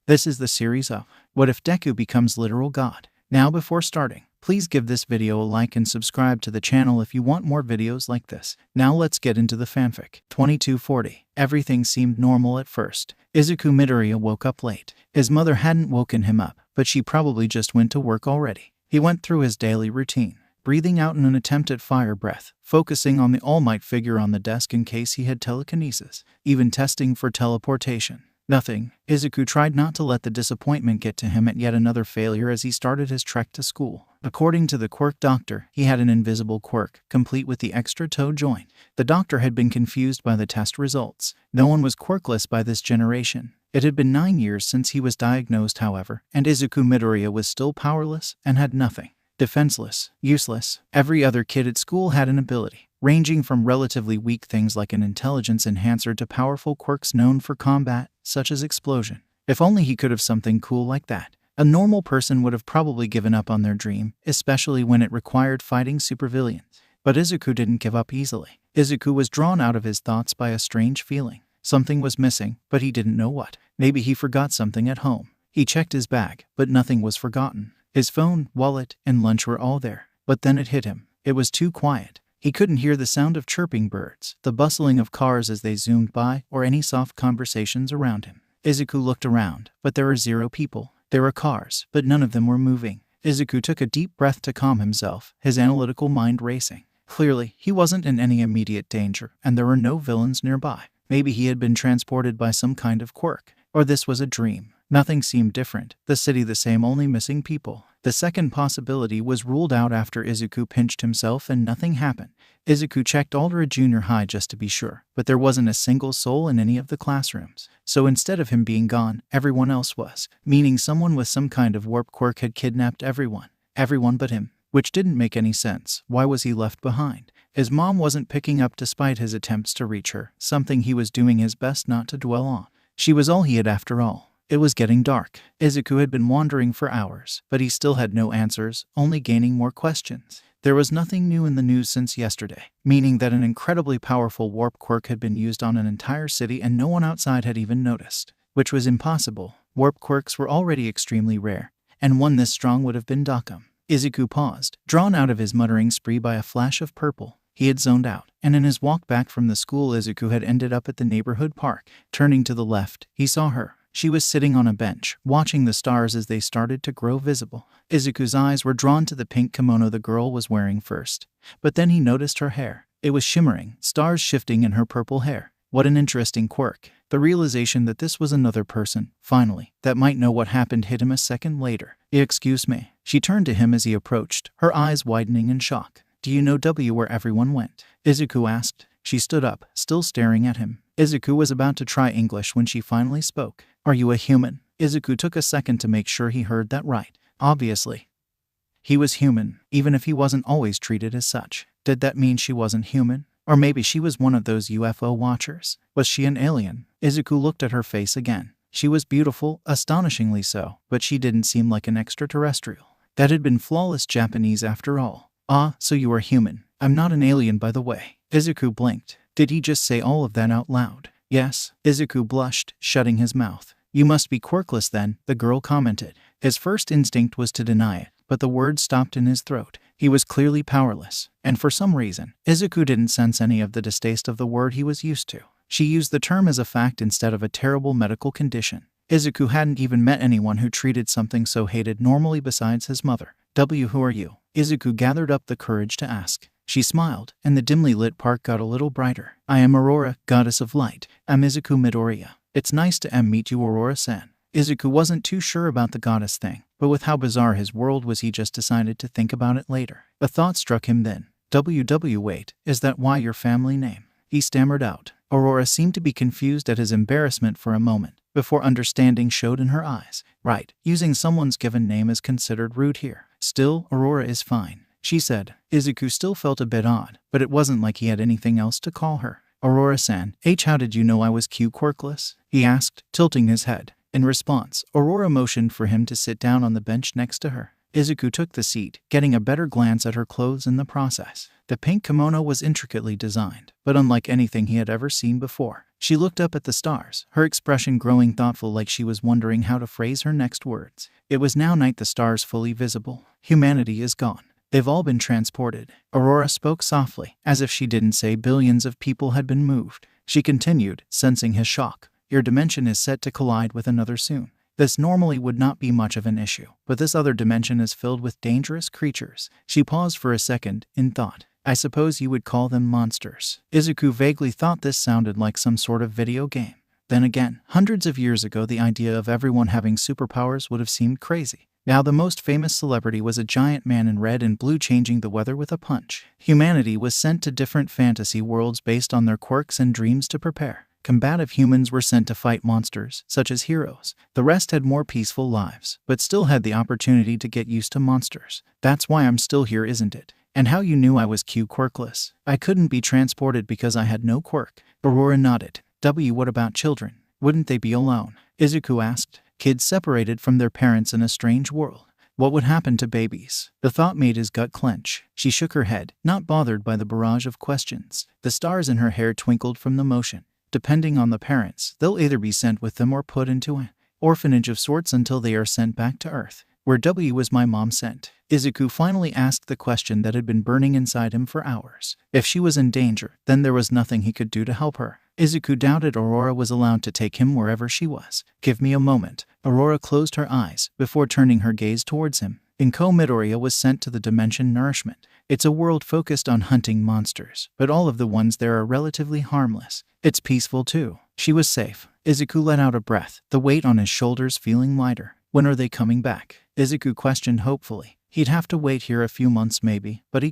This is the series of What If Deku Becomes Literal God? Now before starting, please give this video a like and subscribe to the channel if you want more videos like this. Now let's get into the fanfic. 2240. Everything seemed normal at first. Izuku Midoriya woke up late. His mother hadn't woken him up, but she probably just went to work already. He went through his daily routine, breathing out in an attempt at fire breath, focusing on the All Might figure on the desk in case he had telekinesis, even testing for teleportation. Nothing. Izuku tried not to let the disappointment get to him at yet another failure as he started his trek to school. According to the quirk doctor, he had an invisible quirk, complete with the extra toe joint. The doctor had been confused by the test results. No one was quirkless by this generation. It had been 9 years since he was diagnosed, however, and Izuku Midoriya was still powerless and had nothing. Defenseless, useless. Every other kid at school had an ability, ranging from relatively weak things like an intelligence enhancer to powerful quirks known for combat, such as explosion. If only he could have something cool like that. A normal person would have probably given up on their dream, especially when it required fighting supervillains. But Izuku didn't give up easily. Izuku was drawn out of his thoughts by a strange feeling. Something was missing, but he didn't know what. Maybe he forgot something at home. He checked his bag, but nothing was forgotten. His phone, wallet, and lunch were all there. But then it hit him. It was too quiet. He couldn't hear the sound of chirping birds, the bustling of cars as they zoomed by, or any soft conversations around him. Izuku looked around, but there were 0 people. There were cars, but none of them were moving. Izuku took a deep breath to calm himself, his analytical mind racing. Clearly, he wasn't in any immediate danger, and there were no villains nearby. Maybe he had been transported by some kind of quirk. Or this was a dream. Nothing seemed different. The city the same, only missing people. The second possibility was ruled out after Izuku pinched himself and nothing happened. Izuku checked Aurora Junior High just to be sure, but there wasn't a single soul in any of the classrooms. So instead of him being gone, everyone else was, meaning someone with some kind of warp quirk had kidnapped everyone. Everyone but him. Which didn't make any sense. Why was he left behind? His mom wasn't picking up despite his attempts to reach her, something he was doing his best not to dwell on. She was all he had after all. It was getting dark. Izuku had been wandering for hours, but he still had no answers, only gaining more questions. There was nothing new in the news since yesterday, meaning that an incredibly powerful warp quirk had been used on an entire city and no one outside had even noticed. Which was impossible. Warp quirks were already extremely rare, and one this strong would have been Dokkan. Izuku paused, drawn out of his muttering spree by a flash of purple. He had zoned out, and in his walk back from the school, Izuku had ended up at the neighborhood park. Turning to the left, he saw her. She was sitting on a bench, watching the stars as they started to grow visible. Izuku's eyes were drawn to the pink kimono the girl was wearing first. But then he noticed her hair. It was shimmering, stars shifting in her purple hair. What an interesting quirk. The realization that this was another person, finally, that might know what happened hit him a second later. Excuse me. She turned to him as he approached, her eyes widening in shock. Do you know where everyone went? Izuku asked. She stood up, still staring at him. Izuku was about to try English when she finally spoke. Are you a human? Izuku took a second to make sure he heard that right. Obviously. He was human, even if he wasn't always treated as such. Did that mean she wasn't human? Or maybe she was one of those UFO watchers? Was she an alien? Izuku looked at her face again. She was beautiful, astonishingly so, but she didn't seem like an extraterrestrial. That had been flawless Japanese after all. Ah, so you are human. I'm not an alien, by the way. Izuku blinked. Did he just say all of that out loud? Yes. Izuku blushed, shutting his mouth. You must be quirkless then, the girl commented. His first instinct was to deny it, but the words stopped in his throat. He was clearly powerless, and for some reason, Izuku didn't sense any of the distaste of the word he was used to. She used the term as a fact instead of a terrible medical condition. Izuku hadn't even met anyone who treated something so hated normally besides his mother. Who are you? Izuku gathered up the courage to ask. She smiled, and the dimly lit park got a little brighter. I am Aurora, goddess of light. I'm Izuku Midoriya. It's nice to meet you, Aurora-san. Izuku wasn't too sure about the goddess thing, but with how bizarre his world was, he just decided to think about it later. A thought struck him then. Wait, is that why your family name? He stammered out. Aurora seemed to be confused at his embarrassment for a moment, before understanding showed in her eyes. Right, using someone's given name is considered rude here. Still, Aurora is fine, she said. Izuku still felt a bit odd, but it wasn't like he had anything else to call her. Aurora-san, how did you know I was quirkless? He asked, tilting his head. In response, Aurora motioned for him to sit down on the bench next to her. Izuku took the seat, getting a better glance at her clothes in the process. The pink kimono was intricately designed, but unlike anything he had ever seen before. She looked up at the stars, her expression growing thoughtful, like she was wondering how to phrase her next words. It was now night, the stars fully visible. Humanity is gone. They've all been transported. Aurora spoke softly, as if she didn't say billions of people had been moved. She continued, sensing his shock. Your dimension is set to collide with another soon. This normally would not be much of an issue, but this other dimension is filled with dangerous creatures. She paused for a second, in thought. I suppose you would call them monsters. Izuku vaguely thought this sounded like some sort of video game. Then again, hundreds of years ago, the idea of everyone having superpowers would have seemed crazy. Now the most famous celebrity was a giant man in red and blue changing the weather with a punch. Humanity was sent to different fantasy worlds based on their quirks and dreams to prepare. Combative humans were sent to fight monsters, such as heroes. The rest had more peaceful lives, but still had the opportunity to get used to monsters. That's why I'm still here, isn't it? And how you knew I was quirkless? I couldn't be transported because I had no quirk. Aurora nodded. What about children? Wouldn't they be alone? Izuku asked. Kids separated from their parents in a strange world. What would happen to babies? The thought made his gut clench. She shook her head, not bothered by the barrage of questions. The stars in her hair twinkled from the motion. Depending on the parents, they'll either be sent with them or put into an orphanage of sorts until they are sent back to Earth. Where was my mom sent? Izuku finally asked the question that had been burning inside him for hours. If she was in danger, then there was nothing he could do to help her. Izuku doubted Aurora was allowed to take him wherever she was. Give me a moment. Aurora closed her eyes before turning her gaze towards him. Izuku Midoriya was sent to the dimension Nourishment. It's a world focused on hunting monsters, but all of the ones there are relatively harmless. It's peaceful too. She was safe. Izuku let out a breath, the weight on his shoulders feeling lighter. When are they coming back? Izuku questioned hopefully. He'd have to wait here a few months maybe, but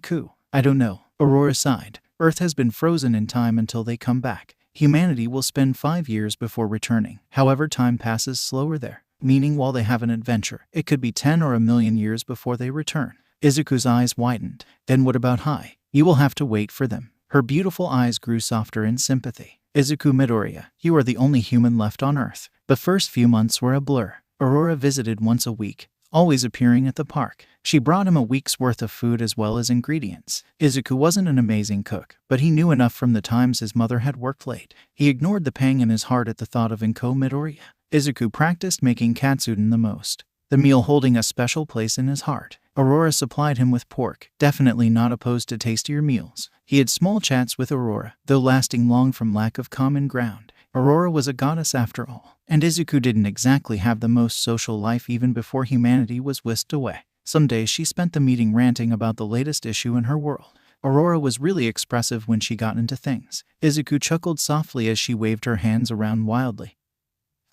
I don't know. Aurora sighed. Earth has been frozen in time until they come back. Humanity will spend 5 years before returning. However, time passes slower there. Meaning while they have an adventure, it could be 10 or a million years before they return. Izuku's eyes widened. Then what about Hai? You will have to wait for them. Her beautiful eyes grew softer in sympathy. Izuku Midoriya, you are the only human left on Earth. The first few months were a blur. Aurora visited once a week, always appearing at the park. She brought him a week's worth of food as well as ingredients. Izuku wasn't an amazing cook, but he knew enough from the times his mother had worked late. He ignored the pang in his heart at the thought of Izuku Midoriya. Izuku practiced making katsudon the most, the meal holding a special place in his heart. Aurora supplied him with pork, definitely not opposed to tastier meals. He had small chats with Aurora, though lasting long from lack of common ground. Aurora was a goddess after all, and Izuku didn't exactly have the most social life even before humanity was whisked away. Some days she spent the meeting ranting about the latest issue in her world. Aurora was really expressive when she got into things. Izuku chuckled softly as she waved her hands around wildly,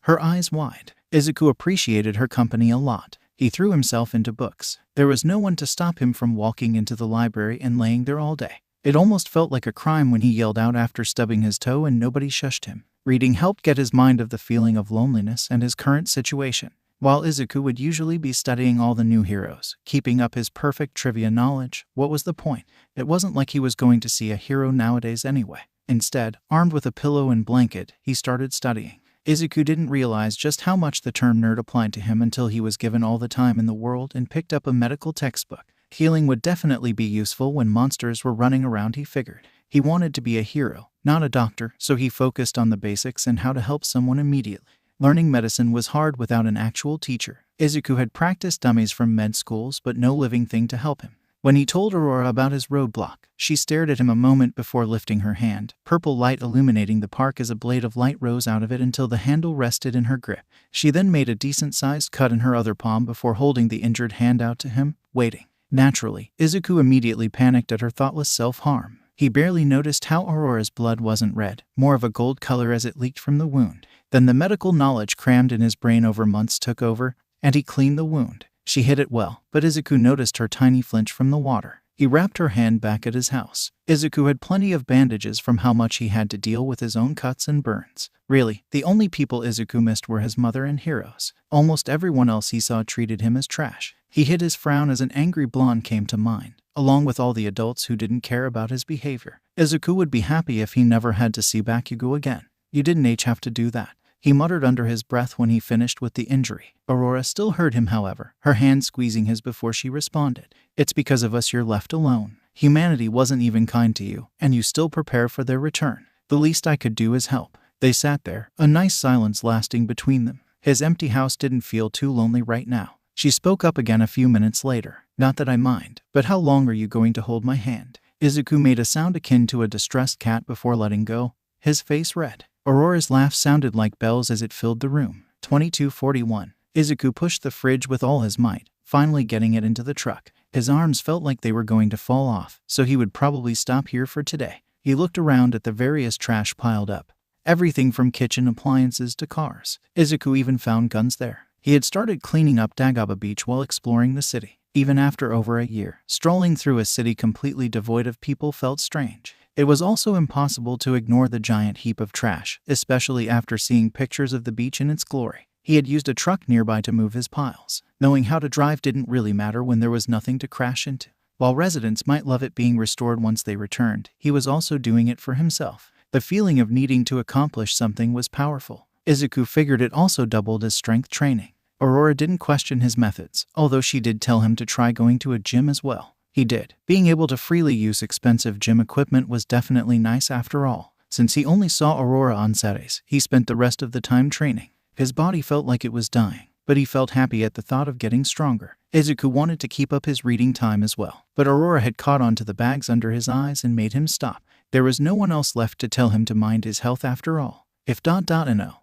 her eyes wide. Izuku appreciated her company a lot. He threw himself into books. There was no one to stop him from walking into the library and laying there all day. It almost felt like a crime when he yelled out after stubbing his toe and nobody shushed him. Reading helped get his mind of the feeling of loneliness and his current situation. While Izuku would usually be studying all the new heroes, keeping up his perfect trivia knowledge, what was the point? It wasn't like he was going to see a hero nowadays anyway. Instead, armed with a pillow and blanket, he started studying. Izuku didn't realize just how much the term nerd applied to him until he was given all the time in the world and picked up a medical textbook. Healing would definitely be useful when monsters were running around, he figured. He wanted to be a hero, not a doctor, so he focused on the basics and how to help someone immediately. Learning medicine was hard without an actual teacher. Izuku had practiced dummies from med schools, but no living thing to help him. When he told Aurora about his roadblock, she stared at him a moment before lifting her hand, purple light illuminating the park as a blade of light rose out of it until the handle rested in her grip. She then made a decent-sized cut in her other palm before holding the injured hand out to him, waiting. Naturally, Izuku immediately panicked at her thoughtless self-harm. He barely noticed how Aurora's blood wasn't red, more of a gold color as it leaked from the wound. Then the medical knowledge crammed in his brain over months took over, and he cleaned the wound. She hid it well, but Izuku noticed her tiny flinch from the water. He wrapped her hand back at his house. Izuku had plenty of bandages from how much he had to deal with his own cuts and burns. Really, the only people Izuku missed were his mother and heroes. Almost everyone else he saw treated him as trash. He hid his frown as an angry blonde came to mind, along with all the adults who didn't care about his behavior. Izuku would be happy if he never had to see Bakugo again. You didn't have to do that. he muttered under his breath when he finished with the injury. Aurora still heard him, however, her hand squeezing his before she responded. "It's because of us you're left alone. Humanity wasn't even kind to you, and you still prepare for their return. The least I could do is help." They sat there, a nice silence lasting between them. His empty house didn't feel too lonely right now. She spoke up again a few minutes later. "Not that I mind, but how long are you going to hold my hand?" Izuku made a sound akin to a distressed cat before letting go, his face red. Aurora's laugh sounded like bells as it filled the room. 2241. Izuku pushed the fridge with all his might, finally getting it into the truck. His arms felt like they were going to fall off, so he would probably stop here for today. He looked around at the various trash piled up. Everything from kitchen appliances to cars. Izuku even found guns there. He had started cleaning up Dagaba Beach while exploring the city. Even after over a year, strolling through a city completely devoid of people felt strange. It was also impossible to ignore the giant heap of trash, especially after seeing pictures of the beach in its glory. He had used a truck nearby to move his piles. Knowing how to drive didn't really matter when there was nothing to crash into. While residents might love it being restored once they returned, he was also doing it for himself. The feeling of needing to accomplish something was powerful. Izuku figured it also doubled his strength training. Aurora didn't question his methods, although she did tell him to try going to a gym as well. He did. Being able to freely use expensive gym equipment was definitely nice after all. Since he only saw Aurora on Saturdays, he spent the rest of the time training. His body felt like it was dying, but he felt happy at the thought of getting stronger. Izuku wanted to keep up his reading time as well, but Aurora had caught onto the bags under his eyes and made him stop. There was no one else left to tell him to mind his health after all.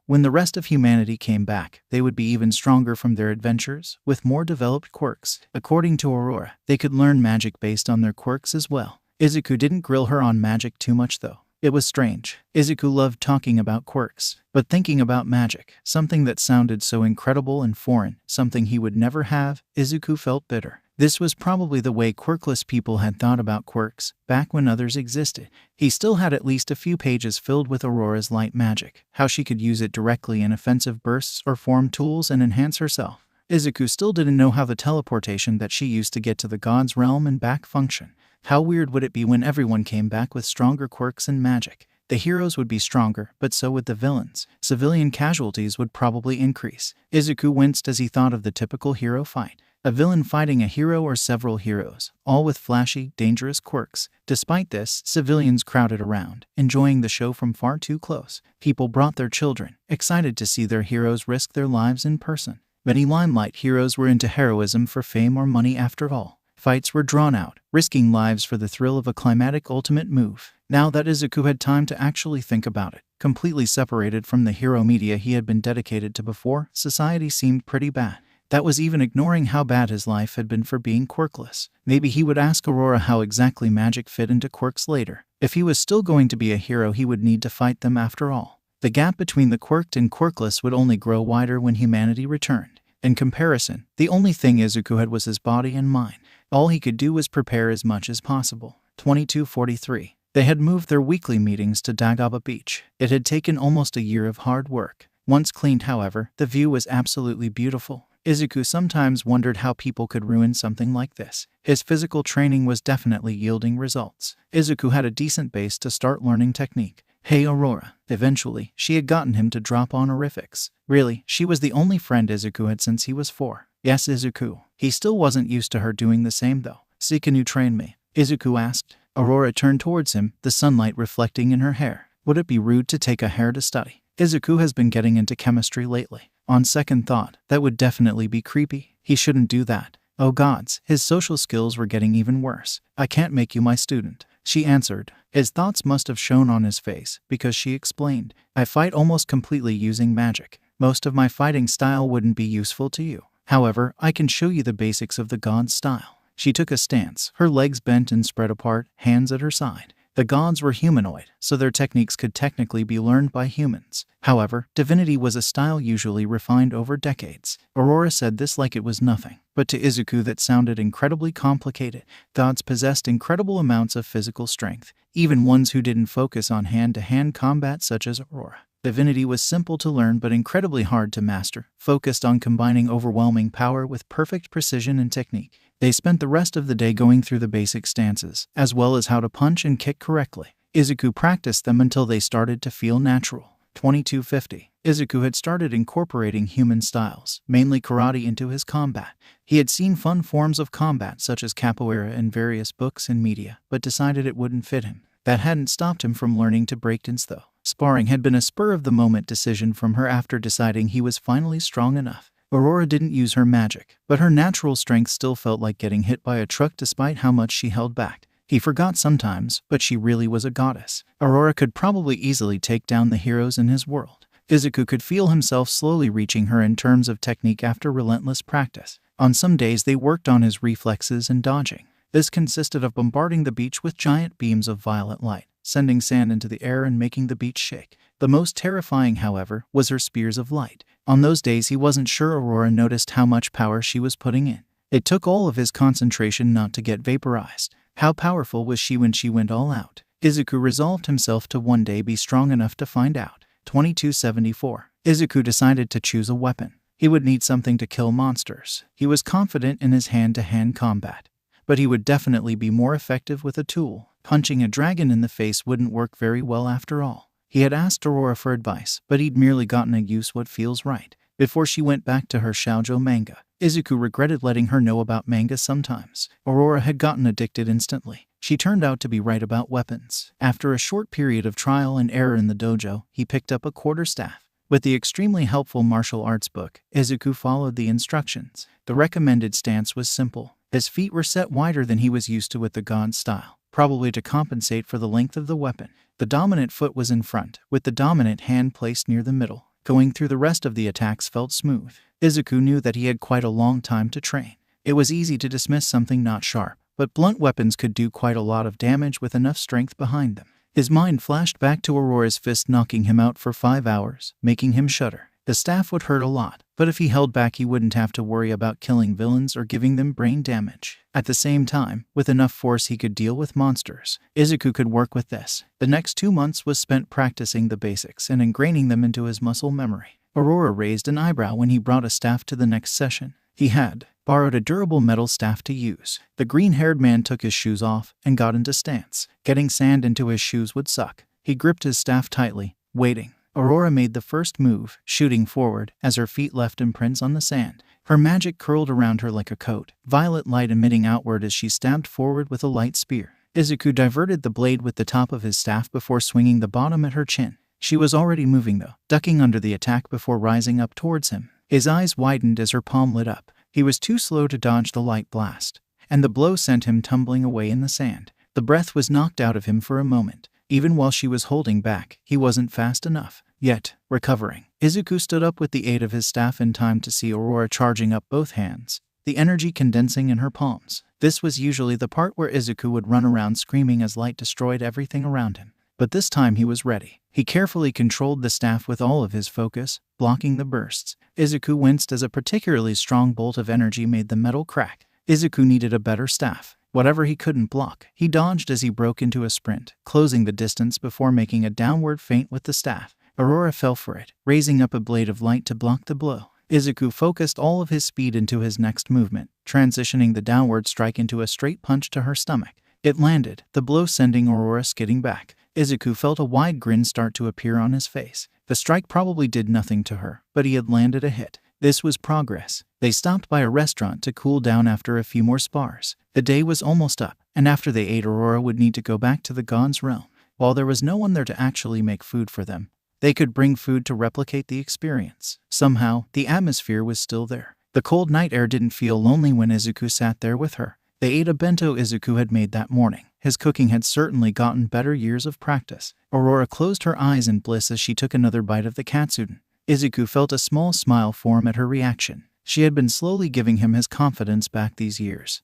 When the rest of humanity came back, they would be even stronger from their adventures, with more developed quirks. According to Aurora, they could learn magic based on their quirks as well. Izuku didn't grill her on magic too much though. It was strange. Izuku loved talking about quirks, but thinking about magic, something that sounded so incredible and foreign, something he would never have, Izuku felt bitter. This was probably the way quirkless people had thought about quirks, back when others existed. He still had at least a few pages filled with Aurora's light magic, how she could use it directly in offensive bursts or form tools and enhance herself. Izuku still didn't know how the teleportation that she used to get to the god's realm and back functioned. How weird would it be when everyone came back with stronger quirks and magic? The heroes would be stronger, but so would the villains. Civilian casualties would probably increase. Izuku winced as he thought of the typical hero fight. A villain fighting a hero or several heroes, all with flashy, dangerous quirks. Despite this, civilians crowded around, enjoying the show from far too close. People brought their children, excited to see their heroes risk their lives in person. Many limelight heroes were into heroism for fame or money after all. Fights were drawn out, risking lives for the thrill of a climatic ultimate move. Now that Izuku had time to actually think about it, completely separated from the hero media he had been dedicated to before, society seemed pretty bad. That was even ignoring how bad his life had been for being quirkless. Maybe he would ask Aurora how exactly magic fit into quirks later. If he was still going to be a hero, he would need to fight them after all. The gap between the quirked and quirkless would only grow wider when humanity returned. In comparison, the only thing Izuku had was his body and mind. All he could do was prepare as much as possible. 2243. They had moved their weekly meetings to Dagaba Beach. It had taken almost a year of hard work. Once cleaned, however, the view was absolutely beautiful. Izuku sometimes wondered how people could ruin something like this. His physical training was definitely yielding results. Izuku had a decent base to start learning technique. Hey Aurora. Eventually, she had gotten him to drop on honorifics. Really, she was the only friend Izuku had since he was 4. Yes, Izuku. He still wasn't used to her doing the same though. "So can you train me?" Izuku asked. Aurora turned towards him, the sunlight reflecting in her hair. Would it be rude to take a hair to study? Izuku has been getting into chemistry lately. On second thought, that would definitely be creepy. He shouldn't do that. Oh gods, his social skills were getting even worse. "I can't make you my student," she answered. His thoughts must have shown on his face, because she explained, "I fight almost completely using magic. Most of my fighting style wouldn't be useful to you. However, I can show you the basics of the god style." She took a stance, her legs bent and spread apart, hands at her side. The gods were humanoid, so their techniques could technically be learned by humans. However, divinity was a style usually refined over decades. Aurora said this like it was nothing, but to Izuku that sounded incredibly complicated. Gods possessed incredible amounts of physical strength, even ones who didn't focus on hand-to-hand combat such as Aurora. Divinity was simple to learn but incredibly hard to master, focused on combining overwhelming power with perfect precision and technique. They spent the rest of the day going through the basic stances, as well as how to punch and kick correctly. Izuku practiced them until they started to feel natural. 2250. Izuku had started incorporating human styles, mainly karate, into his combat. He had seen fun forms of combat such as capoeira in various books and media, but decided it wouldn't fit him. That hadn't stopped him from learning to breakdance though. Sparring had been a spur-of-the-moment decision from her after deciding he was finally strong enough. Aurora didn't use her magic, but her natural strength still felt like getting hit by a truck despite how much she held back. He forgot sometimes, but she really was a goddess. Aurora could probably easily take down the heroes in his world. Izuku could feel himself slowly reaching her in terms of technique after relentless practice. On some days they worked on his reflexes and dodging. This consisted of bombarding the beach with giant beams of violet light, sending sand into the air and making the beach shake. The most terrifying, however, was her spears of light. On those days he wasn't sure Aurora noticed how much power she was putting in. It took all of his concentration not to get vaporized. How powerful was she when she went all out? Izuku resolved himself to one day be strong enough to find out. 2274. Izuku decided to choose a weapon. He would need something to kill monsters. He was confident in his hand-to-hand combat, but he would definitely be more effective with a tool. Punching a dragon in the face wouldn't work very well after all. He had asked Aurora for advice, but he'd merely gotten a use what feels right. Before she went back to her shoujo manga, Izuku regretted letting her know about manga sometimes. Aurora had gotten addicted instantly. She turned out to be right about weapons. After a short period of trial and error in the dojo, he picked up a quarterstaff. With the extremely helpful martial arts book, Izuku followed the instructions. The recommended stance was simple. His feet were set wider than he was used to with the God style, probably to compensate for the length of the weapon. The dominant foot was in front, with the dominant hand placed near the middle. Going through the rest of the attacks felt smooth. Izuku knew that he had quite a long time to train. It was easy to dismiss something not sharp, but blunt weapons could do quite a lot of damage with enough strength behind them. His mind flashed back to Aurora's fist knocking him out for 5 hours, making him shudder. The staff would hurt a lot, but if he held back he wouldn't have to worry about killing villains or giving them brain damage. At the same time, with enough force he could deal with monsters. Izuku could work with this. The next 2 months was spent practicing the basics and ingraining them into his muscle memory. Aurora raised an eyebrow when he brought a staff to the next session. He had borrowed a durable metal staff to use. The green-haired man took his shoes off and got into stance. Getting sand into his shoes would suck. He gripped his staff tightly, waiting. Aurora made the first move, shooting forward as her feet left imprints on the sand. Her magic curled around her like a coat, violet light emitting outward as she stabbed forward with a light spear. Izuku diverted the blade with the top of his staff before swinging the bottom at her chin. She was already moving though, ducking under the attack before rising up towards him. His eyes widened as her palm lit up. He was too slow to dodge the light blast, and the blow sent him tumbling away in the sand. The breath was knocked out of him for a moment. Even while she was holding back, he wasn't fast enough. Yet, recovering, Izuku stood up with the aid of his staff in time to see Aurora charging up both hands, the energy condensing in her palms. This was usually the part where Izuku would run around screaming as light destroyed everything around him. But this time he was ready. He carefully controlled the staff with all of his focus, blocking the bursts. Izuku winced as a particularly strong bolt of energy made the metal crack. Izuku needed a better staff. Whatever he couldn't block, he dodged as he broke into a sprint, closing the distance before making a downward feint with the staff. Aurora fell for it, raising up a blade of light to block the blow. Izuku focused all of his speed into his next movement, transitioning the downward strike into a straight punch to her stomach. It landed, the blow sending Aurora skidding back. Izuku felt a wide grin start to appear on his face. The strike probably did nothing to her, but he had landed a hit. This was progress. They stopped by a restaurant to cool down after a few more spars. The day was almost up, and after they ate, Aurora would need to go back to the God's realm. While there was no one there to actually make food for them, they could bring food to replicate the experience. Somehow, the atmosphere was still there. The cold night air didn't feel lonely when Izuku sat there with her. They ate a bento Izuku had made that morning. His cooking had certainly gotten better years of practice. Aurora closed her eyes in bliss as she took another bite of the katsudon. Izuku felt a small smile form at her reaction. She had been slowly giving him his confidence back these years.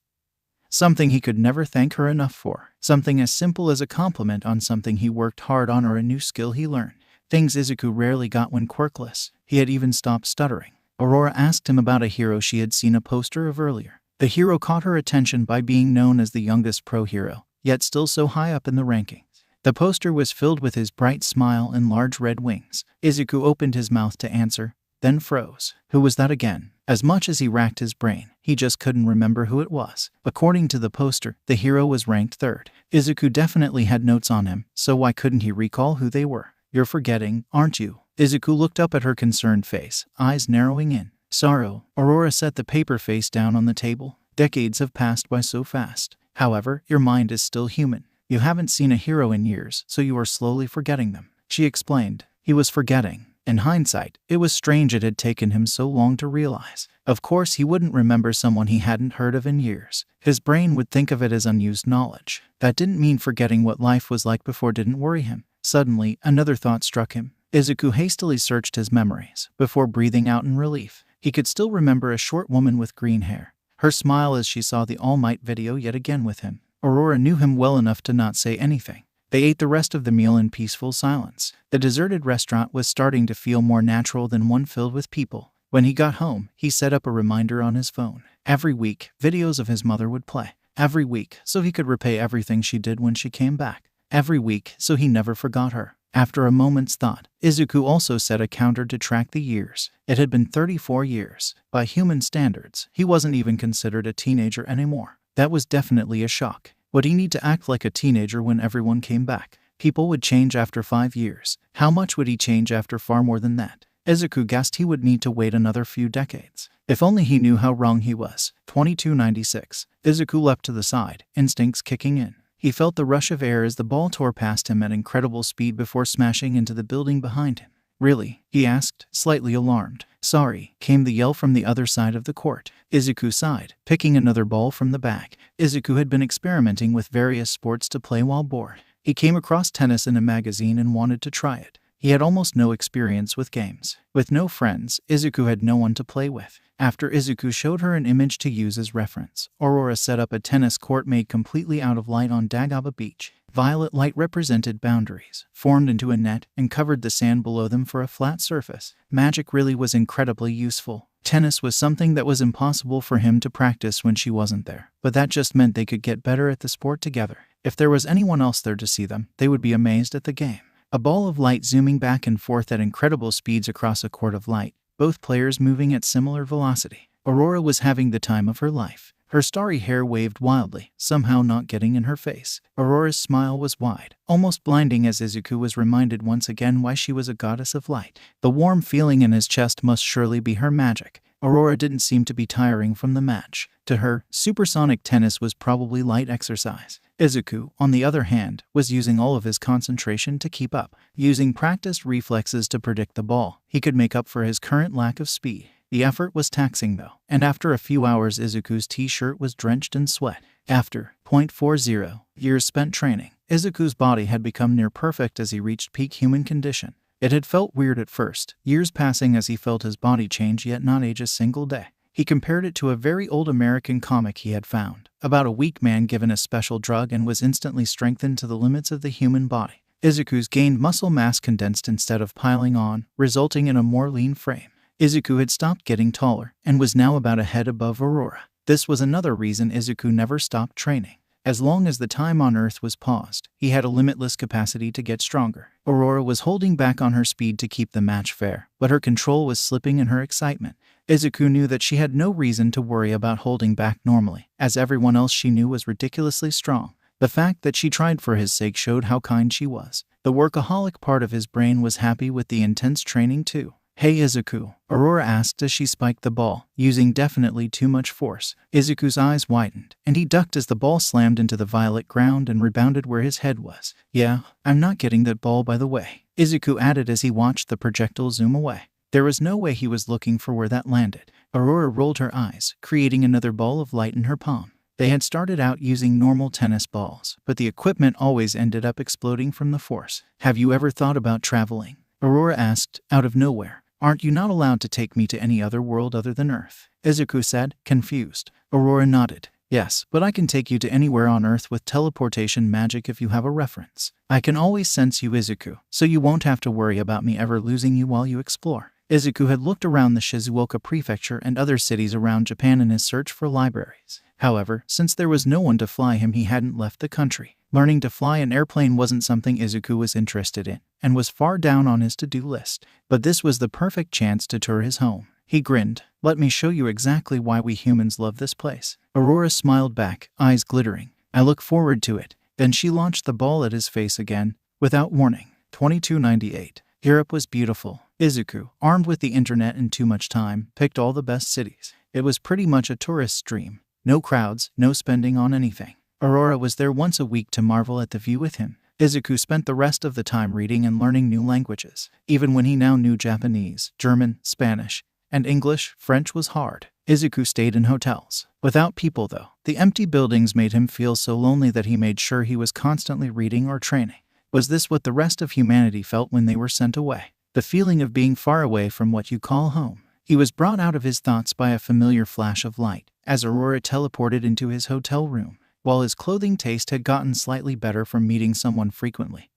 Something he could never thank her enough for. Something as simple as a compliment on something he worked hard on or a new skill he learned. Things Izuku rarely got when quirkless. He had even stopped stuttering. Aurora asked him about a hero she had seen a poster of earlier. The hero caught her attention by being known as the youngest pro hero, yet still so high up in the rankings. The poster was filled with his bright smile and large red wings. Izuku opened his mouth to answer, then froze. Who was that again? As much as he racked his brain, he just couldn't remember who it was. According to the poster, the hero was ranked 3rd. Izuku definitely had notes on him, so why couldn't he recall who they were? You're forgetting, aren't you? Izuku looked up at her concerned face, eyes narrowing in sorrow. Aurora set the paper face down on the table. Decades have passed by so fast. However, your mind is still human. You haven't seen a hero in years, so you are slowly forgetting them. She explained. He was forgetting. In hindsight, it was strange it had taken him so long to realize. Of course, he wouldn't remember someone he hadn't heard of in years. His brain would think of it as unused knowledge. That didn't mean forgetting what life was like before didn't worry him. Suddenly, another thought struck him. Izuku hastily searched his memories before breathing out in relief. He could still remember a short woman with green hair. Her smile as she saw the All Might video yet again with him. Aurora knew him well enough to not say anything. They ate the rest of the meal in peaceful silence. The deserted restaurant was starting to feel more natural than one filled with people. When he got home, he set up a reminder on his phone. Every week, videos of his mother would play. Every week, so he could repay everything she did when she came back. Every week, so he never forgot her. After a moment's thought, Izuku also set a counter to track the years. It had been 34 years. By human standards, he wasn't even considered a teenager anymore. That was definitely a shock. Would he need to act like a teenager when everyone came back? People would change after 5 years. How much would he change after far more than that? Izuku guessed he would need to wait another few decades. If only he knew how wrong he was. 2296. Izuku leapt to the side, instincts kicking in. He felt the rush of air as the ball tore past him at incredible speed before smashing into the building behind him. Really? He asked, slightly alarmed. Sorry, came the yell from the other side of the court. Izuku sighed, picking another ball from the bag. Izuku had been experimenting with various sports to play while bored. He came across tennis in a magazine and wanted to try it. He had almost no experience with games. With no friends, Izuku had no one to play with. After Izuku showed her an image to use as reference, Aurora set up a tennis court made completely out of light on Dagaba Beach. Violet light represented boundaries, formed into a net, and covered the sand below them for a flat surface. Magic really was incredibly useful. Tennis was something that was impossible for him to practice when she wasn't there, but that just meant they could get better at the sport together. If there was anyone else there to see them, they would be amazed at the game. A ball of light zooming back and forth at incredible speeds across a court of light, both players moving at similar velocity. Aurora was having the time of her life. Her starry hair waved wildly, somehow not getting in her face. Aurora's smile was wide, almost blinding as Izuku was reminded once again why she was a goddess of light. The warm feeling in his chest must surely be her magic. Aurora didn't seem to be tiring from the match. To her, supersonic tennis was probably light exercise. Izuku, on the other hand, was using all of his concentration to keep up. Using practiced reflexes to predict the ball, he could make up for his current lack of speed. The effort was taxing though, and after a few hours Izuku's t-shirt was drenched in sweat. After 0.40 years spent training, Izuku's body had become near perfect as he reached peak human condition. It had felt weird at first, years passing as he felt his body change yet not age a single day. He compared it to a very old American comic he had found, about a weak man given a special drug and was instantly strengthened to the limits of the human body. Izuku's gained muscle mass condensed instead of piling on, resulting in a more lean frame. Izuku had stopped getting taller, and was now about a head above Aurora. This was another reason Izuku never stopped training. As long as the time on Earth was paused, he had a limitless capacity to get stronger. Aurora was holding back on her speed to keep the match fair, but her control was slipping in her excitement. Izuku knew that she had no reason to worry about holding back normally, as everyone else she knew was ridiculously strong. The fact that she tried for his sake showed how kind she was. The workaholic part of his brain was happy with the intense training too. Hey Izuku, Aurora asked as she spiked the ball, using definitely too much force. Izuku's eyes widened, and he ducked as the ball slammed into the violet ground and rebounded where his head was. Yeah, I'm not getting that ball by the way, Izuku added as he watched the projectile zoom away. There was no way he was looking for where that landed. Aurora rolled her eyes, creating another ball of light in her palm. They had started out using normal tennis balls, but the equipment always ended up exploding from the force. Have you ever thought about traveling? Aurora asked, out of nowhere. Aren't you not allowed to take me to any other world other than Earth? Izuku said, confused. Aurora nodded. Yes, but I can take you to anywhere on Earth with teleportation magic if you have a reference. I can always sense you, Izuku, so you won't have to worry about me ever losing you while you explore. Izuku had looked around the Shizuoka prefecture and other cities around Japan in his search for libraries. However, since there was no one to fly him, he hadn't left the country. Learning to fly an airplane wasn't something Izuku was interested in, and was far down on his to-do list. But this was the perfect chance to tour his home. He grinned. Let me show you exactly why we humans love this place. Aurora smiled back, eyes glittering. I look forward to it. Then she launched the ball at his face again, without warning. 2298. Europe was beautiful. Izuku, armed with the internet and too much time, picked all the best cities. It was pretty much a tourist's dream. No crowds, no spending on anything. Aurora was there once a week to marvel at the view with him. Izuku spent the rest of the time reading and learning new languages. Even when he now knew Japanese, German, Spanish, and English, French was hard. Izuku stayed in hotels. Without people, though. The empty buildings made him feel so lonely that he made sure he was constantly reading or training. Was this what the rest of humanity felt when they were sent away? The feeling of being far away from what you call home. He was brought out of his thoughts by a familiar flash of light, as Aurora teleported into his hotel room. While his clothing taste had gotten slightly better from meeting someone frequently,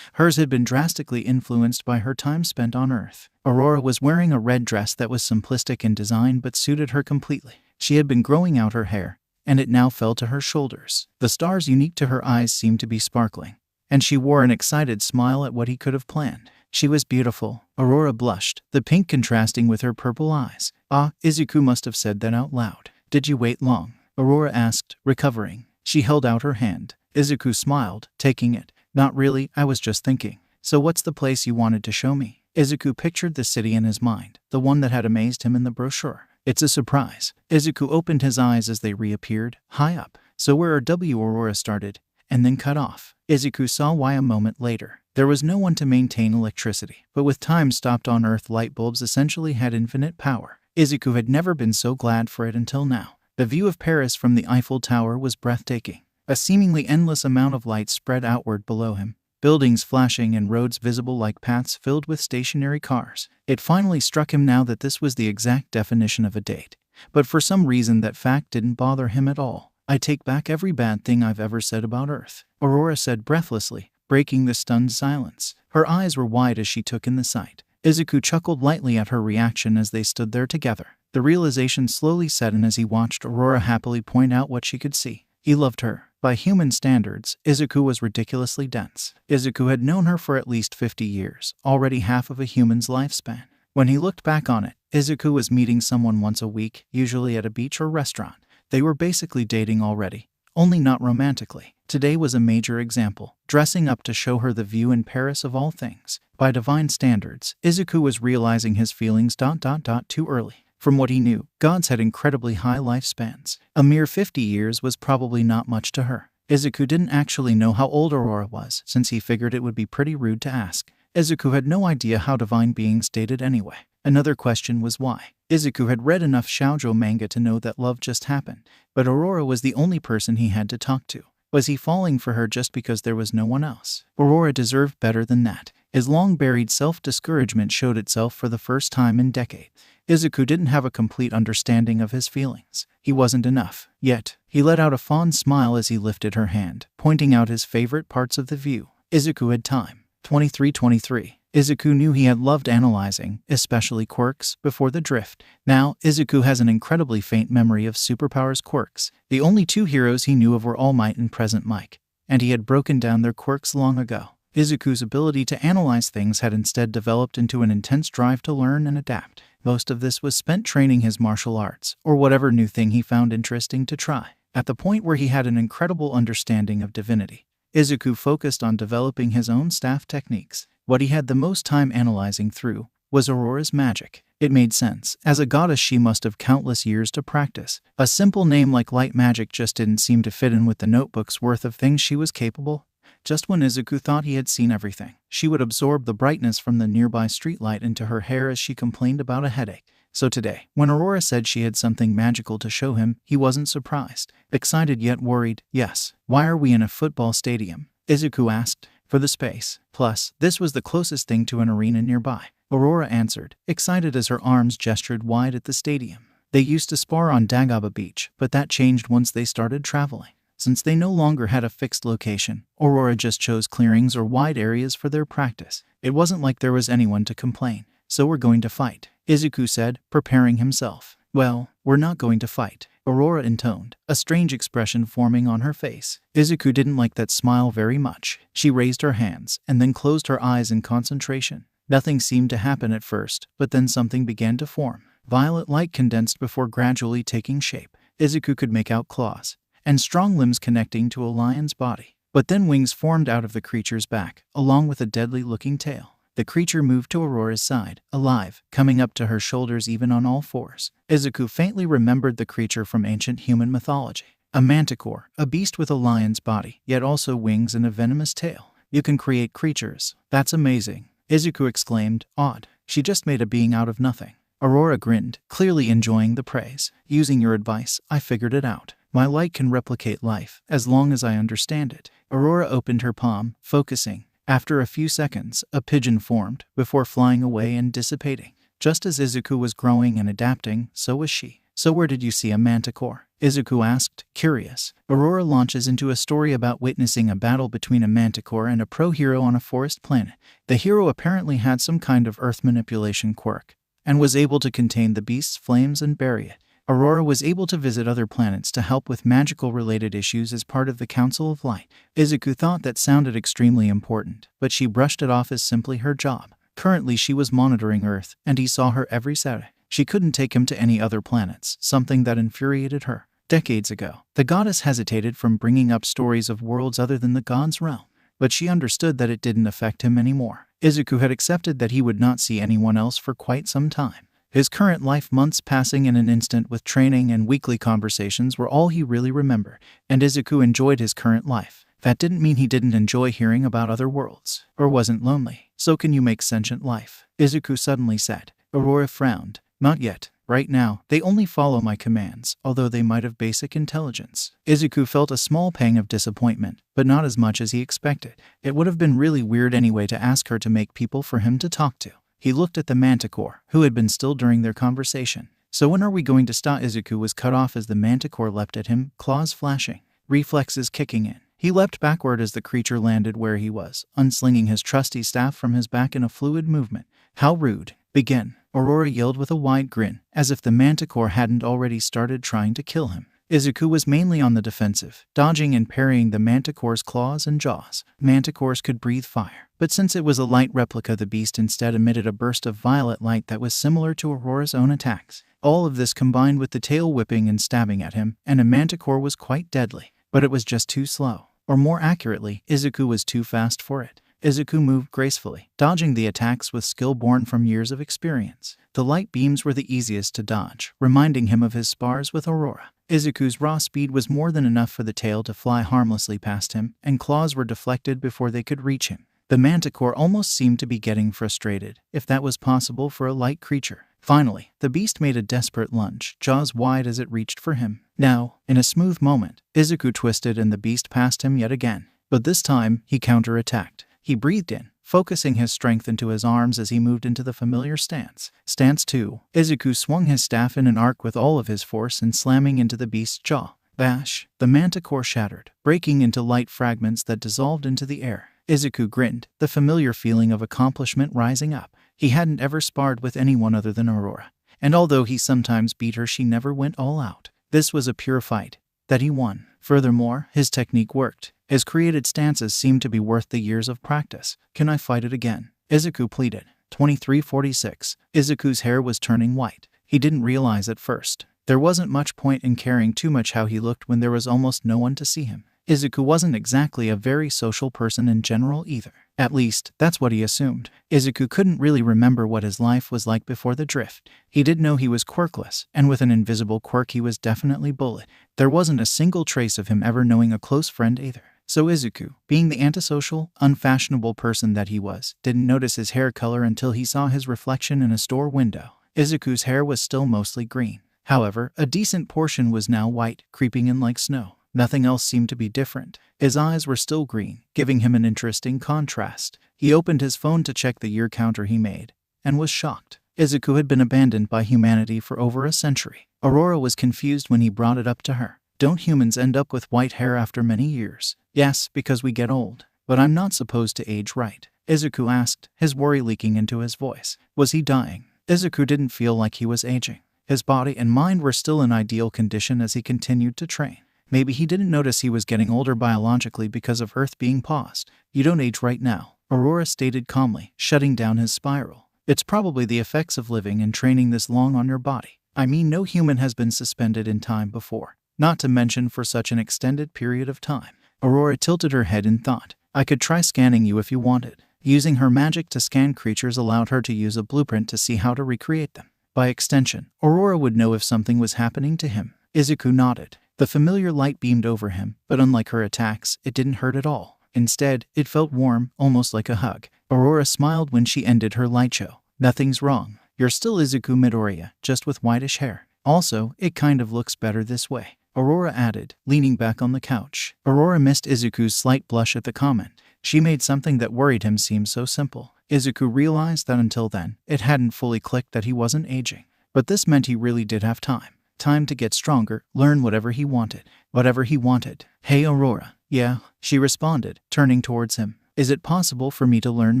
hers had been drastically influenced by her time spent on Earth. Aurora was wearing a red dress that was simplistic in design but suited her completely. She had been growing out her hair, and it now fell to her shoulders. The stars unique to her eyes seemed to be sparkling, and she wore an excited smile at what he could have planned. She was beautiful. Aurora blushed, the pink contrasting with her purple eyes. Ah, Izuku must have said that out loud. Did you wait long? Aurora asked, recovering. She held out her hand. Izuku smiled, taking it. Not really, I was just thinking. So what's the place you wanted to show me? Izuku pictured the city in his mind, the one that had amazed him in the brochure. It's a surprise. Izuku opened his eyes as they reappeared, high up. So where Aurora started, and then cut off. Izuku saw why a moment later. There was no one to maintain electricity, but with time stopped on Earth, light bulbs essentially had infinite power. Izuku had never been so glad for it until now. The view of Paris from the Eiffel Tower was breathtaking. A seemingly endless amount of light spread outward below him, buildings flashing and roads visible like paths filled with stationary cars. It finally struck him now that this was the exact definition of a date. But for some reason that fact didn't bother him at all. I take back every bad thing I've ever said about Earth, Aurora said breathlessly, breaking the stunned silence. Her eyes were wide as she took in the sight. Izuku chuckled lightly at her reaction as they stood there together. The realization slowly set in as he watched Aurora happily point out what she could see. He loved her. By human standards, Izuku was ridiculously dense. Izuku had known her for at least 50 years, already half of a human's lifespan. When he looked back on it, Izuku was meeting someone once a week, usually at a beach or restaurant. They were basically dating already, only not romantically. Today was a major example, dressing up to show her the view in Paris of all things. By divine standards, Izuku was realizing his feelings too early. From what he knew, gods had incredibly high lifespans. A mere 50 years was probably not much to her. Izuku didn't actually know how old Aurora was, since he figured it would be pretty rude to ask. Izuku had no idea how divine beings dated anyway. Another question was why. Izuku had read enough shoujo manga to know that love just happened, but Aurora was the only person he had to talk to. Was he falling for her just because there was no one else? Aurora deserved better than that. His long-buried self-discouragement showed itself for the first time in decades. Izuku didn't have a complete understanding of his feelings. He wasn't enough. Yet, he let out a fond smile as he lifted her hand, pointing out his favorite parts of the view. Izuku had time. 23:23. Izuku knew he had loved analyzing, especially quirks, before the drift. Now, Izuku has an incredibly faint memory of superpowers quirks. The only two heroes he knew of were All Might and Present Mike, and he had broken down their quirks long ago. Izuku's ability to analyze things had instead developed into an intense drive to learn and adapt. Most of this was spent training his martial arts, or whatever new thing he found interesting to try. At the point where he had an incredible understanding of divinity, Izuku focused on developing his own staff techniques. What he had the most time analyzing through was Aurora's magic. It made sense. As a goddess, she must have countless years to practice. A simple name like light magic just didn't seem to fit in with the notebook's worth of things she was capable. Just when Izuku thought he had seen everything, she would absorb the brightness from the nearby streetlight into her hair as she complained about a headache. So today, when Aurora said she had something magical to show him, he wasn't surprised. Excited yet worried. Yes. Why are we in a football stadium? Izuku asked. For the space. Plus, this was the closest thing to an arena nearby. Aurora answered, excited as her arms gestured wide at the stadium. They used to spar on Dagaba Beach, but that changed once they started traveling. Since they no longer had a fixed location, Aurora just chose clearings or wide areas for their practice. It wasn't like there was anyone to complain. So we're going to fight, Izuku said, preparing himself. Well, we're not going to fight, Aurora intoned, a strange expression forming on her face. Izuku didn't like that smile very much. She raised her hands and then closed her eyes in concentration. Nothing seemed to happen at first, but then something began to form. Violet light condensed before gradually taking shape. Izuku could make out claws and strong limbs connecting to a lion's body. But then wings formed out of the creature's back, along with a deadly-looking tail. The creature moved to Aurora's side, alive, coming up to her shoulders even on all fours. Izuku faintly remembered the creature from ancient human mythology. A manticore, a beast with a lion's body, yet also wings and a venomous tail. You can create creatures. That's amazing, Izuku exclaimed, awed. She just made a being out of nothing. Aurora grinned, clearly enjoying the praise. Using your advice, I figured it out. My light can replicate life, as long as I understand it. Aurora opened her palm, focusing. After a few seconds, a pigeon formed, before flying away and dissipating. Just as Izuku was growing and adapting, so was she. So where did you see a manticore? Izuku asked, curious. Aurora launches into a story about witnessing a battle between a manticore and a pro-hero on a forest planet. The hero apparently had some kind of earth manipulation quirk, and was able to contain the beast's flames and bury it. Aurora was able to visit other planets to help with magical-related issues as part of the Council of Light. Izuku thought that sounded extremely important, but she brushed it off as simply her job. Currently she was monitoring Earth, and he saw her every Saturday. She couldn't take him to any other planets, something that infuriated her. Decades ago, the goddess hesitated from bringing up stories of worlds other than the god's realm, but she understood that it didn't affect him anymore. Izuku had accepted that he would not see anyone else for quite some time. His current life, months passing in an instant with training and weekly conversations, were all he really remembered, and Izuku enjoyed his current life. That didn't mean he didn't enjoy hearing about other worlds, or wasn't lonely. So can you make sentient life? Izuku suddenly said. Aurora frowned. Not yet. Right now, they only follow my commands, although they might have basic intelligence. Izuku felt a small pang of disappointment, but not as much as he expected. It would have been really weird anyway to ask her to make people for him to talk to. He looked at the manticore, who had been still during their conversation. So when are we going to stop? Izuku was cut off as the manticore leapt at him, claws flashing, reflexes kicking in. He leapt backward as the creature landed where he was, unslinging his trusty staff from his back in a fluid movement. How rude. Begin, Aurora yelled with a wide grin, as if the manticore hadn't already started trying to kill him. Izuku was mainly on the defensive, dodging and parrying the manticore's claws and jaws. Manticores could breathe fire, but since it was a light replica, the beast instead emitted a burst of violet light that was similar to Aurora's own attacks. All of this combined with the tail whipping and stabbing at him, and a manticore was quite deadly, but it was just too slow. Or more accurately, Izuku was too fast for it. Izuku moved gracefully, dodging the attacks with skill born from years of experience. The light beams were the easiest to dodge, reminding him of his spars with Aurora. Izuku's raw speed was more than enough for the tail to fly harmlessly past him, and claws were deflected before they could reach him. The manticore almost seemed to be getting frustrated, if that was possible for a light creature. Finally, the beast made a desperate lunge, jaws wide as it reached for him. Now, in a smooth moment, Izuku twisted and the beast passed him yet again. But this time, he counterattacked. He breathed in, focusing his strength into his arms as he moved into the familiar stance. Stance 2. Izuku swung his staff in an arc with all of his force and slamming into the beast's jaw. Bash! The manticore shattered, breaking into light fragments that dissolved into the air. Izuku grinned, the familiar feeling of accomplishment rising up. He hadn't ever sparred with anyone other than Aurora, and although he sometimes beat her, she never went all out. This was a pure fight that he won. Furthermore, his technique worked. His created stances seemed to be worth the years of practice. Can I fight it again? Izuku pleaded. 2346. Izuku's hair was turning white. He didn't realize at first. There wasn't much point in caring too much how he looked when there was almost no one to see him. Izuku wasn't exactly a very social person in general either. At least, that's what he assumed. Izuku couldn't really remember what his life was like before the drift. He did know he was quirkless, and with an invisible quirk he was definitely bullet. There wasn't a single trace of him ever knowing a close friend either. So Izuku, being the antisocial, unfashionable person that he was, didn't notice his hair color until he saw his reflection in a store window. Izuku's hair was still mostly green. However, a decent portion was now white, creeping in like snow. Nothing else seemed to be different. His eyes were still green, giving him an interesting contrast. He opened his phone to check the year counter he made, and was shocked. Izuku had been abandoned by humanity for over a century. Aurora was confused when he brought it up to her. Don't humans end up with white hair after many years? Yes, because we get old. But I'm not supposed to age right, Izuku asked, his worry leaking into his voice. Was he dying? Izuku didn't feel like he was aging. His body and mind were still in ideal condition as he continued to train. Maybe he didn't notice he was getting older biologically because of Earth being paused. You don't age right now, Aurora stated calmly, shutting down his spiral. It's probably the effects of living and training this long on your body. I mean, no human has been suspended in time before, not to mention for such an extended period of time. Aurora tilted her head in thought. I could try scanning you if you wanted. Using her magic to scan creatures allowed her to use a blueprint to see how to recreate them. By extension, Aurora would know if something was happening to him. Izuku nodded. The familiar light beamed over him, but unlike her attacks, it didn't hurt at all. Instead, it felt warm, almost like a hug. Aurora smiled when she ended her light show. Nothing's wrong. You're still Izuku Midoriya, just with whitish hair. Also, it kind of looks better this way, Aurora added, leaning back on the couch. Aurora missed Izuku's slight blush at the comment. She made something that worried him seem so simple. Izuku realized that until then, it hadn't fully clicked that he wasn't aging. But this meant he really did have time. Time to get stronger, learn whatever he wanted. Whatever he wanted. Hey Aurora. Yeah, she responded, turning towards him. Is it possible for me to learn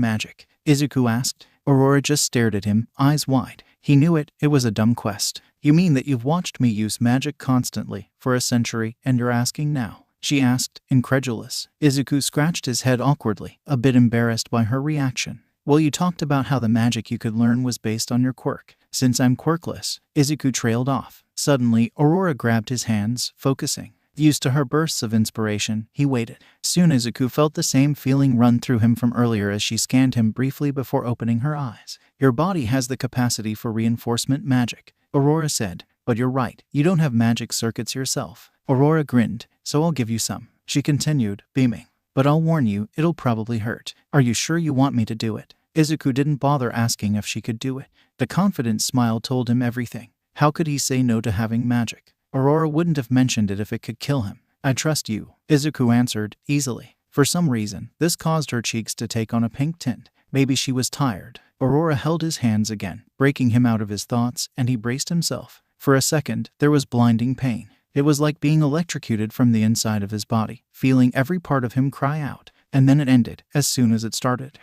magic? Izuku asked. Aurora just stared at him, eyes wide. He knew it was a dumb quest. You mean that you've watched me use magic constantly, for a century, and you're asking now? She asked, incredulous. Izuku scratched his head awkwardly, a bit embarrassed by her reaction. Well, you talked about how the magic you could learn was based on your quirk. Since I'm quirkless, Izuku trailed off. Suddenly, Aurora grabbed his hands, focusing. Used to her bursts of inspiration, he waited. Soon Izuku felt the same feeling run through him from earlier as she scanned him briefly before opening her eyes. Your body has the capacity for reinforcement magic, Aurora said. But you're right, you don't have magic circuits yourself. Aurora grinned. So I'll give you some. She continued, beaming. But I'll warn you, it'll probably hurt. Are you sure you want me to do it? Izuku didn't bother asking if she could do it. The confident smile told him everything. How could he say no to having magic? Aurora wouldn't have mentioned it if it could kill him. I trust you, Izuku answered, easily. For some reason, this caused her cheeks to take on a pink tint. Maybe she was tired. Aurora held his hands again, breaking him out of his thoughts, and he braced himself. For a second, there was blinding pain. It was like being electrocuted from the inside of his body, feeling every part of him cry out. And then it ended, as soon as it started.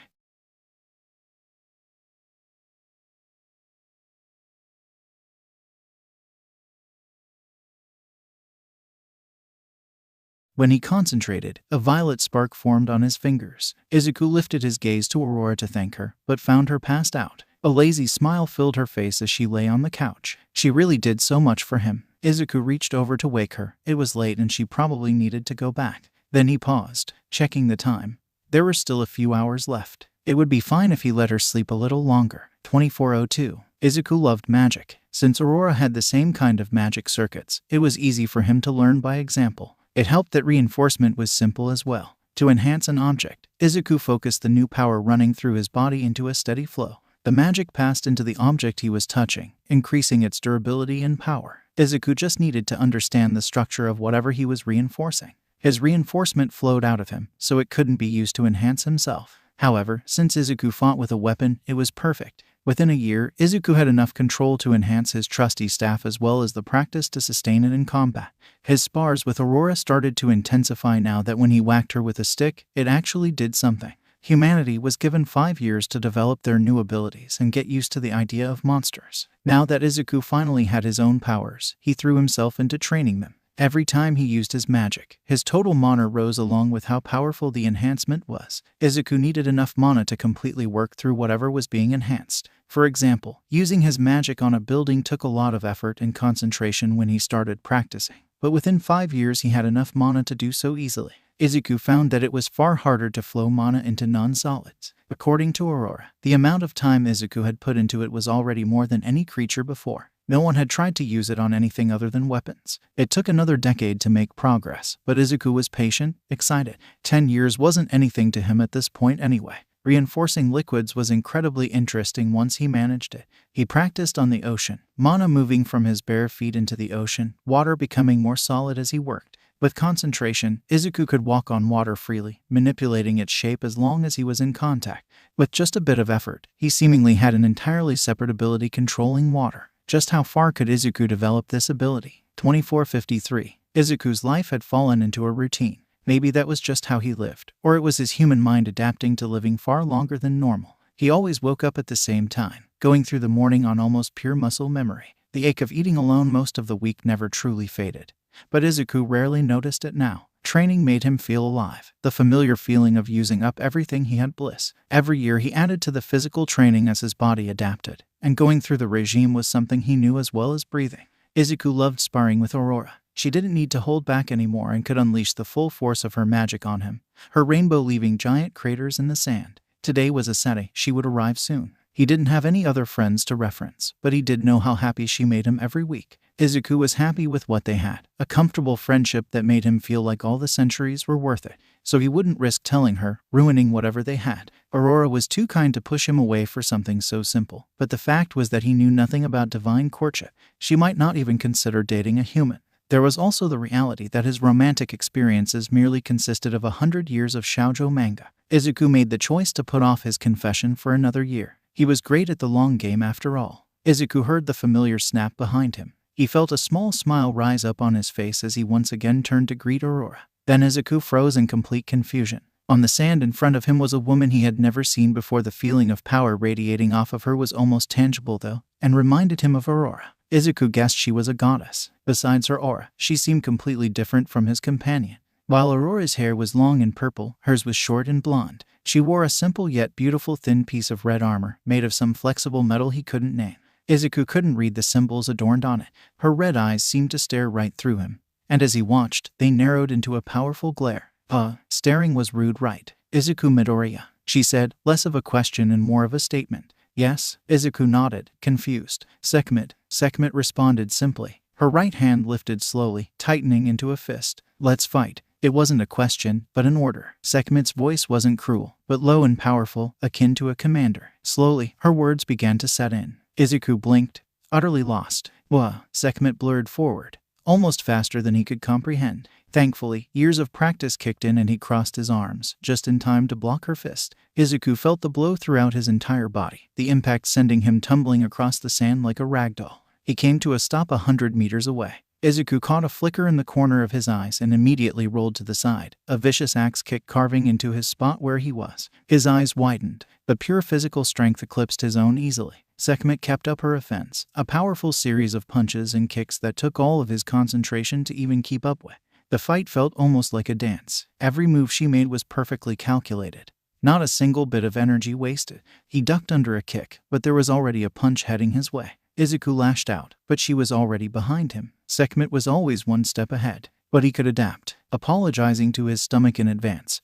When he concentrated, a violet spark formed on his fingers. Izuku lifted his gaze to Aurora to thank her, but found her passed out. A lazy smile filled her face as she lay on the couch. She really did so much for him. Izuku reached over to wake her. It was late and she probably needed to go back. Then he paused, checking the time. There were still a few hours left. It would be fine if he let her sleep a little longer. 24:02. Izuku loved magic. Since Aurora had the same kind of magic circuits, it was easy for him to learn by example. It helped that reinforcement was simple as well. To enhance an object, Izuku focused the new power running through his body into a steady flow. The magic passed into the object he was touching, increasing its durability and power. Izuku just needed to understand the structure of whatever he was reinforcing. His reinforcement flowed out of him, so it couldn't be used to enhance himself. However, since Izuku fought with a weapon, it was perfect. Within a year, Izuku had enough control to enhance his trusty staff as well as the practice to sustain it in combat. His spars with Aurora started to intensify now that when he whacked her with a stick, it actually did something. Humanity was given 5 years to develop their new abilities and get used to the idea of monsters. Now that Izuku finally had his own powers, he threw himself into training them. Every time he used his magic, his total mana rose along with how powerful the enhancement was. Izuku needed enough mana to completely work through whatever was being enhanced. For example, using his magic on a building took a lot of effort and concentration when he started practicing. But within 5 years he had enough mana to do so easily. Izuku found that it was far harder to flow mana into non-solids. According to Aurora, the amount of time Izuku had put into it was already more than any creature before. No one had tried to use it on anything other than weapons. It took another decade to make progress, but Izuku was patient, excited. 10 years wasn't anything to him at this point anyway. Reinforcing liquids was incredibly interesting once he managed it. He practiced on the ocean, mana moving from his bare feet into the ocean, water becoming more solid as he worked. With concentration, Izuku could walk on water freely, manipulating its shape as long as he was in contact. With just a bit of effort, he seemingly had an entirely separate ability controlling water. Just how far could Izuku develop this ability? 24:53. Izuku's life had fallen into a routine. Maybe that was just how he lived, or it was his human mind adapting to living far longer than normal. He always woke up at the same time, going through the morning on almost pure muscle memory. The ache of eating alone most of the week never truly faded. But Izuku rarely noticed it now. Training made him feel alive, the familiar feeling of using up everything he had bliss. Every year he added to the physical training as his body adapted, and going through the regime was something he knew as well as breathing. Izuku loved sparring with Aurora. She didn't need to hold back anymore and could unleash the full force of her magic on him, her rainbow leaving giant craters in the sand. Today was a Saturday. She would arrive soon. He didn't have any other friends to reference, but he did know how happy she made him every week. Izuku was happy with what they had, a comfortable friendship that made him feel like all the centuries were worth it, so he wouldn't risk telling her, ruining whatever they had. Aurora was too kind to push him away for something so simple, but the fact was that he knew nothing about divine courtship. She might not even consider dating a human. There was also the reality that his romantic experiences merely consisted of 100 years of shoujo manga. Izuku made the choice to put off his confession for another year. He was great at the long game after all. Izuku heard the familiar snap behind him. He felt a small smile rise up on his face as he once again turned to greet Aurora. Then Izuku froze in complete confusion. On the sand in front of him was a woman he had never seen before. The feeling of power radiating off of her was almost tangible though, and reminded him of Aurora. Izuku guessed she was a goddess. Besides her aura, she seemed completely different from his companion. While Aurora's hair was long and purple, hers was short and blonde. She wore a simple yet beautiful thin piece of red armor, made of some flexible metal he couldn't name. Izuku couldn't read the symbols adorned on it. Her red eyes seemed to stare right through him, and as he watched, they narrowed into a powerful glare. Staring was rude, right? Izuku Midoriya, she said, less of a question and more of a statement. Yes, Izuku nodded, confused. Sekhmet responded simply. Her right hand lifted slowly, tightening into a fist. Let's fight. It wasn't a question, but an order. Sekhmet's voice wasn't cruel, but low and powerful, akin to a commander. Slowly, her words began to set in. Izuku blinked, utterly lost. Sekhmet blurred forward, almost faster than he could comprehend. Thankfully, years of practice kicked in and he crossed his arms, just in time to block her fist. Izuku felt the blow throughout his entire body, the impact sending him tumbling across the sand like a rag doll. He came to a stop 100 meters away. Izuku caught a flicker in the corner of his eyes and immediately rolled to the side, a vicious axe kick carving into his spot where he was. His eyes widened. The pure physical strength eclipsed his own easily. Sekhmet kept up her offense, a powerful series of punches and kicks that took all of his concentration to even keep up with. The fight felt almost like a dance. Every move she made was perfectly calculated. Not a single bit of energy wasted. He ducked under a kick, but there was already a punch heading his way. Izuku lashed out, but she was already behind him. Sekhmet was always one step ahead, but he could adapt, apologizing to his stomach in advance.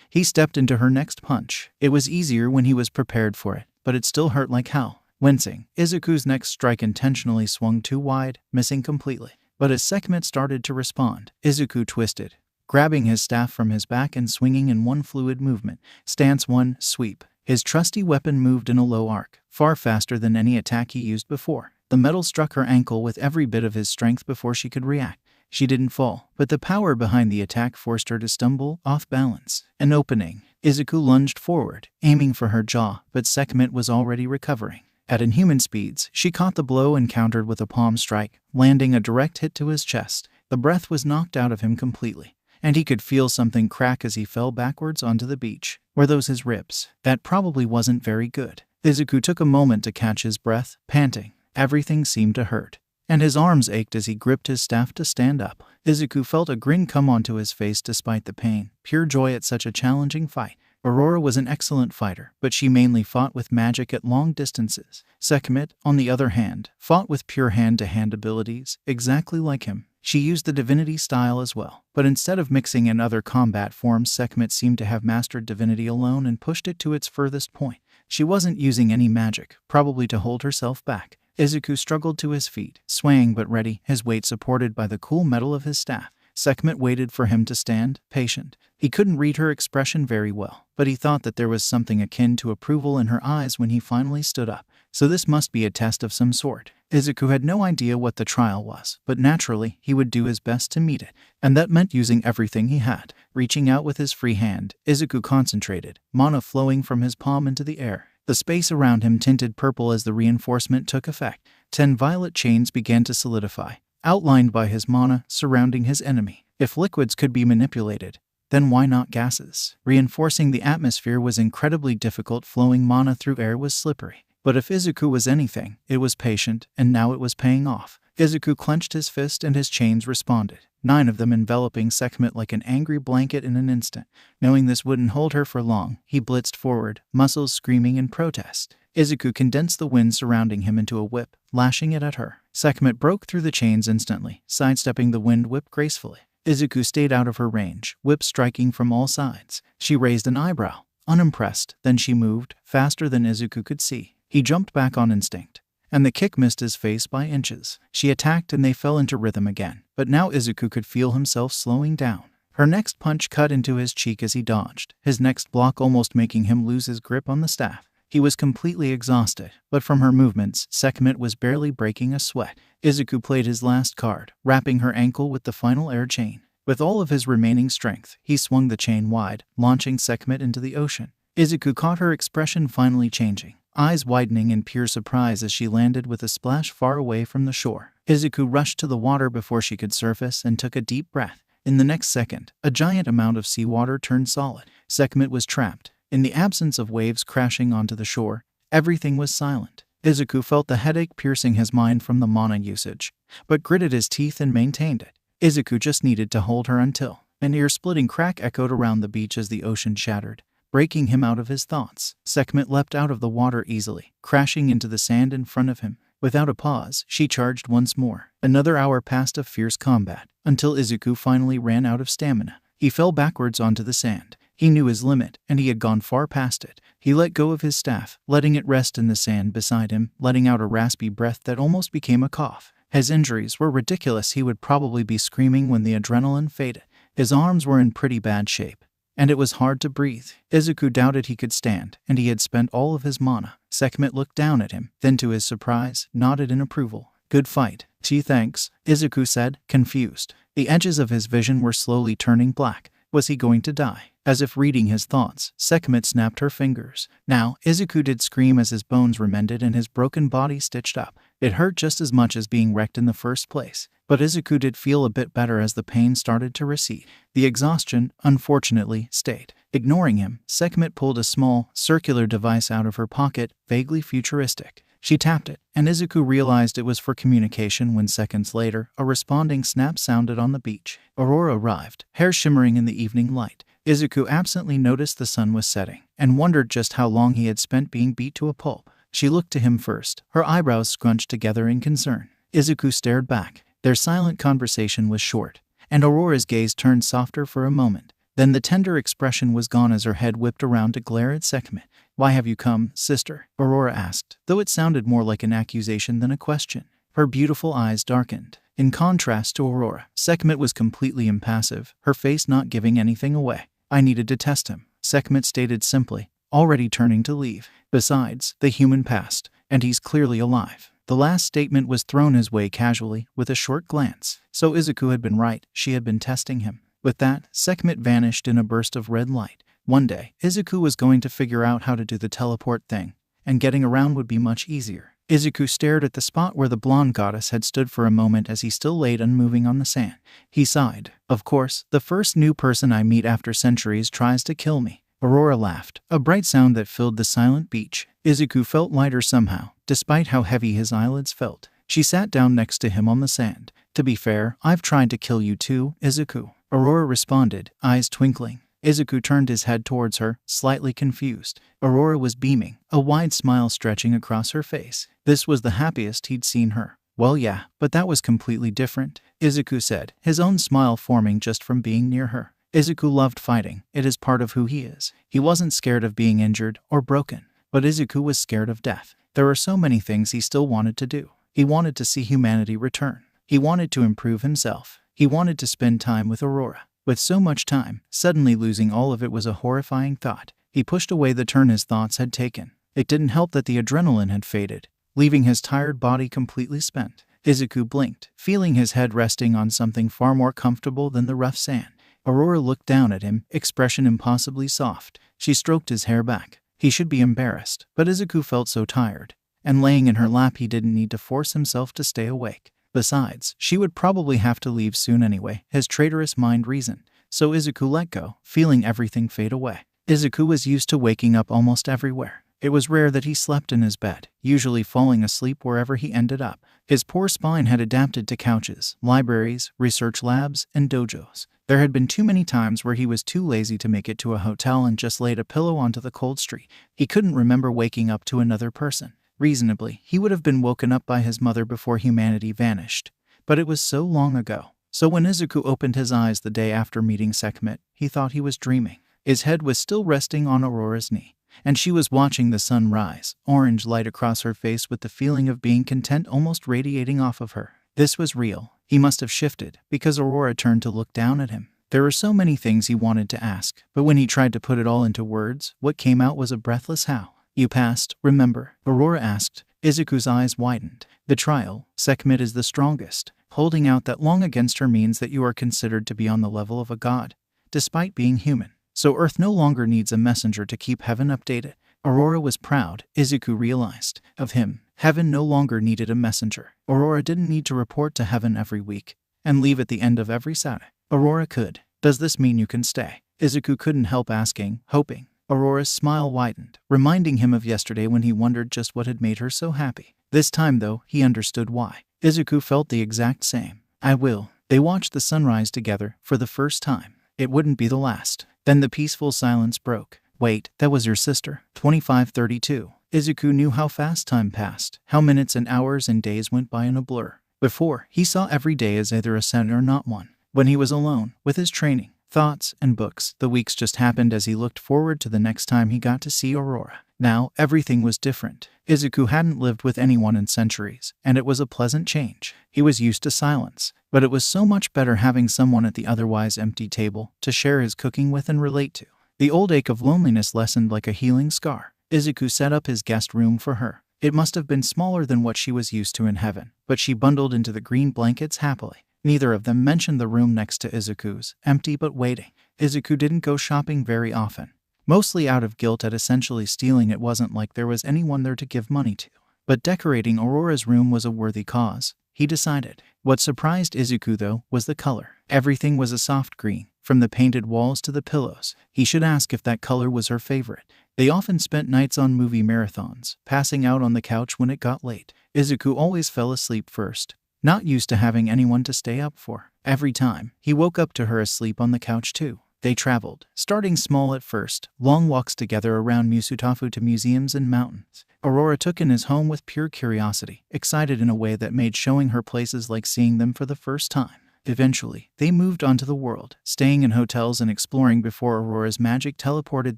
He stepped into her next punch. It was easier when he was prepared for it, but it still hurt like hell. Wincing, Izuku's next strike intentionally swung too wide, missing completely. But as Sekhmet started to respond, Izuku twisted, grabbing his staff from his back and swinging in one fluid movement. Stance 1, sweep. His trusty weapon moved in a low arc, far faster than any attack he used before. The metal struck her ankle with every bit of his strength before she could react. She didn't fall, but the power behind the attack forced her to stumble, off balance. An opening. Izuku lunged forward, aiming for her jaw, but Sekhmet was already recovering. At inhuman speeds, she caught the blow and countered with a palm strike, landing a direct hit to his chest. The breath was knocked out of him completely, and he could feel something crack as he fell backwards onto the beach. Were those his ribs? That probably wasn't very good. Izuku took a moment to catch his breath, panting. Everything seemed to hurt, and his arms ached as he gripped his staff to stand up. Izuku felt a grin come onto his face despite the pain, pure joy at such a challenging fight. Aurora was an excellent fighter, but she mainly fought with magic at long distances. Sekhmet, on the other hand, fought with pure hand-to-hand abilities, exactly like him. She used the divinity style as well, but instead of mixing in other combat forms, Sekhmet seemed to have mastered divinity alone and pushed it to its furthest point. She wasn't using any magic, probably to hold herself back. Izuku struggled to his feet, swaying but ready, his weight supported by the cool metal of his staff. Sekhmet waited for him to stand, patient. He couldn't read her expression very well, but he thought that there was something akin to approval in her eyes when he finally stood up. So this must be a test of some sort. Izuku had no idea what the trial was, but naturally, he would do his best to meet it. And that meant using everything he had. Reaching out with his free hand, Izuku concentrated, mana flowing from his palm into the air. The space around him tinted purple as the reinforcement took effect. 10 violet chains began to solidify, outlined by his mana, surrounding his enemy. If liquids could be manipulated, then why not gases? Reinforcing the atmosphere was incredibly difficult. Flowing mana through air was slippery. But if Izuku was anything, it was patient, and now it was paying off. Izuku clenched his fist and his chains responded, 9 of them enveloping Sekhmet like an angry blanket in an instant. Knowing this wouldn't hold her for long, he blitzed forward, muscles screaming in protest. Izuku condensed the wind surrounding him into a whip, lashing it at her. Sekhmet broke through the chains instantly, sidestepping the wind whip gracefully. Izuku stayed out of her range, whip striking from all sides. She raised an eyebrow. unimpressed. Then she moved, faster than Izuku could see. He jumped back on instinct, and the kick missed his face by inches. She attacked and they fell into rhythm again, but now Izuku could feel himself slowing down. Her next punch cut into his cheek as he dodged, his next block almost making him lose his grip on the staff. He was completely exhausted, but from her movements, Sekhmet was barely breaking a sweat. Izuku played his last card, wrapping her ankle with the final air chain. With all of his remaining strength, he swung the chain wide, launching Sekhmet into the ocean. Izuku caught her expression finally changing, eyes widening in pure surprise as she landed with a splash far away from the shore. Izuku rushed to the water before she could surface and took a deep breath. In the next second, a giant amount of seawater turned solid. Sekhmet was trapped. In the absence of waves crashing onto the shore, everything was silent. Izuku felt the headache piercing his mind from the mana usage, but gritted his teeth and maintained it. Izuku just needed to hold her until an ear-splitting crack echoed around the beach as the ocean shattered, breaking him out of his thoughts. Sekhmet leapt out of the water easily, crashing into the sand in front of him. Without a pause, she charged once more. Another hour passed of fierce combat, until Izuku finally ran out of stamina. He fell backwards onto the sand. He knew his limit, and he had gone far past it. He let go of his staff, letting it rest in the sand beside him, letting out a raspy breath that almost became a cough. His injuries were ridiculous. He would probably be screaming when the adrenaline faded. His arms were in pretty bad shape, and it was hard to breathe. Izuku doubted he could stand, and he had spent all of his mana. Sekhmet looked down at him, then to his surprise, nodded in approval. "Good fight." "Gee, thanks," Izuku said, confused. The edges of his vision were slowly turning black. Was he going to die? As if reading his thoughts, Sekhmet snapped her fingers. Now, Izuku did scream as his bones were mended and his broken body stitched up. It hurt just as much as being wrecked in the first place, but Izuku did feel a bit better as the pain started to recede. The exhaustion, unfortunately, stayed. Ignoring him, Sekhmet pulled a small, circular device out of her pocket, vaguely futuristic. She tapped it, and Izuku realized it was for communication when seconds later, a responding snap sounded on the beach. Aurora arrived, hair shimmering in the evening light. Izuku absently noticed the sun was setting, and wondered just how long he had spent being beat to a pulp. She looked to him first, her eyebrows scrunched together in concern. Izuku stared back. Their silent conversation was short, and Aurora's gaze turned softer for a moment. Then the tender expression was gone as her head whipped around to glare at Sekhmet. "Why have you come, sister?" Aurora asked, though it sounded more like an accusation than a question. Her beautiful eyes darkened. In contrast to Aurora, Sekhmet was completely impassive, her face not giving anything away. "I needed to test him," Sekhmet stated simply, already turning to leave. "Besides, the human passed, and he's clearly alive." The last statement was thrown his way casually, with a short glance. So Izuku had been right, she had been testing him. With that, Sekhmet vanished in a burst of red light. One day, Izuku was going to figure out how to do the teleport thing, and getting around would be much easier. Izuku stared at the spot where the blonde goddess had stood for a moment as he still laid unmoving on the sand. He sighed. "Of course, the first new person I meet after centuries tries to kill me." Aurora laughed, a bright sound that filled the silent beach. Izuku felt lighter somehow, despite how heavy his eyelids felt. She sat down next to him on the sand. "To be fair, I've tried to kill you too, Izuku," Aurora responded, eyes twinkling. Izuku turned his head towards her, slightly confused. Aurora was beaming, a wide smile stretching across her face. This was the happiest he'd seen her. "Well, yeah, but that was completely different," Izuku said, his own smile forming just from being near her. Izuku loved fighting. It is part of who he is. He wasn't scared of being injured or broken, but Izuku was scared of death. There were so many things he still wanted to do. He wanted to see humanity return. He wanted to improve himself. He wanted to spend time with Aurora. With so much time, suddenly losing all of it was a horrifying thought. He pushed away the turn his thoughts had taken. It didn't help that the adrenaline had faded, leaving his tired body completely spent. Izuku blinked, feeling his head resting on something far more comfortable than the rough sand. Aurora looked down at him, expression impossibly soft. She stroked his hair back. He should be embarrassed, but Izuku felt so tired, and laying in her lap he didn't need to force himself to stay awake. Besides, she would probably have to leave soon anyway, his traitorous mind reasoned. So Izuku let go, feeling everything fade away. Izuku was used to waking up almost everywhere. It was rare that he slept in his bed, usually falling asleep wherever he ended up. His poor spine had adapted to couches, libraries, research labs, and dojos. There had been too many times where he was too lazy to make it to a hotel and just laid a pillow onto the cold street. He couldn't remember waking up to another person. Reasonably, he would have been woken up by his mother before humanity vanished. But it was so long ago. So when Izuku opened his eyes the day after meeting Sekhmet, he thought he was dreaming. His head was still resting on Aurora's knee, and she was watching the sun rise, orange light across her face with the feeling of being content almost radiating off of her. This was real. He must have shifted, because Aurora turned to look down at him. There were so many things he wanted to ask, but when he tried to put it all into words, what came out was a breathless "How?" "You passed, remember?" Aurora asked. Izuku's eyes widened. "The trial, Sekhmet is the strongest. Holding out that long against her means that you are considered to be on the level of a god, despite being human. So Earth no longer needs a messenger to keep heaven updated." Aurora was proud, Izuku realized, of him. Heaven no longer needed a messenger. Aurora didn't need to report to heaven every week and leave at the end of every Saturday. Aurora could. "Does this mean you can stay?" Izuku couldn't help asking, hoping. Aurora's smile widened, reminding him of yesterday when he wondered just what had made her so happy. This time, though, he understood why. Izuku felt the exact same. "I will." They watched the sunrise together for the first time. It wouldn't be the last. Then the peaceful silence broke. "Wait, that was your sister?" 2532. Izuku knew how fast time passed, how minutes and hours and days went by in a blur. Before, he saw every day as either a Senate or not one. When he was alone, with his training, thoughts, and books, the weeks just happened as he looked forward to the next time he got to see Aurora. Now, everything was different. Izuku hadn't lived with anyone in centuries, and it was a pleasant change. He was used to silence, but it was so much better having someone at the otherwise empty table to share his cooking with and relate to. The old ache of loneliness lessened like a healing scar. Izuku set up his guest room for her. It must have been smaller than what she was used to in heaven, but she bundled into the green blankets happily. Neither of them mentioned the room next to Izuku's, empty but waiting. Izuku didn't go shopping very often, mostly out of guilt at essentially stealing. It wasn't like there was anyone there to give money to. But decorating Aurora's room was a worthy cause, he decided. What surprised Izuku, though, was the color. Everything was a soft green, from the painted walls to the pillows. He should ask if that color was her favorite. They often spent nights on movie marathons, passing out on the couch when it got late. Izuku always fell asleep first, not used to having anyone to stay up for. Every time, he woke up to her asleep on the couch too. They traveled, starting small at first, long walks together around Musutafu to museums and mountains. Aurora took in his home with pure curiosity, excited in a way that made showing her places like seeing them for the first time. Eventually, they moved onto the world, staying in hotels and exploring before Aurora's magic teleported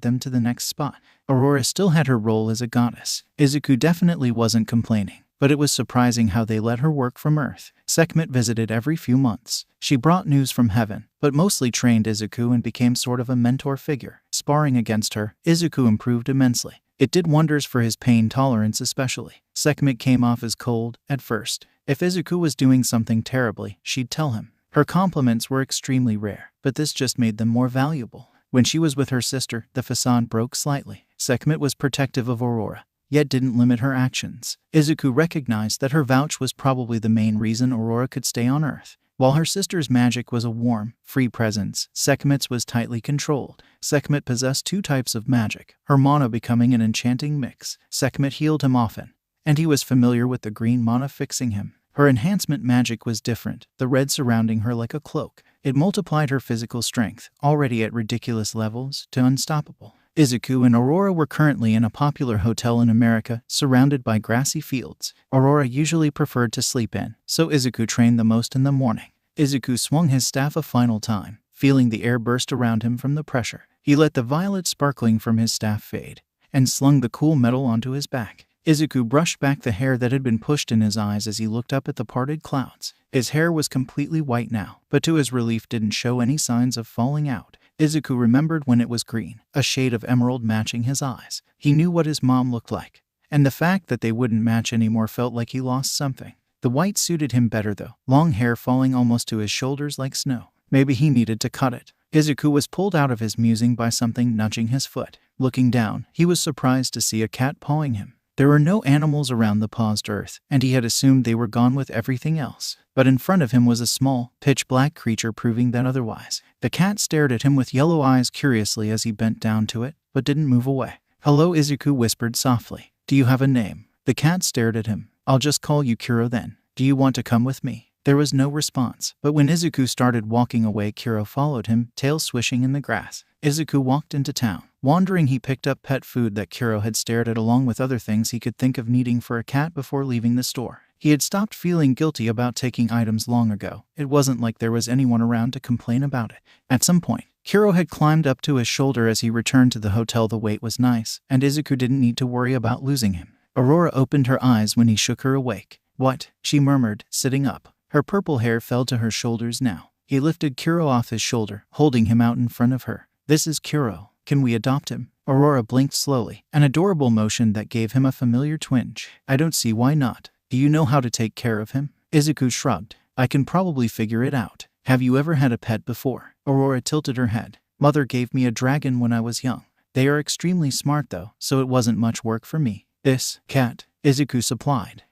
them to the next spot. Aurora still had her role as a goddess. Izuku definitely wasn't complaining, but it was surprising how they let her work from Earth. Sekhmet visited every few months. She brought news from heaven, but mostly trained Izuku and became sort of a mentor figure. Sparring against her, Izuku improved immensely. It did wonders for his pain tolerance especially. Sekhmet came off as cold at first. If Izuku was doing something terribly, she'd tell him. Her compliments were extremely rare, but this just made them more valuable. When she was with her sister, the facade broke slightly. Sekhmet was protective of Aurora, yet didn't limit her actions. Izuku recognized that her vouch was probably the main reason Aurora could stay on Earth. While her sister's magic was a warm, free presence, Sekhmet's was tightly controlled. Sekhmet possessed two types of magic, her mana becoming an enchanting mix. Sekhmet healed him often, and he was familiar with the green mana fixing him. Her enhancement magic was different, the red surrounding her like a cloak. It multiplied her physical strength, already at ridiculous levels, to unstoppable. Izuku and Aurora were currently in a popular hotel in America, surrounded by grassy fields. Aurora usually preferred to sleep in, so Izuku trained the most in the morning. Izuku swung his staff a final time, feeling the air burst around him from the pressure. He let the violet sparkling from his staff fade, and slung the cool metal onto his back. Izuku brushed back the hair that had been pushed in his eyes as he looked up at the parted clouds. His hair was completely white now, but to his relief didn't show any signs of falling out. Izuku remembered when it was green, a shade of emerald matching his eyes. He knew what his mom looked like, and the fact that they wouldn't match anymore felt like he lost something. The white suited him better though, long hair falling almost to his shoulders like snow. Maybe he needed to cut it. Izuku was pulled out of his musing by something nudging his foot. Looking down, he was surprised to see a cat pawing him. There were no animals around the paused earth, and he had assumed they were gone with everything else. But in front of him was a small, pitch-black creature proving that otherwise. The cat stared at him with yellow eyes curiously as he bent down to it, but didn't move away. "Hello," Izuku whispered softly. "Do you have a name?" The cat stared at him. "I'll just call you Kuro then. Do you want to come with me?" There was no response, but when Izuku started walking away, Kuro followed him, tail swishing in the grass. Izuku walked into town. Wandering, he picked up pet food that Kuro had stared at along with other things he could think of needing for a cat before leaving the store. He had stopped feeling guilty about taking items long ago. It wasn't like there was anyone around to complain about it. At some point, Kuro had climbed up to his shoulder as he returned to the hotel. The wait was nice, and Izuku didn't need to worry about losing him. Aurora opened her eyes when he shook her awake. "What?" she murmured, sitting up. Her purple hair fell to her shoulders now. He lifted Kuro off his shoulder, holding him out in front of her. "This is Kuro. Can we adopt him?" Aurora blinked slowly, an adorable motion that gave him a familiar twinge. "I don't see why not. Do you know how to take care of him?" Izuku shrugged. "I can probably figure it out. Have you ever had a pet before?" Aurora tilted her head. "Mother gave me a dragon when I was young. They are extremely smart though, so it wasn't much work for me." "This cat," Izuku supplied.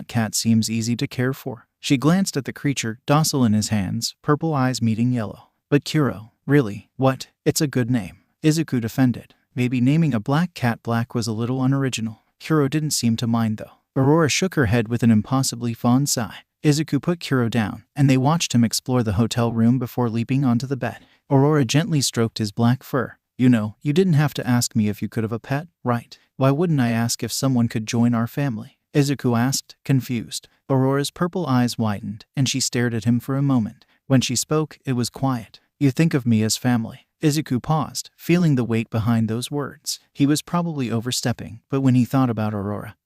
Cat seems easy to care for." She glanced at the creature, docile in his hands, purple eyes meeting yellow. "But Kuro, really, what? It's a good name." Izuku defended. Maybe naming a black cat black was a little unoriginal. Kuro didn't seem to mind though. Aurora shook her head with an impossibly fond sigh. Izuku put Kuro down, and they watched him explore the hotel room before leaping onto the bed. Aurora gently stroked his black fur. "You know, you didn't have to ask me if you could have a pet, right? Why wouldn't I ask if someone could join our family?" Izuku asked, confused. Aurora's purple eyes widened, and she stared at him for a moment. When she spoke, it was quiet. "You think of me as family." Izuku paused, feeling the weight behind those words. He was probably overstepping, but when he thought about Aurora,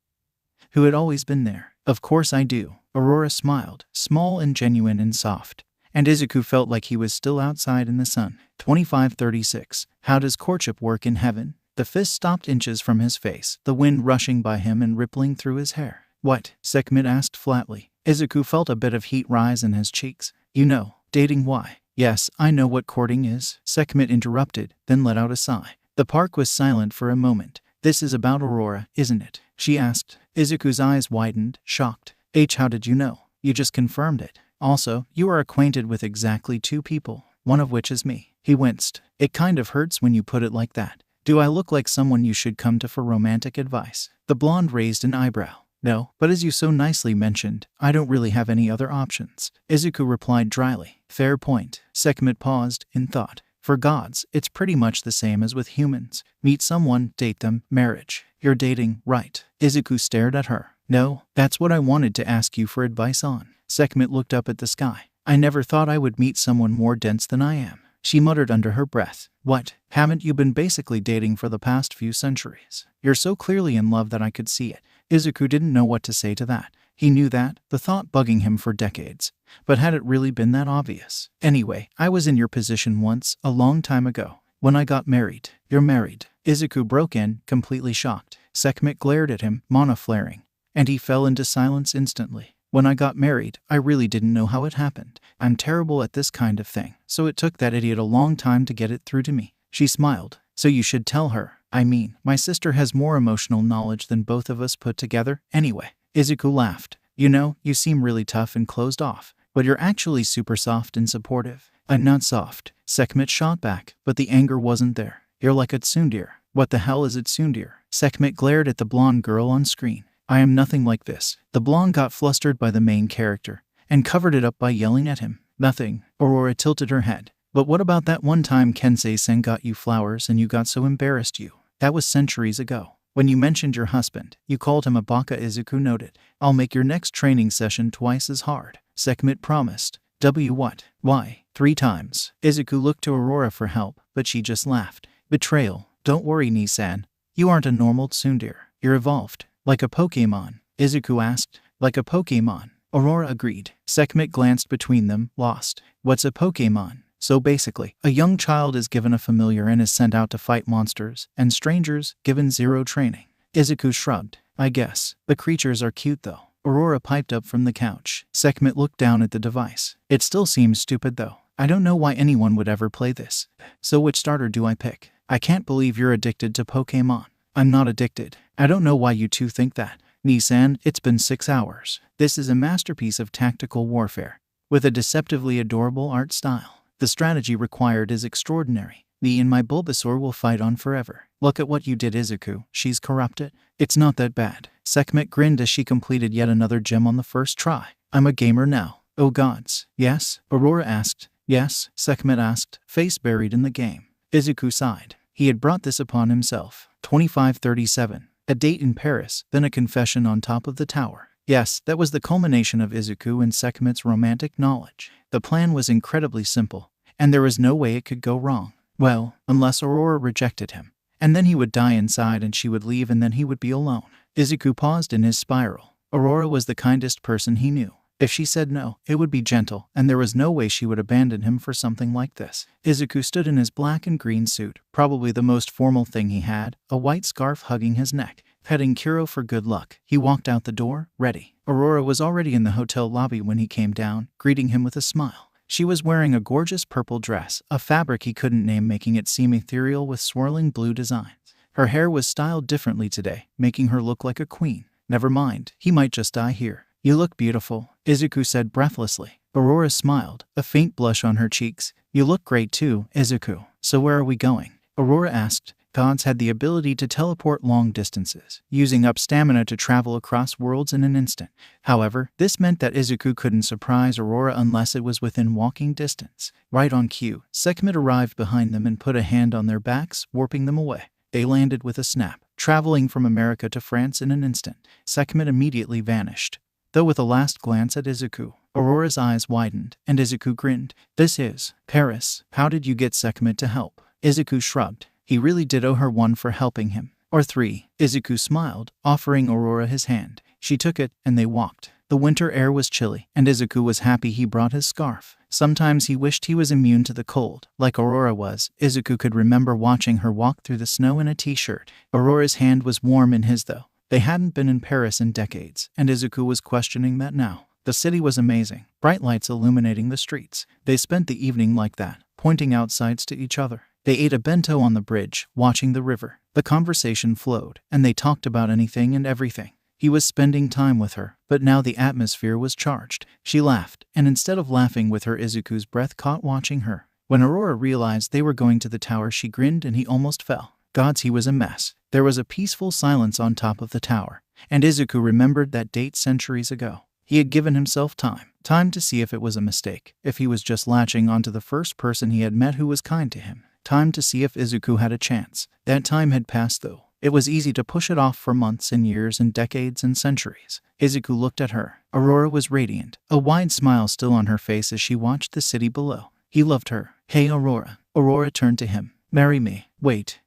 who had always been there, "Of course I do." Aurora smiled, small and genuine and soft, and Izuku felt like he was still outside in the sun. 2536. How does courtship work in heaven? The fist stopped inches from his face, the wind rushing by him and rippling through his hair. "What?" Sekhmet asked flatly. Izuku felt a bit of heat rise in his cheeks. "You know, dating why?" "Yes, I know what courting is," Sekhmet interrupted, then let out a sigh. The park was silent for a moment. "This is about Aurora, isn't it?" she asked. Izuku's eyes widened, shocked. "How did you know?" "You just confirmed it. Also, you are acquainted with exactly 2 people, one of which is me." He winced. "It kind of hurts when you put it like that. Do I look like someone you should come to for romantic advice?" The blonde raised an eyebrow. "No, but as you so nicely mentioned, I don't really have any other options." Izuku replied dryly. "Fair point." Sekhmet paused, in thought. "For gods, it's pretty much the same as with humans. Meet someone, date them, marriage. You're dating, right?" Izuku stared at her. "No, that's what I wanted to ask you for advice on." Sekhmet looked up at the sky. "I never thought I would meet someone more dense than I am." She muttered under her breath. "What? Haven't you been basically dating for the past few centuries? You're so clearly in love that I could see it." Izuku didn't know what to say to that. He knew that, the thought bugging him for decades. But had it really been that obvious? "Anyway, I was in your position once, a long time ago. When I got married." "You're married?" Izuku broke in, completely shocked. Sekhmet glared at him, mana flaring, and he fell into silence instantly. "When I got married, I really didn't know how it happened. I'm terrible at this kind of thing, so it took that idiot a long time to get it through to me." She smiled. "So you should tell her. I mean, my sister has more emotional knowledge than both of us put together, anyway." Izuku laughed. "You know, you seem really tough and closed off, but you're actually super soft and supportive." "I'm not soft," Sekhmet shot back, but the anger wasn't there. "You're like a tsundere." "What the hell is a tsundere?" Sekhmet glared at the blonde girl on screen. "I am nothing like this." The blonde got flustered by the main character and covered it up by yelling at him. "Nothing." Aurora tilted her head. "But what about that one time Kensei-sen got you flowers and you got so embarrassed you? That was centuries ago. When you mentioned your husband, you called him a baka." Izuku noted. "I'll make your next training session twice as hard," Sekhmet promised. What? Why? 3 times. Izuku looked to Aurora for help, but she just laughed. "Betrayal. Don't worry, Nisan. You aren't a normal tsundere. You're evolved. Like a Pokemon." Izuku asked. "Like a Pokemon." Aurora agreed. Sekhmet glanced between them, lost. "What's a Pokemon?" "So basically, a young child is given a familiar and is sent out to fight monsters, and strangers, given 0 training." Izuku shrugged. "I guess. The creatures are cute though." Aurora piped up from the couch. Sekhmet looked down at the device. "It still seems stupid though. I don't know why anyone would ever play this. So which starter do I pick? I can't believe you're addicted to Pokemon." "I'm not addicted." "I don't know why you two think that." "Nisan, it's been 6 hours. This is a masterpiece of tactical warfare, with a deceptively adorable art style. The strategy required is extraordinary. Me and my Bulbasaur will fight on forever. Look at what you did, Izuku. She's corrupted." "It's not that bad." Sekhmet grinned as she completed yet another gem on the first try. "I'm a gamer now." "Oh gods, yes?" Aurora asked. "Yes," Sekhmet asked, face buried in the game. Izuku sighed. He had brought this upon himself. 2537. A date in Paris, then a confession on top of the tower. Yes, that was the culmination of Izuku and Sekhmet's romantic knowledge. The plan was incredibly simple, and there was no way it could go wrong. Well, unless Aurora rejected him. And then he would die inside and she would leave and then he would be alone. Izuku paused in his spiral. Aurora was the kindest person he knew. If she said no, it would be gentle, and there was no way she would abandon him for something like this. Izuku stood in his black and green suit, probably the most formal thing he had, a white scarf hugging his neck, petting Kuro for good luck. He walked out the door, ready. Aurora was already in the hotel lobby when he came down, greeting him with a smile. She was wearing a gorgeous purple dress, a fabric he couldn't name, making it seem ethereal with swirling blue designs. Her hair was styled differently today, making her look like a queen. Never mind, he might just die here. You look beautiful, Izuku said breathlessly. Aurora smiled, a faint blush on her cheeks. You look great too, Izuku. So where are we going? Aurora asked. Gods had the ability to teleport long distances, using up stamina to travel across worlds in an instant. However, this meant that Izuku couldn't surprise Aurora unless it was within walking distance. Right on cue, Sekhmet arrived behind them and put a hand on their backs, warping them away. They landed with a snap, traveling from America to France in an instant. Sekhmet immediately vanished. Though with a last glance at Izuku, Aurora's eyes widened, and Izuku grinned. This is Paris. How did you get Sekhmet to help? Izuku shrugged. He really did owe her one for helping him. Or three. Izuku smiled, offering Aurora his hand. She took it, and they walked. The winter air was chilly, and Izuku was happy he brought his scarf. Sometimes he wished he was immune to the cold, like Aurora was. Izuku could remember watching her walk through the snow in a t-shirt. Aurora's hand was warm in his though. They hadn't been in Paris in decades, and Izuku was questioning that now. The city was amazing, bright lights illuminating the streets. They spent the evening like that, pointing out sights to each other. They ate a bento on the bridge, watching the river. The conversation flowed, and they talked about anything and everything. He was spending time with her, but now the atmosphere was charged. She laughed, and instead of laughing with her, Izuku's breath caught watching her. When Aurora realized they were going to the tower, she grinned and he almost fell. Gods, he was a mess. There was a peaceful silence on top of the tower, and Izuku remembered that date centuries ago. He had given himself time to see if it was a mistake, if he was just latching onto the first person he had met who was kind to him. Time to see if Izuku had a chance. That time had passed though. It was easy to push it off for months and years and decades and centuries. Izuku looked at her. Aurora was radiant, a wide smile still on her face as she watched the city below. He loved her. Hey Aurora. Aurora turned to him. Marry me. Wait,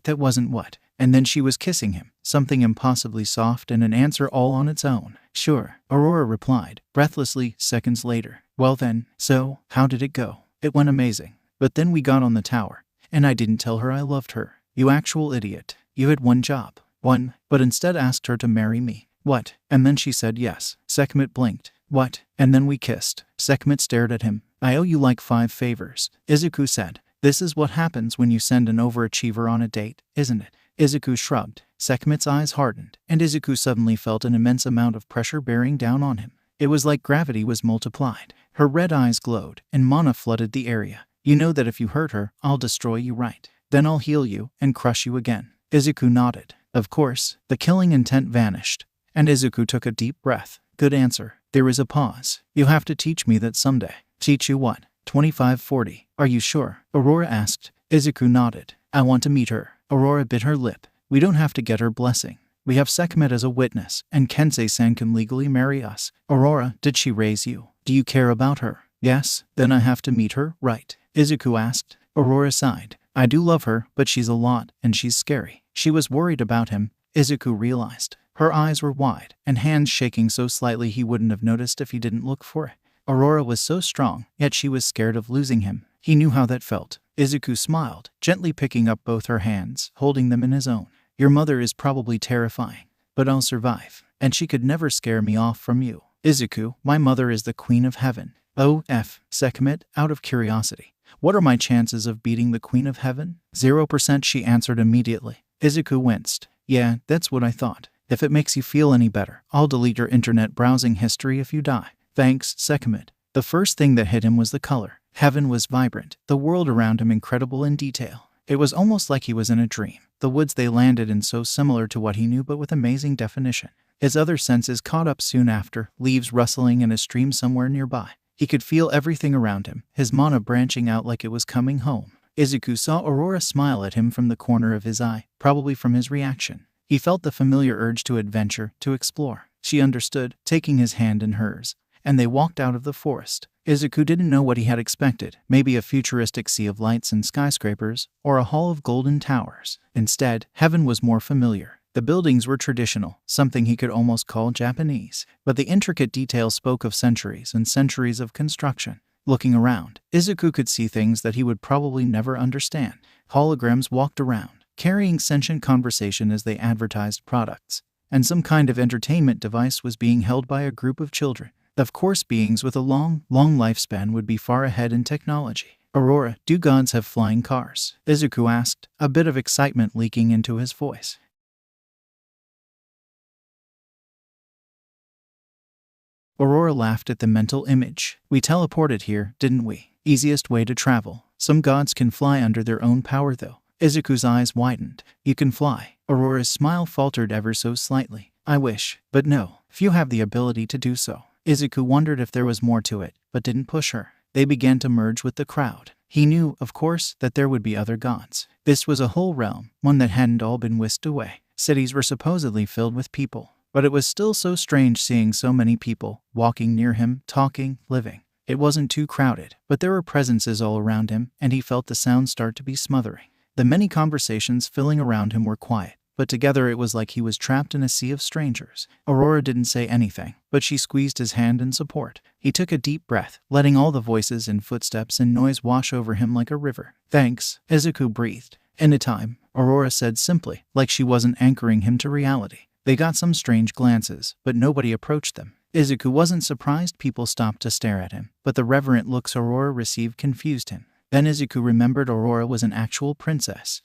that wasn't what. And then she was kissing him, something impossibly soft and an answer all on its own. Sure, Aurora replied, breathlessly, seconds later. Well then, so, how did it go? It went amazing. But then we got on the tower, and I didn't tell her I loved her. You actual idiot. You had one job. One, but instead asked her to marry me. What? And then she said yes. Sekhmet blinked. What? And then we kissed. Sekhmet stared at him. I owe you like 5 favors, Izuku said. This is what happens when you send an overachiever on a date, isn't it? Izuku shrugged. Sekhmet's eyes hardened, and Izuku suddenly felt an immense amount of pressure bearing down on him. It was like gravity was multiplied. Her red eyes glowed, and mana flooded the area. You know that if you hurt her, I'll destroy you, right? Then I'll heal you and crush you again. Izuku nodded. Of course, the killing intent vanished, and Izuku took a deep breath. Good answer. There is a pause. You have to teach me that someday. Teach you what? 2540. Are you sure? Aurora asked. Izuku nodded. I want to meet her. Aurora bit her lip. We don't have to get her blessing. We have Sekhmet as a witness, and Kensei-san can legally marry us. Aurora, did she raise you? Do you care about her? Yes. Then I have to meet her, right? Izuku asked. Aurora sighed. I do love her, but she's a lot, and she's scary. She was worried about him, Izuku realized. Her eyes were wide, and hands shaking so slightly he wouldn't have noticed if he didn't look for it. Aurora was so strong, yet she was scared of losing him. He knew how that felt. Izuku smiled, gently picking up both her hands, holding them in his own. Your mother is probably terrifying, but I'll survive, and she could never scare me off from you. Izuku, my mother is the queen of heaven. Oh, Sekhmet, out of curiosity. What are my chances of beating the queen of heaven? 0%, she answered immediately. Izuku winced. Yeah, that's what I thought. If it makes you feel any better, I'll delete your internet browsing history if you die. Thanks, Sekhmet. The first thing that hit him was the color. Heaven was vibrant, the world around him incredible in detail. It was almost like he was in a dream. The woods they landed in so similar to what he knew but with amazing definition. His other senses caught up soon after, leaves rustling and a stream somewhere nearby. He could feel everything around him, his mana branching out like it was coming home. Izuku saw Aurora smile at him from the corner of his eye, probably from his reaction. He felt the familiar urge to adventure, to explore. She understood, taking his hand in hers, and they walked out of the forest. Izuku didn't know what he had expected, maybe a futuristic sea of lights and skyscrapers, or a hall of golden towers. Instead, heaven was more familiar. The buildings were traditional, something he could almost call Japanese, but the intricate details spoke of centuries and centuries of construction. Looking around, Izuku could see things that he would probably never understand. Holograms walked around, carrying sentient conversation as they advertised products, and some kind of entertainment device was being held by a group of children. Of course, beings with a long lifespan would be far ahead in technology. Aurora, do gods have flying cars? Izuku asked, a bit of excitement leaking into his voice. Aurora laughed at the mental image. We teleported here, didn't we? Easiest way to travel. Some gods can fly under their own power though. Izuku's eyes widened. You can fly. Aurora's smile faltered ever so slightly. I wish, but no. Few have the ability to do so. Izuku wondered if there was more to it, but didn't push her. They began to merge with the crowd. He knew, of course, that there would be other gods. This was a whole realm, one that hadn't all been whisked away. Cities were supposedly filled with people. But it was still so strange seeing so many people walking near him, talking, living. It wasn't too crowded, but there were presences all around him, and he felt the sound start to be smothering. The many conversations filling around him were quiet, but together it was like he was trapped in a sea of strangers. Aurora didn't say anything, but she squeezed his hand in support. He took a deep breath, letting all the voices and footsteps and noise wash over him like a river. Thanks, Izuku breathed. Anytime, Aurora said simply, like she wasn't anchoring him to reality. They got some strange glances, but nobody approached them. Izuku wasn't surprised people stopped to stare at him, but the reverent looks Aurora received confused him. Then Izuku remembered Aurora was an actual princess.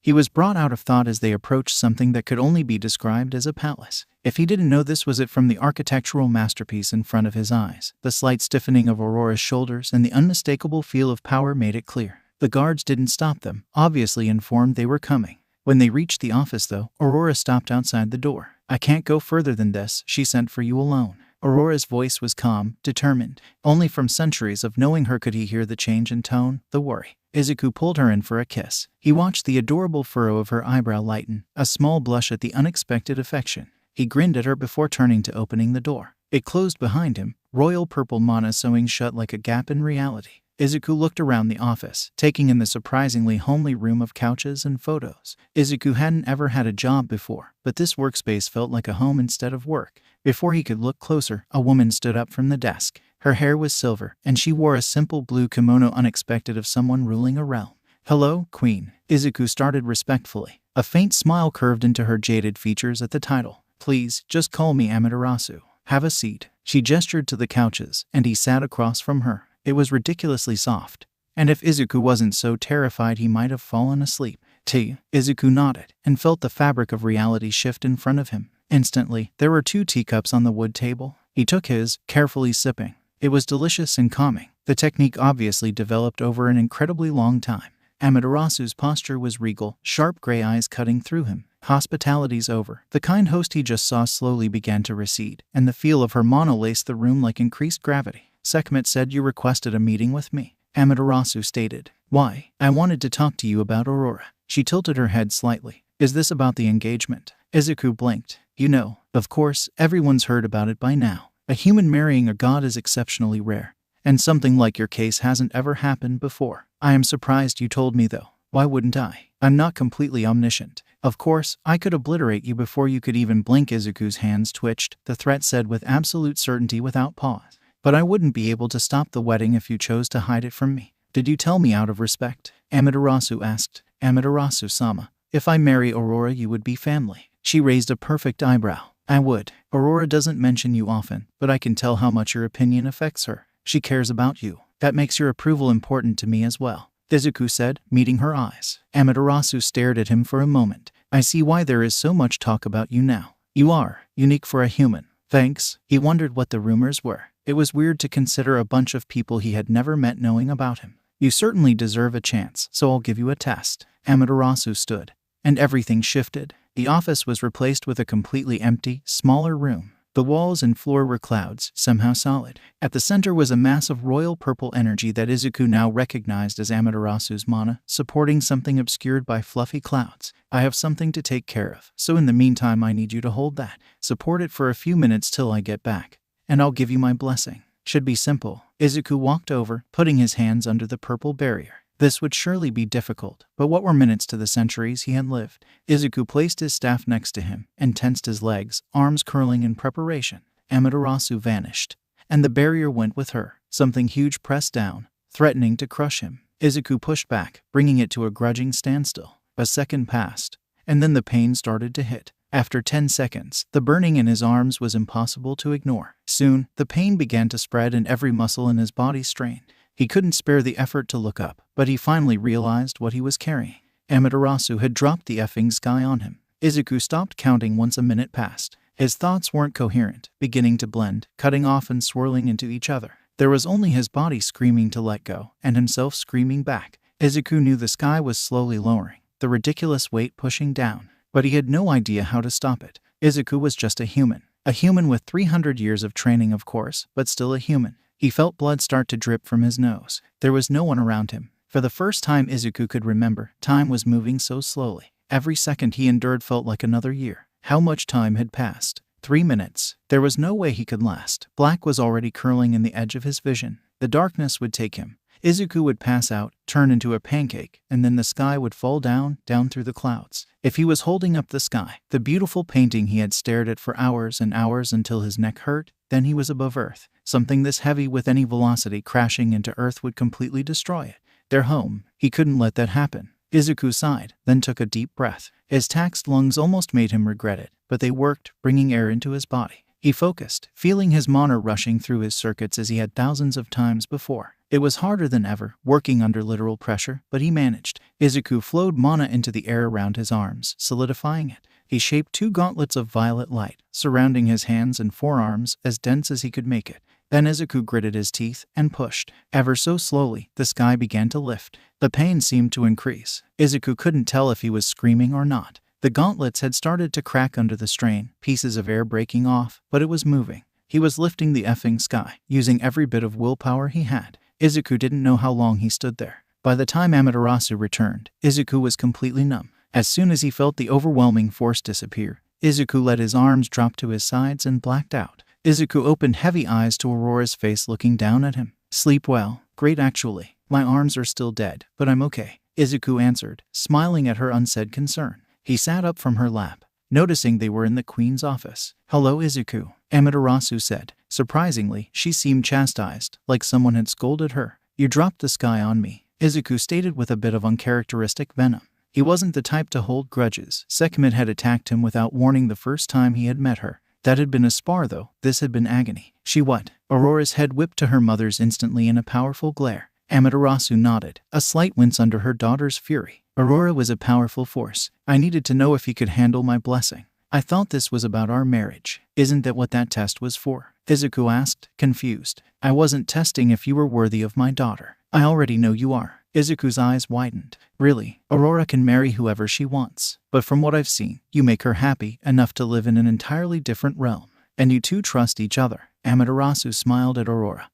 He was brought out of thought as they approached something that could only be described as a palace. If he didn't know this was it from the architectural masterpiece in front of his eyes, the slight stiffening of Aurora's shoulders and the unmistakable feel of power made it clear. The guards didn't stop them, obviously informed they were coming. When they reached the office though, Aurora stopped outside the door. I can't go further than this, she sent for you alone. Aurora's voice was calm, determined. Only from centuries of knowing her could he hear the change in tone, the worry. Izuku pulled her in for a kiss. He watched the adorable furrow of her eyebrow lighten, a small blush at the unexpected affection. He grinned at her before turning to opening the door. It closed behind him, royal purple mana sewing shut like a gap in reality. Izuku looked around the office, taking in the surprisingly homely room of couches and photos. Izuku hadn't ever had a job before, but this workspace felt like a home instead of work. Before he could look closer, a woman stood up from the desk. Her hair was silver, and she wore a simple blue kimono unexpected of someone ruling a realm. Hello, Queen. Izuku started respectfully. A faint smile curved into her jaded features at the title. Please, just call me Amaterasu. Have a seat. She gestured to the couches, and he sat across from her. It was ridiculously soft, and if Izuku wasn't so terrified he might have fallen asleep. Izuku nodded, and felt the fabric of reality shift in front of him. Instantly, there were 2 teacups on the wood table. He took his, carefully sipping. It was delicious and calming, the technique obviously developed over an incredibly long time. Amaterasu's posture was regal, sharp gray eyes cutting through him. Hospitality's over. The kind host he just saw slowly began to recede, and the feel of her mana laced the room like increased gravity. Sekhmet said you requested a meeting with me. Amaterasu stated. Why? I wanted to talk to you about Aurora. She tilted her head slightly. Is this about the engagement? Izuku blinked. You know, of course, everyone's heard about it by now. A human marrying a god is exceptionally rare, and something like your case hasn't ever happened before. I am surprised you told me though. Why wouldn't I? I'm not completely omniscient. Of course, I could obliterate you before you could even blink. Izuku's hands twitched, the threat said with absolute certainty without pause. But I wouldn't be able to stop the wedding if you chose to hide it from me. Did you tell me out of respect? Amaterasu asked. Amaterasu-sama, if I marry Aurora you would be family. She raised a perfect eyebrow. I would. Aurora doesn't mention you often, but I can tell how much your opinion affects her. She cares about you. That makes your approval important to me as well. Izuku said, meeting her eyes. Amaterasu stared at him for a moment. I see why there is so much talk about you now. You are unique for a human. Thanks. He wondered what the rumors were. It was weird to consider a bunch of people he had never met knowing about him. You certainly deserve a chance, so I'll give you a test. Amaterasu stood, and everything shifted. The office was replaced with a completely empty, smaller room. The walls and floor were clouds, somehow solid. At the center was a mass of royal purple energy that Izuku now recognized as Amaterasu's mana, supporting something obscured by fluffy clouds. I have something to take care of, so in the meantime I need you to hold that. Support it for a few minutes till I get back, and I'll give you my blessing. Should be simple. Izuku walked over, putting his hands under the purple barrier. This would surely be difficult, but what were minutes to the centuries he had lived? Izuku placed his staff next to him and tensed his legs, arms curling in preparation. Amaterasu vanished, and the barrier went with her. Something huge pressed down, threatening to crush him. Izuku pushed back, bringing it to a grudging standstill. A second passed, and then the pain started to hit. After 10 seconds, the burning in his arms was impossible to ignore. Soon, the pain began to spread and every muscle in his body strained. He couldn't spare the effort to look up, but he finally realized what he was carrying. Amaterasu had dropped the effing sky on him. Izuku stopped counting once a minute passed. His thoughts weren't coherent, beginning to blend, cutting off and swirling into each other. There was only his body screaming to let go, and himself screaming back. Izuku knew the sky was slowly lowering, the ridiculous weight pushing down, but he had no idea how to stop it. Izuku was just a human with 300 years of training of course, but still a human. He felt blood start to drip from his nose. There was no one around him. For the first time Izuku could remember, time was moving so slowly. Every second he endured felt like another year. How much time had passed? 3 minutes. There was no way he could last. Black was already curling in the edge of his vision. The darkness would take him. Izuku would pass out, turn into a pancake, and then the sky would fall down through the clouds. If he was holding up the sky, the beautiful painting he had stared at for hours and hours until his neck hurt, then he was above Earth. Something this heavy with any velocity crashing into Earth would completely destroy it. Their home. He couldn't let that happen. Izuku sighed, then took a deep breath. His taxed lungs almost made him regret it, but they worked, bringing air into his body. He focused, feeling his mana rushing through his circuits as he had thousands of times before. It was harder than ever, working under literal pressure, but he managed. Izuku flowed mana into the air around his arms, solidifying it. He shaped 2 gauntlets of violet light, surrounding his hands and forearms, as dense as he could make it. Then Izuku gritted his teeth and pushed. Ever so slowly, the sky began to lift. The pain seemed to increase. Izuku couldn't tell if he was screaming or not. The gauntlets had started to crack under the strain, pieces of air breaking off, but it was moving. He was lifting the effing sky, using every bit of willpower he had. Izuku didn't know how long he stood there. By the time Amaterasu returned, Izuku was completely numb. As soon as he felt the overwhelming force disappear, Izuku let his arms drop to his sides and blacked out. Izuku opened heavy eyes to Aurora's face looking down at him. "Sleep well." "Great actually. My arms are still dead, but I'm okay," Izuku answered, smiling at her unsaid concern. He sat up from her lap, noticing they were in the queen's office. "Hello, Izuku," Amaterasu said. Surprisingly, she seemed chastised, like someone had scolded her. "You dropped the sky on me," Izuku stated with a bit of uncharacteristic venom. He wasn't the type to hold grudges. Sekhmet had attacked him without warning the first time he had met her. That had been a spar though, this had been agony. "She what?" Aurora's head whipped to her mother's instantly in a powerful glare. Amaterasu nodded, a slight wince under her daughter's fury. "Aurora was a powerful force. I needed to know if he could handle my blessing. I thought this was about our marriage. Isn't that what that test was for?" Izuku asked, confused. "I wasn't testing if you were worthy of my daughter. I already know you are." Izuku's eyes widened. "Really, Aurora can marry whoever she wants. But from what I've seen, you make her happy enough to live in an entirely different realm. And you two trust each other." Amaterasu smiled at Aurora,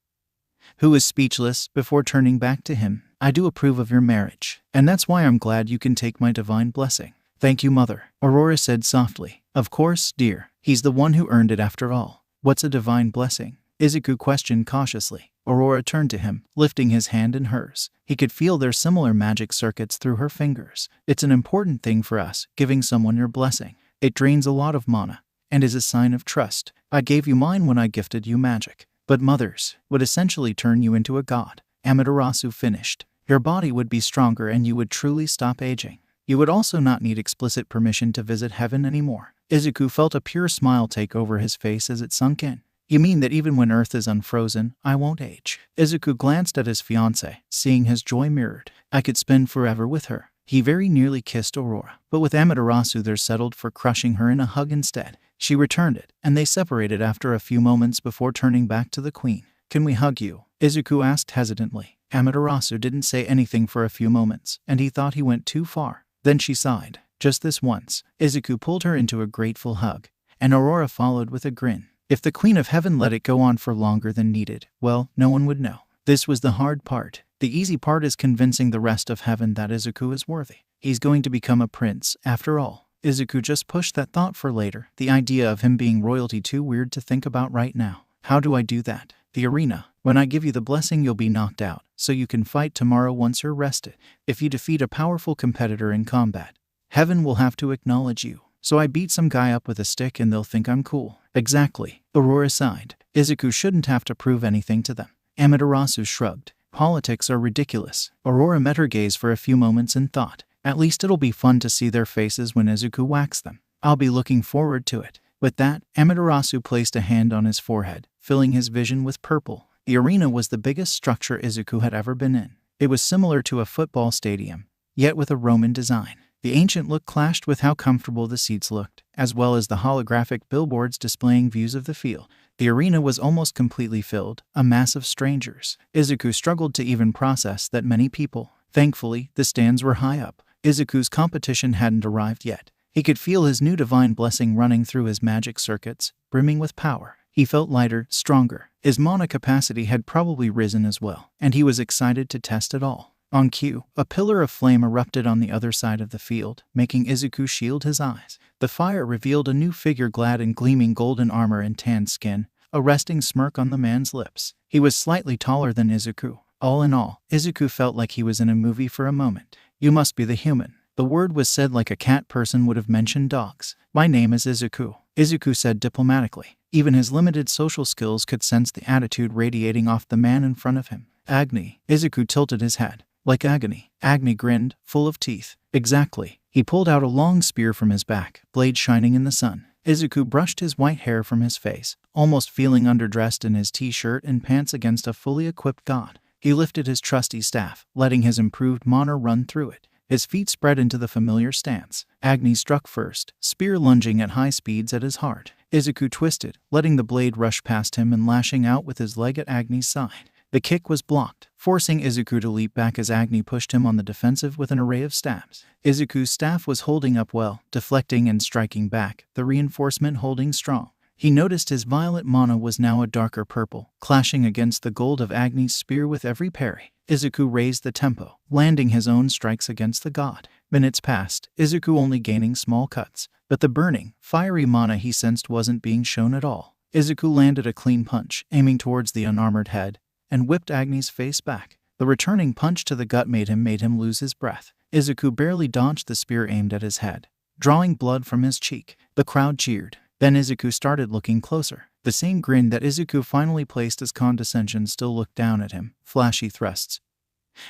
who was speechless, before turning back to him. "I do approve of your marriage, and that's why I'm glad you can take my divine blessing." "Thank you, mother," Aurora said softly. "Of course, dear. He's the one who earned it after all." "What's a divine blessing?" Izuku questioned cautiously. Aurora turned to him, lifting his hand in hers. He could feel their similar magic circuits through her fingers. "It's an important thing for us, giving someone your blessing. It drains a lot of mana, and is a sign of trust. I gave you mine when I gifted you magic. But mothers would essentially turn you into a god," Amaterasu finished. "Your body would be stronger and you would truly stop aging. You would also not need explicit permission to visit heaven anymore." Izuku felt a pure smile take over his face as it sunk in. "You mean that even when Earth is unfrozen, I won't age?" Izuku glanced at his fiancée, seeing his joy mirrored. "I could spend forever with her." He very nearly kissed Aurora, but with Amaterasu there settled for crushing her in a hug instead. She returned it, and they separated after a few moments before turning back to the queen. "Can we hug you?" Izuku asked hesitantly. Amaterasu didn't say anything for a few moments, and he thought he went too far. Then she sighed. "Just this once." Izuku pulled her into a grateful hug, and Aurora followed with a grin. If the Queen of Heaven let it go on for longer than needed, well, no one would know. This was the hard part. The easy part is convincing the rest of heaven that Izuku is worthy. He's going to become a prince, after all. Izuku just pushed that thought for later, the idea of him being royalty too weird to think about right now. "How do I do that?" The arena. When I give you the blessing, you'll be knocked out, so you can fight tomorrow once you're rested. If you defeat a powerful competitor in combat, heaven will have to acknowledge you. So I beat some guy up with a stick and they'll think I'm cool. Exactly. Aurora sighed. Izuku shouldn't have to prove anything to them. Amaterasu shrugged. Politics are ridiculous. Aurora met her gaze for a few moments and thought, at least it'll be fun to see their faces when Izuku whacks them. I'll be looking forward to it. With that, Amaterasu placed a hand on his forehead, filling his vision with purple. The arena was the biggest structure Izuku had ever been in. It was similar to a football stadium, yet with a Roman design. The ancient look clashed with how comfortable the seats looked, as well as the holographic billboards displaying views of the field. The arena was almost completely filled, a mass of strangers. Izuku struggled to even process that many people. Thankfully, the stands were high up. Izuku's competition hadn't arrived yet. He could feel his new divine blessing running through his magic circuits, brimming with power. He felt lighter, stronger. His mana capacity had probably risen as well, and he was excited to test it all. On cue, a pillar of flame erupted on the other side of the field, making Izuku shield his eyes. The fire revealed a new figure clad in gleaming golden armor and tanned skin, a resting smirk on the man's lips. He was slightly taller than Izuku. All in all, Izuku felt like he was in a movie for a moment. You must be the human. The word was said like a cat person would have mentioned dogs. My name is Izuku. Izuku said diplomatically. Even his limited social skills could sense the attitude radiating off the man in front of him. Agni. Izuku tilted his head. Like agony. Agni grinned, full of teeth. Exactly. He pulled out a long spear from his back, blade shining in the sun. Izuku brushed his white hair from his face, almost feeling underdressed in his t-shirt and pants against a fully equipped god. He lifted his trusty staff, letting his improved mana run through it. His feet spread into the familiar stance. Agni struck first, spear lunging at high speeds at his heart. Izuku twisted, letting the blade rush past him and lashing out with his leg at Agni's side. The kick was blocked, forcing Izuku to leap back as Agni pushed him on the defensive with an array of stabs. Izuku's staff was holding up well, deflecting and striking back, the reinforcement holding strong. He noticed his violet mana was now a darker purple, clashing against the gold of Agni's spear with every parry. Izuku raised the tempo, landing his own strikes against the god. Minutes passed, Izuku only gaining small cuts, but the burning, fiery mana he sensed wasn't being shown at all. Izuku landed a clean punch, aiming towards the unarmored head, and whipped Agni's face back. The returning punch to the gut made him lose his breath. Izuku barely dodged the spear aimed at his head, drawing blood from his cheek. The crowd cheered. Then Izuku started looking closer. The same grin that Izuku finally placed as condescension still looked down at him. Flashy thrusts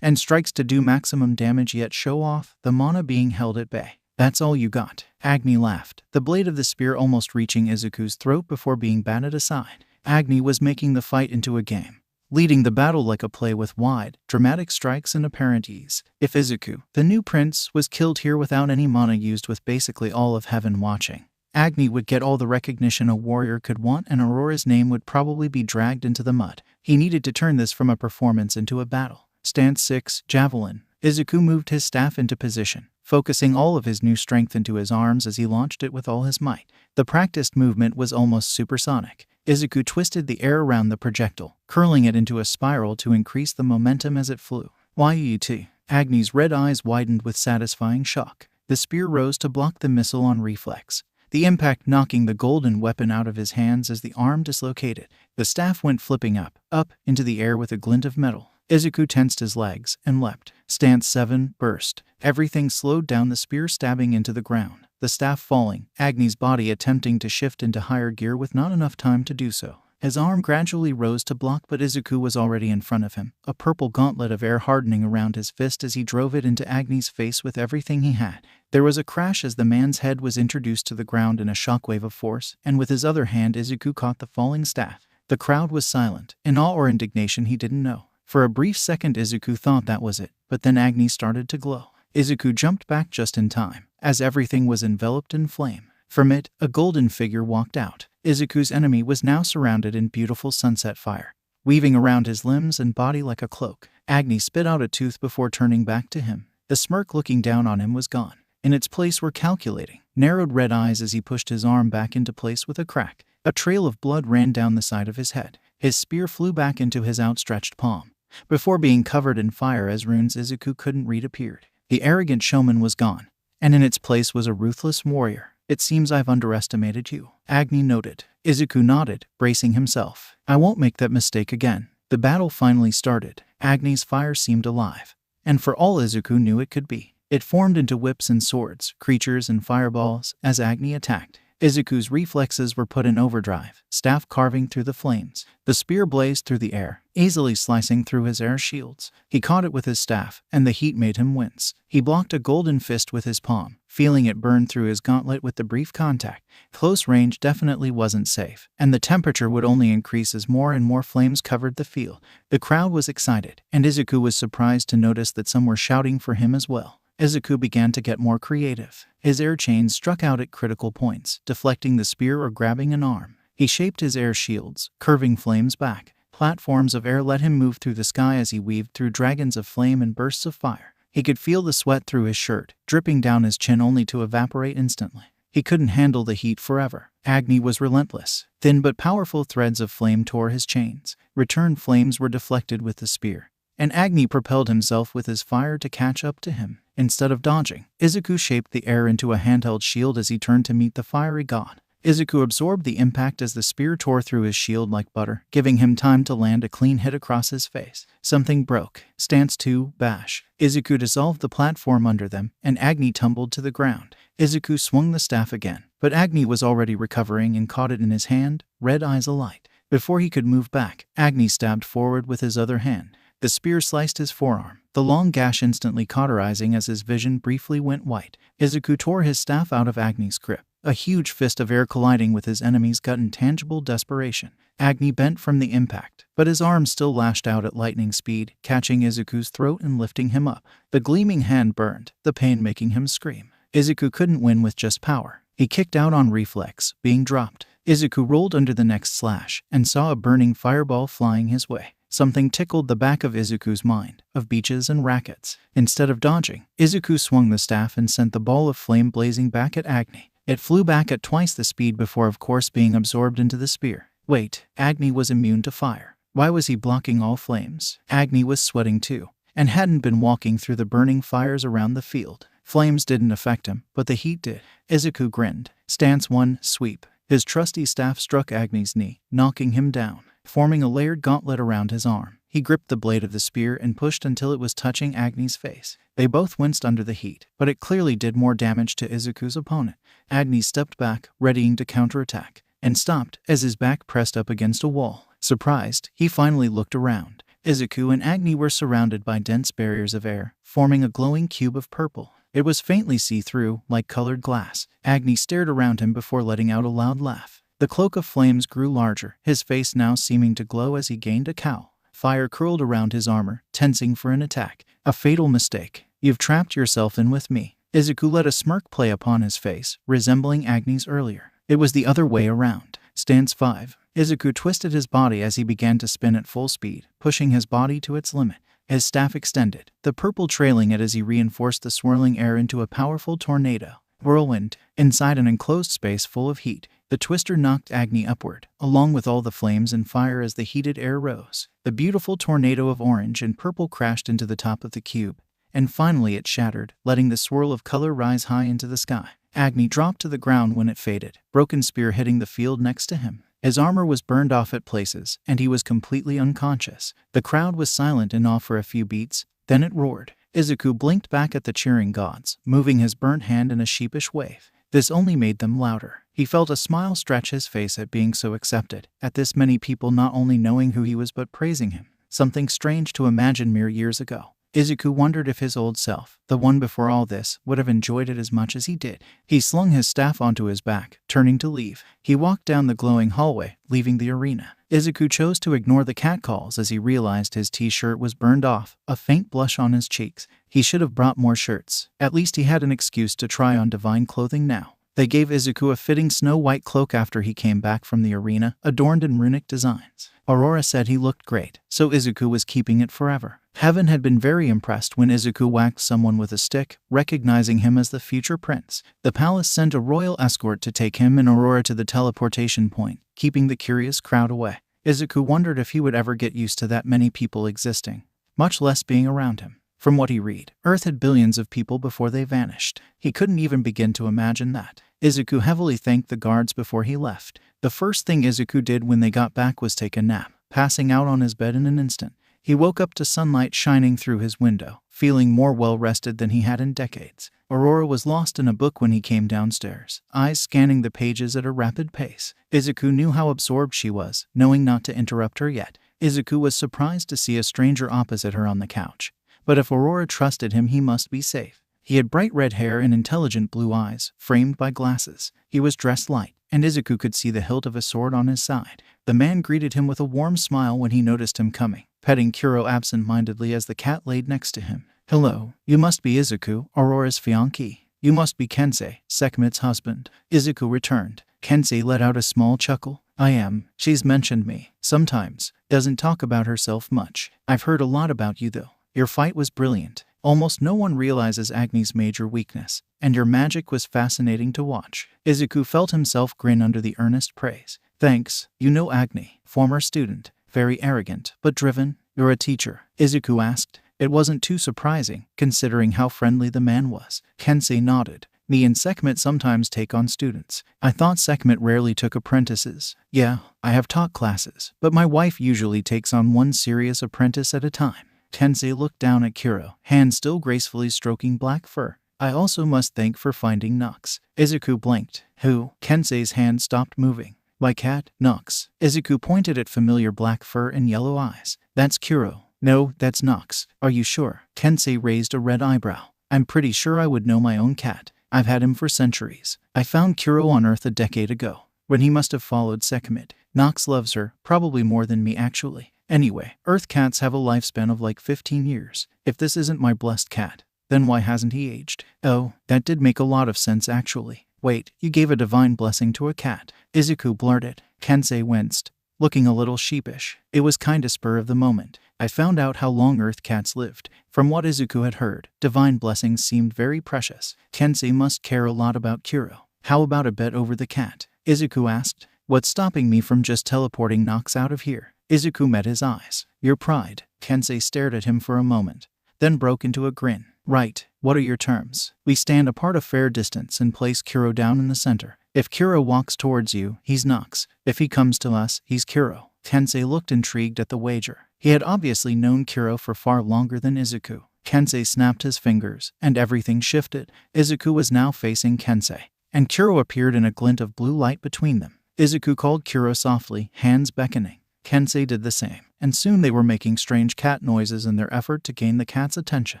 and strikes to do maximum damage yet show off, the mana being held at bay. That's all you got. Agni laughed, the blade of the spear almost reaching Izuku's throat before being batted aside. Agni was making the fight into a game, leading the battle like a play with wide, dramatic strikes and apparent ease. If Izuku, the new prince, was killed here without any mana used with basically all of heaven watching, Agni would get all the recognition a warrior could want and Aurora's name would probably be dragged into the mud. He needed to turn this from a performance into a battle. Stance 6, Javelin. Izuku moved his staff into position, focusing all of his new strength into his arms as he launched it with all his might. The practiced movement was almost supersonic. Izuku twisted the air around the projectile, curling it into a spiral to increase the momentum as it flew. Yut. Agni's red eyes widened with satisfying shock. The spear rose to block the missile on reflex, the impact knocking the golden weapon out of his hands as the arm dislocated. The staff went flipping up, into the air with a glint of metal. Izuku tensed his legs and leapt. Stance 7, Burst. Everything slowed down, the spear stabbing into the ground, the staff falling, Agni's body attempting to shift into higher gear with not enough time to do so. His arm gradually rose to block, but Izuku was already in front of him, a purple gauntlet of air hardening around his fist as he drove it into Agni's face with everything he had. There was a crash as the man's head was introduced to the ground in a shockwave of force, and with his other hand Izuku caught the falling staff. The crowd was silent, in awe or indignation he didn't know. For a brief second Izuku thought that was it, but then Agni started to glow. Izuku jumped back just in time, as everything was enveloped in flame. From it, a golden figure walked out. Izuku's enemy was now surrounded in beautiful sunset fire, weaving around his limbs and body like a cloak. Agni spit out a tooth before turning back to him. The smirk looking down on him was gone. In its place were calculating, narrowed red eyes as he pushed his arm back into place with a crack. A trail of blood ran down the side of his head. His spear flew back into his outstretched palm, before being covered in fire as runes Izuku couldn't read appeared. The arrogant showman was gone, and in its place was a ruthless warrior. It seems I've underestimated you," Agni noted. Izuku nodded, bracing himself. "I won't make that mistake again." The battle finally started. Agni's fire seemed alive, and for all Izuku knew it could be, it formed into whips and swords, creatures and fireballs as Agni attacked. Izuku's reflexes were put in overdrive, staff carving through the flames. The spear blazed through the air, easily slicing through his air shields. He caught it with his staff, and the heat made him wince. He blocked a golden fist with his palm, feeling it burn through his gauntlet with the brief contact. Close range definitely wasn't safe, and the temperature would only increase as more and more flames covered the field. The crowd was excited, and Izuku was surprised to notice that some were shouting for him as well. Izuku began to get more creative. His air chains struck out at critical points, deflecting the spear or grabbing an arm. He shaped his air shields, curving flames back. Platforms of air let him move through the sky as he weaved through dragons of flame and bursts of fire. He could feel the sweat through his shirt, dripping down his chin only to evaporate instantly. He couldn't handle the heat forever. Agni was relentless. Thin but powerful threads of flame tore his chains. Return flames were deflected with the spear, and Agni propelled himself with his fire to catch up to him. Instead of dodging, Izuku shaped the air into a handheld shield as he turned to meet the fiery god. Izuku absorbed the impact as the spear tore through his shield like butter, giving him time to land a clean hit across his face. Something broke. Stance 2, bash. Izuku dissolved the platform under them, and Agni tumbled to the ground. Izuku swung the staff again, but Agni was already recovering and caught it in his hand, red eyes alight. Before he could move back, Agni stabbed forward with his other hand. The spear sliced his forearm, the long gash instantly cauterizing as his vision briefly went white. Izuku tore his staff out of Agni's grip, a huge fist of air colliding with his enemy's gut in tangible desperation. Agni bent from the impact, but his arm still lashed out at lightning speed, catching Izuku's throat and lifting him up. The gleaming hand burned, the pain making him scream. Izuku couldn't win with just power. He kicked out on reflex, being dropped. Izuku rolled under the next slash and saw a burning fireball flying his way. Something tickled the back of Izuku's mind, of beaches and rackets. Instead of dodging, Izuku swung the staff and sent the ball of flame blazing back at Agni. It flew back at twice the speed before of course being absorbed into the spear. Wait, Agni was immune to fire. Why was he blocking all flames? Agni was sweating too, and hadn't been walking through the burning fires around the field. Flames didn't affect him, but the heat did. Izuku grinned. Stance 1, sweep. His trusty staff struck Agni's knee, knocking him down, forming a layered gauntlet around his arm. He gripped the blade of the spear and pushed until it was touching Agni's face. They both winced under the heat, but it clearly did more damage to Izuku's opponent. Agni stepped back, readying to counterattack, and stopped as his back pressed up against a wall. Surprised, he finally looked around. Izuku and Agni were surrounded by dense barriers of air, forming a glowing cube of purple. It was faintly see-through, like colored glass. Agni stared around him before letting out a loud laugh. The cloak of flames grew larger, his face now seeming to glow as he gained a cowl. Fire curled around his armor, tensing for an attack. A fatal mistake. You've trapped yourself in with me. Izuku let a smirk play upon his face, resembling Agni's earlier. It was the other way around. Stance 5. Izuku twisted his body as he began to spin at full speed, pushing his body to its limit. His staff extended, the purple trailing it as he reinforced the swirling air into a powerful tornado. Whirlwind. Inside an enclosed space full of heat, the twister knocked Agni upward, along with all the flames and fire as the heated air rose. The beautiful tornado of orange and purple crashed into the top of the cube, and finally it shattered, letting the swirl of color rise high into the sky. Agni dropped to the ground when it faded, broken spear hitting the field next to him. His armor was burned off at places, and he was completely unconscious. The crowd was silent in awe for a few beats, then it roared. Izuku blinked back at the cheering gods, moving his burnt hand in a sheepish wave. This only made them louder. He felt a smile stretch his face at being so accepted, at this many people not only knowing who he was but praising him. Something strange to imagine mere years ago. Izuku wondered if his old self, the one before all this, would have enjoyed it as much as he did. He slung his staff onto his back, turning to leave. He walked down the glowing hallway, leaving the arena. Izuku chose to ignore the catcalls as he realized his t-shirt was burned off, a faint blush on his cheeks. He should have brought more shirts. At least he had an excuse to try on divine clothing now. They gave Izuku a fitting snow-white cloak after he came back from the arena, adorned in runic designs. Aurora said he looked great, so Izuku was keeping it forever. Heaven had been very impressed when Izuku whacked someone with a stick, recognizing him as the future prince. The palace sent a royal escort to take him and Aurora to the teleportation point, keeping the curious crowd away. Izuku wondered if he would ever get used to that many people existing, much less being around him. From what he read, Earth had billions of people before they vanished. He couldn't even begin to imagine that. Izuku heavily thanked the guards before he left. The first thing Izuku did when they got back was take a nap, passing out on his bed in an instant. He woke up to sunlight shining through his window, feeling more well-rested than he had in decades. Aurora was lost in a book when he came downstairs, eyes scanning the pages at a rapid pace. Izuku knew how absorbed she was, knowing not to interrupt her yet. Izuku was surprised to see a stranger opposite her on the couch. But if Aurora trusted him, he must be safe. He had bright red hair and intelligent blue eyes, framed by glasses. He was dressed light, and Izuku could see the hilt of a sword on his side. The man greeted him with a warm smile when he noticed him coming, petting Kuro absent-mindedly as the cat laid next to him. "Hello, you must be Izuku, Aurora's fiancé. You must be Kensei, Sekhmet's husband." Izuku returned. Kensei let out a small chuckle. "I am. She's mentioned me. Sometimes. Doesn't talk about herself much. I've heard a lot about you though. Your fight was brilliant. Almost no one realizes Agni's major weakness, and your magic was fascinating to watch." Izuku felt himself grin under the earnest praise. "Thanks. You know Agni, former student, very arrogant, but driven." "You're a teacher?" Izuku asked. It wasn't too surprising, considering how friendly the man was. Kensei nodded. "Me and Sekhmet sometimes take on students." "I thought Sekhmet rarely took apprentices." "Yeah, I have taught classes, but my wife usually takes on one serious apprentice at a time." Kensei looked down at Kuro, hand still gracefully stroking black fur. "I also must thank for finding Nox." Izuku blinked. "Who?" Kensei's hand stopped moving. "My cat, Nox." Izuku pointed at familiar black fur and yellow eyes. "That's Kuro." "No, that's Nox." "Are you sure?" Kensei raised a red eyebrow. "I'm pretty sure I would know my own cat. I've had him for centuries. I found Kuro on Earth a decade ago, when he must have followed Sekhmet. Nox loves her, probably more than me actually. Anyway, Earth cats have a lifespan of like 15 years. If this isn't my blessed cat, then why hasn't he aged?" "Oh, that did make a lot of sense actually. Wait, you gave a divine blessing to a cat?" Izuku blurted. Kensei winced, looking a little sheepish. It was kinda spur of the moment. "I found out how long Earth cats lived." From what Izuku had heard, divine blessings seemed very precious. Kensei must care a lot about Kuro. "How about a bet over the cat?" Izuku asked. "What's stopping me from just teleporting Nox out of here?" Izuku met his eyes. "Your pride." Kensei stared at him for a moment, then broke into a grin. "Right. What are your terms?" "We stand apart a fair distance and place Kuro down in the center. If Kuro walks towards you, he's Nox. If he comes to us, he's Kuro." Kensei looked intrigued at the wager. He had obviously known Kuro for far longer than Izuku. Kensei snapped his fingers, and everything shifted. Izuku was now facing Kensei, and Kuro appeared in a glint of blue light between them. Izuku called Kuro softly, hands beckoning. Kensei did the same, and soon they were making strange cat noises in their effort to gain the cat's attention.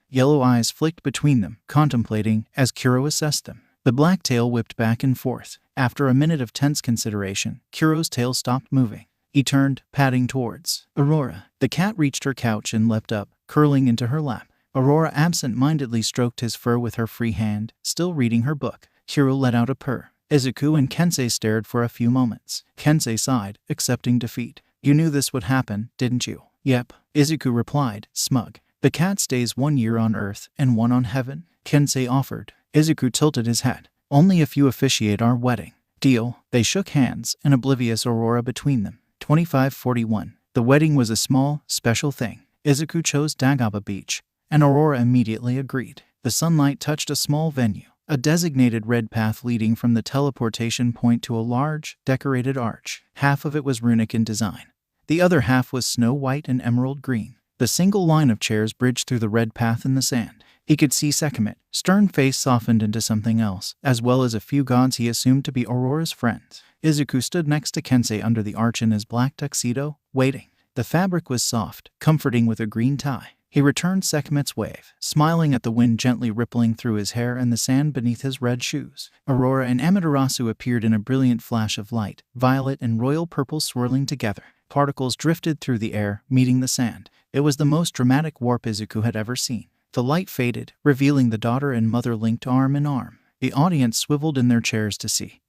Yellow eyes flicked between them, contemplating, as Kuro assessed them. The black tail whipped back and forth. After a minute of tense consideration, Kuro's tail stopped moving. He turned, padding towards Aurora. The cat reached her couch and leapt up, curling into her lap. Aurora absent-mindedly stroked his fur with her free hand, still reading her book. Kuro let out a purr. Izuku and Kensei stared for a few moments. Kensei sighed, accepting defeat. "You knew this would happen, didn't you?" "Yep," Izuku replied, smug. "The cat stays 1 year on Earth and 1 on Heaven," Kensei offered. Izuku tilted his head. "Only if you officiate our wedding." "Deal." They shook hands, an oblivious Aurora between them. 2541. The wedding was a small, special thing. Izuku chose Dagaba Beach, and Aurora immediately agreed. The sunlight touched a small venue, a designated red path leading from the teleportation point to a large, decorated arch. Half of it was runic in design. The other half was snow white and emerald green. The single line of chairs bridged through the red path in the sand. He could see Sekhmet, stern face softened into something else, as well as a few gods he assumed to be Aurora's friends. Izuku stood next to Kensei under the arch in his black tuxedo, waiting. The fabric was soft, comforting with a green tie. He returned Sekhmet's wave, smiling at the wind gently rippling through his hair and the sand beneath his red shoes. Aurora and Amaterasu appeared in a brilliant flash of light, violet and royal purple swirling together. Particles drifted through the air, meeting the sand. It was the most dramatic warp Izuku had ever seen. The light faded, revealing the daughter and mother linked arm in arm. The audience swiveled in their chairs to see.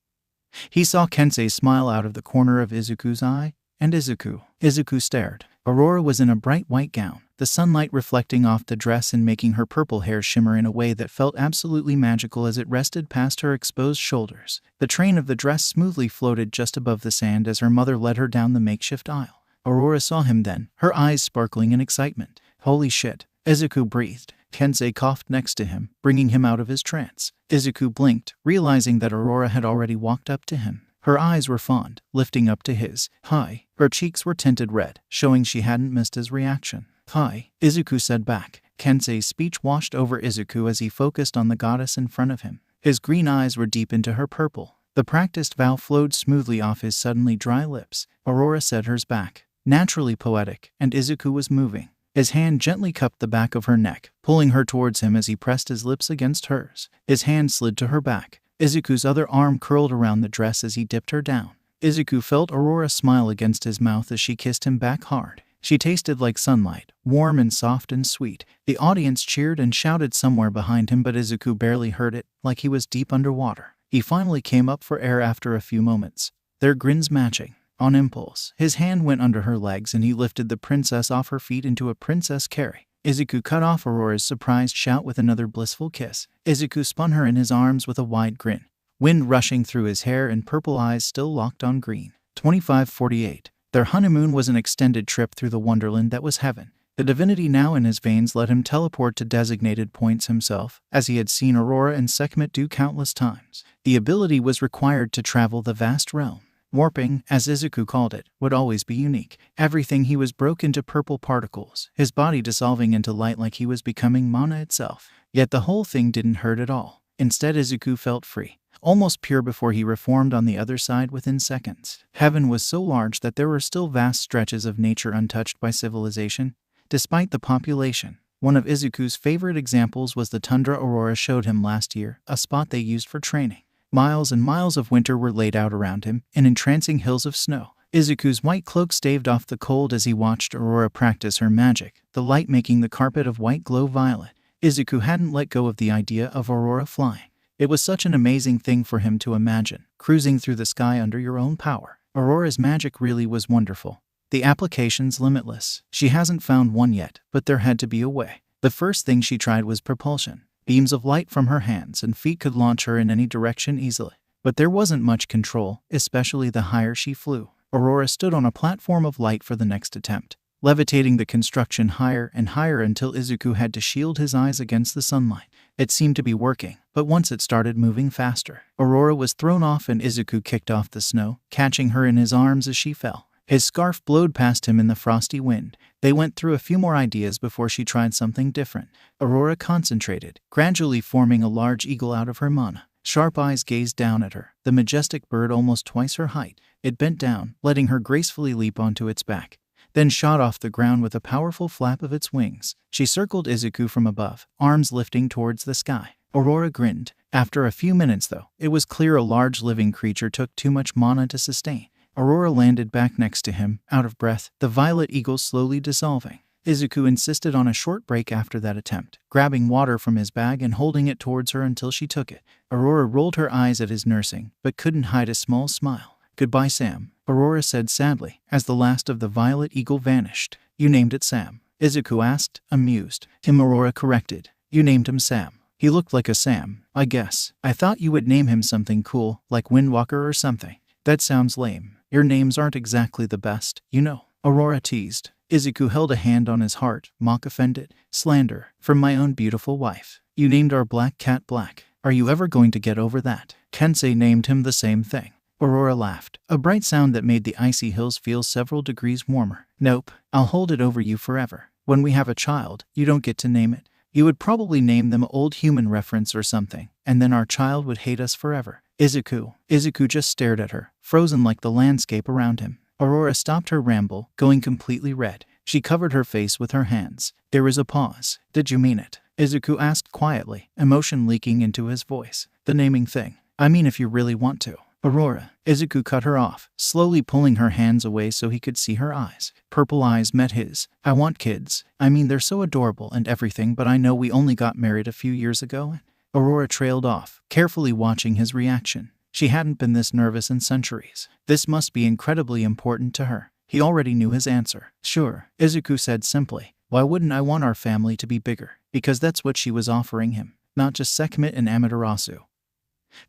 He saw Kensei smile out of the corner of Izuku's eye, and Izuku stared. Aurora was in a bright white gown, the sunlight reflecting off the dress and making her purple hair shimmer in a way that felt absolutely magical as it rested past her exposed shoulders. The train of the dress smoothly floated just above the sand as her mother led her down the makeshift aisle. Aurora saw him then, her eyes sparkling in excitement. "Holy shit," Izuku breathed. Kensei coughed next to him, bringing him out of his trance. Izuku blinked, realizing that Aurora had already walked up to him. Her eyes were fond, lifting up to his. Hi. Her cheeks were tinted red, showing she hadn't missed his reaction. Hi, Izuku said back. Kensei's speech washed over Izuku as he focused on the goddess in front of him. His green eyes were deep into her purple. The practiced vow flowed smoothly off his suddenly dry lips. Aurora said hers back, naturally poetic, and Izuku was moving. His hand gently cupped the back of her neck, pulling her towards him as he pressed his lips against hers. His hand slid to her back. Izuku's other arm curled around the dress as he dipped her down. Izuku felt Aurora smile against his mouth as she kissed him back hard. She tasted like sunlight, warm and soft and sweet. The audience cheered and shouted somewhere behind him, but Izuku barely heard it, like he was deep underwater. He finally came up for air after a few moments, their grins matching. On impulse, his hand went under her legs and he lifted the princess off her feet into a princess carry. Izuku cut off Aurora's surprised shout with another blissful kiss. Izuku spun her in his arms with a wide grin, wind rushing through his hair and purple eyes still locked on green. 2548. Their honeymoon was an extended trip through the wonderland that was heaven. The divinity now in his veins let him teleport to designated points himself, as he had seen Aurora and Sekhmet do countless times. The ability was required to travel the vast realm. Warping, as Izuku called it, would always be unique. Everything he was broke into purple particles, his body dissolving into light like he was becoming mana itself. Yet the whole thing didn't hurt at all. Instead, Izuku felt free, almost pure before he reformed on the other side within seconds. Heaven was so large that there were still vast stretches of nature untouched by civilization, despite the population. One of Izuku's favorite examples was the tundra Aurora showed him last year, a spot they used for training. Miles and miles of winter were laid out around him, in entrancing hills of snow. Izuku's white cloak staved off the cold as he watched Aurora practice her magic, the light making the carpet of white glow violet. Izuku hadn't let go of the idea of Aurora flying. It was such an amazing thing for him to imagine, cruising through the sky under your own power. Aurora's magic really was wonderful. The application's limitless. She hasn't found one yet, but there had to be a way. The first thing she tried was propulsion. Beams of light from her hands and feet could launch her in any direction easily. But there wasn't much control, especially the higher she flew. Aurora stood on a platform of light for the next attempt, levitating the construction higher and higher until Izuku had to shield his eyes against the sunlight. It seemed to be working, but once it started moving faster, Aurora was thrown off and Izuku kicked off the snow, catching her in his arms as she fell. His scarf blowed past him in the frosty wind. They went through a few more ideas before she tried something different. Aurora concentrated, gradually forming a large eagle out of her mana. Sharp eyes gazed down at her, the majestic bird almost twice her height. It bent down, letting her gracefully leap onto its back, then shot off the ground with a powerful flap of its wings. She circled Izuku from above, arms lifting towards the sky. Aurora grinned. After a few minutes, though, it was clear a large living creature took too much mana to sustain. Aurora landed back next to him, out of breath, the violet eagle slowly dissolving. Izuku insisted on a short break after that attempt, grabbing water from his bag and holding it towards her until she took it. Aurora rolled her eyes at his nursing, but couldn't hide a small smile. "Goodbye, Sam," Aurora said sadly, as the last of the violet eagle vanished. "You named it Sam?" Izuku asked, amused. Aurora corrected. "You named him Sam. He looked like a Sam, I guess. I thought you would name him something cool, like Windwalker or something." "That sounds lame. Your names aren't exactly the best, you know," Aurora teased. Izuku held a hand on his heart, mock offended. "Slander, from my own beautiful wife. You named our black cat Black. Are you ever going to get over that?" Kensei named him the same thing. Aurora laughed, a bright sound that made the icy hills feel several degrees warmer. "Nope, I'll hold it over you forever. When we have a child, you don't get to name it. You would probably name them Old Human Reference or something, and then our child would hate us forever." Izuku just stared at her, frozen like the landscape around him. Aurora stopped her ramble, going completely red. She covered her face with her hands. There was a pause. "Did you mean it?" Izuku asked quietly, emotion leaking into his voice. "The naming thing. I mean, if you really want to." "Aurora," Izuku cut her off, slowly pulling her hands away so he could see her eyes. Purple eyes met his. "I want kids. I mean, they're so adorable and everything, but I know we only got married a few years ago." Aurora trailed off, carefully watching his reaction. She hadn't been this nervous in centuries. This must be incredibly important to her. He already knew his answer. "Sure," Izuku said simply. "Why wouldn't I want our family to be bigger?" Because that's what she was offering him. Not just Sekhmet and Amaterasu,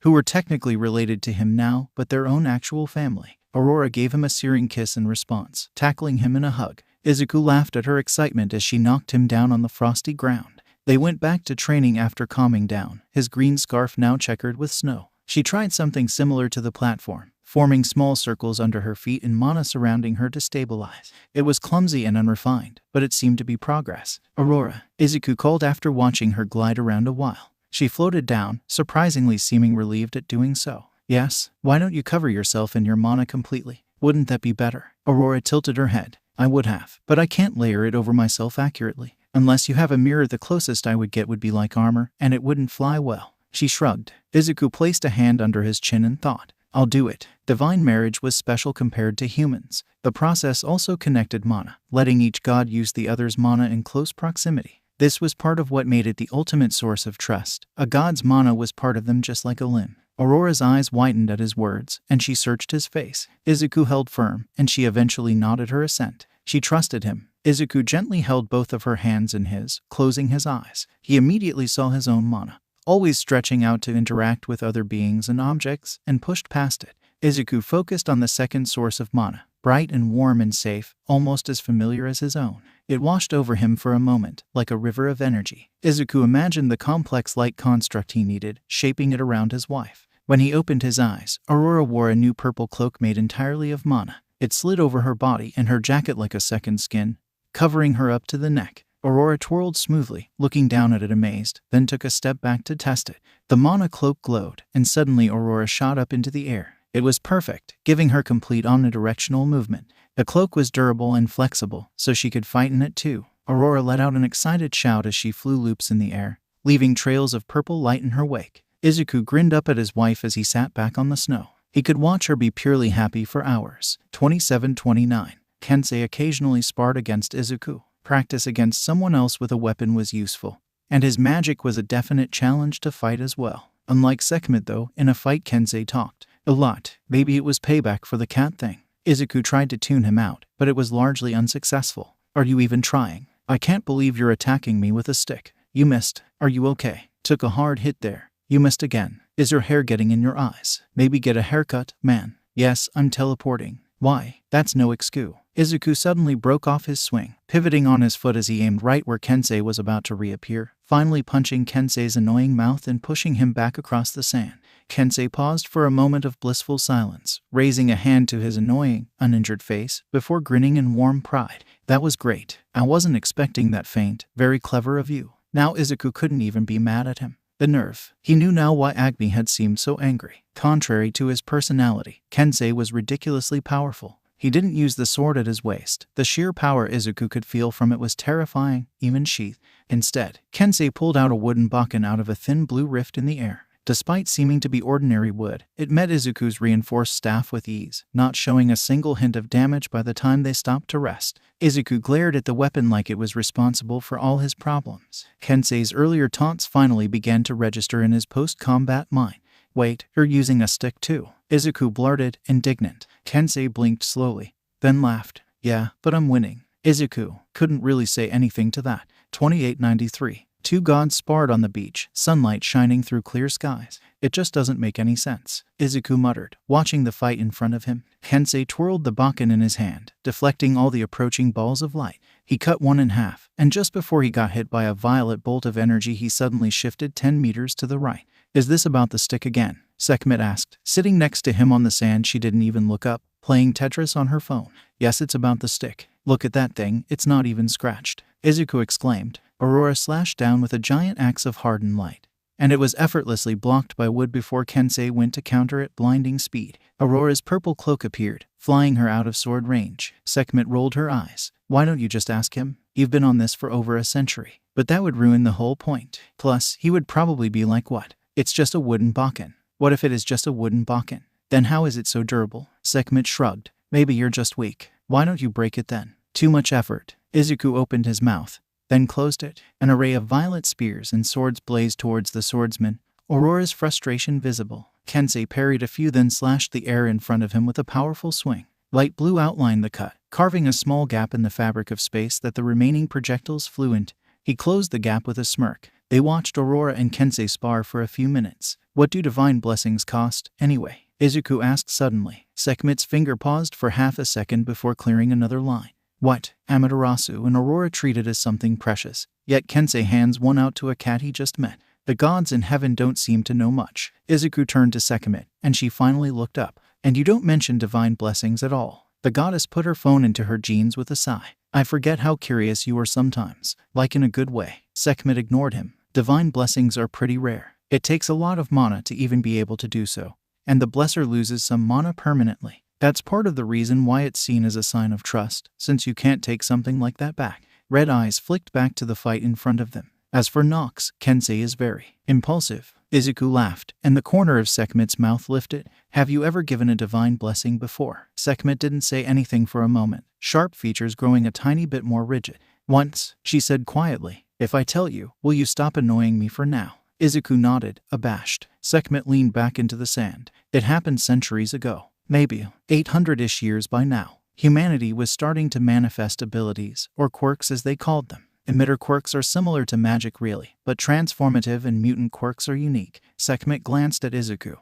who were technically related to him now, but their own actual family. Aurora gave him a searing kiss in response, tackling him in a hug. Izuku laughed at her excitement as she knocked him down on the frosty ground. They went back to training after calming down, his green scarf now checkered with snow. She tried something similar to the platform, forming small circles under her feet and mana surrounding her to stabilize. It was clumsy and unrefined, but it seemed to be progress. Aurora, Izuku called after watching her glide around a while. She floated down, surprisingly seeming relieved at doing so. Yes, why don't you cover yourself in your mana completely? Wouldn't that be better? Aurora tilted her head. I would have, but I can't layer it over myself accurately. Unless you have a mirror, the closest I would get would be like armor, and it wouldn't fly well. She shrugged. Izuku placed a hand under his chin and thought, I'll do it. Divine marriage was special compared to humans. The process also connected mana, letting each god use the other's mana in close proximity. This was part of what made it the ultimate source of trust. A god's mana was part of them just like a limb. Aurora's eyes widened at his words, and she searched his face. Izuku held firm, and she eventually nodded her assent. She trusted him. Izuku gently held both of her hands in his, closing his eyes. He immediately saw his own mana, always stretching out to interact with other beings and objects, and pushed past it. Izuku focused on the second source of mana, bright and warm and safe, almost as familiar as his own. It washed over him for a moment, like a river of energy. Izuku imagined the complex light construct he needed, shaping it around his wife. When he opened his eyes, Aurora wore a new purple cloak made entirely of mana. It slid over her body and her jacket like a second skin, covering her up to the neck. Aurora twirled smoothly, looking down at it amazed, then took a step back to test it. The mana cloak glowed, and suddenly Aurora shot up into the air. It was perfect, giving her complete omnidirectional movement. The cloak was durable and flexible, so she could fight in it too. Aurora let out an excited shout as she flew loops in the air, leaving trails of purple light in her wake. Izuku grinned up at his wife as he sat back on the snow. He could watch her be purely happy for hours. 27-29. Kensei occasionally sparred against Izuku. Practice against someone else with a weapon was useful, and his magic was a definite challenge to fight as well. Unlike Sekhmet though, in a fight Kensei talked a lot. Maybe it was payback for the cat thing. Izuku tried to tune him out, but it was largely unsuccessful. Are you even trying? I can't believe you're attacking me with a stick. You missed. Are you okay? Took a hard hit there. You missed again. Is your hair getting in your eyes? Maybe get a haircut, man. Yes, I'm teleporting. Why? That's no excuse. Izuku suddenly broke off his swing, pivoting on his foot as he aimed right where Kensei was about to reappear, finally punching Kensei's annoying mouth and pushing him back across the sand. Kensei paused for a moment of blissful silence, raising a hand to his annoying, uninjured face, before grinning in warm pride. That was great. I wasn't expecting that feint. Very clever of you. Now Izuku couldn't even be mad at him. The nerve. He knew now why Agni had seemed so angry. Contrary to his personality, Kensei was ridiculously powerful. He didn't use the sword at his waist. The sheer power Izuku could feel from it was terrifying, even sheathed. Instead, Kensei pulled out a wooden bakken out of a thin blue rift in the air. Despite seeming to be ordinary wood, it met Izuku's reinforced staff with ease, not showing a single hint of damage by the time they stopped to rest. Izuku glared at the weapon like it was responsible for all his problems. Kensei's earlier taunts finally began to register in his post-combat mind. Wait, you're using a stick too? Izuku blurted, indignant. Kensei blinked slowly, then laughed. Yeah, but I'm winning. Izuku couldn't really say anything to that. 28-93. Two gods sparred on the beach, sunlight shining through clear skies. It just doesn't make any sense, Izuku muttered, watching the fight in front of him. Kensei twirled the bakken in his hand, deflecting all the approaching balls of light. He cut one in half, and just before he got hit by a violet bolt of energy, he suddenly shifted 10 meters to the right. Is this about the stick again? Sekhmet asked. Sitting next to him on the sand, she didn't even look up, playing Tetris on her phone. Yes, it's about the stick. Look at that thing, it's not even scratched, Izuku exclaimed. Aurora slashed down with a giant axe of hardened light, and it was effortlessly blocked by wood before Kensei went to counter at blinding speed. Aurora's purple cloak appeared, flying her out of sword range. Sekhmet rolled her eyes. Why don't you just ask him? You've been on this for over a century. But that would ruin the whole point. Plus, he would probably be like, what? It's just a wooden bakken. What if it is just a wooden bakken? Then how is it so durable? Sekhmet shrugged. Maybe you're just weak. Why don't you break it then? Too much effort. Izuku opened his mouth, then closed it. An array of violet spears and swords blazed towards the swordsman, Aurora's frustration visible. Kensei parried a few, then slashed the air in front of him with a powerful swing. Light blue outlined the cut, carving a small gap in the fabric of space that the remaining projectiles flew into. He closed the gap with a smirk. They watched Aurora and Kensei spar for a few minutes. What do divine blessings cost, anyway? Izuku asked suddenly. Sekhmet's finger paused for half a second before clearing another line. What? Amaterasu and Aurora treated as something precious. yet Kensei hands one out to a cat he just met. The gods in heaven don't seem to know much. Izuku turned to Sekhmet, and she finally looked up. And you don't mention divine blessings at all. The goddess put her phone into her jeans with a sigh. I forget how curious you are sometimes, like in a good way. Sekhmet ignored him. Divine blessings are pretty rare. It takes a lot of mana to even be able to do so, and the blesser loses some mana permanently. That's part of the reason why it's seen as a sign of trust, since you can't take something like that back. Red eyes flicked back to the fight in front of them. As for Nox, Kensei is very impulsive. Izuku laughed, and the corner of Sekhmet's mouth lifted. Have you ever given a divine blessing before? Sekhmet didn't say anything for a moment, sharp features growing a tiny bit more rigid. Once, she said quietly. If I tell you, will you stop annoying me for now? Izuku nodded, abashed. Sekhmet leaned back into the sand. It happened centuries ago. Maybe 800-ish years by now. Humanity was starting to manifest abilities, or quirks as they called them. Emitter quirks are similar to magic really, but transformative and mutant quirks are unique. Sekhmet glanced at Izuku,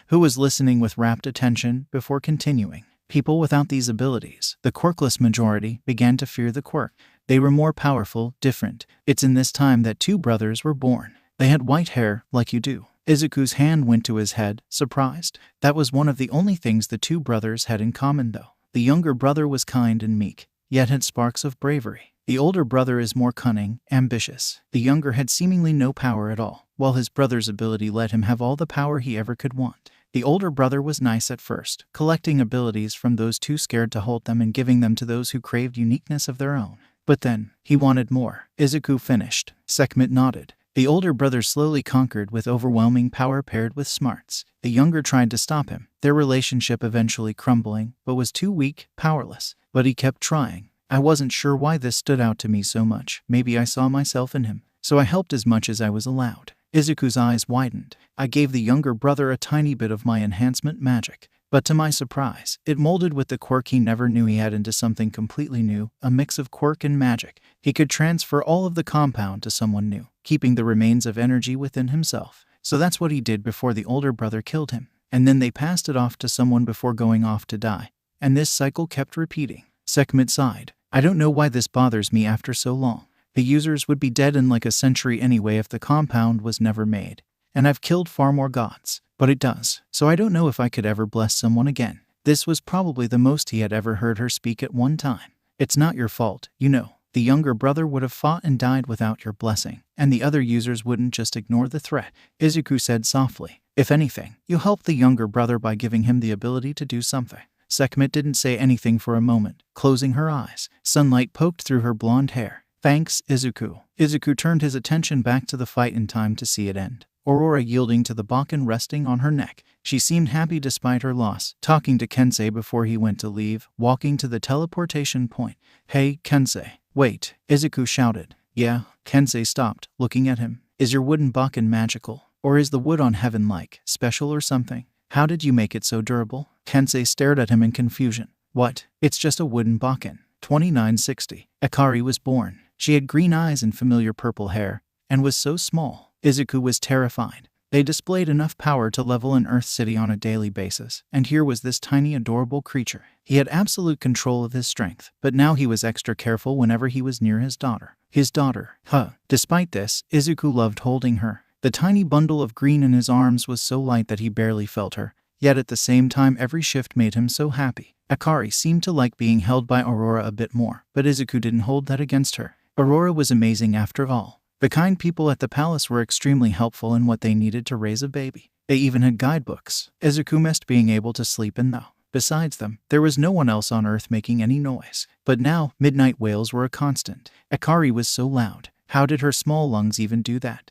who was listening with rapt attention, before continuing. People without these abilities, the quirkless majority, began to fear the quirk. They were more powerful, different. It's in this time that two brothers were born. They had white hair, like you do. Izuku's hand went to his head, surprised. That was one of the only things the two brothers had in common though. The younger brother was kind and meek, yet had sparks of bravery. The older brother is more cunning, ambitious. The younger had seemingly no power at all, while his brother's ability let him have all the power he ever could want. The older brother was nice at first, collecting abilities from those too scared to hold them and giving them to those who craved uniqueness of their own. But then, he wanted more. Izuku finished. Sekhmet nodded. The older brother slowly conquered with overwhelming power paired with smarts. The younger tried to stop him, their relationship eventually crumbling, but was too weak, powerless. But he kept trying. I wasn't sure why this stood out to me so much. Maybe I saw myself in him. So I helped as much as I was allowed. Izuku's eyes widened. I gave the younger brother a tiny bit of my enhancement magic. But to my surprise, it molded with the quirk he never knew he had into something completely new, a mix of quirk and magic. He could transfer all of the compound to someone new, keeping the remains of energy within himself. So that's what he did before the older brother killed him. And then they passed it off to someone before going off to die. And this cycle kept repeating. Sekhmet sighed. I don't know why this bothers me after so long. The users would be dead in like a century anyway if the compound was never made. And I've killed far more gods. But it does. So I don't know if I could ever bless someone again. This was probably the most he had ever heard her speak at one time. It's not your fault, you know. The younger brother would have fought and died without your blessing, and the other users wouldn't just ignore the threat. Izuku said softly. If anything, you helped the younger brother by giving him the ability to do something. Sekhmet didn't say anything for a moment, closing her eyes. Sunlight poked through her blonde hair. Thanks, Izuku. Izuku turned his attention back to the fight in time to see it end. Aurora yielding to the Bakken resting on her neck. She seemed happy despite her loss, talking to Kensei before he went to leave, walking to the teleportation point. Hey, Kensei. Wait, Izuku shouted. Yeah, Kensei stopped, looking at him. Is your wooden Bakken magical? Or is the wood on heaven like, special or something? How did you make it so durable? Kensei stared at him in confusion. What? It's just a wooden Bakken. 2960. Akari was born. She had green eyes and familiar purple hair, and was so small. Izuku was terrified. They displayed enough power to level an Earth city on a daily basis, and here was this tiny adorable creature. He had absolute control of his strength, but now he was extra careful whenever he was near his daughter. Despite this, Izuku loved holding her. The tiny bundle of green in his arms was so light that he barely felt her, yet at the same time every shift made him so happy. Akari seemed to like being held by Aurora a bit more, but Izuku didn't hold that against her. Aurora was amazing after all. The kind people at the palace were extremely helpful in what they needed to raise a baby. They even had guidebooks. Izuku missed being able to sleep in though. Besides them, there was no one else on Earth making any noise. But now, midnight wails were a constant. Akari was so loud. How did her small lungs even do that?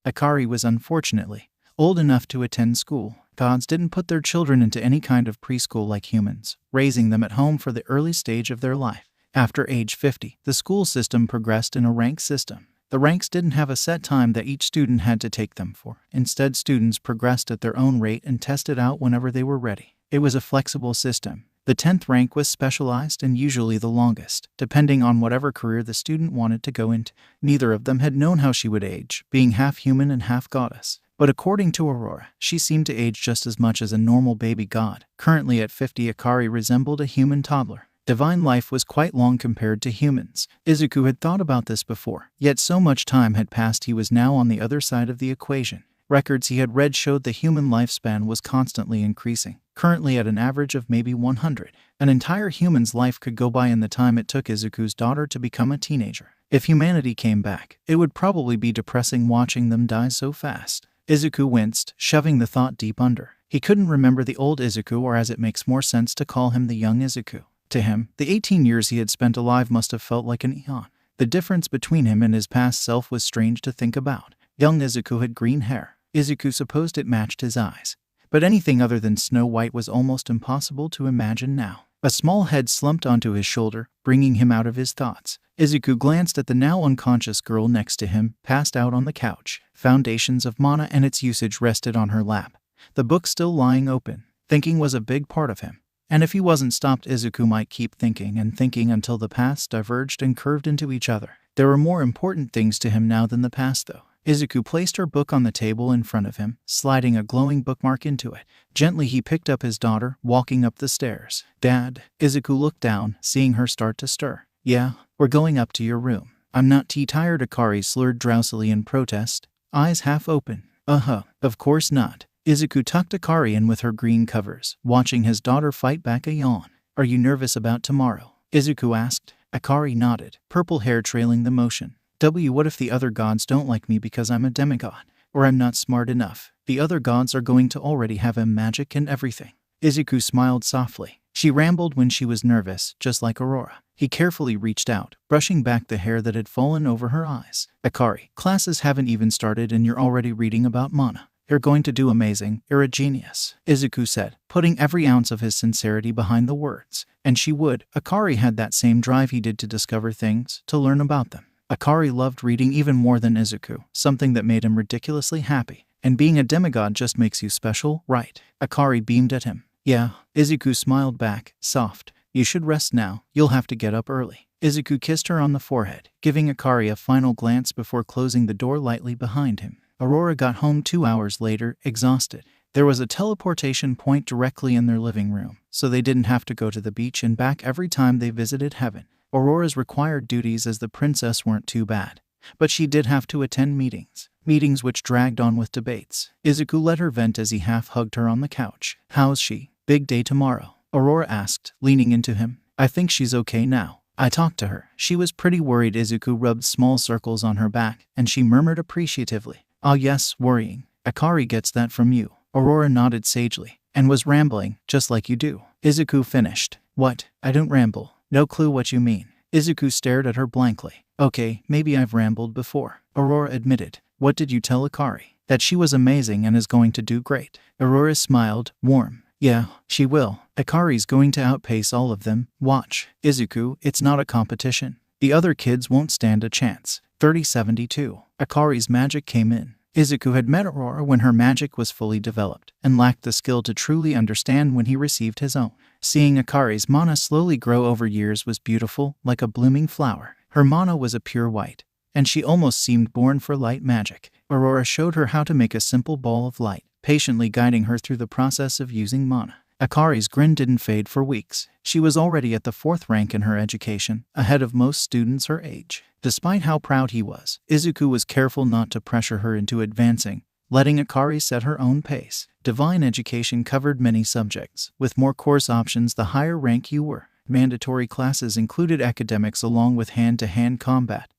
Akari was unfortunately old enough to attend school. Gods didn't put their children into any kind of preschool like humans, raising them at home for the early stage of their life. After age 50, the school system progressed in a rank system. The ranks didn't have a set time that each student had to take them for. Instead, students progressed at their own rate and tested out whenever they were ready. It was a flexible system. The 10th rank was specialized and usually the longest, depending on whatever career the student wanted to go into. Neither of them had known how she would age, being half human and half goddess. But according to Aurora, she seemed to age just as much as a normal baby god. Currently at 50, Akari resembled a human toddler. Divine life was quite long compared to humans. Izuku had thought about this before, yet so much time had passed he was now on the other side of the equation. Records he had read showed the human lifespan was constantly increasing, currently at an average of maybe 100. An entire human's life could go by in the time it took Izuku's daughter to become a teenager. If humanity came back, it would probably be depressing watching them die so fast. Izuku winced, shoving the thought deep under. He couldn't remember the old Izuku, or as it makes more sense to call him the young Izuku. To him, the 18 years he had spent alive must have felt like an eon. The difference between him and his past self was strange to think about. Young Izuku had green hair. Izuku supposed it matched his eyes. But anything other than Snow White was almost impossible to imagine now. A small head slumped onto his shoulder, bringing him out of his thoughts. Izuku glanced at the now unconscious girl next to him, passed out on the couch. Foundations of Mana and its usage rested on her lap. The book still lying open. Thinking was a big part of him. And if he wasn't stopped, Izuku might keep thinking and thinking until the paths diverged and curved into each other. There were more important things to him now than the past, though. Izuku placed her book on the table in front of him, sliding a glowing bookmark into it. Gently he picked up his daughter, walking up the stairs. "Dad." Izuku looked down, seeing her start to stir. "Yeah, we're going up to your room." "I'm not tea-tired," Akari slurred drowsily in protest, eyes half open. Of course not." Izuku tucked Akari in with her green covers, watching his daughter fight back a yawn. "Are you nervous about tomorrow?" Izuku asked. Akari nodded, purple hair trailing the motion. What if the other gods don't like me because I'm a demigod? Or I'm not smart enough? The other gods are going to already have magic and everything." Izuku smiled softly. She rambled when she was nervous, just like Aurora. He carefully reached out, brushing back the hair that had fallen over her eyes. "Akari, classes haven't even started and you're already reading about mana. You're going to do amazing. You're a genius," Izuku said, putting every ounce of his sincerity behind the words. And she would. Akari had that same drive he did to discover things, to learn about them. Akari loved reading even more than Izuku, something that made him ridiculously happy. And being a demigod just makes you special, right? Akari beamed at him. "Yeah." Izuku smiled back, soft. "You should rest now. You'll have to get up early." Izuku kissed her on the forehead, giving Akari a final glance before closing the door lightly behind him. Aurora got home 2 hours later, exhausted. There was a teleportation point directly in their living room, so they didn't have to go to the beach and back every time they visited heaven. Aurora's required duties as the princess weren't too bad, but she did have to attend meetings which dragged on with debates. Izuku let her vent as he half-hugged her on the couch. "How's she?" "Big day tomorrow," Aurora asked, leaning into him. "I think she's okay now. I talked to her. She was pretty worried." Izuku rubbed small circles on her back, and she murmured appreciatively, "Ah yes, worrying. Akari gets that from you." Aurora nodded sagely, and was rambling, just like you do. Izuku finished. "What? I don't ramble." "No clue what you mean." Izuku stared at her blankly. "Okay, maybe I've rambled before," Aurora admitted. "What did you tell Akari?" "That she was amazing and is going to do great." Aurora smiled, warm. "Yeah, she will. Akari's going to outpace all of them. Watch." "Izuku, it's not a competition. The other kids won't stand a chance." 3072. Akari's magic came in. Izuku had met Aurora when her magic was fully developed, and lacked the skill to truly understand when he received his own. Seeing Akari's mana slowly grow over years was beautiful, like a blooming flower. Her mana was a pure white, and she almost seemed born for light magic. Aurora showed her how to make a simple ball of light, patiently guiding her through the process of using mana. Akari's grin didn't fade for weeks. She was already at the 4th rank in her education, ahead of most students her age. Despite how proud he was, Izuku was careful not to pressure her into advancing, letting Akari set her own pace. Divine education covered many subjects. With more course options the higher rank you were. Mandatory classes included academics along with hand-to-hand combat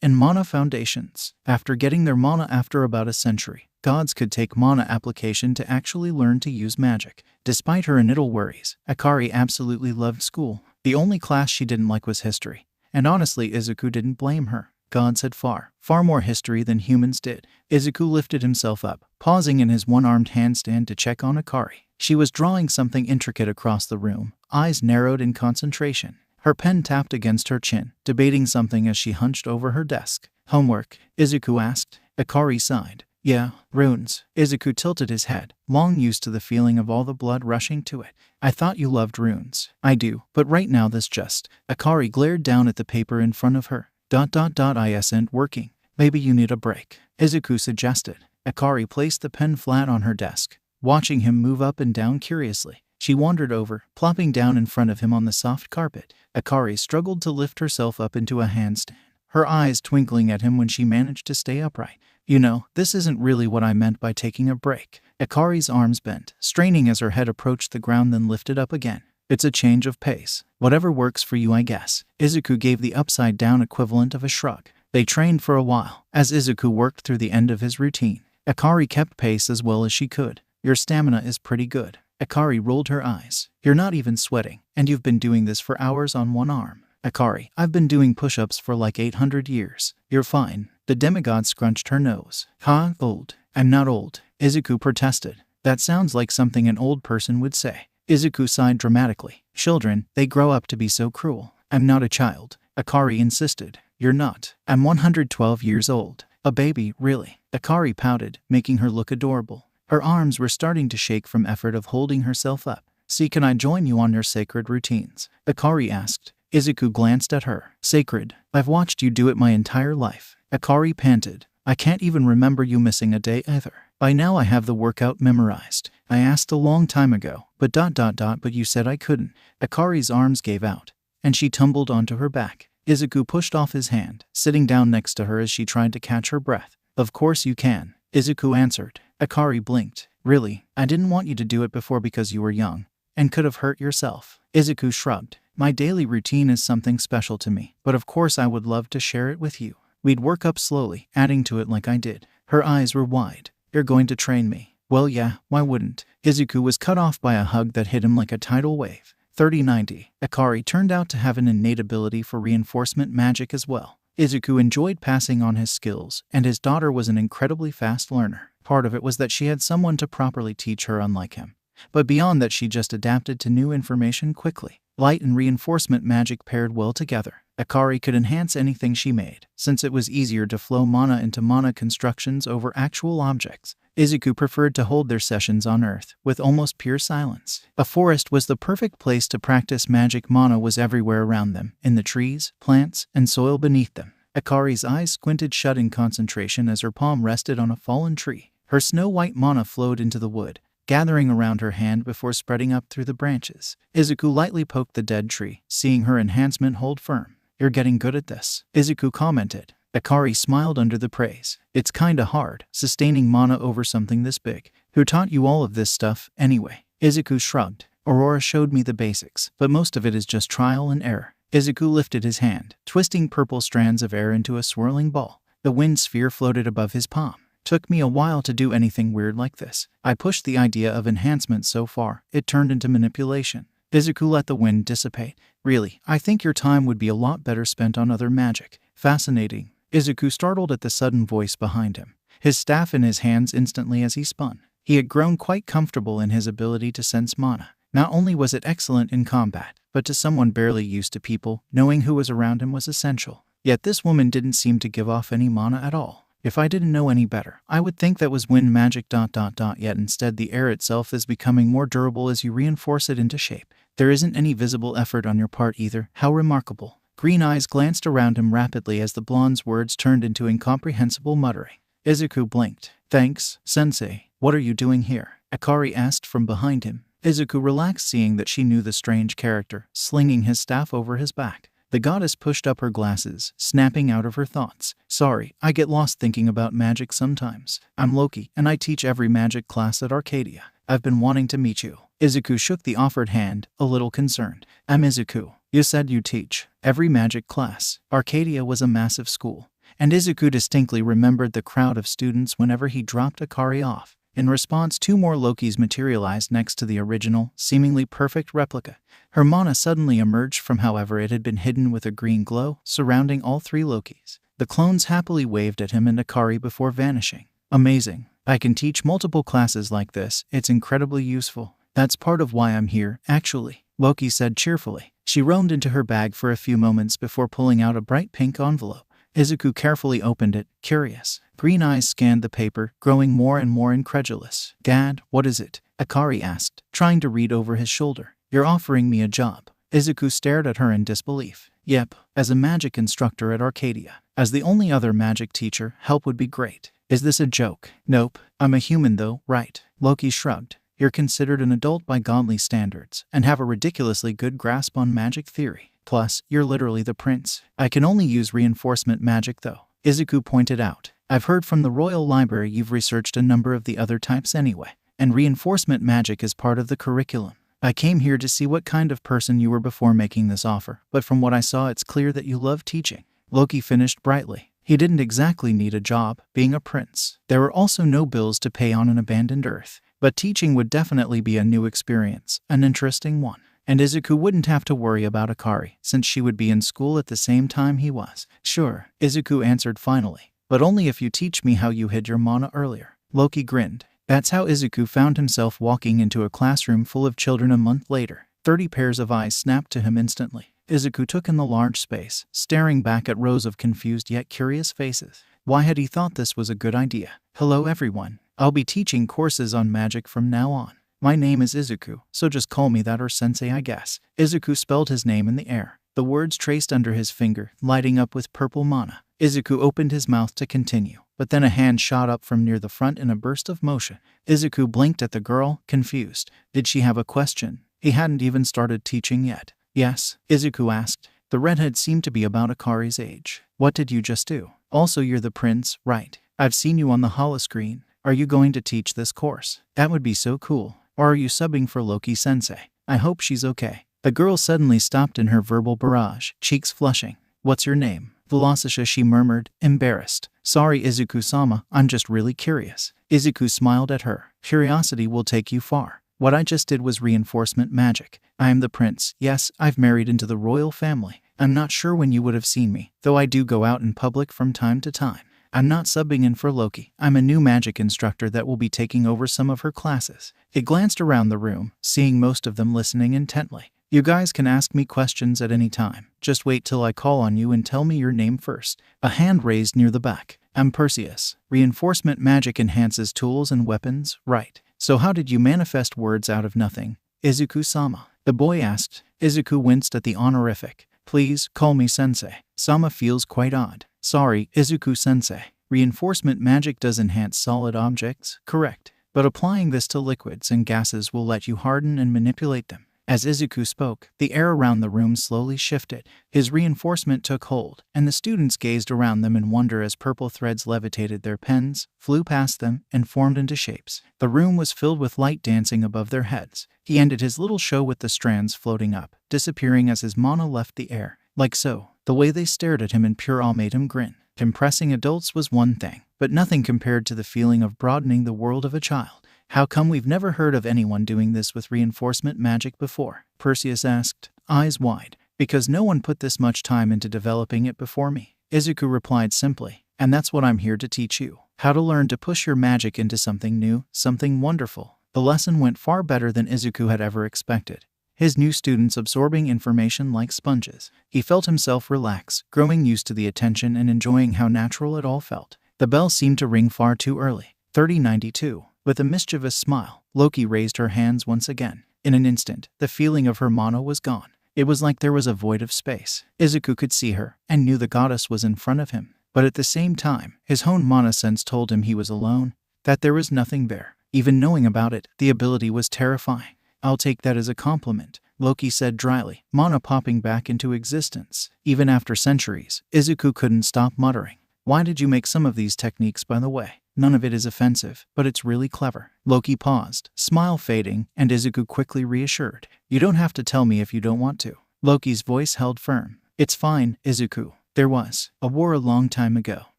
and mana foundations. After getting their mana after about a century, gods could take mana application to actually learn to use magic. Despite her initial worries, Akari absolutely loved school. The only class she didn't like was history. And honestly, Izuku didn't blame her. Gods had far more history than humans did. Izuku lifted himself up, pausing in his one-armed handstand to check on Akari. She was drawing something intricate across the room, eyes narrowed in concentration. Her pen tapped against her chin, debating something as she hunched over her desk. "Homework?" Izuku asked. Akari sighed. "Yeah, runes." Izuku tilted his head, long used to the feeling of all the blood rushing to it. "I thought you loved runes." "I do, but right now this just..." Akari glared down at the paper in front of her. ... Isn't working. Maybe you need a break," Izuku suggested. Akari placed the pen flat on her desk, watching him move up and down curiously. She wandered over, plopping down in front of him on the soft carpet. Akari struggled to lift herself up into a handstand, her eyes twinkling at him when she managed to stay upright. You know, this isn't really what I meant by taking a break. Akari's arms bent, straining as her head approached the ground, then lifted up again. It's a change of pace. Whatever works for you, I guess. Izuku gave the upside-down equivalent of a shrug. They trained for a while. As Izuku worked through the end of his routine, Akari kept pace as well as she could. Your stamina is pretty good. Akari rolled her eyes. You're not even sweating, and you've been doing this for hours on one arm. Akari, I've been doing push-ups for like 800 years. You're fine. The demigod scrunched her nose. Huh? Old? I'm not old, Izuku protested. That sounds like something an old person would say. Izuku sighed dramatically. Children, they grow up to be so cruel. I'm not a child, Akari insisted. You're not. I'm 112 years old. A baby, really. Akari pouted, making her look adorable. Her arms were starting to shake from effort of holding herself up. See, can I join you on your sacred routines? Akari asked. Izuku glanced at her. Sacred? I've watched you do it my entire life. Akari panted. I can't even remember you missing a day either. By now I have the workout memorized. I asked a long time ago, but but you said I couldn't. Akari's arms gave out, and she tumbled onto her back. Izuku pushed off his hand, sitting down next to her as she tried to catch her breath. Of course you can, Izuku answered. Akari blinked. Really? I didn't want you to do it before because you were young, and could have hurt yourself. Izuku shrugged. My daily routine is something special to me, but of course I would love to share it with you. We'd work up slowly, adding to it like I did. Her eyes were wide. You're going to train me? Well, yeah, why wouldn't? Izuku was cut off by a hug that hit him like a tidal wave. 3090. Akari turned out to have an innate ability for reinforcement magic as well. Izuku enjoyed passing on his skills, and his daughter was an incredibly fast learner. Part of it was that she had someone to properly teach her, unlike him. But beyond that, she just adapted to new information quickly. Light and reinforcement magic paired well together. Akari could enhance anything she made, since it was easier to flow mana into mana constructions over actual objects. Izuku preferred to hold their sessions on Earth, with almost pure silence. A forest was the perfect place to practice magic. Mana was everywhere around them, in the trees, plants, and soil beneath them. Akari's eyes squinted shut in concentration as her palm rested on a fallen tree. Her snow-white mana flowed into the wood, gathering around her hand before spreading up through the branches. Izuku lightly poked the dead tree, seeing her enhancement hold firm. You're getting good at this, Izuku commented. Akari smiled under the praise. It's kinda hard, sustaining mana over something this big. Who taught you all of this stuff, anyway? Izuku shrugged. Aurora showed me the basics, but most of it is just trial and error. Izuku lifted his hand, twisting purple strands of air into a swirling ball. The wind sphere floated above his palm. Took me a while to do anything weird like this. I pushed the idea of enhancement so far, it turned into manipulation. Izuku let the wind dissipate. Really, I think your time would be a lot better spent on other magic. Fascinating. Izuku startled at the sudden voice behind him, his staff in his hands instantly as he spun. He had grown quite comfortable in his ability to sense mana. Not only was it excellent in combat, but to someone barely used to people, knowing who was around him was essential. Yet this woman didn't seem to give off any mana at all. If I didn't know any better, I would think that was wind magic. Yet instead the air itself is becoming more durable as you reinforce it into shape. There isn't any visible effort on your part either. How remarkable. Green eyes glanced around him rapidly as the blonde's words turned into incomprehensible muttering. Izuku blinked. Thanks, sensei. What are you doing here? Akari asked from behind him. Izuku relaxed, seeing that she knew the strange character, slinging his staff over his back. The goddess pushed up her glasses, snapping out of her thoughts. Sorry, I get lost thinking about magic sometimes. I'm Loki, and I teach every magic class at Arcadia. I've been wanting to meet you. Izuku shook the offered hand, a little concerned. I'm Izuku. You said you teach every magic class. Arcadia was a massive school, and Izuku distinctly remembered the crowd of students whenever he dropped Akari off. In response, 2 more Lokis materialized next to the original, seemingly perfect replica. Her mana suddenly emerged from however it had been hidden with a green glow, surrounding all 3 Lokis. The clones happily waved at him and Akari before vanishing. Amazing. I can teach multiple classes like this. It's incredibly useful. That's part of why I'm here, actually, Loki said cheerfully. She roamed into her bag for a few moments before pulling out a bright pink envelope. Izuku carefully opened it, curious. Green eyes scanned the paper, growing more and more incredulous. Dad, what is it? Akari asked, trying to read over his shoulder. You're offering me a job. Izuku stared at her in disbelief. Yep, as a magic instructor at Arcadia. As the only other magic teacher, help would be great. Is this a joke? Nope. I'm a human though, right? Loki shrugged. You're considered an adult by godly standards and have a ridiculously good grasp on magic theory. Plus, you're literally the prince. I can only use reinforcement magic though, Izuku pointed out. I've heard from the Royal Library you've researched a number of the other types anyway, and reinforcement magic is part of the curriculum. I came here to see what kind of person you were before making this offer, but from what I saw it's clear that you love teaching. Loki finished brightly. He didn't exactly need a job, being a prince. There were also no bills to pay on an abandoned Earth, but teaching would definitely be a new experience, an interesting one. And Izuku wouldn't have to worry about Akari, since she would be in school at the same time he was. Sure, Izuku answered finally, but only if you teach me how you hid your mana earlier. Loki grinned. That's how Izuku found himself walking into a classroom full of children a month later. 30 pairs of eyes snapped to him instantly. Izuku took in the large space, staring back at rows of confused yet curious faces. Why had he thought this was a good idea? Hello everyone. I'll be teaching courses on magic from now on. My name is Izuku, so just call me that or sensei I guess. Izuku spelled his name in the air, the words traced under his finger, lighting up with purple mana. Izuku opened his mouth to continue, but then a hand shot up from near the front in a burst of motion. Izuku blinked at the girl, confused. Did she have a question? He hadn't even started teaching yet. Yes, Izuku asked. The redhead seemed to be about Akari's age. What did you just do? Also you're the prince, right? I've seen you on the holoscreen. Are you going to teach this course? That would be so cool. Or are you subbing for Loki-sensei? I hope she's okay. The girl suddenly stopped in her verbal barrage, cheeks flushing. What's your name? Velocitia, she murmured, embarrassed. Sorry Izuku-sama, I'm just really curious. Izuku smiled at her. Curiosity will take you far. What I just did was reinforcement magic. I am the prince. Yes, I've married into the royal family. I'm not sure when you would have seen me, though I do go out in public from time to time. I'm not subbing in for Loki. I'm a new magic instructor that will be taking over some of her classes. He glanced around the room, seeing most of them listening intently. You guys can ask me questions at any time. Just wait till I call on you and tell me your name first. A hand raised near the back. I'm Perseus. Reinforcement magic enhances tools and weapons, right? So how did you manifest words out of nothing? Izuku-sama. The boy asked. Izuku winced at the honorific. Please, call me sensei. Sama feels quite odd. Sorry, Izuku-sensei. Reinforcement magic does enhance solid objects, correct. But applying this to liquids and gases will let you harden and manipulate them. As Izuku spoke, the air around the room slowly shifted. His reinforcement took hold, and the students gazed around them in wonder as purple threads levitated their pens, flew past them, and formed into shapes. The room was filled with light dancing above their heads. He ended his little show with the strands floating up, disappearing as his mana left the air. Like so. The way they stared at him in pure awe made him grin. Impressing adults was one thing, but nothing compared to the feeling of broadening the world of a child. How come we've never heard of anyone doing this with reinforcement magic before? Perseus asked, eyes wide. Because no one put this much time into developing it before me. Izuku replied simply, and that's what I'm here to teach you. How to learn to push your magic into something new, something wonderful. The lesson went far better than Izuku had ever expected. His new students absorbing information like sponges. He felt himself relax, growing used to the attention and enjoying how natural it all felt. The bell seemed to ring far too early. 3092. With a mischievous smile, Loki raised her hands once again. In an instant, the feeling of her mana was gone. It was like there was a void of space. Izuku could see her, and knew the goddess was in front of him. But at the same time, his own mana sense told him he was alone, that there was nothing there. Even knowing about it, the ability was terrifying. I'll take that as a compliment, Loki said dryly, mana popping back into existence. Even after centuries, Izuku couldn't stop muttering. Why did you make some of these techniques, by the way? None of it is offensive, but it's really clever. Loki paused, smile fading, and Izuku quickly reassured. You don't have to tell me if you don't want to. Loki's voice held firm. It's fine, Izuku. There was a war a long time ago.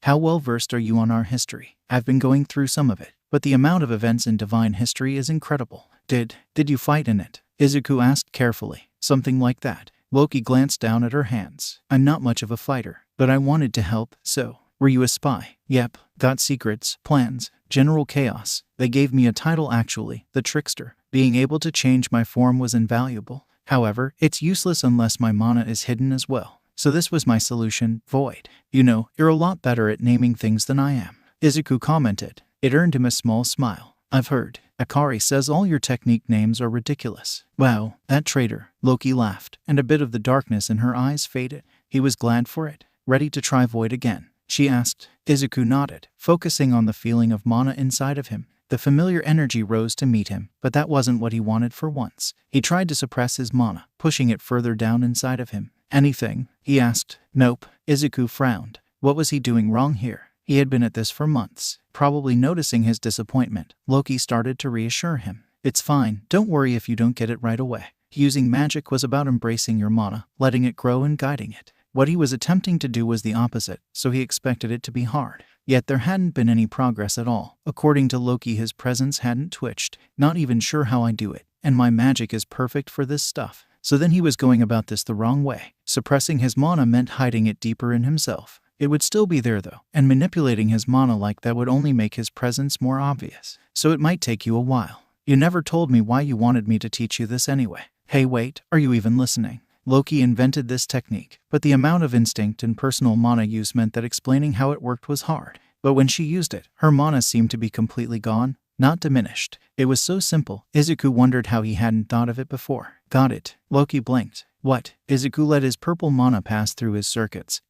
How well versed are you on our history? I've been going through some of it, but the amount of events in divine history is incredible. Did you fight in it? Izuku asked carefully. Something like that. Loki glanced down at her hands. I'm not much of a fighter, but I wanted to help, so. Were you a spy? Yep. Got secrets, plans, general chaos. They gave me a title actually, the trickster. Being able to change my form was invaluable. However, it's useless unless my mana is hidden as well. So this was my solution, void. You know, you're a lot better at naming things than I am. Izuku commented. It earned him a small smile. I've heard. Akari says all your technique names are ridiculous. Wow, that traitor. Loki laughed, and a bit of the darkness in her eyes faded. He was glad for it. Ready to try void again? She asked. Izuku nodded, focusing on the feeling of mana inside of him. The familiar energy rose to meet him, but that wasn't what he wanted for once. He tried to suppress his mana, pushing it further down inside of him. Anything? He asked. Nope. Izuku frowned. What was he doing wrong here? He had been at this for months. Probably noticing his disappointment, Loki started to reassure him. It's fine, don't worry if you don't get it right away. Using magic was about embracing your mana, letting it grow and guiding it. What he was attempting to do was the opposite, so he expected it to be hard. Yet there hadn't been any progress at all. According to Loki, his presence hadn't twitched. Not even sure how I do it, and my magic is perfect for this stuff. So then he was going about this the wrong way. Suppressing his mana meant hiding it deeper in himself. It would still be there though, and manipulating his mana like that would only make his presence more obvious. So it might take you a while. You never told me why you wanted me to teach you this anyway. Hey wait, are you even listening? Loki invented this technique, but the amount of instinct and personal mana use meant that explaining how it worked was hard. But when she used it, her mana seemed to be completely gone, not diminished. It was so simple, Izuku wondered how he hadn't thought of it before. Got it. Loki blinked. What? Izuku let his purple mana pass through his circuits,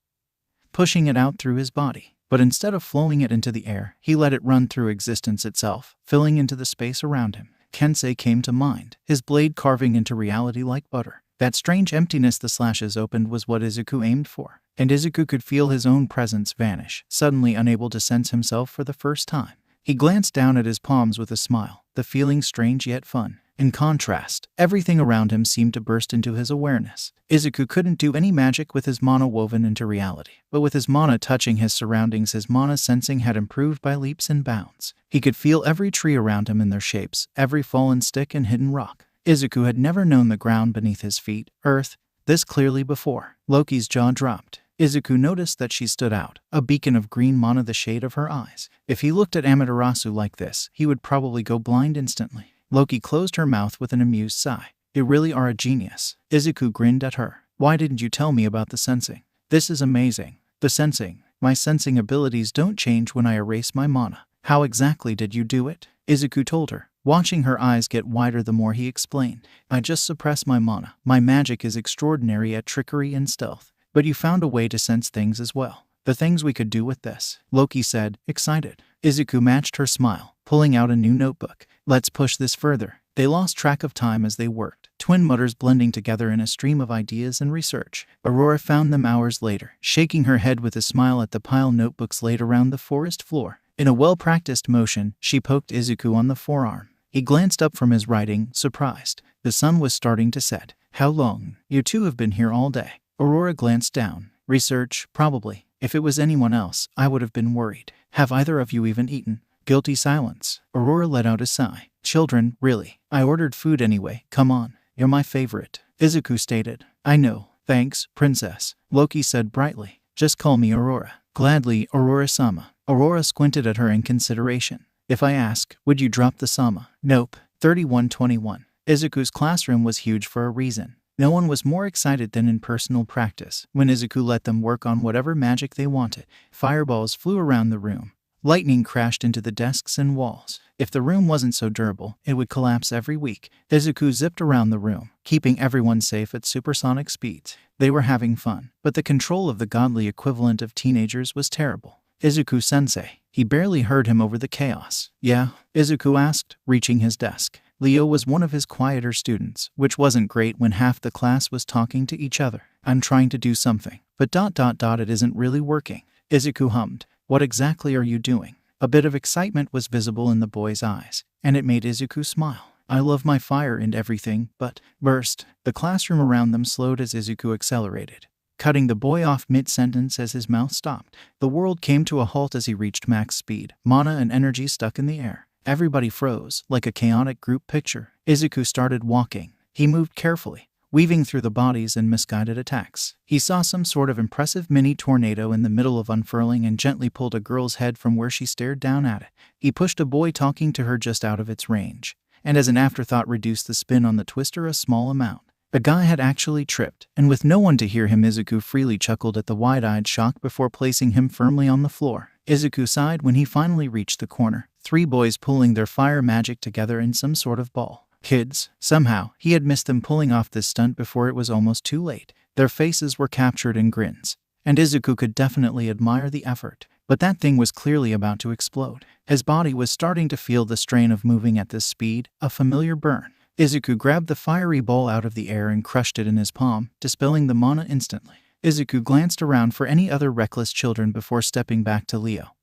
pushing it out through his body. But instead of flowing it into the air, he let it run through existence itself, filling into the space around him. Kensei came to mind, his blade carving into reality like butter. That strange emptiness the slashes opened was what Izuku aimed for, and Izuku could feel his own presence vanish, suddenly unable to sense himself for the first time. He glanced down at his palms with a smile, the feeling strange yet fun. In contrast, everything around him seemed to burst into his awareness. Izuku couldn't do any magic with his mana woven into reality, but with his mana touching his surroundings, his mana sensing had improved by leaps and bounds. He could feel every tree around him in their shapes, every fallen stick and hidden rock. Izuku had never known the ground beneath his feet, earth, this clearly before. Loki's jaw dropped. Izuku noticed that she stood out, a beacon of green mana the shade of her eyes. If he looked at Amaterasu like this, he would probably go blind instantly. Loki closed her mouth with an amused sigh. You really are a genius. Izuku grinned at her. Why didn't you tell me about the sensing? This is amazing. The sensing. My sensing abilities don't change when I erase my mana. How exactly did you do it? Izuku told her, watching her eyes get wider the more he explained. I just suppress my mana. My magic is extraordinary at trickery and stealth. But you found a way to sense things as well. The things we could do with this, Loki said, excited. Izuku matched her smile, pulling out a new notebook. Let's push this further. They lost track of time as they worked, twin mutters blending together in a stream of ideas and research. Aurora found them hours later, shaking her head with a smile at the pile notebooks laid around the forest floor. In a well-practiced motion, she poked Izuku on the forearm. He glanced up from his writing, surprised. The sun was starting to set. How long? You two have been here all day. Aurora glanced down. Research, probably. If it was anyone else, I would have been worried. Have either of you even eaten? Guilty silence. Aurora let out a sigh. Children, really. I ordered food anyway. Come on. You're my favorite. Izuku stated. I know. Thanks, princess. Loki said brightly. Just call me Aurora. Gladly, Aurora-sama. Aurora squinted at her in consideration. If I ask, would you drop the sama? Nope. 3121. Izuku's classroom was huge for a reason. No one was more excited than in personal practice, when Izuku let them work on whatever magic they wanted. Fireballs flew around the room. Lightning crashed into the desks and walls. If the room wasn't so durable, it would collapse every week. Izuku zipped around the room, keeping everyone safe at supersonic speeds. They were having fun, but the control of the godly equivalent of teenagers was terrible. Izuku-sensei. He barely heard him over the chaos. Yeah? Izuku asked, reaching his desk. Leo was one of his quieter students, which wasn't great when half the class was talking to each other. I'm trying to do something, but it isn't really working. Izuku hummed. What exactly are you doing? A bit of excitement was visible in the boy's eyes, and it made Izuku smile. I love my fire and everything, but... Burst. The classroom around them slowed as Izuku accelerated, cutting the boy off mid-sentence as his mouth stopped. The world came to a halt as he reached max speed, mana and energy stuck in the air. Everybody froze, like a chaotic group picture. Izuku started walking. He moved carefully, weaving through the bodies and misguided attacks. He saw some sort of impressive mini-tornado in the middle of unfurling and gently pulled a girl's head from where she stared down at it. He pushed a boy talking to her just out of its range, and as an afterthought reduced the spin on the twister a small amount. The guy had actually tripped, and with no one to hear him, Izuku freely chuckled at the wide-eyed shock before placing him firmly on the floor. Izuku sighed when he finally reached the corner, 3 boys pulling their fire magic together in some sort of ball. Kids. Somehow, he had missed them pulling off this stunt before it was almost too late. Their faces were captured in grins, and Izuku could definitely admire the effort. but that thing was clearly about to explode. His body was starting to feel the strain of moving at this speed, a familiar burn. Izuku grabbed the fiery ball out of the air and crushed it in his palm, dispelling the mana instantly. Izuku glanced around for any other reckless children before stepping back to Leo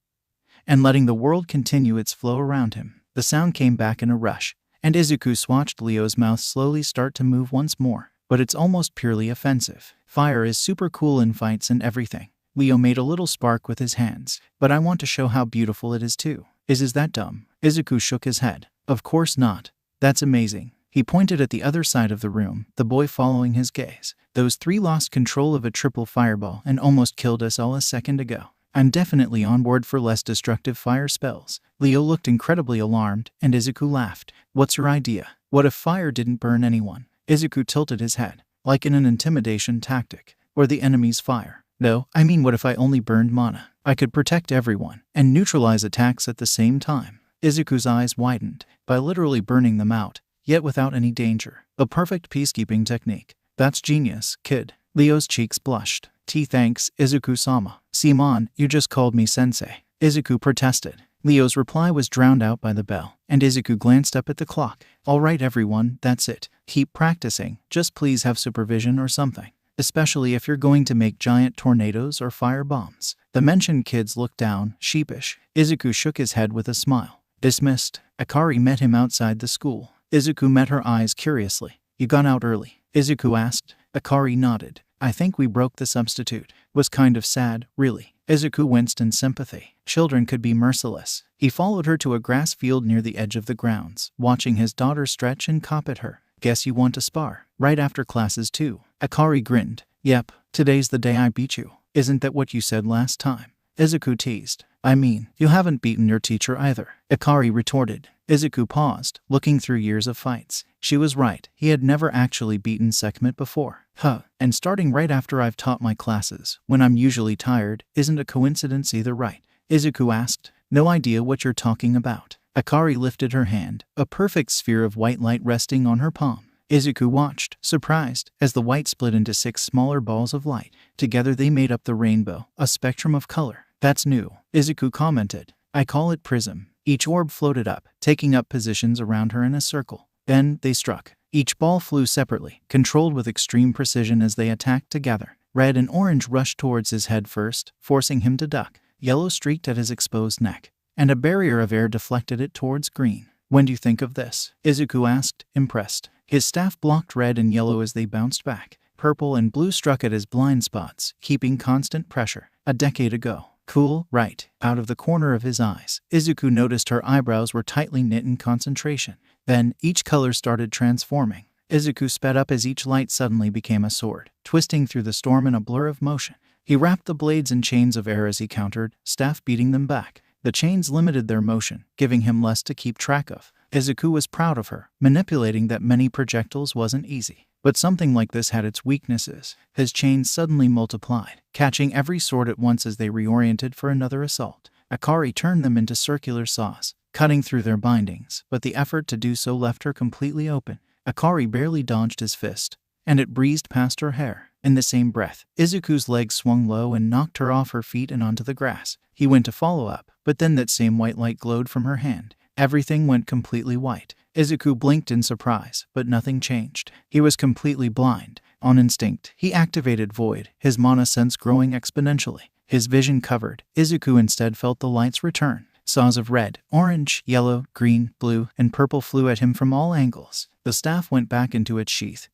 and letting the world continue its flow around him. The sound came back in a rush, and Izuku watched Leo's mouth slowly start to move once more. But it's almost purely offensive. Fire is super cool in fights and everything. Leo made a little spark with his hands. But I want to show how beautiful it is too. Is that dumb? Izuku shook his head. Of course not. That's amazing. He pointed at the other side of the room, the boy following his gaze. Those three lost control of a triple fireball and almost killed us all a second ago. I'm definitely on board for less destructive fire spells. Leo looked incredibly alarmed, and Izuku laughed. What's your idea? What if fire didn't burn anyone? Izuku tilted his head, like in an intimidation tactic, or the enemy's fire. No, I mean what if I only burned mana? I could protect everyone, and neutralize attacks at the same time. Izuku's eyes widened, by literally burning them out, yet without any danger. A perfect peacekeeping technique. That's genius, kid. Leo's cheeks blushed. Thanks, Izuku-sama. Simon, you just called me sensei. Izuku protested. Leo's reply was drowned out by the bell, and Izuku glanced up at the clock. All right everyone, that's it. Keep practicing. Just please have supervision or something. Especially if you're going to make giant tornadoes or fire bombs. The mentioned kids looked down, sheepish. Izuku shook his head with a smile. Dismissed. Akari met him outside the school. Izuku met her eyes curiously. You got out early? Izuku asked. Akari nodded. I think we broke the substitute. Was kind of sad, really. Izuku winced in sympathy. Children could be merciless. He followed her to a grass field near the edge of the grounds, watching his daughter stretch and cop at her. Guess you want to spar? Right after classes too. Akari grinned. Yep, today's the day I beat you. Isn't that what you said last time? Izuku teased. I mean, you haven't beaten your teacher either. Akari retorted. Izuku paused, looking through years of fights. She was right. He had never actually beaten Sekhmet before. And starting right after I've taught my classes, when I'm usually tired, isn't a coincidence either, right? Izuku asked. No idea what you're talking about. Akari lifted her hand, a perfect sphere of white light resting on her palm. Izuku watched, surprised, as the white split into 6 smaller balls of light. Together they made up the rainbow, a spectrum of color. That's new, Izuku commented. I call it prism. Each orb floated up, taking up positions around her in a circle. Then they struck. Each ball flew separately, controlled with extreme precision as they attacked together. Red and orange rushed towards his head first, forcing him to duck. Yellow streaked at his exposed neck, and a barrier of air deflected it towards green. When do you think of this? Izuku asked, impressed. His staff blocked red and yellow as they bounced back. Purple and blue struck at his blind spots, keeping constant pressure. A decade ago. Cool, right? Out of the corner of his eyes, Izuku noticed her eyebrows were tightly knit in concentration. Then, each color started transforming. Izuku sped up as each light suddenly became a sword, twisting through the storm in a blur of motion. He wrapped the blades in chains of air as he countered, staff beating them back. The chains limited their motion, giving him less to keep track of. Izuku was proud of her. Manipulating that many projectiles wasn't easy. But something like this had its weaknesses. His chains suddenly multiplied, catching every sword at once as they reoriented for another assault. Akari turned them into circular saws, cutting through their bindings, but the effort to do so left her completely open. Akari barely dodged his fist, and it breezed past her hair. In the same breath, Izuku's legs swung low and knocked her off her feet and onto the grass. He went to follow up, but then that same white light glowed from her hand. Everything went completely white. Izuku blinked in surprise, but nothing changed. He was completely blind. On instinct, he activated Void, his mana sense growing exponentially. His vision covered. Izuku instead felt the lights return. Saws of red, orange, yellow, green, blue, and purple flew at him from all angles. The staff went back into its sheath.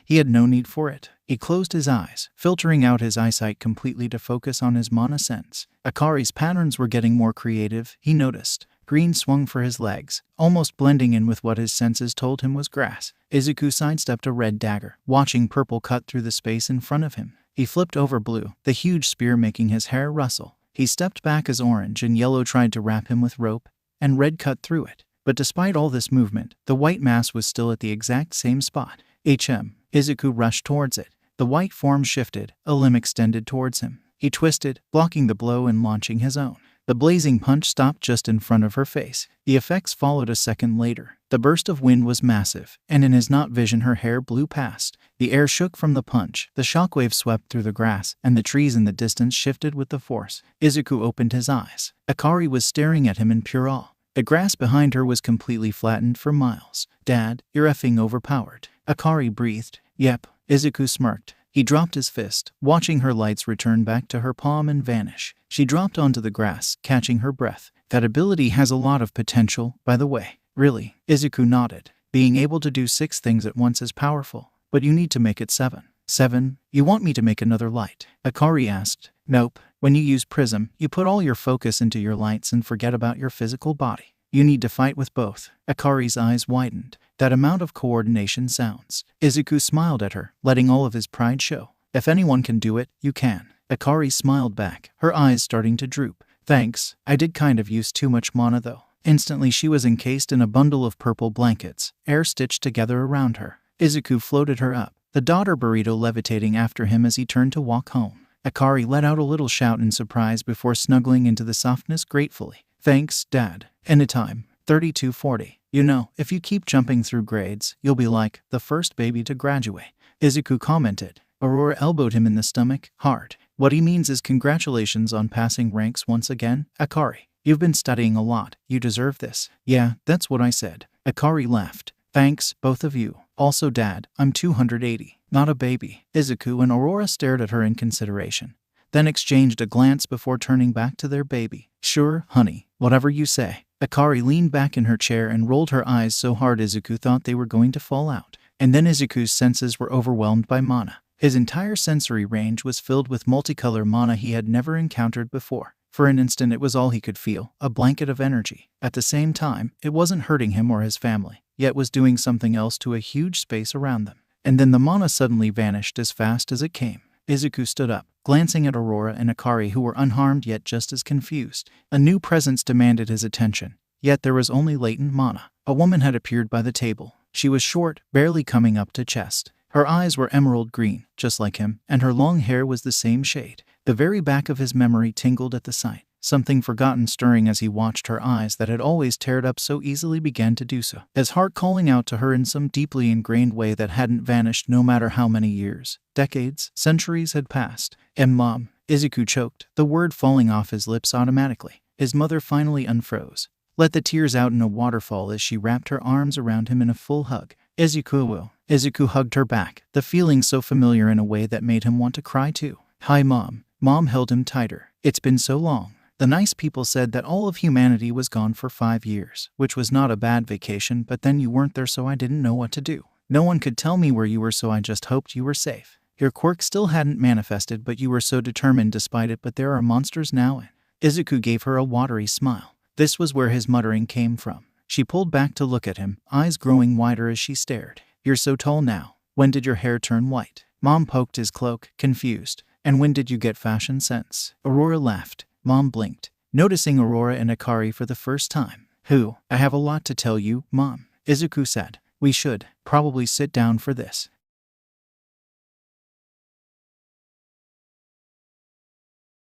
He had no need for it. He closed his eyes, filtering out his eyesight completely to focus on his mana sense. Akari's patterns were getting more creative, he noticed. Green swung for his legs, almost blending in with what his senses told him was grass. Izuku sidestepped a red dagger, watching purple cut through the space in front of him. He flipped over blue, the huge spear making his hair rustle. He stepped back as orange and yellow tried to wrap him with rope, and red cut through it. But despite all this movement, the white mass was still at the exact same spot. Izuku rushed towards it. The white form shifted, a limb extended towards him. He twisted, blocking the blow and launching his own. The blazing punch stopped just in front of her face. The effects followed a second later. The burst of wind was massive, and in his night vision her hair blew past. The air shook from the punch, the shockwave swept through the grass, and the trees in the distance shifted with the force. Izuku opened his eyes. Akari was staring at him in pure awe. The grass behind her was completely flattened for miles. "Dad, you're effing overpowered," Akari breathed. "Yep," Izuku smirked. He dropped his fist, watching her lights return back to her palm and vanish. She dropped onto the grass, catching her breath. "That ability has a lot of potential, by the way." "Really?" Izuku nodded. "Being able to do 6 things at once is powerful, but you need to make it 7. 7? You want me to make another light?" Akari asked. "Nope. When you use Prism, you put all your focus into your lights and forget about your physical body. You need to fight with both." Akari's eyes widened. "That amount of coordination sounds." Izuku smiled at her, letting all of his pride show. "If anyone can do it, you can." Akari smiled back, her eyes starting to droop. "Thanks. I did kind of use too much mana though." Instantly she was encased in a bundle of purple blankets, air stitched together around her. Izuku floated her up, the daughter burrito levitating after him as he turned to walk home. Akari let out a little shout in surprise before snuggling into the softness gratefully. "Thanks, Dad. Anytime." 3240. "You know, if you keep jumping through grades, you'll be like the first baby to graduate," Izuku commented. Aurora elbowed him in the stomach, hard. "What he means is congratulations on passing ranks once again, Akari. You've been studying a lot. You deserve this." "Yeah, that's what I said." Akari laughed. "Thanks, both of you. Also, Dad, I'm 280. Not a baby." Izuku and Aurora stared at her in consideration, then exchanged a glance before turning back to their baby. "Sure, honey. Whatever you say." Akari leaned back in her chair and rolled her eyes so hard Izuku thought they were going to fall out. And then Izuku's senses were overwhelmed by mana. His entire sensory range was filled with multicolor mana he had never encountered before. For an instant it was all he could feel, a blanket of energy. At the same time, it wasn't hurting him or his family, yet was doing something else to a huge space around them. And then the mana suddenly vanished as fast as it came. Izuku stood up, glancing at Aurora and Akari who were unharmed yet just as confused. A new presence demanded his attention, yet there was only latent mana. A woman had appeared by the table. She was short, barely coming up to chest. Her eyes were emerald green, just like him, and her long hair was the same shade. The very back of his memory tingled at the sight. Something forgotten stirring as he watched her eyes that had always teared up so easily began to do so, his heart calling out to her in some deeply ingrained way that hadn't vanished no matter how many years, decades, centuries had passed. "And Mom," Izuku choked, the word falling off his lips automatically. His mother finally unfroze, let the tears out in a waterfall as she wrapped her arms around him in a full hug. Izuku hugged her back, the feeling so familiar in a way that made him want to cry too. "Hi, Mom." Mom held him tighter. "It's been so long." The nice people said that all of humanity was gone for 5 years, which was not a bad vacation, but then you weren't there so I didn't know what to do. No one could tell me where you were so I just hoped you were safe. Your quirk still hadn't manifested but you were so determined despite it, but there are monsters now and Izuku gave her a watery smile. This was where his muttering came from. She pulled back to look at him, eyes growing wider as she stared. "You're so tall now. When did your hair turn white?" Mom poked his cloak, confused. "And when did you get fashion sense?" Aurora laughed. Mom blinked, noticing Aurora and Akari for the first time. I have a lot to tell you, Mom," Izuku said. "We should probably sit down for this."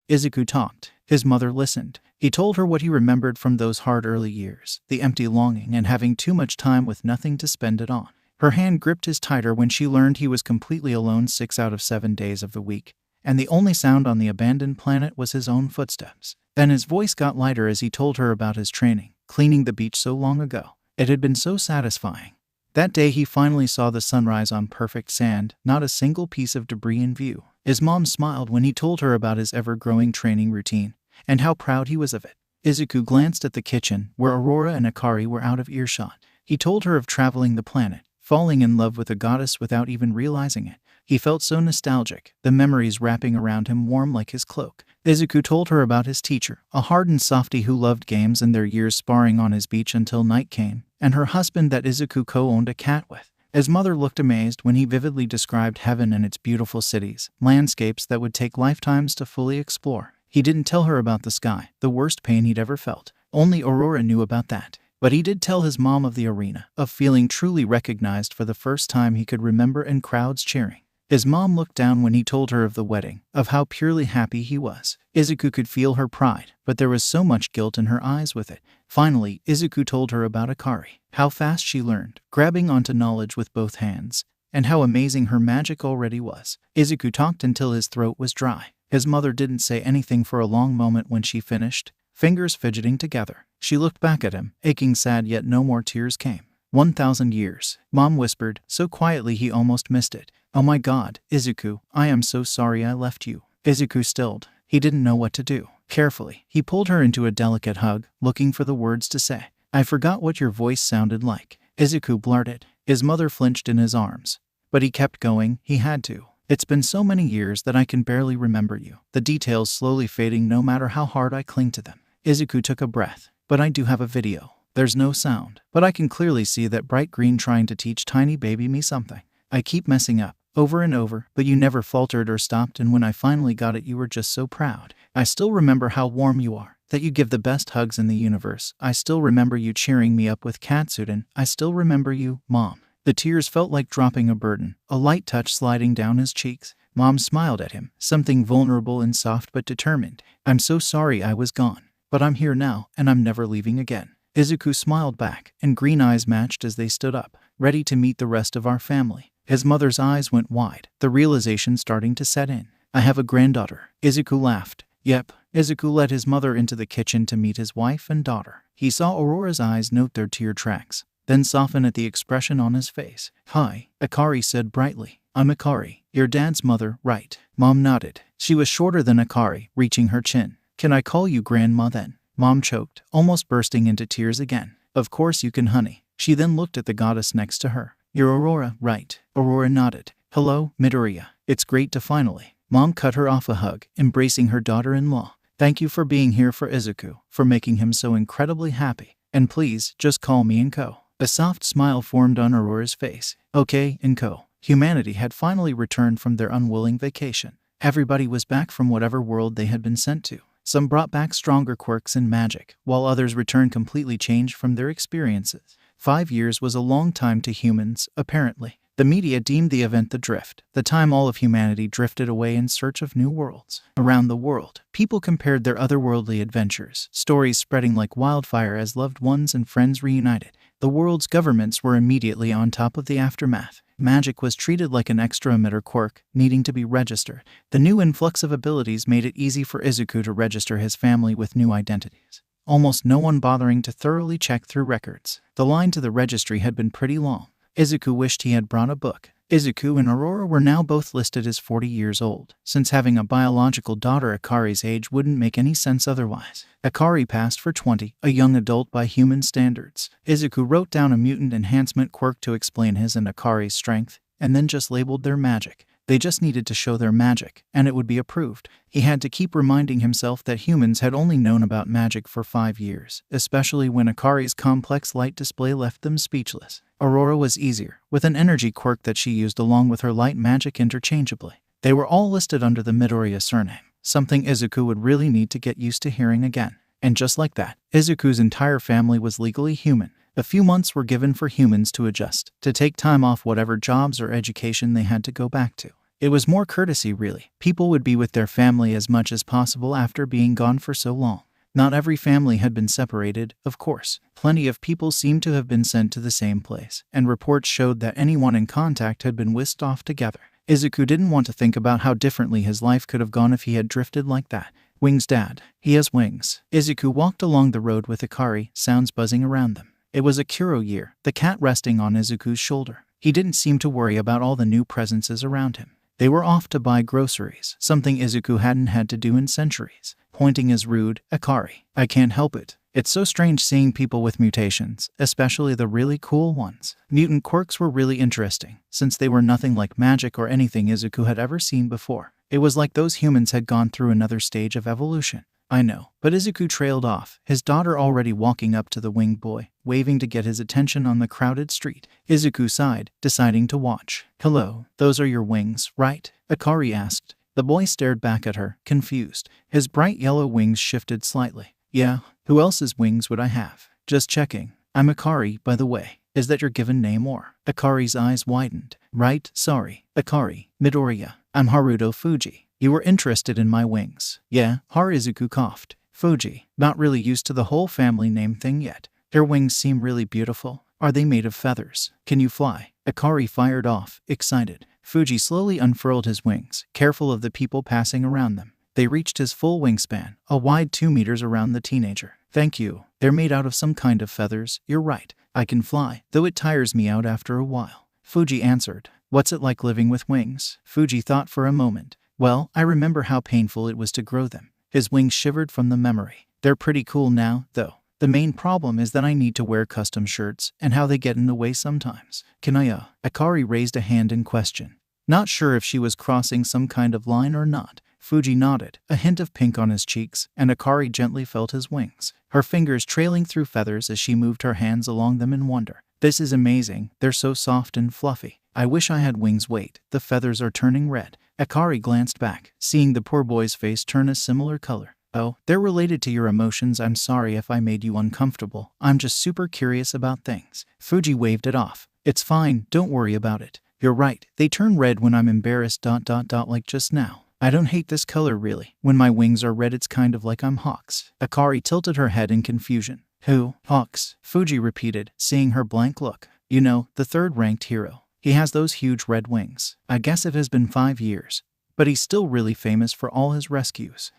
Izuku talked. His mother listened. He told her what he remembered from those hard early years, the empty longing and having too much time with nothing to spend it on. Her hand gripped his tighter when she learned he was completely alone 6 out of 7 days of the week, and the only sound on the abandoned planet was his own footsteps. Then his voice got lighter as he told her about his training, cleaning the beach so long ago. It had been so satisfying. That day he finally saw the sunrise on perfect sand, not a single piece of debris in view. His mom smiled when he told her about his ever-growing training routine, and how proud he was of it. Izuku glanced at the kitchen, where Aurora and Akari were out of earshot. He told her of traveling the planet, falling in love with a goddess without even realizing it. He felt so nostalgic, the memories wrapping around him warm like his cloak. Izuku told her about his teacher, a hardened softie who loved games and their years sparring on his beach until night came, and her husband that Izuku co-owned a cat with. His mother looked amazed when he vividly described heaven and its beautiful cities, landscapes that would take lifetimes to fully explore. He didn't tell her about the sky, the worst pain he'd ever felt. Only Aurora knew about that. But he did tell his mom of the arena, of feeling truly recognized for the first time he could remember and crowds cheering. His mom looked down when he told her of the wedding, of how purely happy he was. Izuku could feel her pride, but there was so much guilt in her eyes with it. Finally, Izuku told her about Akari, how fast she learned, grabbing onto knowledge with both hands, and how amazing her magic already was. Izuku talked until his throat was dry. His mother didn't say anything for a long moment when she finished, fingers fidgeting together. She looked back at him, aching sad, yet no more tears came. 1,000 years, Mom whispered, so quietly he almost missed it. Oh my God, Izuku, I am so sorry I left you. Izuku stilled. He didn't know what to do. Carefully, he pulled her into a delicate hug, looking for the words to say. I forgot what your voice sounded like, Izuku blurted. His mother flinched in his arms. But he kept going, he had to. It's been so many years that I can barely remember you, the details slowly fading no matter how hard I cling to them. Izuku took a breath. But I do have a video. There's no sound, but I can clearly see that bright green trying to teach tiny baby me something. I keep messing up, over and over, but you never faltered or stopped, and when I finally got it you were just so proud. I still remember how warm you are, that you give the best hugs in the universe. I still remember you cheering me up with Katsuden. I still remember you, Mom. The tears felt like dropping a burden, a light touch sliding down his cheeks. Mom smiled at him, something vulnerable and soft but determined. I'm so sorry I was gone, but I'm here now, and I'm never leaving again. Izuku smiled back, and green eyes matched as they stood up, ready to meet the rest of our family. His mother's eyes went wide, the realization starting to set in. I have a granddaughter. Izuku laughed. Yep. Izuku led his mother into the kitchen to meet his wife and daughter. He saw Aurora's eyes note their tear tracks, then soften at the expression on his face. Hi, Akari said brightly. I'm Akari, your dad's mother, right? Mom nodded. She was shorter than Akari, reaching her chin. Can I call you Grandma then? Mom choked, almost bursting into tears again. Of course you can, honey. She then looked at the goddess next to her. You're Aurora, right? Aurora nodded. Hello, Midoriya. It's great to finally. Mom cut her off a hug, embracing her daughter-in-law. Thank you for being here for Izuku, for making him so incredibly happy. And please, just call me Inko. A soft smile formed on Aurora's face. Okay, Inko. Humanity had finally returned from their unwilling vacation. Everybody was back from whatever world they had been sent to. Some brought back stronger quirks and magic, while others returned completely changed from their experiences. 5 years was a long time to humans, apparently. The media deemed the event the drift, the time all of humanity drifted away in search of new worlds. Around the world, people compared their otherworldly adventures, stories spreading like wildfire as loved ones and friends reunited. The world's governments were immediately on top of the aftermath. Magic was treated like an extra emitter quirk, needing to be registered. The new influx of abilities made it easy for Izuku to register his family with new identities. Almost no one bothering to thoroughly check through records. The line to the registry had been pretty long. Izuku wished he had brought a book. Izuku and Aurora were now both listed as 40 years old, since having a biological daughter Akari's age wouldn't make any sense otherwise. Akari passed for 20, a young adult by human standards. Izuku wrote down a mutant enhancement quirk to explain his and Akari's strength, and then just labeled their magic. They just needed to show their magic, and it would be approved. He had to keep reminding himself that humans had only known about magic for 5 years, especially when Akari's complex light display left them speechless. Aurora was easier, with an energy quirk that she used along with her light magic interchangeably. They were all listed under the Midoriya surname, something Izuku would really need to get used to hearing again. And just like that, Izuku's entire family was legally human. A few months were given for humans to adjust, to take time off whatever jobs or education they had to go back to. It was more courtesy, really. People would be with their family as much as possible after being gone for so long. Not every family had been separated, of course. Plenty of people seemed to have been sent to the same place, and reports showed that anyone in contact had been whisked off together. Izuku didn't want to think about how differently his life could have gone if he had drifted like that. Wings, Dad. He has wings. Izuku walked along the road with Akari, sounds buzzing around them. It was a Kuro year, the cat resting on Izuku's shoulder. He didn't seem to worry about all the new presences around him. They were off to buy groceries, something Izuku hadn't had to do in centuries. Pointing is rude, Akari. I can't help it. It's so strange seeing people with mutations, especially the really cool ones. Mutant quirks were really interesting, since they were nothing like magic or anything Izuku had ever seen before. It was like those humans had gone through another stage of evolution. I know, but Izuku trailed off, his daughter already walking up to the winged boy, waving to get his attention on the crowded street. Izuku sighed, deciding to watch. Hello, those are your wings, right? Akari asked. The boy stared back at her, confused. His bright yellow wings shifted slightly. Yeah, who else's wings would I have? Just checking. I'm Akari, by the way. Is that your given name or? Akari's eyes widened. right? Sorry, Izuku Midoriya. I'm Haruto Fuji. You were interested in my wings. Yeah, Izuku coughed. Fuji, not really used to the whole family name thing yet. Your wings seem really beautiful. Are they made of feathers? Can you fly? Izuku fired off, excited. Fuji slowly unfurled his wings, careful of the people passing around them. They reached his full wingspan, a wide 2 meters around the teenager. Thank you. They're made out of some kind of feathers. You're right. I can fly, though it tires me out after a while. Fuji answered. What's it like living with wings? Fuji thought for a moment. Well, I remember how painful it was to grow them. His wings shivered from the memory. They're pretty cool now, though. The main problem is that I need to wear custom shirts, and how they get in the way sometimes. Can I, Izuku raised a hand in question. Not sure if she was crossing some kind of line or not. Fuji nodded, a hint of pink on his cheeks, and Izuku gently felt his wings, her fingers trailing through feathers as she moved her hands along them in wonder. This is amazing. They're so soft and fluffy. I wish I had wings. Wait, the feathers are turning red. Izuku glanced back, seeing the poor boy's face turn a similar color. Oh, they're related to your emotions. I'm sorry if I made you uncomfortable. I'm just super curious about things. Fuji waved it off. It's fine, don't worry about it. You're right, they turn red when I'm embarrassed. Like just now. I don't hate this color really. When my wings are red, it's kind of like I'm Hawks. Izuku tilted her head in confusion. Who? Hawks? Fuji repeated, seeing her blank look. You know, the third-ranked hero. He has those huge red wings. I guess it has been 5 years. But he's still really famous for all his rescues.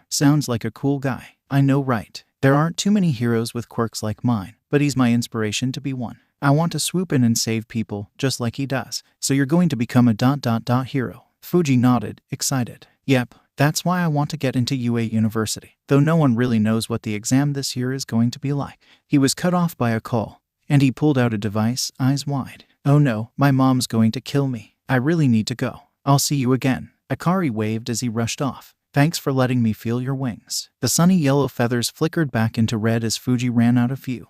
Sounds like a cool guy. I know, right? There aren't too many heroes with quirks like mine, but he's my inspiration to be one. I want to swoop in and save people, just like he does. So you're going to become a hero. Fuji nodded, excited. Yep, that's why I want to get into UA University, though no one really knows what the exam this year is going to be like. He was cut off by a call, and he pulled out a device, eyes wide. Oh no, my mom's going to kill me. I really need to go. I'll see you again. Izuku waved as he rushed off. Thanks for letting me feel your wings. The sunny yellow feathers flickered back into red as Fuji ran out of view.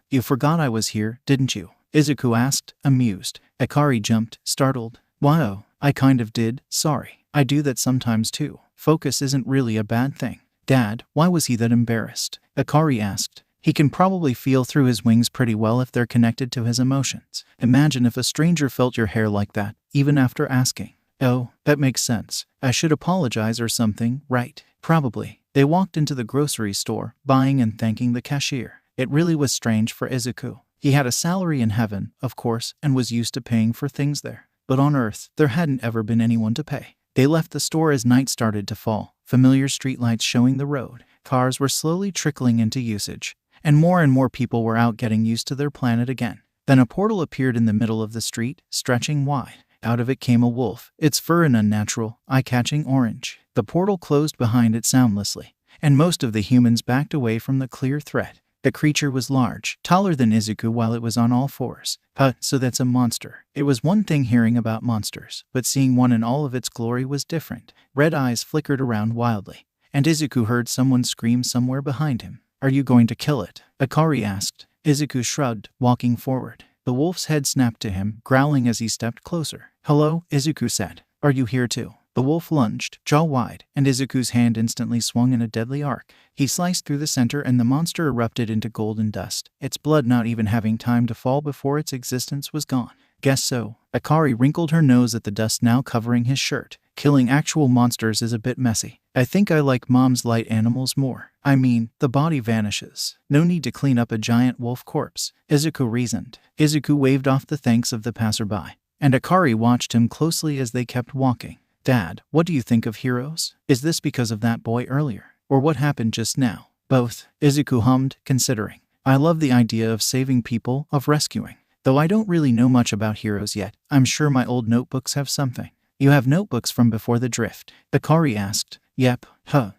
You forgot I was here, didn't you? Izuku asked, amused. Izuku jumped, startled. Wow, I kind of did, sorry. I do that sometimes too. Focus isn't really a bad thing. Dad, why was he that embarrassed? Izuku asked. He can probably feel through his wings pretty well if they're connected to his emotions. Imagine if a stranger felt your hair like that, even after asking. Oh, that makes sense. I should apologize or something, right? Probably. They walked into the grocery store, buying and thanking the cashier. It really was strange for Izuku. He had a salary in heaven, of course, and was used to paying for things there. But on Earth, there hadn't ever been anyone to pay. They left the store as night started to fall, familiar streetlights showing the road. Cars were slowly trickling into usage, and more people were out getting used to their planet again. Then a portal appeared in the middle of the street, stretching wide. Out of it came a wolf, its fur an unnatural, eye-catching orange. The portal closed behind it soundlessly, and most of the humans backed away from the clear threat. The creature was large, taller than Izuku while it was on all fours. So that's a monster. It was one thing hearing about monsters, but seeing one in all of its glory was different. Red eyes flickered around wildly, and Izuku heard someone scream somewhere behind him. Are you going to kill it? Izuku asked. Izuku shrugged, walking forward. The wolf's head snapped to him, growling as he stepped closer. Hello, Izuku said. Are you here too? The wolf lunged, jaw wide, and Izuku's hand instantly swung in a deadly arc. He sliced through the center and the monster erupted into golden dust, its blood not even having time to fall before its existence was gone. Guess so. Izuku wrinkled her nose at the dust now covering his shirt. Killing actual monsters is a bit messy. I think I like Mom's light animals more. I mean, the body vanishes. No need to clean up a giant wolf corpse, Izuku reasoned. Izuku waved off the thanks of the passerby, and Izuku watched him closely as they kept walking. Dad, what do you think of heroes? Is this because of that boy earlier? Or what happened just now? Both, Izuku hummed, considering. I love the idea of saving people, of rescuing. Though I don't really know much about heroes yet, I'm sure my old notebooks have something. You have notebooks from before the drift? Izuku asked. Yep.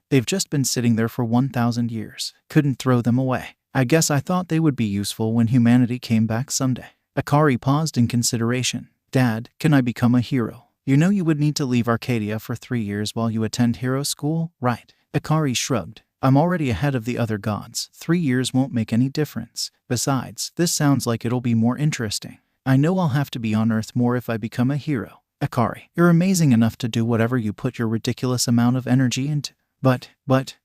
They've just been sitting there for 1,000 years. Couldn't throw them away. I guess I thought they would be useful when humanity came back someday. Izuku paused in consideration. Dad, can I become a hero? You know you would need to leave Arcadia for 3 years while you attend hero school, right? Izuku shrugged. I'm already ahead of the other gods. 3 years won't make any difference. Besides, this sounds like it'll be more interesting. I know I'll have to be on Earth more if I become a hero. Izuku, you're amazing enough to do whatever you put your ridiculous amount of energy into. But,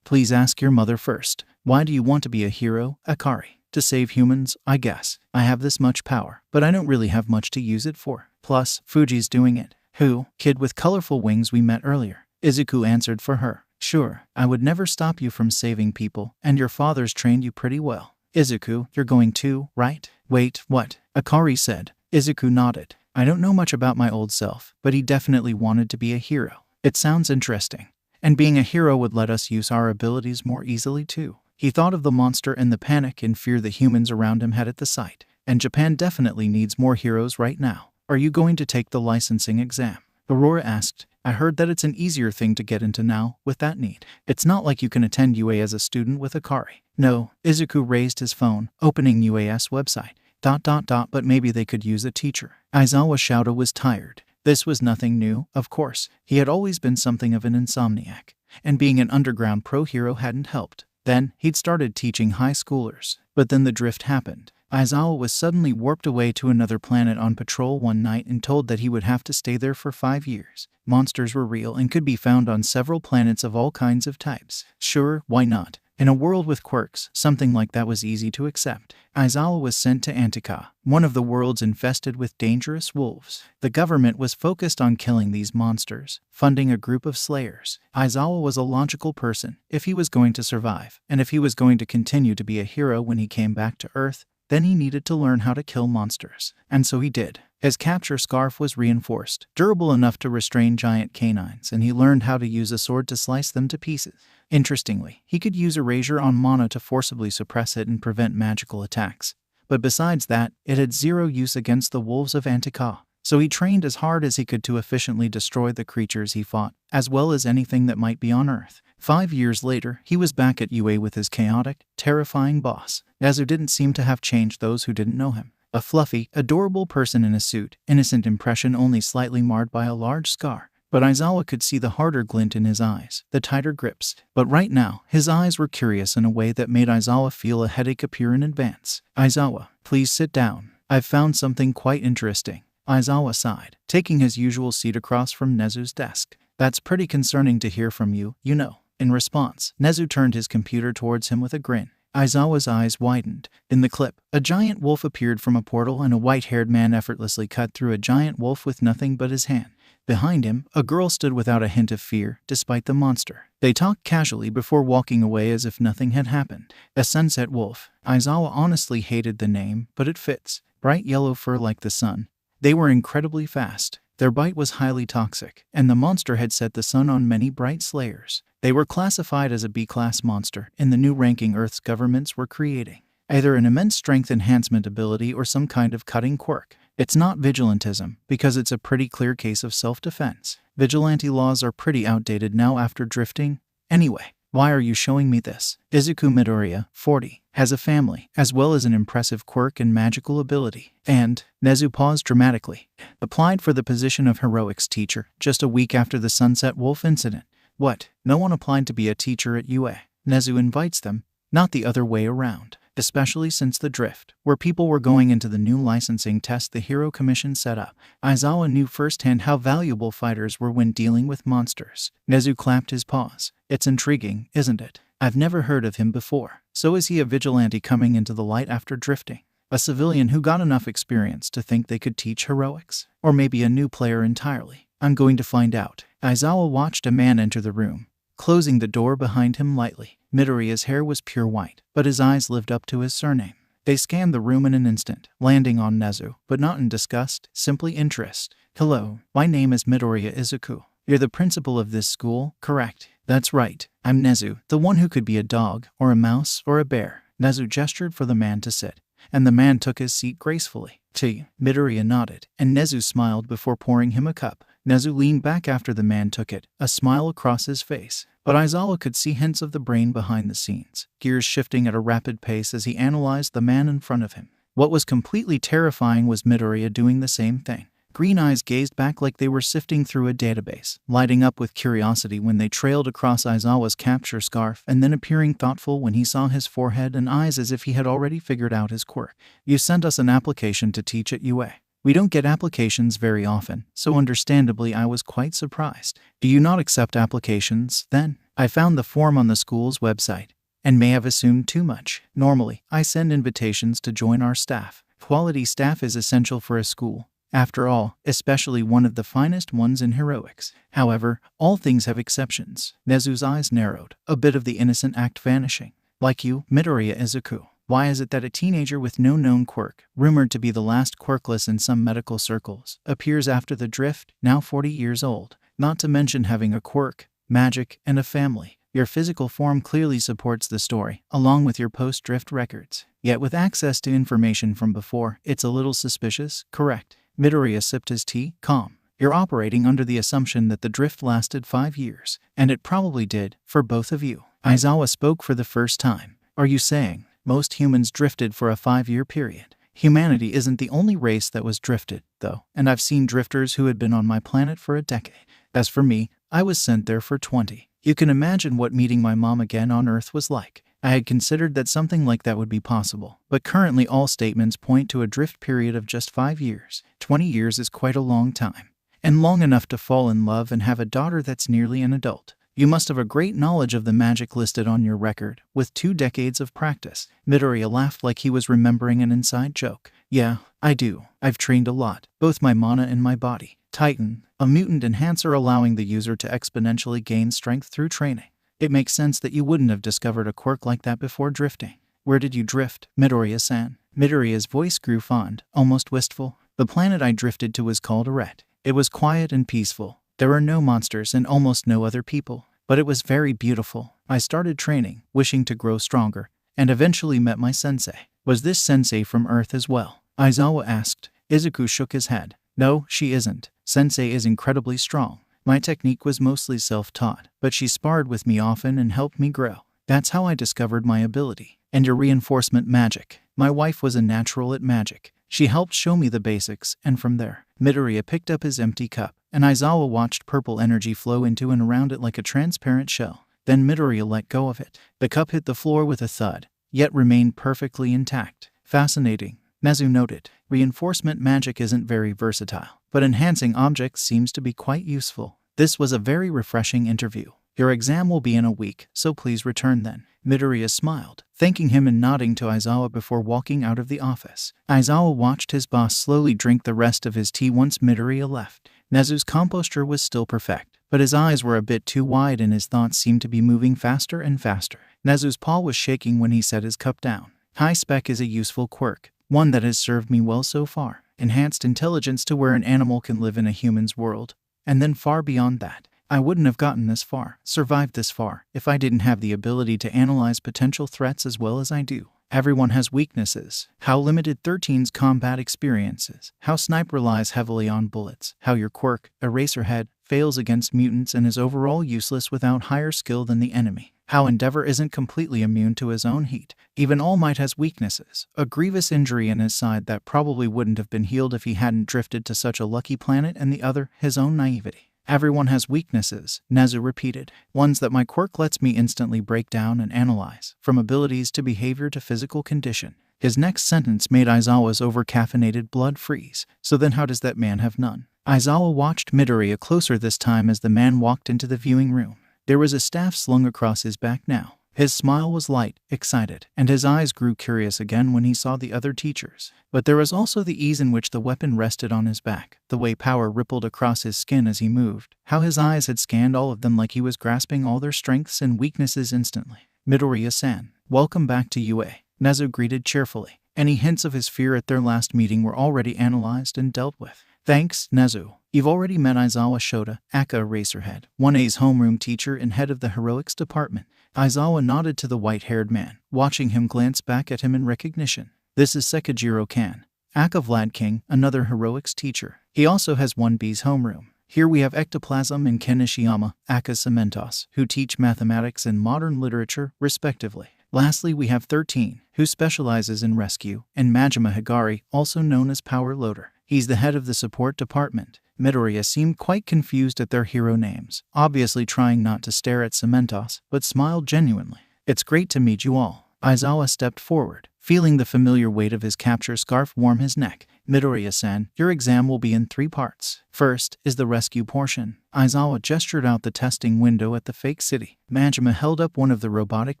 please ask your mother first. Why do you want to be a hero, Izuku? To save humans, I guess. I have this much power, but I don't really have much to use it for. Plus, Fuji's doing it. Who? Kid with colorful wings we met earlier. Izuku answered for her. Sure, I would never stop you from saving people, and your father's trained you pretty well. Izuku, you're going too, right? Wait, what? Akari said. Izuku nodded. I don't know much about my old self, but he definitely wanted to be a hero. It sounds interesting. And being a hero would let us use our abilities more easily too. He thought of the monster and the panic and fear the humans around him had at the sight. And Japan definitely needs more heroes right now. Are you going to take the licensing exam? Aurora asked. I heard that it's an easier thing to get into now, with that need. It's not like you can attend UA as a student with Akari. No, Izuku raised his phone, opening UA's website. But maybe they could use a teacher. Aizawa Shouta was tired. This was nothing new, of course. He had always been something of an insomniac. And being an underground pro hero hadn't helped. Then, he'd started teaching high schoolers. But then the drift happened. Aizawa was suddenly warped away to another planet on patrol one night and told that he would have to stay there for 5 years. Monsters were real and could be found on several planets of all kinds of types. Sure, why not? In a world with quirks, something like that was easy to accept. Aizawa was sent to Antika, one of the worlds infested with dangerous wolves. The government was focused on killing these monsters, funding a group of slayers. Aizawa was a logical person, if he was going to survive, and if he was going to continue to be a hero when he came back to Earth, then he needed to learn how to kill monsters. And so he did. His capture scarf was reinforced, durable enough to restrain giant canines, and he learned how to use a sword to slice them to pieces. Interestingly, he could use erasure on mana to forcibly suppress it and prevent magical attacks. But besides that, it had zero use against the wolves of Antika. So he trained as hard as he could to efficiently destroy the creatures he fought, as well as anything that might be on Earth. 5 years later, he was back at UA with his chaotic, terrifying boss. Nezu didn't seem to have changed those who didn't know him. A fluffy, adorable person in a suit, innocent impression only slightly marred by a large scar. But Aizawa could see the harder glint in his eyes, the tighter grips. But right now, his eyes were curious in a way that made Aizawa feel a headache appear in advance. Aizawa, please sit down. I've found something quite interesting. Aizawa sighed, taking his usual seat across from Nezu's desk. That's pretty concerning to hear from you, you know. In response, Nezu turned his computer towards him with a grin. Aizawa's eyes widened. In the clip, a giant wolf appeared from a portal and a white-haired man effortlessly cut through a giant wolf with nothing but his hand. Behind him, a girl stood without a hint of fear, despite the monster. They talked casually before walking away as if nothing had happened. A sunset wolf. Aizawa honestly hated the name, but it fits. Bright yellow fur like the sun. They were incredibly fast. Their bite was highly toxic, and the monster had set the sun on many bright slayers. They were classified as a B-class monster in the new ranking Earth's governments were creating. Either an immense strength enhancement ability or some kind of cutting quirk. It's not vigilantism, because it's a pretty clear case of self-defense. Vigilante laws are pretty outdated now after drifting. Anyway, why are you showing me this? Izuku Midoriya, 40, has a family, as well as an impressive quirk and magical ability. And, Nezu paused dramatically, applied for the position of heroics teacher just a week after the Sunset Wolf incident. What? No one applied to be a teacher at UA. Nezu invites them, not the other way around. Especially since the drift, where people were going into the new licensing test the Hero Commission set up. Aizawa knew firsthand how valuable fighters were when dealing with monsters. Nezu clapped his paws. It's intriguing, isn't it? I've never heard of him before. So is he a vigilante coming into the light after drifting? A civilian who got enough experience to think they could teach heroics? Or maybe a new player entirely? I'm going to find out. Aizawa watched a man enter the room, closing the door behind him lightly. Midoriya's hair was pure white, but his eyes lived up to his surname. They scanned the room in an instant, landing on Nezu, but not in disgust, simply interest. Hello, my name is Midoriya Izuku. You're the principal of this school, correct? That's right, I'm Nezu, the one who could be a dog, or a mouse, or a bear. Nezu gestured for the man to sit, and the man took his seat gracefully. Midoriya nodded, and Nezu smiled before pouring him a cup. Nezu leaned back after the man took it, a smile across his face. But Aizawa could see hints of the brain behind the scenes, gears shifting at a rapid pace as he analyzed the man in front of him. What was completely terrifying was Midoriya doing the same thing. Green eyes gazed back like they were sifting through a database, lighting up with curiosity when they trailed across Aizawa's capture scarf and then appearing thoughtful when he saw his forehead and eyes as if he had already figured out his quirk. You sent us an application to teach at UA. We don't get applications very often, so understandably I was quite surprised. Do you not accept applications, then? I found the form on the school's website, and may have assumed too much. Normally, I send invitations to join our staff. Quality staff is essential for a school, After all, especially one of the finest ones in heroics. However, all things have exceptions. Nezu's eyes narrowed, a bit of the innocent act vanishing. Like you, Midoriya Izuku. Why is it that a teenager with no known quirk, rumored to be the last quirkless in some medical circles, appears after the drift, now 40 years old? Not to mention having a quirk, magic, and a family. Your physical form clearly supports the story, along with your post-drift records. Yet with access to information from before, it's a little suspicious, correct? Midoriya sipped his tea, calm. You're operating under the assumption that the drift lasted 5 years, and it probably did, for both of you. Aizawa spoke for the first time. Are you saying most humans drifted for a 5-year period? Humanity isn't the only race that was drifted, though, and I've seen drifters who had been on my planet for a decade. As for me, I was sent there for 20. You can imagine what meeting my mom again on Earth was like. I had considered that something like that would be possible, but currently all statements point to a drift period of just 5 years. 20 years is quite a long time, and long enough to fall in love and have a daughter that's nearly an adult. You must have a great knowledge of the magic listed on your record, with 2 decades of practice. Midoriya laughed like he was remembering an inside joke. Yeah, I do. I've trained a lot, both my mana and my body. Titan, a mutant enhancer allowing the user to exponentially gain strength through training. It makes sense that you wouldn't have discovered a quirk like that before drifting. Where did you drift, Midoriya-san? Midoriya's voice grew fond, almost wistful. The planet I drifted to was called Aurora. It was quiet and peaceful. There were no monsters and almost no other people, but it was very beautiful. I started training, wishing to grow stronger, and eventually met my sensei. Was this sensei from Earth as well? Aizawa asked. Izuku shook his head. No, she isn't. Sensei is incredibly strong. My technique was mostly self-taught, but she sparred with me often and helped me grow. That's how I discovered my ability. And your reinforcement magic. My wife was a natural at magic. She helped show me the basics, and from there, Midoriya picked up his empty cup, and Aizawa watched purple energy flow into and around it like a transparent shell. Then Midoriya let go of it. The cup hit the floor with a thud, yet remained perfectly intact. Fascinating, Nezu noted. Reinforcement magic isn't very versatile, but enhancing objects seems to be quite useful. This was a very refreshing interview. Your exam will be in a week, so please return then. Midoriya smiled, thanking him and nodding to Aizawa before walking out of the office. Aizawa watched his boss slowly drink the rest of his tea once Midoriya left. Nezu's composture was still perfect, but his eyes were a bit too wide and his thoughts seemed to be moving faster and faster. Nezu's paw was shaking when he set his cup down. High spec is a useful quirk, one that has served me well so far. Enhanced intelligence to where an animal can live in a human's world, and then far beyond that. I wouldn't have gotten this far, survived this far, if I didn't have the ability to analyze potential threats as well as I do. Everyone has weaknesses. How limited 13's combat experience is. How Snipe relies heavily on bullets. How your quirk, Eraserhead, fails against mutants and is overall useless without higher skill than the enemy. How Endeavor isn't completely immune to his own heat. Even All Might has weaknesses. A grievous injury in his side that probably wouldn't have been healed if he hadn't drifted to such a lucky planet, and the other, his own naivety. Everyone has weaknesses, Nezu repeated. Ones that my quirk lets me instantly break down and analyze, from abilities to behavior to physical condition. His next sentence made Aizawa's over-caffeinated blood freeze. So then how does that man have none? Aizawa watched Midoriya closer this time as the man walked into the viewing room. There was a staff slung across his back now. His smile was light, excited, and his eyes grew curious again when he saw the other teachers. But there was also the ease in which the weapon rested on his back, the way power rippled across his skin as he moved, how his eyes had scanned all of them like he was grasping all their strengths and weaknesses instantly. Midoriya-san, welcome back to UA, Nezu greeted cheerfully. Any hints of his fear at their last meeting were already analyzed and dealt with. Thanks, Nezu. You've already met Aizawa Shota, aka Eraserhead, 1A's homeroom teacher and head of the heroics department. Aizawa nodded to the white-haired man, watching him glance back at him in recognition. This is Sekijiro-kan, aka Vlad King, another heroics teacher. He also has 1B's homeroom. Here we have Ectoplasm and Ken Ishiyama, aka Cementos, who teach mathematics and modern literature, respectively. Lastly, we have 13, who specializes in rescue, and Majima Higari, also known as Power Loader. He's the head of the support department. Midoriya seemed quite confused at their hero names, obviously trying not to stare at Cementos, but smiled genuinely. It's great to meet you all. Aizawa stepped forward, feeling the familiar weight of his capture scarf warm his neck. Midoriya-san, your exam will be in 3 parts. First is the rescue portion. Aizawa gestured out the testing window at the fake city. Majima held up one of the robotic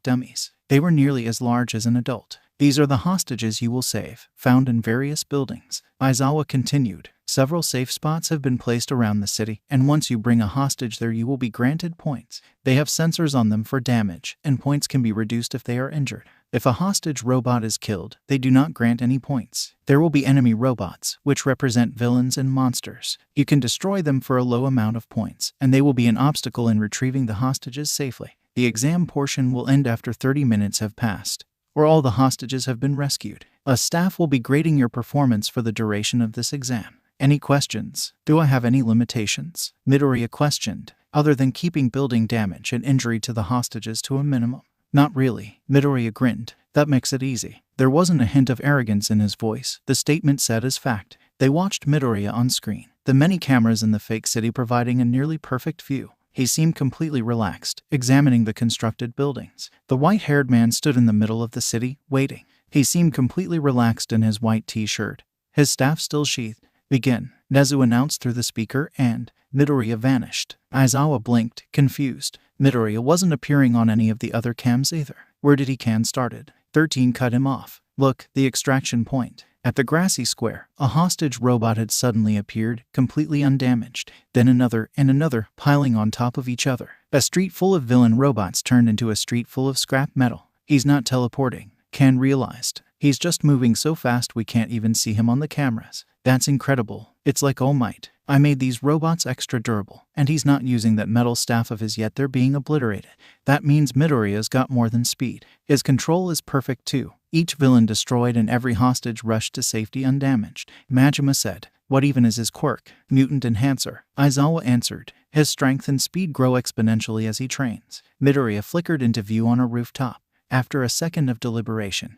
dummies. They were nearly as large as an adult. These are the hostages you will save, found in various buildings. Aizawa continued. Several safe spots have been placed around the city, and once you bring a hostage there you will be granted points. They have sensors on them for damage, and points can be reduced if they are injured. If a hostage robot is killed, they do not grant any points. There will be enemy robots, which represent villains and monsters. You can destroy them for a low amount of points, and they will be an obstacle in retrieving the hostages safely. The exam portion will end after 30 minutes have passed, or all the hostages have been rescued. A staff will be grading your performance for the duration of this exam. Any questions? Do I have any limitations? Midoriya questioned, other than keeping building damage and injury to the hostages to a minimum. Not really, Midoriya grinned. That makes it easy. There wasn't a hint of arrogance in his voice. The statement said as fact. They watched Midoriya on screen, the many cameras in the fake city providing a nearly perfect view. He seemed completely relaxed, examining the constructed buildings. The white-haired man stood in the middle of the city, waiting. He seemed completely relaxed in his white t-shirt, his staff still sheathed. Begin, Nezu announced through the speaker, and Midoriya vanished. Aizawa blinked, confused. Midoriya wasn't appearing on any of the other cams either. Where did he can started? 13 cut him off. Look, the extraction point. At the grassy square, a hostage robot had suddenly appeared, completely undamaged. Then another and another, piling on top of each other. A street full of villain robots turned into a street full of scrap metal. He's not teleporting, Kan realized. He's just moving so fast we can't even see him on the cameras. That's incredible. It's like All Might. I made these robots extra durable, and he's not using that metal staff of his yet they're being obliterated. That means Midoriya's got more than speed. His control is perfect too. Each villain destroyed and every hostage rushed to safety undamaged. Majima said, what even is his quirk? Mutant Enhancer. Aizawa answered, his strength and speed grow exponentially as he trains. Midoriya flickered into view on a rooftop. After a second of deliberation,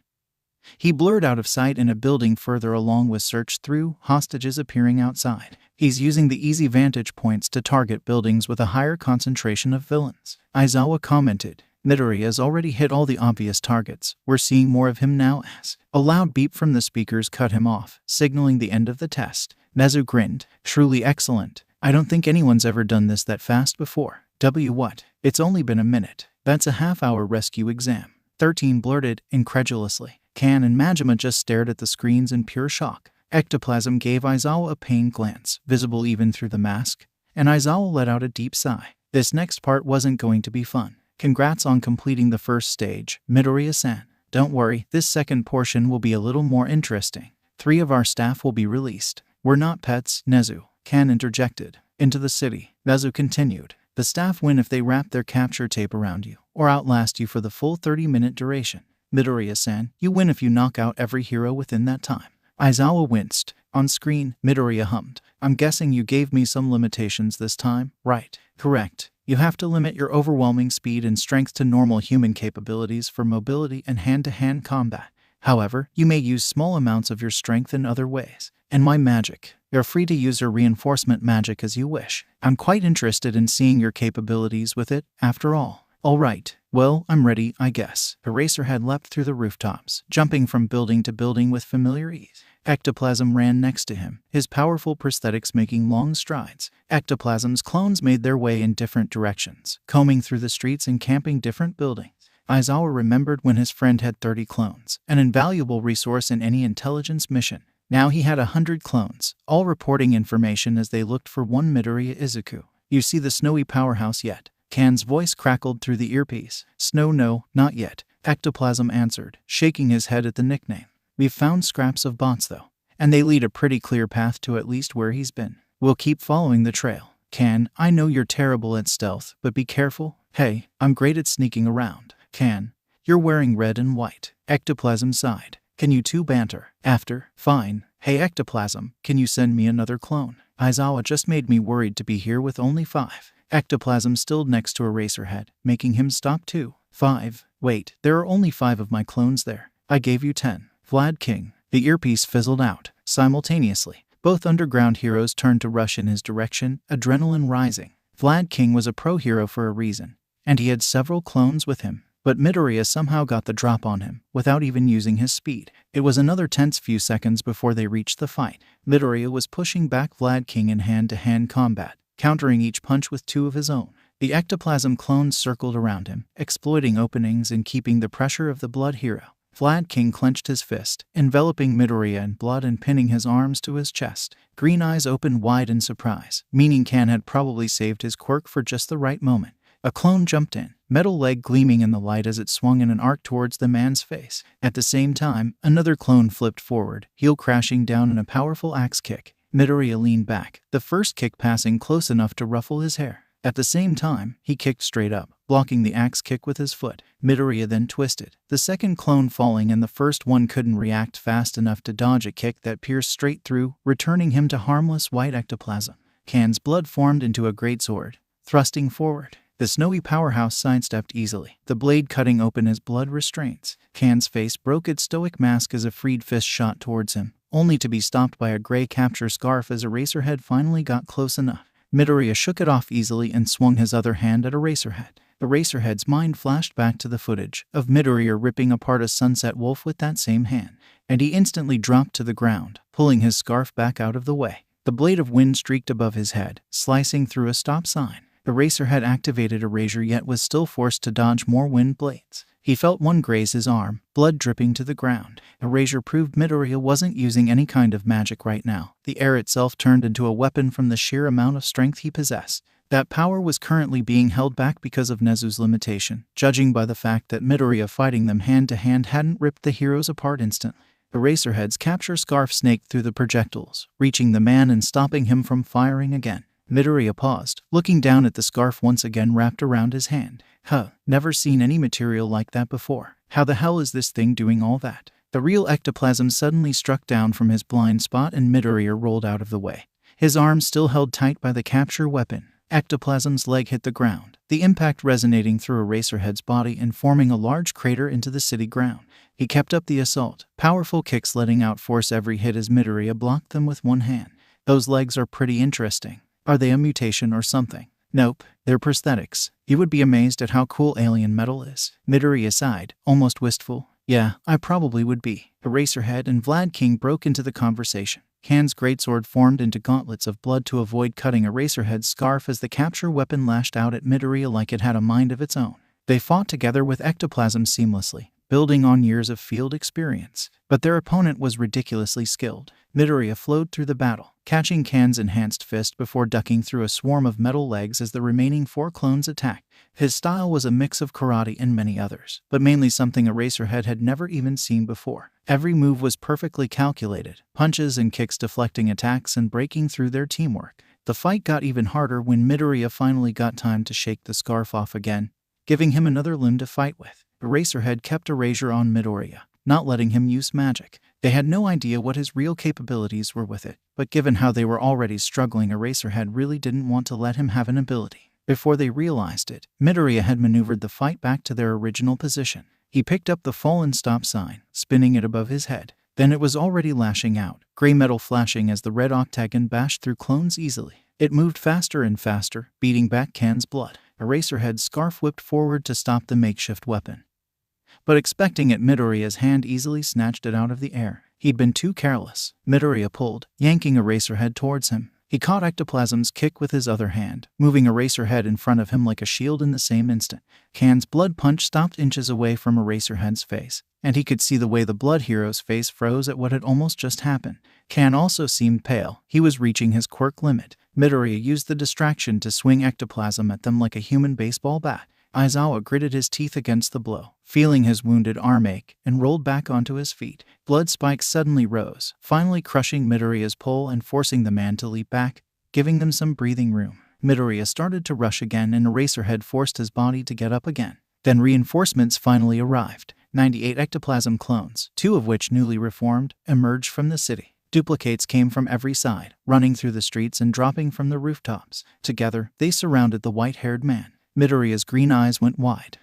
he blurred out of sight in a building further along with searched through, hostages appearing outside. He's using the easy vantage points to target buildings with a higher concentration of villains. Aizawa commented, Midoriya has already hit all the obvious targets. We're seeing more of him now as. A loud beep from the speakers cut him off, signaling the end of the test. Nezu grinned, truly excellent. I don't think anyone's ever done this that fast before. What? It's only been a minute. That's a half-hour rescue exam. 13 blurted, incredulously. Kan and Majima just stared at the screens in pure shock. Ectoplasm gave Aizawa a pained glance, visible even through the mask, and Aizawa let out a deep sigh. This next part wasn't going to be fun. Congrats on completing the first stage, Midoriya-san. Don't worry, this second portion will be a little more interesting. 3 of our staff will be released. We're not pets, Nezu. Kan interjected. Into the city. Nezu continued. The staff win if they wrap their capture tape around you, or outlast you for the full 30-minute duration. Midoriya-san, you win if you knock out every hero within that time. Aizawa winced. On screen, Midoriya hummed. I'm guessing you gave me some limitations this time, right? Correct. You have to limit your overwhelming speed and strength to normal human capabilities for mobility and hand-to-hand combat. However, you may use small amounts of your strength in other ways. And my magic. You're free to use your reinforcement magic as you wish. I'm quite interested in seeing your capabilities with it, after all. All right. Well, I'm ready, I guess. Eraserhead leapt through the rooftops, jumping from building to building with familiar ease. Ectoplasm ran next to him, his powerful prosthetics making long strides. Ectoplasm's clones made their way in different directions, combing through the streets and camping different buildings. Aizawa remembered when his friend had 30 clones, an invaluable resource in any intelligence mission. Now he had 100 clones, all reporting information as they looked for one Midoriya Izuku. You see the snowy powerhouse yet? Kan's voice crackled through the earpiece. Snow, no, not yet. Ectoplasm answered, shaking his head at the nickname. We've found scraps of bots though, and they lead a pretty clear path to at least where he's been. We'll keep following the trail. Kan, I know you're terrible at stealth, but be careful. Hey, I'm great at sneaking around. Kan, you're wearing red and white. Ectoplasm sighed. Can you two banter? After? Fine. Hey Ectoplasm, can you send me another clone? Aizawa just made me worried to be here with only 5. Ectoplasm stilled next to Eraserhead, making him stop too. 5. Wait, there are only 5 of my clones there. I gave you 10. Vlad King. The earpiece fizzled out. Simultaneously, both underground heroes turned to rush in his direction, adrenaline rising. Vlad King was a pro hero for a reason, and he had several clones with him. But Midoriya somehow got the drop on him, without even using his speed. It was another tense few seconds before they reached the fight. Midoriya was pushing back Vlad King in hand-to-hand combat, countering each punch with 2 of his own. The ectoplasm clones circled around him, exploiting openings and keeping the pressure of the blood hero. Vlad King clenched his fist, enveloping Midoriya in blood and pinning his arms to his chest. Green eyes opened wide in surprise, meaning Kan had probably saved his quirk for just the right moment. A clone jumped in, metal leg gleaming in the light as it swung in an arc towards the man's face. At the same time, another clone flipped forward, heel crashing down in a powerful axe kick. Midoriya leaned back, the first kick passing close enough to ruffle his hair. At the same time, he kicked straight up, blocking the axe kick with his foot. Midoriya then twisted, the second clone falling, and the first one couldn't react fast enough to dodge a kick that pierced straight through, returning him to harmless white ectoplasm. Kan's blood formed into a greatsword, thrusting forward. The snowy powerhouse sidestepped easily, the blade cutting open his blood restraints. Kan's face broke its stoic mask as a freed fist shot towards him, only to be stopped by a gray capture scarf as Eraserhead finally got close enough. Midoriya shook it off easily and swung his other hand at Eraserhead. Eraserhead's mind flashed back to the footage of Midoriya ripping apart a sunset wolf with that same hand, and he instantly dropped to the ground, pulling his scarf back out of the way. The blade of wind streaked above his head, slicing through a stop sign. Eraserhead activated Erasure yet was still forced to dodge more wind blades. He felt one graze his arm, blood dripping to the ground. Erasure proved Midoriya wasn't using any kind of magic right now. The air itself turned into a weapon from the sheer amount of strength he possessed. That power was currently being held back because of Nezu's limitation, judging by the fact that Midoriya fighting them hand-to-hand hadn't ripped the heroes apart instantly. Eraserhead's capture scarf snaked through the projectiles, reaching the man and stopping him from firing again. Midoriya paused, looking down at the scarf once again wrapped around his hand. Never seen any material like that before. How the hell is this thing doing all that? The real ectoplasm suddenly struck down from his blind spot and Midoriya rolled out of the way. His arm still held tight by the capture weapon. Ectoplasm's leg hit the ground, the impact resonating through Eraserhead's body and forming a large crater into the city ground. He kept up the assault, powerful kicks letting out force every hit as Midoriya blocked them with one hand. Those legs are pretty interesting. Are they a mutation or something? Nope, they're prosthetics. You would be amazed at how cool alien metal is. Midoriya sighed, almost wistful. Yeah, I probably would be. Eraserhead and Vlad King broke into the conversation. Kan's greatsword formed into gauntlets of blood to avoid cutting Eraserhead's scarf as the capture weapon lashed out at Midoriya like it had a mind of its own. They fought together with ectoplasm seamlessly, building on years of field experience. But their opponent was ridiculously skilled. Midoriya flowed through the battle, catching Kan's enhanced fist before ducking through a swarm of metal legs as the remaining 4 clones attacked. His style was a mix of karate and many others, but mainly something Eraserhead had never even seen before. Every move was perfectly calculated, punches and kicks deflecting attacks and breaking through their teamwork. The fight got even harder when Midoriya finally got time to shake the scarf off again, giving him another limb to fight with. Eraserhead kept Erasure on Midoriya, not letting him use magic. They had no idea what his real capabilities were with it, but given how they were already struggling, Eraserhead really didn't want to let him have an ability. Before they realized it, Midoriya had maneuvered the fight back to their original position. He picked up the fallen stop sign, spinning it above his head. Then it was already lashing out, gray metal flashing as the red octagon bashed through clones easily. It moved faster and faster, beating back Kan's blood. Eraserhead's scarf whipped forward to stop the makeshift weapon. But expecting it, Midoriya's hand easily snatched it out of the air. He'd been too careless. Midoriya pulled, yanking Eraserhead towards him. He caught Ectoplasm's kick with his other hand, moving Eraserhead in front of him like a shield in the same instant. Kan's blood punch stopped inches away from Eraserhead's face, and he could see the way the blood hero's face froze at what had almost just happened. Kan also seemed pale. He was reaching his quirk limit. Midoriya used the distraction to swing Ectoplasm at them like a human baseball bat. Aizawa gritted his teeth against the blow, feeling his wounded arm ache, and rolled back onto his feet. Blood spikes suddenly rose, finally crushing Midoriya's pole and forcing the man to leap back, giving them some breathing room. Midoriya started to rush again and Eraserhead forced his body to get up again. Then reinforcements finally arrived. 98 ectoplasm clones, 2 of which newly reformed, emerged from the city. Duplicates came from every side, running through the streets and dropping from the rooftops. Together, they surrounded the white-haired man. Midoriya's green eyes went wide.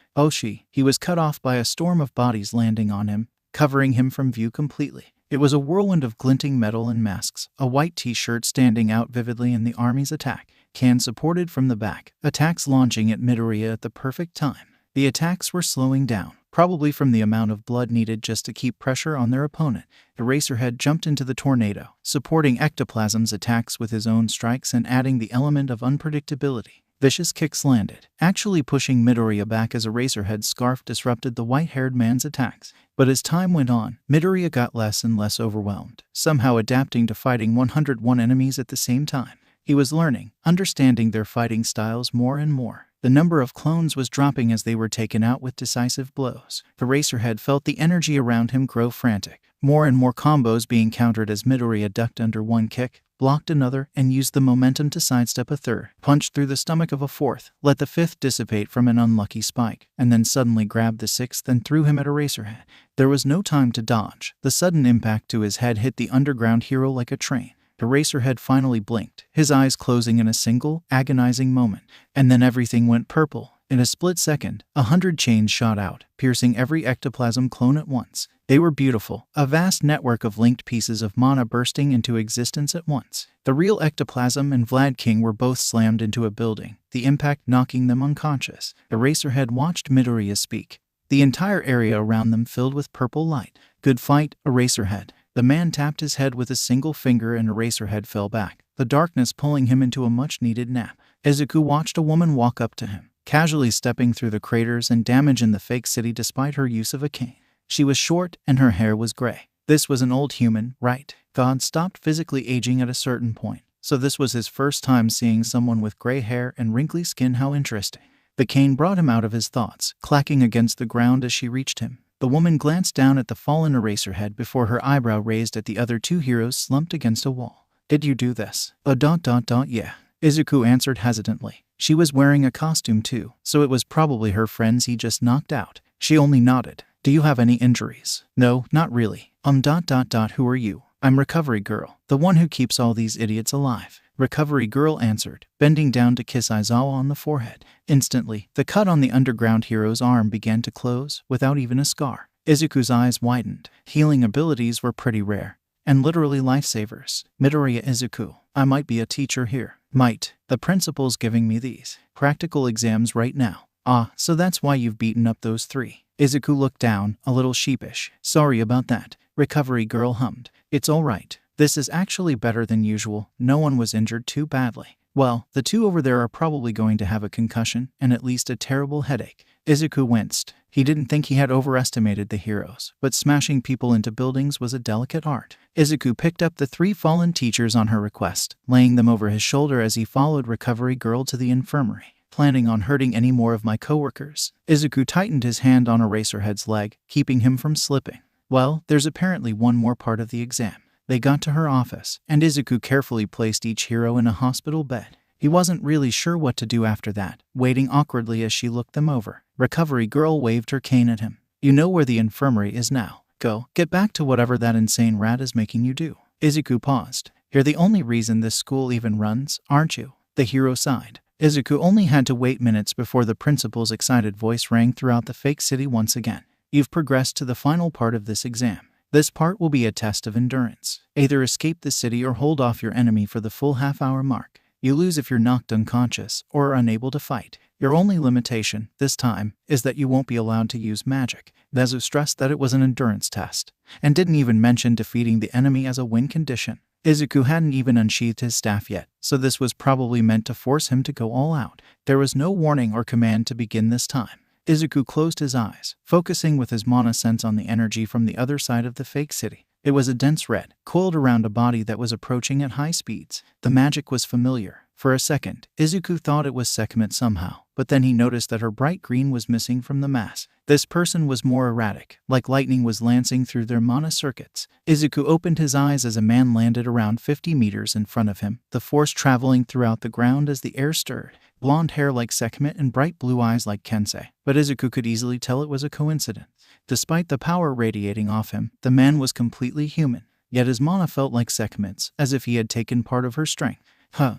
He was cut off by a storm of bodies landing on him, covering him from view completely. It was a whirlwind of glinting metal and masks, a white t-shirt standing out vividly in the army's attack. Kan supported from the back, attacks launching at Midoriya at the perfect time. The attacks were slowing down, probably from the amount of blood needed just to keep pressure on their opponent. Eraserhead jumped into the tornado, supporting Ectoplasm's attacks with his own strikes and adding the element of unpredictability. Vicious kicks landed, actually pushing Midoriya back as Eraserhead's scarf disrupted the white-haired man's attacks. But as time went on, Midoriya got less and less overwhelmed, somehow adapting to fighting 101 enemies at the same time. He was learning, understanding their fighting styles more and more. The number of clones was dropping as they were taken out with decisive blows. Eraserhead felt the energy around him grow frantic. More and more combos being countered as Midoriya ducked under one kick, blocked another, and used the momentum to sidestep a third, punched through the stomach of a fourth, let the fifth dissipate from an unlucky spike, and then suddenly grabbed the sixth and threw him at Eraserhead. There was no time to dodge. The sudden impact to his head hit the underground hero like a train. Eraserhead finally blinked, his eyes closing in a single, agonizing moment, and then everything went purple. In a split second, 100 chains shot out, piercing every ectoplasm clone at once. They were beautiful, a vast network of linked pieces of mana bursting into existence at once. The real ectoplasm and Vlad King were both slammed into a building, the impact knocking them unconscious. Eraserhead watched Midoriya speak, the entire area around them filled with purple light. Good fight, Eraserhead. The man tapped his head with a single finger and Eraserhead fell back, the darkness pulling him into a much-needed nap. Izuku watched a woman walk up to him, casually stepping through the craters and damage in the fake city despite her use of a cane. She was short and her hair was gray. This was an old human, right? God stopped physically aging at a certain point, so this was his first time seeing someone with gray hair and wrinkly skin. How interesting. The cane brought him out of his thoughts, clacking against the ground as she reached him. The woman glanced down at the fallen Eraserhead before her eyebrow raised at the other two heroes slumped against a wall. Did you do this? Yeah. Izuku answered hesitantly. She was wearing a costume too, so it was probably her friends he just knocked out. She only nodded. Do you have any injuries? No, not really. Who are you? I'm Recovery Girl, the one who keeps all these idiots alive. Recovery Girl answered, bending down to kiss Aizawa on the forehead. Instantly, the cut on the underground hero's arm began to close, without even a scar. Izuku's eyes widened. Healing abilities were pretty rare, and literally lifesavers. Midoriya Izuku, I might be a teacher here. Might. The principal's giving me these practical exams right now. Ah, so that's why you've beaten up those three. Izuku looked down, a little sheepish. Sorry about that. Recovery Girl hummed. It's all right. This is actually better than usual. No one was injured too badly. Well, the two over there are probably going to have a concussion and at least a terrible headache. Izuku winced. He didn't think he had overestimated the heroes, but smashing people into buildings was a delicate art. Izuku picked up the three fallen teachers on her request, laying them over his shoulder as he followed Recovery Girl to the infirmary. Planning on hurting any more of my coworkers? Izuku tightened his hand on Eraserhead's leg, keeping him from slipping. Well, there's apparently one more part of the exam. They got to her office, and Izuku carefully placed each hero in a hospital bed. He wasn't really sure what to do after that, waiting awkwardly as she looked them over. Recovery Girl waved her cane at him. You know where the infirmary is now. Go, get back to whatever that insane rat is making you do. Izuku paused. You're the only reason this school even runs, aren't you? The hero sighed. Izuku only had to wait minutes before the principal's excited voice rang throughout the fake city once again. You've progressed to the final part of this exam. This part will be a test of endurance. Either escape the city or hold off your enemy for the full half-hour mark. You lose if you're knocked unconscious or are unable to fight. Your only limitation, this time, is that you won't be allowed to use magic. Nezu stressed that it was an endurance test, and didn't even mention defeating the enemy as a win condition. Izuku hadn't even unsheathed his staff yet, so this was probably meant to force him to go all out. There was no warning or command to begin this time. Izuku closed his eyes, focusing with his mana sense on the energy from the other side of the fake city. It was a dense red, coiled around a body that was approaching at high speeds. The magic was familiar. For a second, Izuku thought it was Sekhmet somehow, but then he noticed that her bright green was missing from the mass. This person was more erratic, like lightning was lancing through their mana circuits. Izuku opened his eyes as a man landed around 50 meters in front of him, the force traveling throughout the ground as the air stirred. Blonde hair like Sekhmet and bright blue eyes like Kensei, but Izuku could easily tell it was a coincidence. Despite the power radiating off him, the man was completely human, yet his mana felt like Sekhmet's, as if he had taken part of her strength.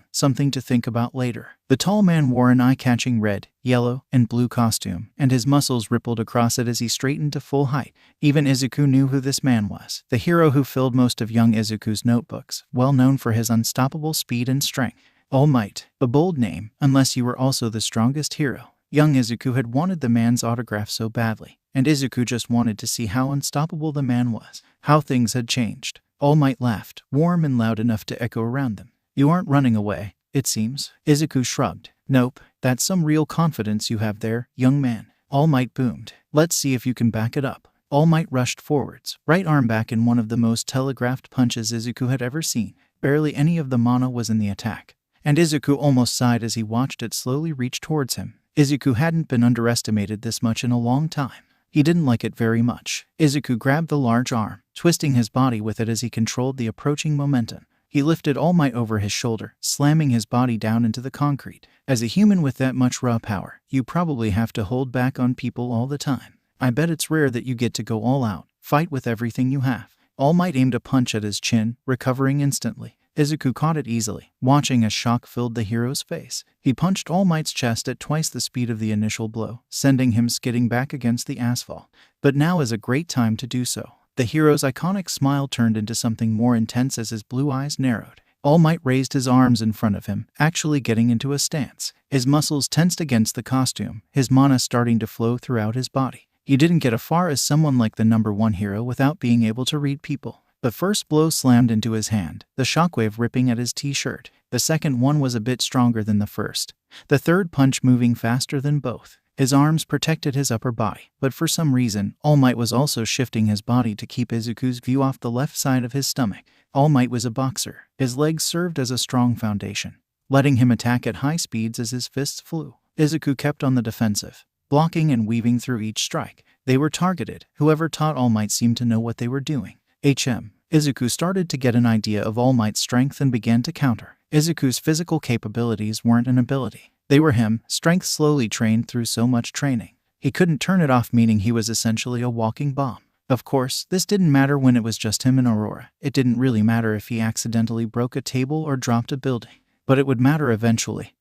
Something to think about later. The tall man wore an eye-catching red, yellow, and blue costume, and his muscles rippled across it as he straightened to full height. Even Izuku knew who this man was, the hero who filled most of young Izuku's notebooks, well known for his unstoppable speed and strength. All Might, a bold name, unless you were also the strongest hero. Young Izuku had wanted the man's autograph so badly, and Izuku just wanted to see how unstoppable the man was, how things had changed. All Might laughed, warm and loud enough to echo around them. You aren't running away, it seems. Izuku shrugged. Nope, That's some real confidence you have there, young man. All Might boomed. Let's see if you can back it up. All Might rushed forwards, right arm back in one of the most telegraphed punches Izuku had ever seen. Barely any of the mana was in the attack, and Izuku almost sighed as he watched it slowly reach towards him. Izuku hadn't been underestimated this much in a long time. He didn't like it very much. Izuku grabbed the large arm, twisting his body with it as he controlled the approaching momentum. He lifted All Might over his shoulder, slamming his body down into the concrete. As a human with that much raw power, you probably have to hold back on people all the time. I bet it's rare that you get to go all out, fight with everything you have. All Might aimed a punch at his chin, recovering instantly. Izuku caught it easily, watching as shock filled the hero's face. He punched All Might's chest at twice the speed of the initial blow, sending him skidding back against the asphalt. But now is a great time to do so. The hero's iconic smile turned into something more intense as his blue eyes narrowed. All Might raised his arms in front of him, actually getting into a stance. His muscles tensed against the costume, his mana starting to flow throughout his body. He didn't get as far as someone like the #1 hero without being able to read people. The first blow slammed into his hand, the shockwave ripping at his t-shirt. The second one was a bit stronger than the first, the third punch moving faster than both. His arms protected his upper body, but for some reason, All Might was also shifting his body to keep Izuku's view off the left side of his stomach. All Might was a boxer. His legs served as a strong foundation, letting him attack at high speeds as his fists flew. Izuku kept on the defensive, blocking and weaving through each strike. They were targeted. Whoever taught All Might seemed to know what they were doing. Izuku started to get an idea of All Might's strength and began to counter. Izuku's physical capabilities weren't an ability. They were him, strength slowly trained through so much training. He couldn't turn it off, meaning he was essentially a walking bomb. Of course, this didn't matter when it was just him and Aurora. It didn't really matter if he accidentally broke a table or dropped a building. But it would matter eventually.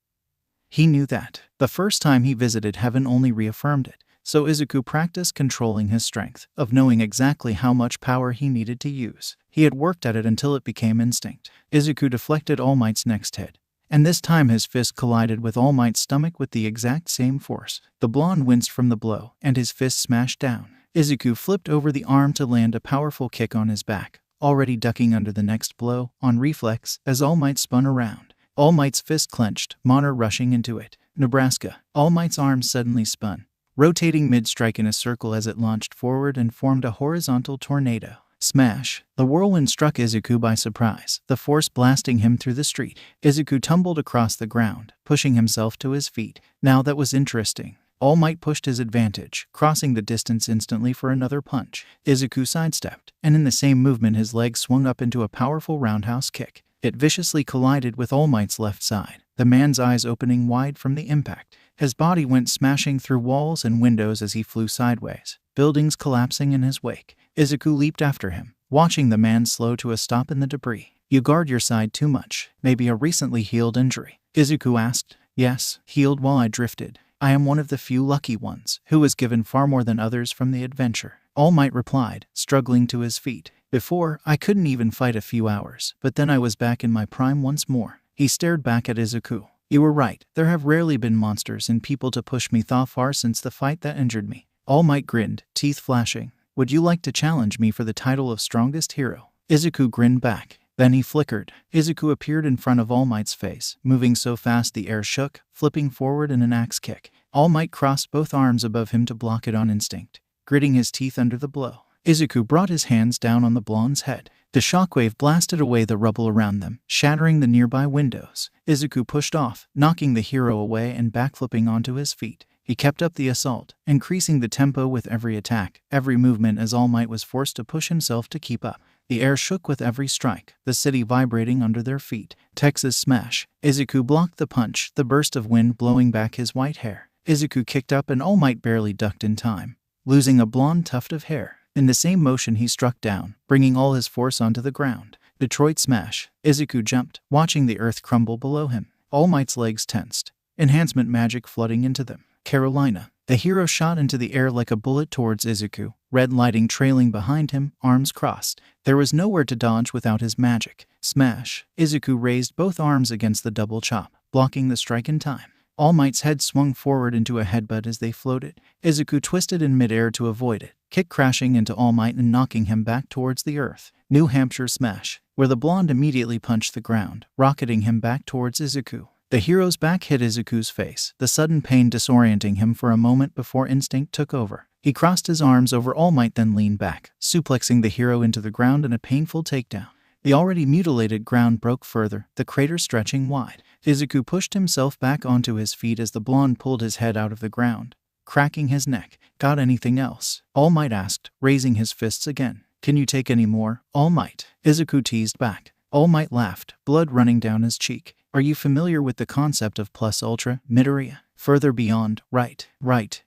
He knew that. The first time he visited heaven only reaffirmed it. So Izuku practiced controlling his strength, of knowing exactly how much power he needed to use. He had worked at it until it became instinct. Izuku deflected All Might's next hit, and this time his fist collided with All Might's stomach with the exact same force. The blonde winced from the blow, and his fist smashed down. Izuku flipped over the arm to land a powerful kick on his back, already ducking under the next blow, on reflex, as All Might spun around. All Might's fist clenched, mana rushing into it. Nebraska. All Might's arm suddenly spun, rotating mid-strike in a circle as it launched forward and formed a horizontal tornado. Smash! The whirlwind struck Izuku by surprise, the force blasting him through the street. Izuku tumbled across the ground, pushing himself to his feet. Now that was interesting. All Might pushed his advantage, crossing the distance instantly for another punch. Izuku sidestepped, and in the same movement his leg swung up into a powerful roundhouse kick. It viciously collided with All Might's left side, the man's eyes opening wide from the impact. His body went smashing through walls and windows as he flew sideways, buildings collapsing in his wake. Izuku leaped after him, watching the man slow to a stop in the debris. "You guard your side too much. Maybe a recently healed injury?" Izuku asked. "Yes, healed while I drifted. I am one of the few lucky ones who was given far more than others from the adventure," All Might replied, struggling to his feet. "Before, I couldn't even fight a few hours, but then I was back in my prime once more." He stared back at Izuku. "You were right. There have rarely been monsters and people to push me that far since the fight that injured me." All Might grinned, teeth flashing. "Would you like to challenge me for the title of strongest hero?" Izuku grinned back. Then he flickered. Izuku appeared in front of All Might's face, moving so fast the air shook, flipping forward in an axe kick. All Might crossed both arms above him to block it on instinct, gritting his teeth under the blow. Izuku brought his hands down on the blonde's head. The shockwave blasted away the rubble around them, shattering the nearby windows. Izuku pushed off, knocking the hero away and backflipping onto his feet. He kept up the assault, increasing the tempo with every attack, every movement as All Might was forced to push himself to keep up. The air shook with every strike, the city vibrating under their feet. Texas smash. Izuku blocked the punch, the burst of wind blowing back his white hair. Izuku kicked up and All Might barely ducked in time, losing a blonde tuft of hair. In the same motion he struck down, bringing all his force onto the ground. Detroit smash. Izuku jumped, watching the earth crumble below him. All Might's legs tensed, enhancement magic flooding into them. Carolina. The hero shot into the air like a bullet towards Izuku, red lighting trailing behind him, arms crossed. There was nowhere to dodge without his magic. Smash. Izuku raised both arms against the double chop, blocking the strike in time. All Might's head swung forward into a headbutt as they floated. Izuku twisted in midair to avoid it, kick crashing into All Might and knocking him back towards the earth. New Hampshire smash, where the blonde immediately punched the ground, rocketing him back towards Izuku. The hero's back hit Izuku's face, the sudden pain disorienting him for a moment before instinct took over. He crossed his arms over All Might, then leaned back, suplexing the hero into the ground in a painful takedown. The already mutilated ground broke further, the crater stretching wide. Izuku pushed himself back onto his feet as the blonde pulled his head out of the ground, cracking his neck. "Got anything else?" All Might asked, raising his fists again. "Can you take any more, All Might?" Izuku teased back. All Might laughed, blood running down his cheek. "Are you familiar with the concept of plus ultra, Midoriya? Further beyond, right.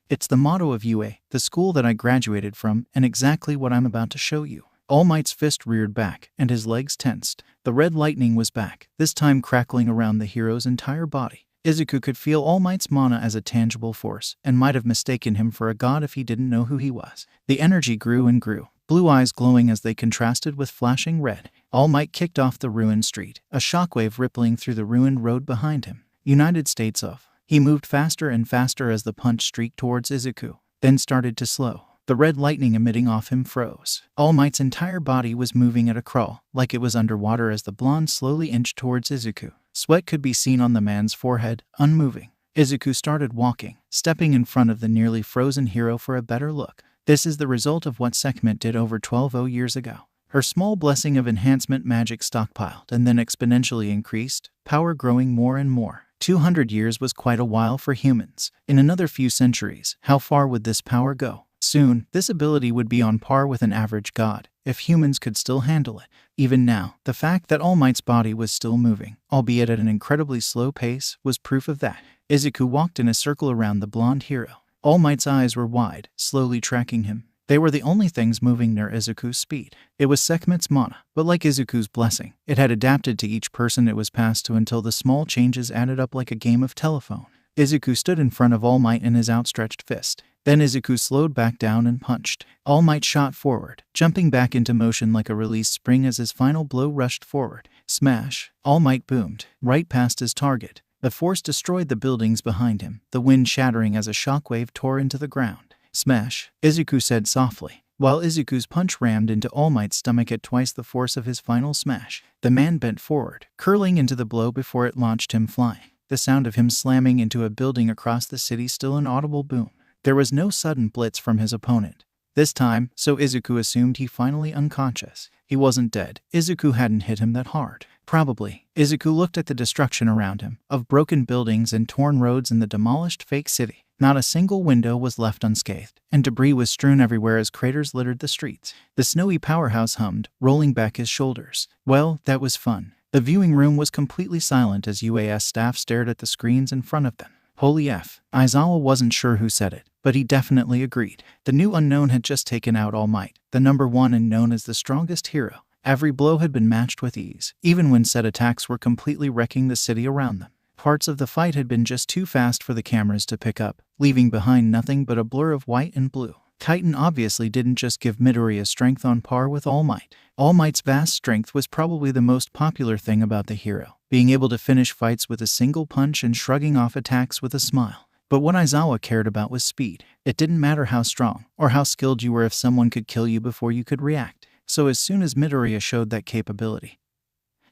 It's the motto of UA, the school that I graduated from, and exactly what I'm about to show you." All Might's fist reared back, and his legs tensed. The red lightning was back, this time crackling around the hero's entire body. Izuku could feel All Might's mana as a tangible force, and might have mistaken him for a god if he didn't know who he was. The energy grew and grew, blue eyes glowing as they contrasted with flashing red. All Might kicked off the ruined street, a shockwave rippling through the ruined road behind him. United States of. He moved faster and faster as the punch streaked towards Izuku, then started to slow. The red lightning emitting off him froze. All Might's entire body was moving at a crawl, like it was underwater as the blonde slowly inched towards Izuku. Sweat could be seen on the man's forehead, unmoving. Izuku started walking, stepping in front of the nearly frozen hero for a better look. This is the result of what Sekhmet did over 12 years ago. Her small blessing of enhancement magic stockpiled and then exponentially increased, power growing more and more. 200 years was quite a while for humans. In another few centuries, how far would this power go? Soon, this ability would be on par with an average god, if humans could still handle it. Even now, the fact that All Might's body was still moving, albeit at an incredibly slow pace, was proof of that. Izuku walked in a circle around the blonde hero. All Might's eyes were wide, slowly tracking him. They were the only things moving near Izuku's speed. It was Sekhmet's mana, but like Izuku's blessing, it had adapted to each person it was passed to until the small changes added up like a game of telephone. Izuku stood in front of All Might in his outstretched fist. Then Izuku slowed back down and punched. All Might shot forward, jumping back into motion like a released spring as his final blow rushed forward. Smash! All Might boomed, right past his target. The force destroyed the buildings behind him, the wind shattering as a shockwave tore into the ground. "Smash," Izuku said softly, while Izuku's punch rammed into All Might's stomach at twice the force of his final smash. The man bent forward, curling into the blow before it launched him flying. The sound of him slamming into a building across the city still an audible boom. There was no sudden blitz from his opponent. This time, so Izuku assumed, he finally unconscious. He wasn't dead. Izuku hadn't hit him that hard. Probably. Izuku looked at the destruction around him, of broken buildings and torn roads in the demolished fake city. Not a single window was left unscathed, and debris was strewn everywhere as craters littered the streets. The snowy powerhouse hummed, rolling back his shoulders. Well, that was fun. The viewing room was completely silent as UAS staff stared at the screens in front of them. Holy F. Aizawa wasn't sure who said it, but he definitely agreed. The new unknown had just taken out All Might, the #1 and known as the strongest hero. Every blow had been matched with ease, even when said attacks were completely wrecking the city around them. Parts of the fight had been just too fast for the cameras to pick up, leaving behind nothing but a blur of white and blue. Titan obviously didn't just give Midoriya strength on par with All Might. All Might's vast strength was probably the most popular thing about the hero, being able to finish fights with a single punch and shrugging off attacks with a smile. But what Aizawa cared about was speed. It didn't matter how strong or how skilled you were if someone could kill you before you could react. So as soon as Midoriya showed that capability,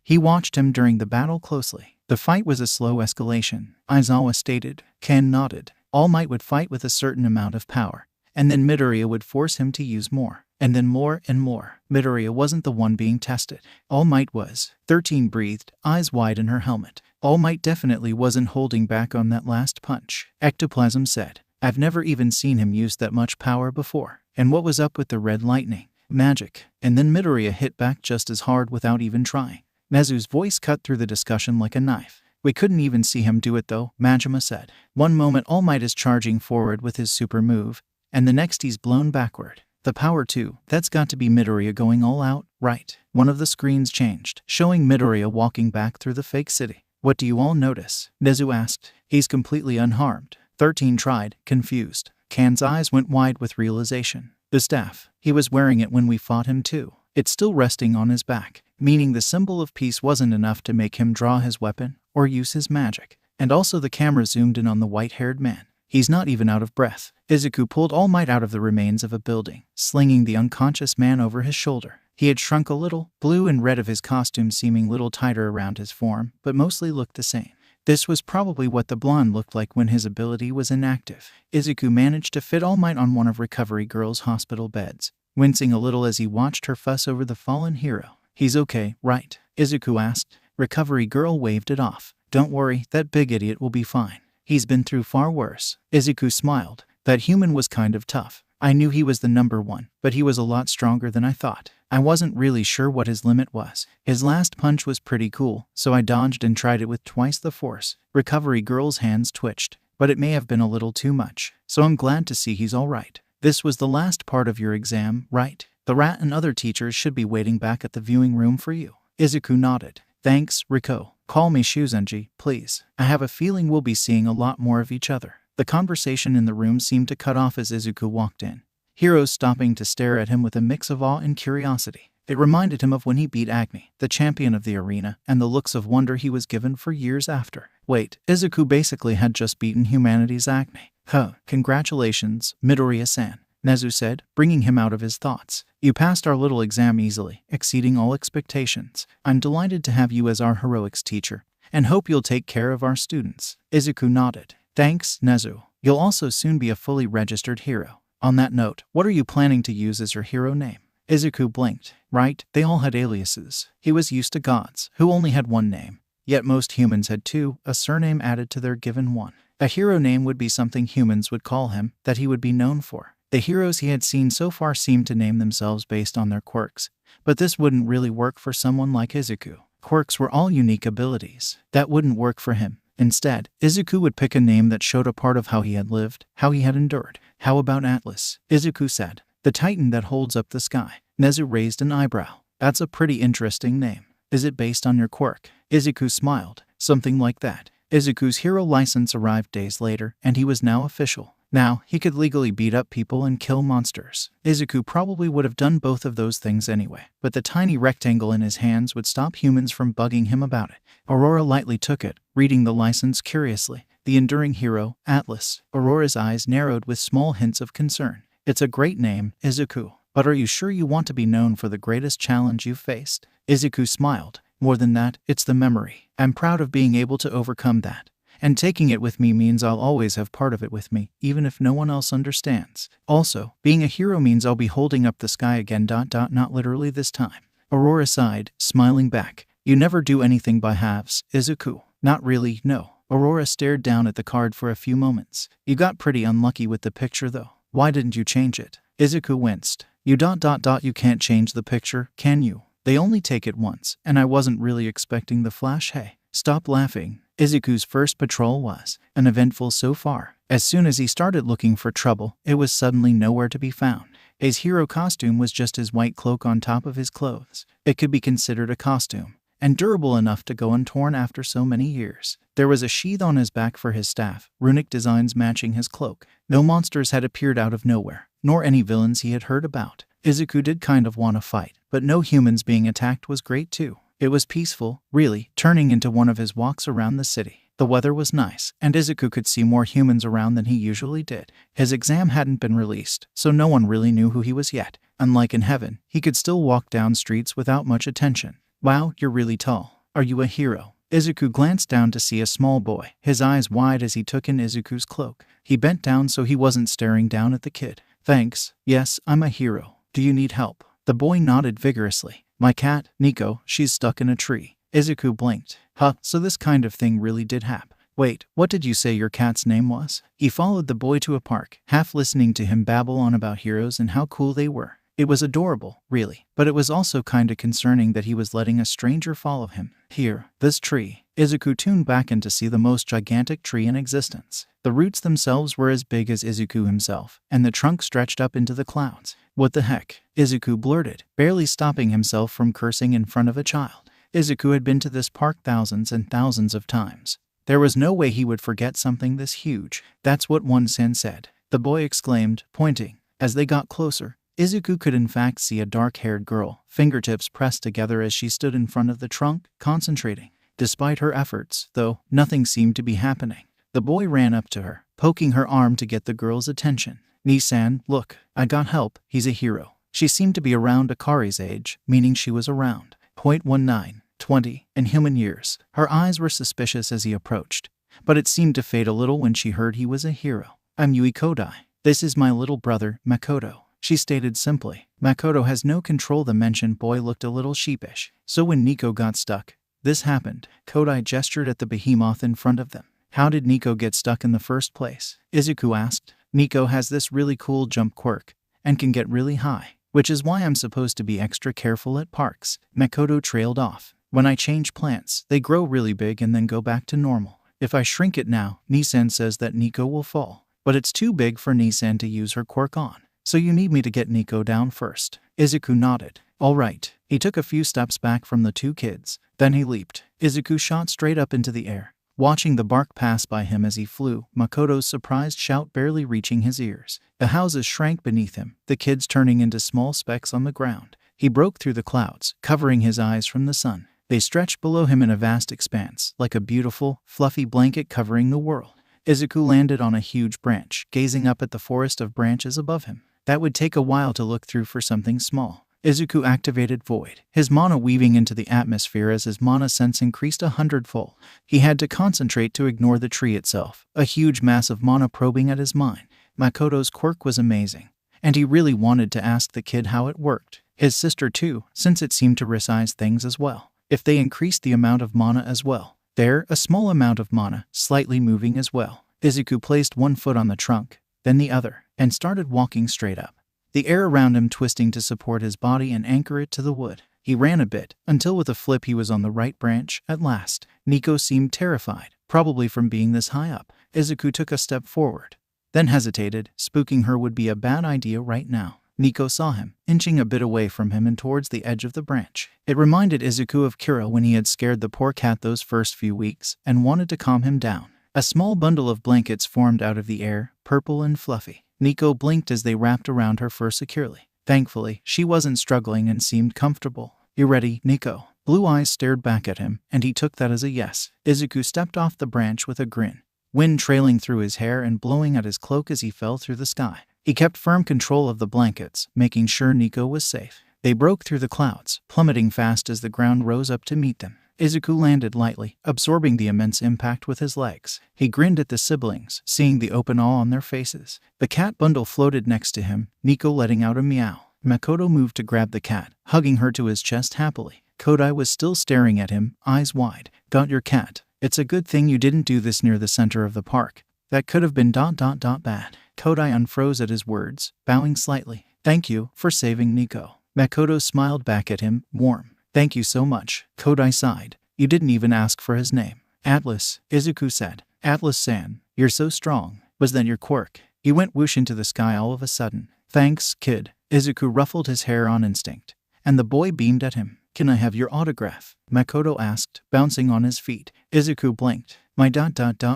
he watched him during the battle closely. The fight was a slow escalation, Aizawa stated. Ken nodded. All Might would fight with a certain amount of power, and then Midoriya would force him to use more, and then more and more. Midoriya wasn't the one being tested. All Might was. 13 breathed, eyes wide in her helmet. All Might definitely wasn't holding back on that last punch. Ectoplasm said, "I've never even seen him use that much power before." And what was up with the red lightning? Magic. And then Midoriya hit back just as hard without even trying. Nezu's voice cut through the discussion like a knife. "We couldn't even see him do it though," Majima said. "One moment All Might is charging forward with his super move, and the next he's blown backward. The power too, that's got to be Midoriya going all out, right?" One of the screens changed, showing Midoriya walking back through the fake city. "What do you all notice?" Nezu asked. "He's completely unharmed." 13 tried, confused. Kan's eyes went wide with realization. "The staff. He was wearing it when we fought him too. It's still resting on his back, meaning the symbol of peace wasn't enough to make him draw his weapon or use his magic." And also the camera zoomed in on the white-haired man. "He's not even out of breath." Izuku pulled All Might out of the remains of a building, slinging the unconscious man over his shoulder. He had shrunk a little, blue and red of his costume seeming little tighter around his form, but mostly looked the same. This was probably what the blonde looked like when his ability was inactive. Izuku managed to fit All Might on one of Recovery Girl's hospital beds, wincing a little as he watched her fuss over the fallen hero. "He's okay, right?" Izuku asked. Recovery Girl waved it off. "Don't worry, that big idiot will be fine. He's been through far worse." Izuku smiled. "That human was kind of tough. I knew he was the number one, but he was a lot stronger than I thought. I wasn't really sure what his limit was. His last punch was pretty cool, so I dodged and tried it with twice the force." Recovery Girl's hands twitched, "But it may have been a little too much. So I'm glad to see he's all right. This was the last part of your exam, right? The rat and other teachers should be waiting back at the viewing room for you." Izuku nodded. "Thanks, Riko. Call me Shuzenji, please. I have a feeling we'll be seeing a lot more of each other." The conversation in the room seemed to cut off as Izuku walked in, Hiro stopping to stare at him with a mix of awe and curiosity. It reminded him of when he beat Agni, the champion of the arena, and the looks of wonder he was given for years after. Wait, Izuku basically had just beaten humanity's Agni. Huh, congratulations, Midoriya-san, Nezu said, bringing him out of his thoughts. "You passed our little exam easily, exceeding all expectations. I'm delighted to have you as our heroics teacher, and hope you'll take care of our students." Izuku nodded. "Thanks, Nezu. You'll also soon be a fully registered hero. On that note, what are you planning to use as your hero name?" Izuku blinked. Right, they all had aliases. He was used to gods, who only had one name. Yet most humans had two, a surname added to their given one. A hero name would be something humans would call him, that he would be known for. The heroes he had seen so far seemed to name themselves based on their quirks, but this wouldn't really work for someone like Izuku. Quirks were all unique abilities. That wouldn't work for him. Instead, Izuku would pick a name that showed a part of how he had lived, how he had endured. "How about Atlas?" Izuku said. "The titan that holds up the sky." Nezu raised an eyebrow. "That's a pretty interesting name. Is it based on your quirk?" Izuku smiled. "Something like that." Izuku's hero license arrived days later, and he was now official. Now, he could legally beat up people and kill monsters. Izuku probably would have done both of those things anyway, but the tiny rectangle in his hands would stop humans from bugging him about it. Aurora lightly took it, reading the license curiously. "The enduring hero, Atlas." Aurora's eyes narrowed with small hints of concern. "It's a great name, Izuku. But are you sure you want to be known for the greatest challenge you've faced?" Izuku smiled. "More than that, it's the memory. I'm proud of being able to overcome that. And taking it with me means I'll always have part of it with me, even if no one else understands. Also, being a hero means I'll be holding up the sky again. Not literally this time." Aurora sighed, smiling back. "You never do anything by halves, Izuku." "Not really, no." Aurora stared down at the card for a few moments. "You got pretty unlucky with the picture though. Why didn't you change it?" Izuku winced. You can't change the picture, can you? They only take it once, and I wasn't really expecting the flash. Hey, stop laughing." Izuku's first patrol was uneventful so far. As soon as he started looking for trouble, it was suddenly nowhere to be found. His hero costume was just his white cloak on top of his clothes. It could be considered a costume, and durable enough to go untorn after so many years. There was a sheath on his back for his staff, runic designs matching his cloak. No monsters had appeared out of nowhere, nor any villains he had heard about. Izuku did kind of want to fight, but no humans being attacked was great too. It was peaceful, really, turning into one of his walks around the city. The weather was nice, and Izuku could see more humans around than he usually did. His exam hadn't been released, so no one really knew who he was yet. Unlike in heaven, he could still walk down streets without much attention. "Wow, you're really tall. Are you a hero?" Izuku glanced down to see a small boy, his eyes wide as he took in Izuku's cloak. He bent down so he wasn't staring down at the kid. "Thanks. Yes, I'm a hero. Do you need help?" The boy nodded vigorously. "My cat, Nico, she's stuck in a tree." Izuku blinked. "Huh, so this kind of thing really did happen. Wait, what did you say your cat's name was?" He followed the boy to a park, half listening to him babble on about heroes and how cool they were. It was adorable, really, but it was also kinda concerning that he was letting a stranger follow him. "Here, this tree." Izuku tuned back in to see the most gigantic tree in existence. The roots themselves were as big as Izuku himself, and the trunk stretched up into the clouds. "What the heck?" Izuku blurted, barely stopping himself from cursing in front of a child. Izuku had been to this park thousands and thousands of times. There was no way he would forget something this huge. "That's what one sen said," the boy exclaimed, pointing. As they got closer, Izuku could in fact see a dark-haired girl, fingertips pressed together as she stood in front of the trunk, concentrating. Despite her efforts, though, nothing seemed to be happening. The boy ran up to her, poking her arm to get the girl's attention. "Nisan, look, I got help. He's a hero." She seemed to be around Akari's age, meaning she was around .19, 20 in human years. Her eyes were suspicious as he approached, but it seemed to fade a little when she heard he was a hero. I'm Yui Kodai. This is my little brother, Makoto, she stated simply. Makoto has no control. The mentioned boy looked a little sheepish. So when Nico got stuck, this happened. Kodai gestured at the behemoth in front of them. How did Nico get stuck in the first place? Izuku asked. Nico has this really cool jump quirk and can get really high, which is why I'm supposed to be extra careful at parks. Makoto trailed off. When I change plants, they grow really big and then go back to normal. If I shrink it now, Nissan says that Nico will fall. But it's too big for Nissan to use her quirk on. So you need me to get Nico down first. Izuku nodded. All right. He took a few steps back from the two kids. Then he leaped. Izuku shot straight up into the air, watching the bark pass by him as he flew, Makoto's surprised shout barely reaching his ears. The houses shrank beneath him, the kids turning into small specks on the ground. He broke through the clouds, covering his eyes from the sun. They stretched below him in a vast expanse, like a beautiful, fluffy blanket covering the world. Izuku landed on a huge branch, gazing up at the forest of branches above him. That would take a while to look through for something small. Izuku activated Void, his mana weaving into the atmosphere as his mana sense increased 100-fold. He had to concentrate to ignore the tree itself, a huge mass of mana probing at his mind. Makoto's quirk was amazing, and he really wanted to ask the kid how it worked. His sister too, since it seemed to resize things as well. If they increased the amount of mana as well. There, a small amount of mana, slightly moving as well. Izuku placed one foot on the trunk, then the other, and started walking straight up, the air around him twisting to support his body and anchor it to the wood. He ran a bit, until with a flip he was on the right branch, at last. Nico seemed terrified, probably from being this high up. Izuku took a step forward, then hesitated. Spooking her would be a bad idea right now. Nico saw him, inching a bit away from him and towards the edge of the branch. It reminded Izuku of Kira when he had scared the poor cat those first few weeks and wanted to calm him down. A small bundle of blankets formed out of the air, purple and fluffy. Nico blinked as they wrapped around her fur securely. Thankfully, she wasn't struggling and seemed comfortable. You ready, Nico? Blue eyes stared back at him, and he took that as a yes. Izuku stepped off the branch with a grin, wind trailing through his hair and blowing at his cloak as he fell through the sky. He kept firm control of the blankets, making sure Nico was safe. They broke through the clouds, plummeting fast as the ground rose up to meet them. Izuku landed lightly, absorbing the immense impact with his legs. He grinned at the siblings, seeing the open awe on their faces. The cat bundle floated next to him, Nico letting out a meow. Makoto moved to grab the cat, hugging her to his chest happily. Kodai was still staring at him, eyes wide. Got your cat. It's a good thing you didn't do this near the center of the park. That could have been ... bad. Kodai unfroze at his words, bowing slightly. Thank you for saving Nico. Makoto smiled back at him, warm. Thank you so much. Kodai sighed. You didn't even ask for his name. Atlas, Izuku said. Atlas-san, you're so strong. Was that your quirk? He went whoosh into the sky all of a sudden. Thanks, kid. Izuku ruffled his hair on instinct, and the boy beamed at him. Can I have your autograph? Makoto asked, bouncing on his feet. Izuku blinked. My ...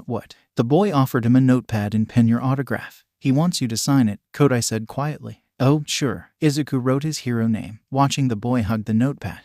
what? The boy offered him a notepad and pen your autograph. He wants you to sign it, Kodai said quietly. Oh, sure. Izuku wrote his hero name, watching the boy hug the notepad,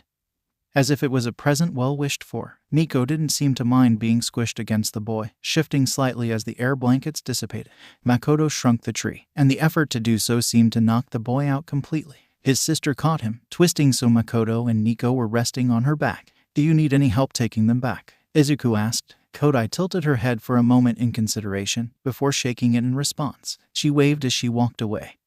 as if it was a present well wished for. Nico didn't seem to mind being squished against the boy, shifting slightly as the air blankets dissipated. Makoto shrunk the tree, and the effort to do so seemed to knock the boy out completely. His sister caught him, twisting so Makoto and Nico were resting on her back. Do you need any help taking them back? Izuku asked. Kodai tilted her head for a moment in consideration, before shaking it in response. She waved as she walked away,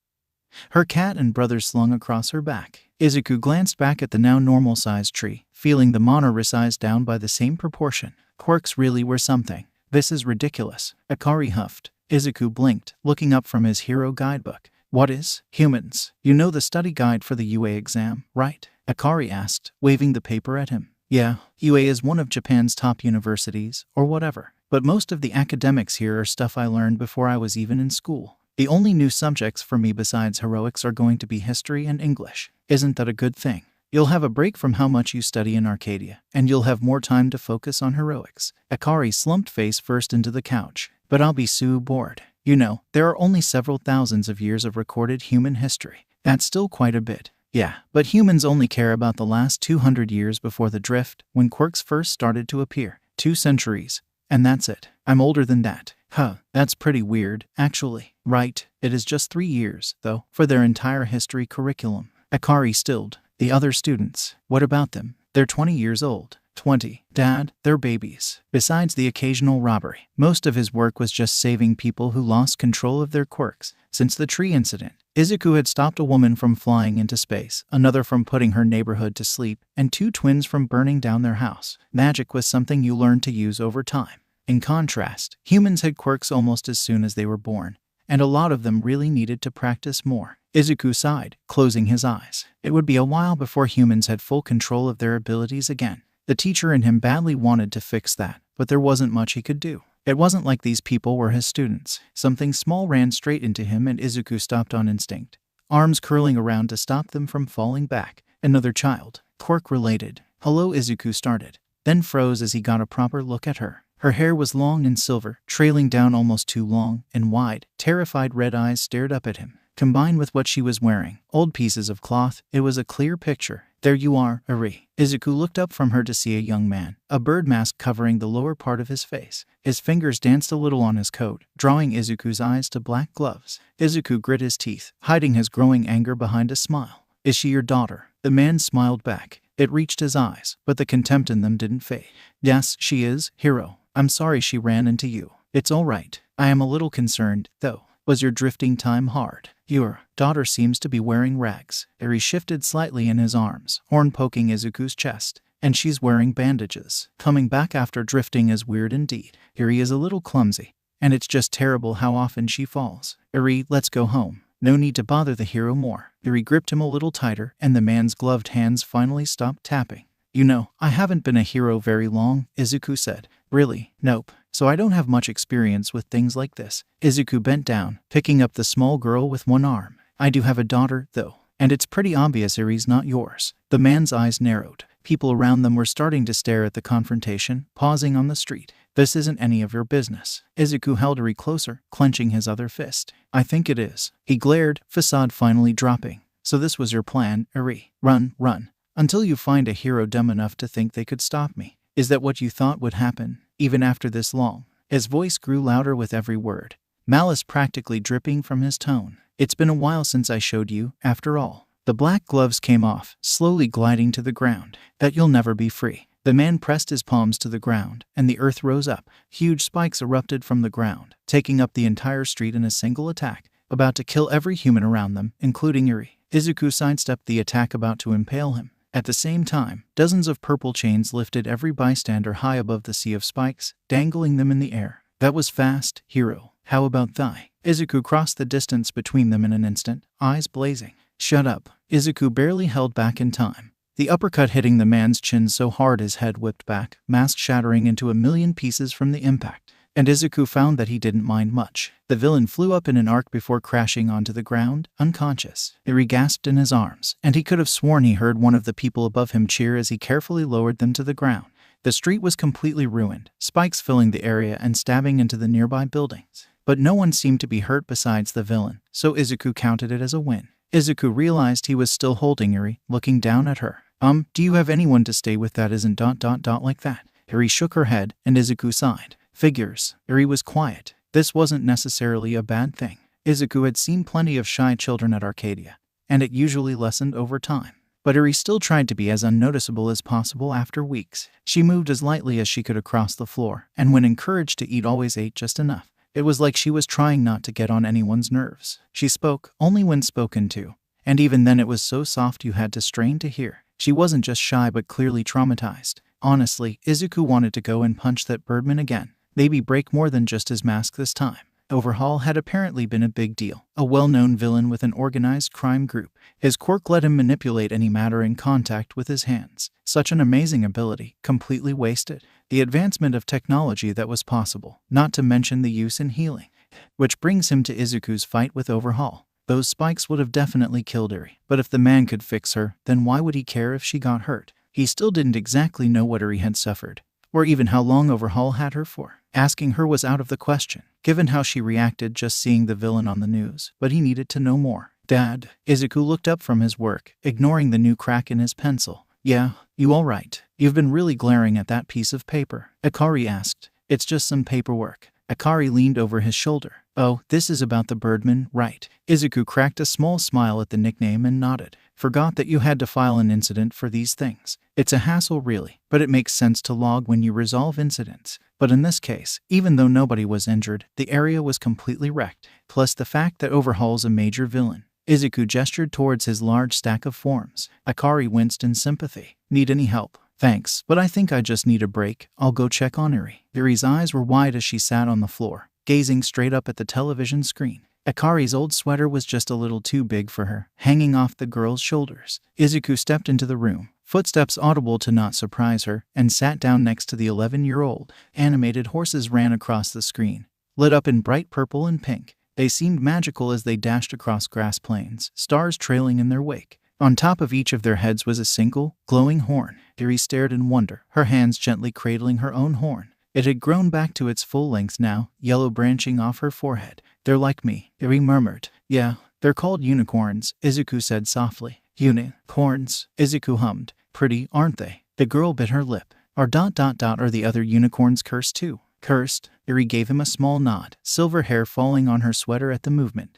her cat and brother slung across her back. Izuku glanced back at the now normal-sized tree, feeling the mana resized down by the same proportion. Quirks really were something. This is ridiculous. Akari huffed. Izuku blinked, looking up from his hero guidebook. What is? Humans. You know the study guide for the UA exam, right? Akari asked, waving the paper at him. Yeah, UA is one of Japan's top universities, or whatever. But most of the academics here are stuff I learned before I was even in school. The only new subjects for me besides heroics are going to be history and English. Isn't that a good thing? You'll have a break from how much you study in Arcadia, and you'll have more time to focus on heroics. Akari slumped face first into the couch. But I'll be so bored. You know, there are only several thousands of years of recorded human history. That's still quite a bit. Yeah, but humans only care about the last 200 years before the drift, when quirks first started to appear. 2 centuries. And that's it. I'm older than that. Huh, that's pretty weird, actually. Right, it is just 3 years, though, for their entire history curriculum. Akari stilled. The other students, what about them? They're 20 years old. 20. Dad, they're babies. Besides the occasional robbery, most of his work was just saving people who lost control of their quirks. Since the tree incident, Izuku had stopped a woman from flying into space, another from putting her neighborhood to sleep, and 2 twins from burning down their house. Magic was something you learned to use over time. In contrast, humans had quirks almost as soon as they were born, and a lot of them really needed to practice more. Izuku sighed, closing his eyes. It would be a while before humans had full control of their abilities again. The teacher in him badly wanted to fix that, but there wasn't much he could do. It wasn't like these people were his students. Something small ran straight into him and Izuku stopped on instinct, arms curling around to stop them from falling back. Another child, quirk-related. Hello, Izuku started, then froze as he got a proper look at her. Her hair was long and silver, trailing down almost too long and wide. Terrified red eyes stared up at him. Combined with what she was wearing, old pieces of cloth, it was a clear picture. There you are, Eri. Izuku looked up from her to see a young man, a bird mask covering the lower part of his face. His fingers danced a little on his coat, drawing Izuku's eyes to black gloves. Izuku grit his teeth, hiding his growing anger behind a smile. Is she your daughter? The man smiled back. It reached his eyes, but the contempt in them didn't fade. Yes, she is, hero. I'm sorry she ran into you. It's all right. I am a little concerned, though. Was your drifting time hard? Your daughter seems to be wearing rags. Eri shifted slightly in his arms, horn poking Izuku's chest. And she's wearing bandages. Coming back after drifting is weird indeed. Eri is a little clumsy, and it's just terrible how often she falls. Eri, let's go home. No need to bother the hero more. Eri gripped him a little tighter, and the man's gloved hands finally stopped tapping. You know, I haven't been a hero very long, Izuku said. Really? Nope. So I don't have much experience with things like this. Izuku bent down, picking up the small girl with one arm. I do have a daughter, though, and it's pretty obvious Eri's not yours. The man's eyes narrowed. People around them were starting to stare at the confrontation, pausing on the street. This isn't any of your business. Izuku held Eri closer, clenching his other fist. I think it is. He glared, facade finally dropping. So this was your plan, Eri. Run, run. Until you find a hero dumb enough to think they could stop me. Is that what you thought would happen, even after this long? His voice grew louder with every word, malice practically dripping from his tone. It's been a while since I showed you, after all. The black gloves came off, slowly gliding to the ground. That you'll never be free. The man pressed his palms to the ground, and the earth rose up. Huge spikes erupted from the ground, taking up the entire street in a single attack, about to kill every human around them, including Eri. Izuku sidestepped the attack about to impale him. At the same time, dozens of purple chains lifted every bystander high above the sea of spikes, dangling them in the air. That was fast, hero. How about thigh? Izuku crossed the distance between them in an instant, eyes blazing. Shut up. Izuku barely held back in time. The uppercut hitting the man's chin so hard his head whipped back, mask shattering into a million pieces from the impact. And Izuku found that he didn't mind much. The villain flew up in an arc before crashing onto the ground, unconscious. Eri gasped in his arms, and he could have sworn he heard one of the people above him cheer as he carefully lowered them to the ground. The street was completely ruined, spikes filling the area and stabbing into the nearby buildings. But no one seemed to be hurt besides the villain, so Izuku counted it as a win. Izuku realized he was still holding Eri, looking down at her. Do you have anyone to stay with that isn't ... like that? Eri shook her head, and Izuku sighed. Figures. Eri was quiet. This wasn't necessarily a bad thing. Izuku had seen plenty of shy children at Arcadia, and it usually lessened over time. But Eri still tried to be as unnoticeable as possible after weeks. She moved as lightly as she could across the floor, and when encouraged to eat always ate just enough. It was like she was trying not to get on anyone's nerves. She spoke only when spoken to, and even then it was so soft you had to strain to hear. She wasn't just shy but clearly traumatized. Honestly, Izuku wanted to go and punch that birdman again. Maybe break more than just his mask this time. Overhaul had apparently been a big deal. A well-known villain with an organized crime group. His quirk let him manipulate any matter in contact with his hands. Such an amazing ability, completely wasted. The advancement of technology that was possible, not to mention the use in healing. Which brings him to Izuku's fight with Overhaul. Those spikes would have definitely killed Eri. But if the man could fix her, then why would he care if she got hurt? He still didn't exactly know what Eri had suffered, or even how long Overhaul had her for. Asking her was out of the question, given how she reacted just seeing the villain on the news, but he needed to know more. Dad. Izuku looked up from his work, ignoring the new crack in his pencil. Yeah, you all right? You've been really glaring at that piece of paper, Akari asked. It's just some paperwork. Akari leaned over his shoulder. Oh, this is about the birdman, right? Izuku cracked a small smile at the nickname and nodded. Forgot that you had to file an incident for these things. It's a hassle really, but it makes sense to log when you resolve incidents. But in this case, even though nobody was injured, the area was completely wrecked. Plus the fact that Overhaul's a major villain. Izuku gestured towards his large stack of forms. Akari winced in sympathy. Need any help? Thanks, but I think I just need a break. I'll go check on Eri. Eri's eyes were wide as she sat on the floor, gazing straight up at the television screen. Akari's old sweater was just a little too big for her, hanging off the girl's shoulders. Izuku stepped into the room, footsteps audible to not surprise her, and sat down next to the 11-year-old. Animated horses ran across the screen, lit up in bright purple and pink. They seemed magical as they dashed across grass plains, stars trailing in their wake. On top of each of their heads was a single, glowing horn. Eri stared in wonder, her hands gently cradling her own horn. It had grown back to its full length now, yellow branching off her forehead. They're like me, Eri murmured. Yeah, they're called unicorns, Izuku said softly. Unicorns, Izuku hummed. Pretty, aren't they? The girl bit her lip. Are ... are the other unicorns cursed too? Cursed? Eri gave him a small nod, silver hair falling on her sweater at the movement.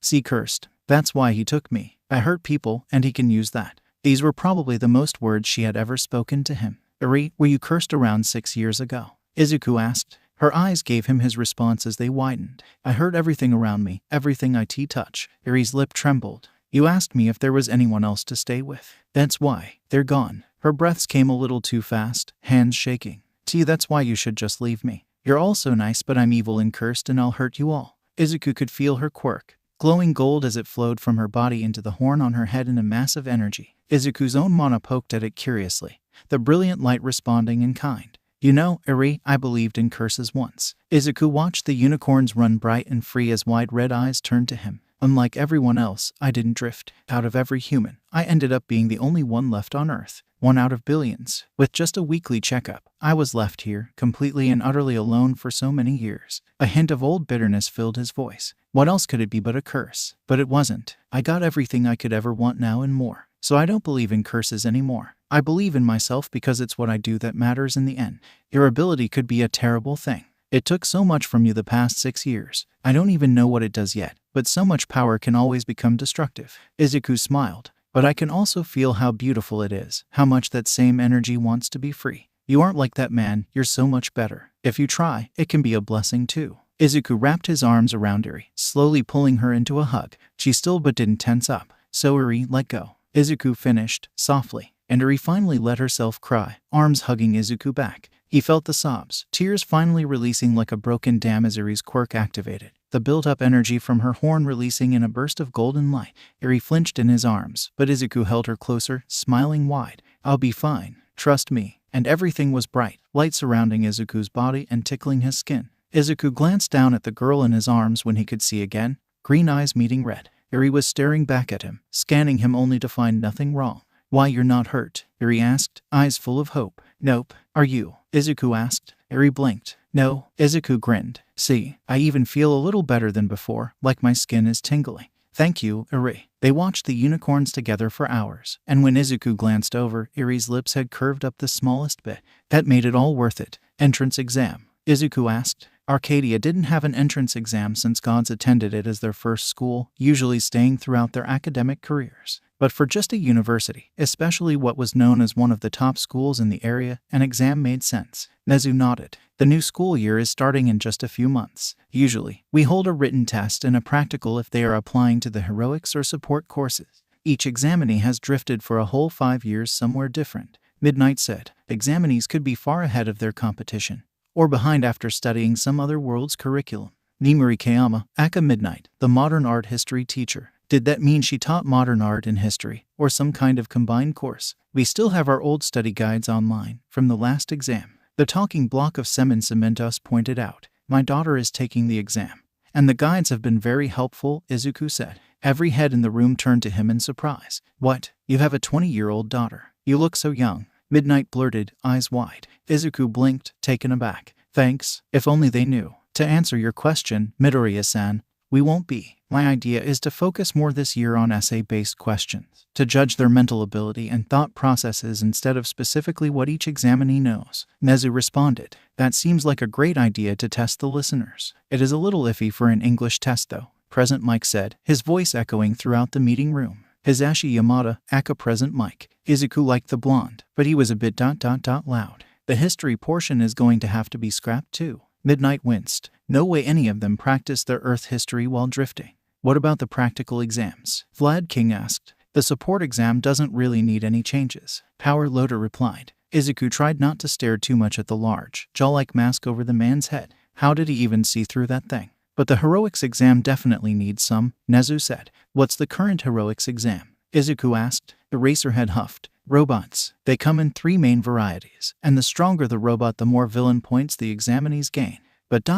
See, cursed. That's why he took me. I hurt people, and he can use that. These were probably the most words she had ever spoken to him. Eri, were you cursed around 6 years ago? Izuku asked. Her eyes gave him his response as they widened. I hurt everything around me, everything I touch. Eri's lip trembled. You asked me if there was anyone else to stay with. That's why. They're gone. Her breaths came a little too fast, hands shaking. That's why you should just leave me. You're all so nice, but I'm evil and cursed, and I'll hurt you all. Izuku could feel her quirk, glowing gold as it flowed from her body into the horn on her head in a massive energy. Izuku's own mana poked at it curiously, the brilliant light responding in kind. You know, Eri, I believed in curses once. Izuku watched the unicorns run bright and free as wide red eyes turned to him. Unlike everyone else, I didn't drift. Out of every human, I ended up being the only one left on Earth. 1 out of billions. With just a weekly checkup, I was left here, completely and utterly alone for so many years. A hint of old bitterness filled his voice. What else could it be but a curse? But it wasn't. I got everything I could ever want now and more. So I don't believe in curses anymore. I believe in myself because it's what I do that matters in the end. Your ability could be a terrible thing. It took so much from you the past 6 years. I don't even know what it does yet, but so much power can always become destructive. Izuku smiled. But I can also feel how beautiful it is, how much that same energy wants to be free. You aren't like that man, you're so much better. If you try, it can be a blessing too. Izuku wrapped his arms around Eri, slowly pulling her into a hug. She still but didn't tense up. So Eri, let go. Izuku finished, softly, and Eri finally let herself cry, arms hugging Izuku back. He felt the sobs, tears finally releasing like a broken dam as Eri's quirk activated, the built-up energy from her horn releasing in a burst of golden light. Eri flinched in his arms, but Izuku held her closer, smiling wide. I'll be fine. Trust me. And everything was bright, light surrounding Izuku's body and tickling his skin. Izuku glanced down at the girl in his arms when he could see again, green eyes meeting red. Eri was staring back at him, scanning him only to find nothing wrong. Why, you're not hurt? Eri asked, eyes full of hope. Nope. Are you? Izuku asked. Eri blinked. No. Izuku grinned. See, I even feel a little better than before, like my skin is tingling. Thank you, Eri. They watched the unicorns together for hours, and when Izuku glanced over, Eri's lips had curved up the smallest bit. That made it all worth it. Entrance exam? Izuku asked. Arcadia didn't have an entrance exam since gods attended it as their first school, usually staying throughout their academic careers. But for just a university, especially what was known as one of the top schools in the area, an exam made sense. Nezu nodded. The new school year is starting in just a few months. Usually, we hold a written test and a practical if they are applying to the heroics or support courses. Each examinee has drifted for a whole 5 years somewhere different. Midnight said. Examinees could be far ahead of their competition, or behind after studying some other world's curriculum. Nimuri Kayama, Aka Midnight, the modern art history teacher. Did that mean she taught modern art and history, or some kind of combined course? We still have our old study guides online, from the last exam. The talking block of Semen Cementos pointed out. My daughter is taking the exam. And the guides have been very helpful, Izuku said. Every head in the room turned to him in surprise. What? You have a 20-year-old daughter. You look so young. Midnight blurted, eyes wide. Izuku blinked, taken aback. Thanks. If only they knew. To answer your question, Midoriya-san, We won't be. My idea is to focus more this year on essay-based questions, to judge their mental ability and thought processes instead of specifically what each examinee knows. Nezu responded. That seems like a great idea to test the listeners. It is a little iffy for an English test though, Present Mike said, his voice echoing throughout the meeting room. Hisashi Yamada, aka Present Mike. Izuku liked the blonde, but he was a bit loud. The history portion is going to have to be scrapped too. Midnight winced. No way any of them practiced their Earth history while drifting. What about the practical exams? Vlad King asked. The support exam doesn't really need any changes. Power Loader replied. Izuku tried not to stare too much at the large, jaw-like mask over the man's head. How did he even see through that thing? But the heroics exam definitely needs some, Nezu said. What's the current heroics exam? Izuku asked. The Racerhead huffed. Robots. They come in 3 main varieties, and the stronger the robot the more villain points the examinees gain. But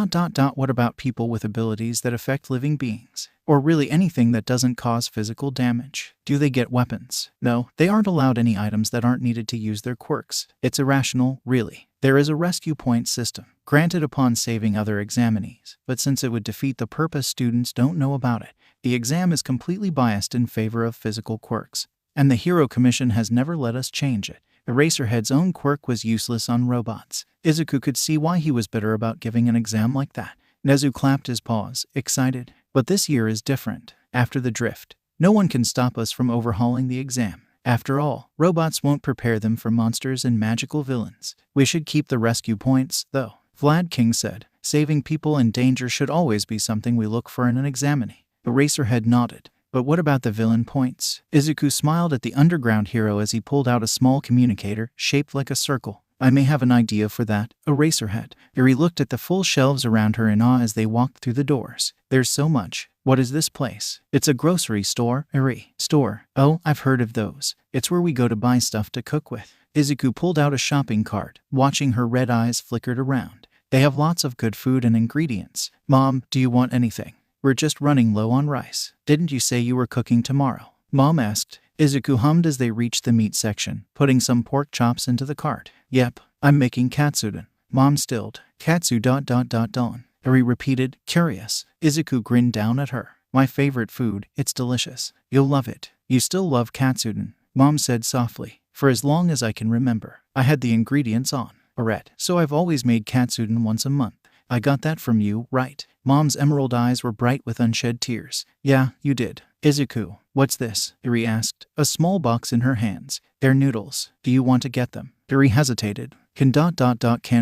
what about people with abilities that affect living beings? Or really anything that doesn't cause physical damage? Do they get weapons? No, they aren't allowed any items that aren't needed to use their quirks. It's irrational, really. There is a rescue point system, granted upon saving other examinees, but since it would defeat the purpose, students don't know about it. The exam is completely biased in favor of physical quirks, and the Hero Commission has never let us change it. Eraserhead's own quirk was useless on robots. Izuku could see why he was bitter about giving an exam like that. Nezu clapped his paws, excited. But this year is different. After the drift, no one can stop us from overhauling the exam. After all, robots won't prepare them for monsters and magical villains. We should keep the rescue points, though. Vlad King said, saving people in danger should always be something we look for in an examinee. Eraserhead nodded. But what about the villain points? Izuku smiled at the underground hero as he pulled out a small communicator shaped like a circle. I may have an idea for that, Eraserhead. Eri looked at the full shelves around her in awe as they walked through the doors. There's so much. What is this place? It's a grocery store, Eri. Store. Oh, I've heard of those. It's where we go to buy stuff to cook with. Izuku pulled out a shopping cart, watching her red eyes flickered around. They have lots of good food and ingredients. Mom, do you want anything? We're just running low on rice. Didn't you say you were cooking tomorrow? Mom asked. Izuku hummed as they reached the meat section, putting some pork chops into the cart. Yep, I'm making katsudon. Mom stilled. Katsu don. Eri repeated, curious. Izuku grinned down at her. My favorite food, it's delicious. You'll love it. You still love katsudon, Mom said softly. For as long as I can remember, I had the ingredients on. Alright, so I've always made katsudon once a month. I got that from you, right? Mom's emerald eyes were bright with unshed tears. Yeah, you did. Izuku, what's this? Eri asked, a small box in her hands. They're noodles. Do you want to get them? Eri hesitated. Can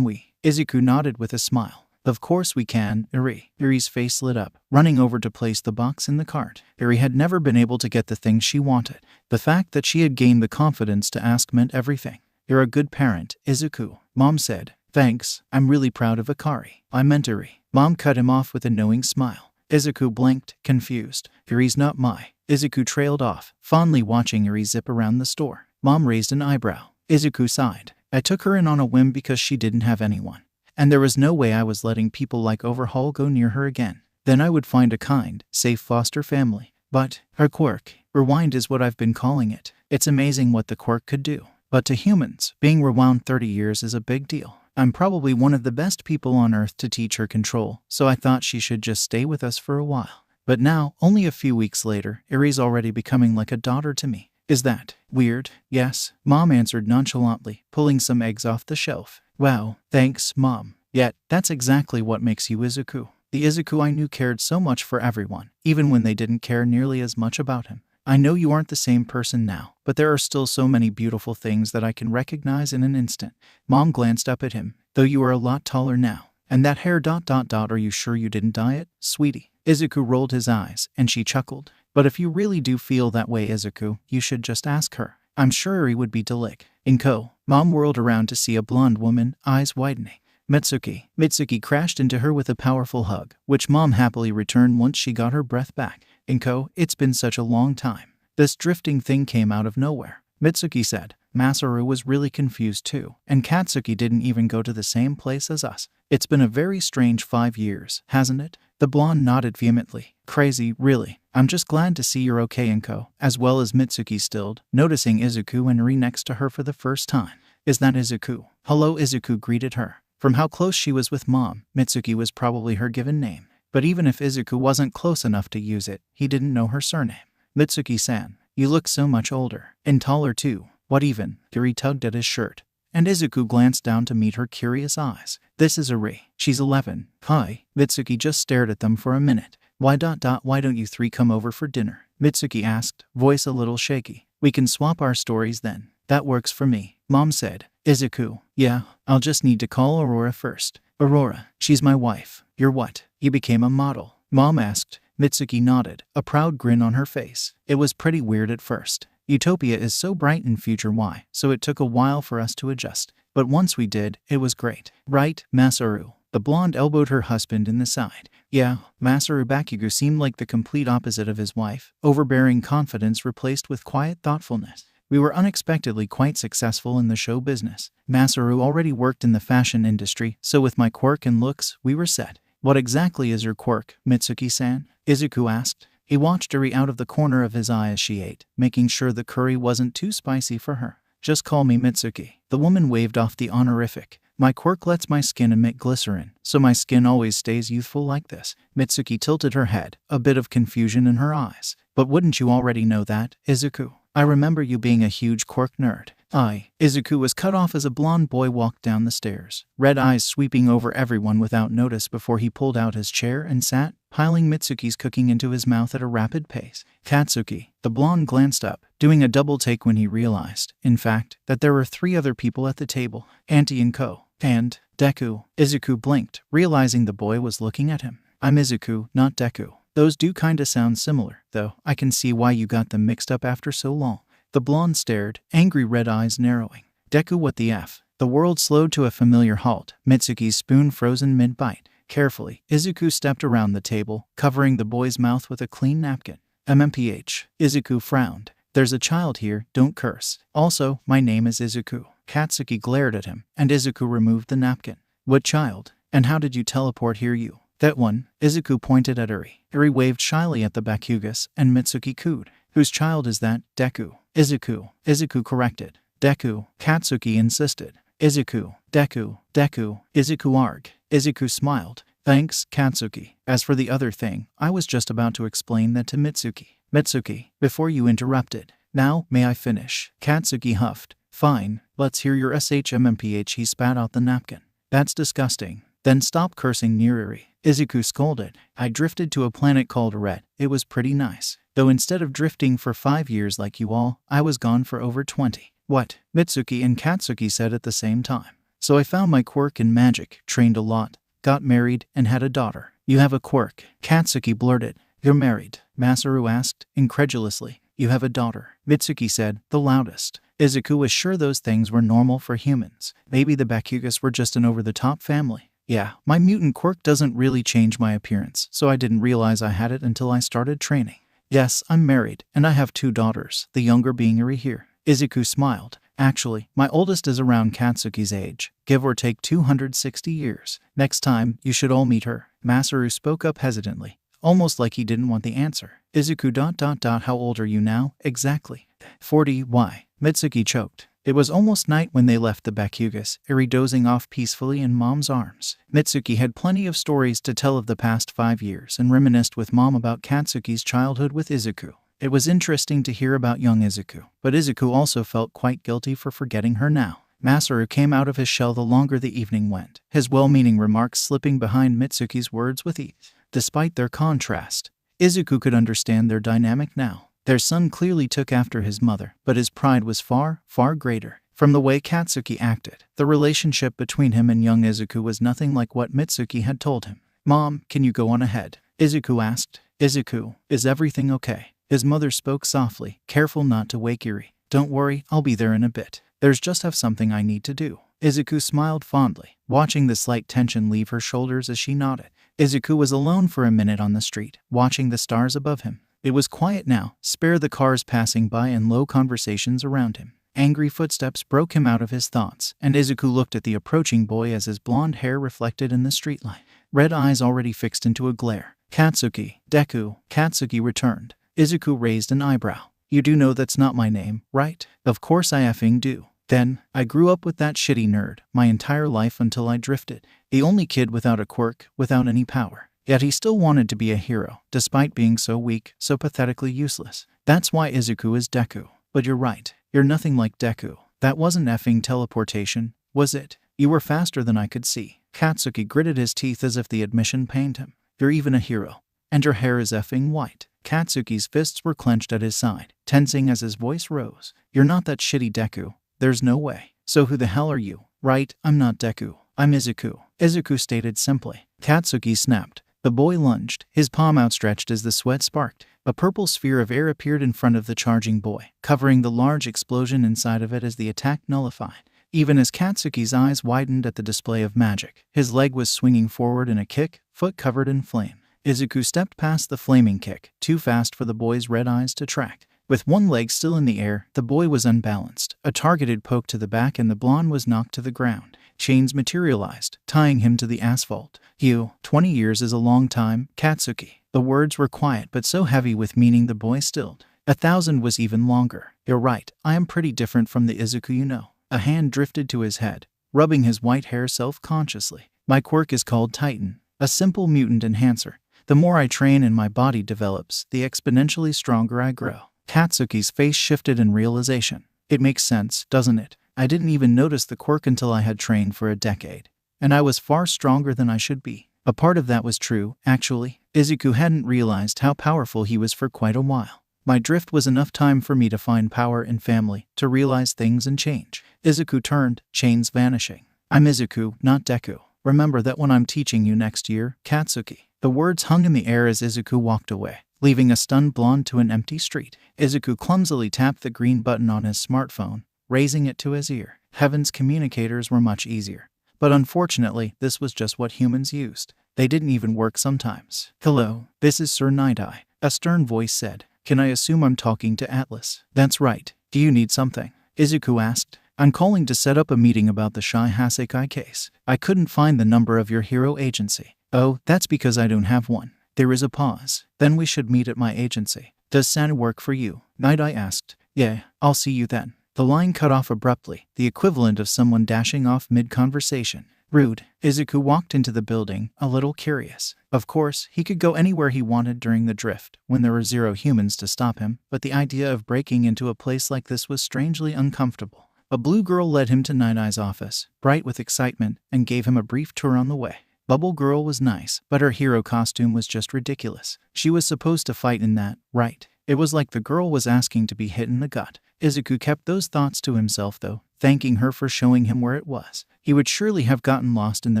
we? Izuku nodded with a smile. Of course we can, Eri. Eri's face lit up, running over to place the box in the cart. Eri had never been able to get the things she wanted. The fact that she had gained the confidence to ask meant everything. You're a good parent, Izuku, Mom said. Thanks, I'm really proud of Akari. I meant Eri. Mom cut him off with a knowing smile. Izuku blinked, confused. Eri's not my. Izuku trailed off, fondly watching Eri zip around the store. Mom raised an eyebrow. Izuku sighed. I took her in on a whim because she didn't have anyone. And there was no way I was letting people like Overhaul go near her again. Then I would find a kind, safe foster family. But, her quirk, rewind is what I've been calling it. It's amazing what the quirk could do. But to humans, being rewound 30 years is a big deal. I'm probably one of the best people on Earth to teach her control, so I thought she should just stay with us for a while. But now, only a few weeks later, Eri's already becoming like a daughter to me. Is that weird? Yes, Mom answered nonchalantly, pulling some eggs off the shelf. Wow, thanks, Mom. Yet, that's exactly what makes you Izuku. The Izuku I knew cared so much for everyone, even when they didn't care nearly as much about him. I know you aren't the same person now, but there are still so many beautiful things that I can recognize in an instant. Mom glanced up at him. Though you are a lot taller now. And that hair ... Are you sure you didn't dye it, sweetie? Izuku rolled his eyes, and she chuckled. But if you really do feel that way, Izuku, you should just ask her. I'm sure Eri would be delic. Inko. Mom whirled around to see a blonde woman, eyes widening. Mitsuki. Mitsuki crashed into her with a powerful hug, which Mom happily returned once she got her breath back. Inko, it's been such a long time. This drifting thing came out of nowhere, Mitsuki said. Masaru was really confused too, and Katsuki didn't even go to the same place as us. It's been a very strange 5 years, hasn't it? The blonde nodded vehemently. Crazy, really. I'm just glad to see you're okay, Inko, as well as Mitsuki stilled, noticing Izuku and Eri next to her for the first time. Is that Izuku? Hello, Izuku greeted her. From how close she was with Mom, Mitsuki was probably her given name. But even if Izuku wasn't close enough to use it, he didn't know her surname. Mitsuki-san, you look so much older. And taller too. What even? Yuri tugged at his shirt. And Izuku glanced down to meet her curious eyes. This is Eri. She's 11. Hi. Mitsuki just stared at them for a minute. Why don't you three come over for dinner? Mitsuki asked, voice a little shaky. We can swap our stories then. That works for me, Mom said. Izuku, yeah, I'll just need to call Aurora first. Aurora, she's my wife. You're what? You became a model? Mom asked. Mitsuki nodded, a proud grin on her face. It was pretty weird at first. Utopia is so bright in future Y, so it took a while for us to adjust. But once we did, it was great. Right, Masaru? The blonde elbowed her husband in the side. Yeah, Masaru Bakugo seemed like the complete opposite of his wife, overbearing confidence replaced with quiet thoughtfulness. We were unexpectedly quite successful in the show business. Masaru already worked in the fashion industry, so with my quirk and looks, we were set. What exactly is your quirk, Mitsuki-san? Izuku asked. He watched Eri out of the corner of his eye as she ate, making sure the curry wasn't too spicy for her. Just call me Mitsuki. The woman waved off the honorific. My quirk lets my skin emit glycerin, so my skin always stays youthful like this. Mitsuki tilted her head, a bit of confusion in her eyes. But wouldn't you already know that, Izuku? I remember you being a huge quirk nerd. Izuku was cut off as a blonde boy walked down the stairs, red eyes sweeping over everyone without notice before he pulled out his chair and sat, piling Mitsuki's cooking into his mouth at a rapid pace. Katsuki, the blonde glanced up, doing a double take when he realized, in fact, that there were 3 other people at the table, Auntie and Co. And Deku. Izuku blinked, realizing the boy was looking at him. I'm Izuku, not Deku. Those do kinda sound similar, though. I can see why you got them mixed up after so long. The blonde stared, angry red eyes narrowing. Deku, what the F? The world slowed to a familiar halt, Mitsuki's spoon frozen mid-bite. Carefully, Izuku stepped around the table, covering the boy's mouth with a clean napkin. MMPH. Izuku frowned. There's a child here, don't curse. Also, my name is Izuku. Katsuki glared at him, and Izuku removed the napkin. What child? And how did you teleport here you? That one. Izuku pointed at Eri. Eri waved shyly at the Bakugas, and Mitsuki cooed. Whose child is that? Deku. Izuku. Izuku corrected. Deku. Katsuki insisted. Izuku. Deku. Deku. Izuku arg. Izuku smiled. Thanks, Katsuki. As for the other thing, I was just about to explain that to Mitsuki. Mitsuki, before you interrupted. Now, may I finish? Katsuki huffed. Fine, let's hear your SHMMPH. He spat out the napkin. That's disgusting. Then stop cursing near Eri. Izuku scolded. I drifted to a planet called Red. It was pretty nice. Though instead of drifting for 5 years like you all, I was gone for over 20. What? Mitsuki and Katsuki said at the same time. So I found my quirk in magic, trained a lot, got married, and had a daughter. You have a quirk, Katsuki blurted. You're married, Masaru asked, incredulously. You have a daughter, Mitsuki said, the loudest. Izuku was sure those things were normal for humans. Maybe the Bakugas were just an over-the-top family. Yeah, my mutant quirk doesn't really change my appearance, so I didn't realize I had it until I started training. Yes, I'm married, and I have 2 daughters, the younger being Eri here. Izuku smiled. Actually, my oldest is around Katsuki's age, give or take 260 years. Next time, you should all meet her. Masaru spoke up hesitantly, almost like he didn't want the answer. Izuku ... How old are you now, exactly? 40. Why? Mitsuki choked. It was almost night when they left the Bakugas, Eri dozing off peacefully in Mom's arms. Mitsuki had plenty of stories to tell of the past 5 years and reminisced with Mom about Katsuki's childhood with Izuku. It was interesting to hear about young Izuku, but Izuku also felt quite guilty for forgetting her now. Masaru came out of his shell the longer the evening went, his well-meaning remarks slipping behind Mitsuki's words with ease. Despite their contrast, Izuku could understand their dynamic now. Their son clearly took after his mother, but his pride was far, far greater. From the way Katsuki acted, the relationship between him and young Izuku was nothing like what Mitsuki had told him. Mom, can you go on ahead? Izuku asked. Izuku, is everything okay? His mother spoke softly, careful not to wake Eri. Don't worry, I'll be there in a bit. There's just something I need to do. Izuku smiled fondly, watching the slight tension leave her shoulders as she nodded. Izuku was alone for a minute on the street, watching the stars above him. It was quiet now, spare the cars passing by and low conversations around him. Angry footsteps broke him out of his thoughts, and Izuku looked at the approaching boy as his blonde hair reflected in the streetlight. Red eyes already fixed into a glare. Katsuki. Deku. Katsuki returned. Izuku raised an eyebrow. You do know that's not my name, right? Of course I effing do. Then, I grew up with that shitty nerd, my entire life until I drifted. The only kid without a quirk, without any power. Yet he still wanted to be a hero, despite being so weak, so pathetically useless. That's why Izuku is Deku. But you're right. You're nothing like Deku. That wasn't effing teleportation, was it? You were faster than I could see. Katsuki gritted his teeth as if the admission pained him. You're even a hero. And your hair is effing white. Katsuki's fists were clenched at his side, tensing as his voice rose. You're not that shitty Deku. There's no way. So who the hell are you? Right, I'm not Deku. I'm Izuku. Izuku stated simply. Katsuki snapped. The boy lunged, his palm outstretched as the sweat sparked. A purple sphere of air appeared in front of the charging boy, covering the large explosion inside of it as the attack nullified. Even as Katsuki's eyes widened at the display of magic, his leg was swinging forward in a kick, foot covered in flame. Izuku stepped past the flaming kick, too fast for the boy's red eyes to track. With one leg still in the air, the boy was unbalanced. A targeted poke to the back and the blonde was knocked to the ground. Chains materialized, tying him to the asphalt. 20 years is a long time, Katsuki. The words were quiet but so heavy with meaning the boy stilled. 1,000 was even longer. You're right, I am pretty different from the Izuku you know. A hand drifted to his head, rubbing his white hair self-consciously. My quirk is called Titan, a simple mutant enhancer. The more I train and my body develops, the exponentially stronger I grow. Katsuki's face shifted in realization. It makes sense, doesn't it? I didn't even notice the quirk until I had trained for a decade. And I was far stronger than I should be. A part of that was true, actually. Izuku hadn't realized how powerful he was for quite a while. My drift was enough time for me to find power in family, to realize things and change. Izuku turned, chains vanishing. I'm Izuku, not Deku. Remember that when I'm teaching you next year, Katsuki. The words hung in the air as Izuku walked away, leaving a stunned blonde to an empty street. Izuku clumsily tapped the green button on his smartphone, raising it to his ear. Heaven's communicators were much easier. But unfortunately, this was just what humans used. They didn't even work sometimes. Hello, this is Sir Night-Eye, a stern voice said. Can I assume I'm talking to Atlas? That's right. Do you need something? Izuku asked. I'm calling to set up a meeting about the Shai Hasekai case. I couldn't find the number of your hero agency. Oh, that's because I don't have one. There is a pause. Then we should meet at my agency. Does Santa work for you? Night-Eye asked. Yeah, I'll see you then. The line cut off abruptly, the equivalent of someone dashing off mid-conversation. Rude. Izuku walked into the building, a little curious. Of course, he could go anywhere he wanted during the drift, when there were 0 humans to stop him, but the idea of breaking into a place like this was strangely uncomfortable. A blue girl led him to Night-Eye's office, bright with excitement, and gave him a brief tour on the way. Bubble Girl was nice, but her hero costume was just ridiculous. She was supposed to fight in that, right? It was like the girl was asking to be hit in the gut. Izuku kept those thoughts to himself though, thanking her for showing him where it was. He would surely have gotten lost in the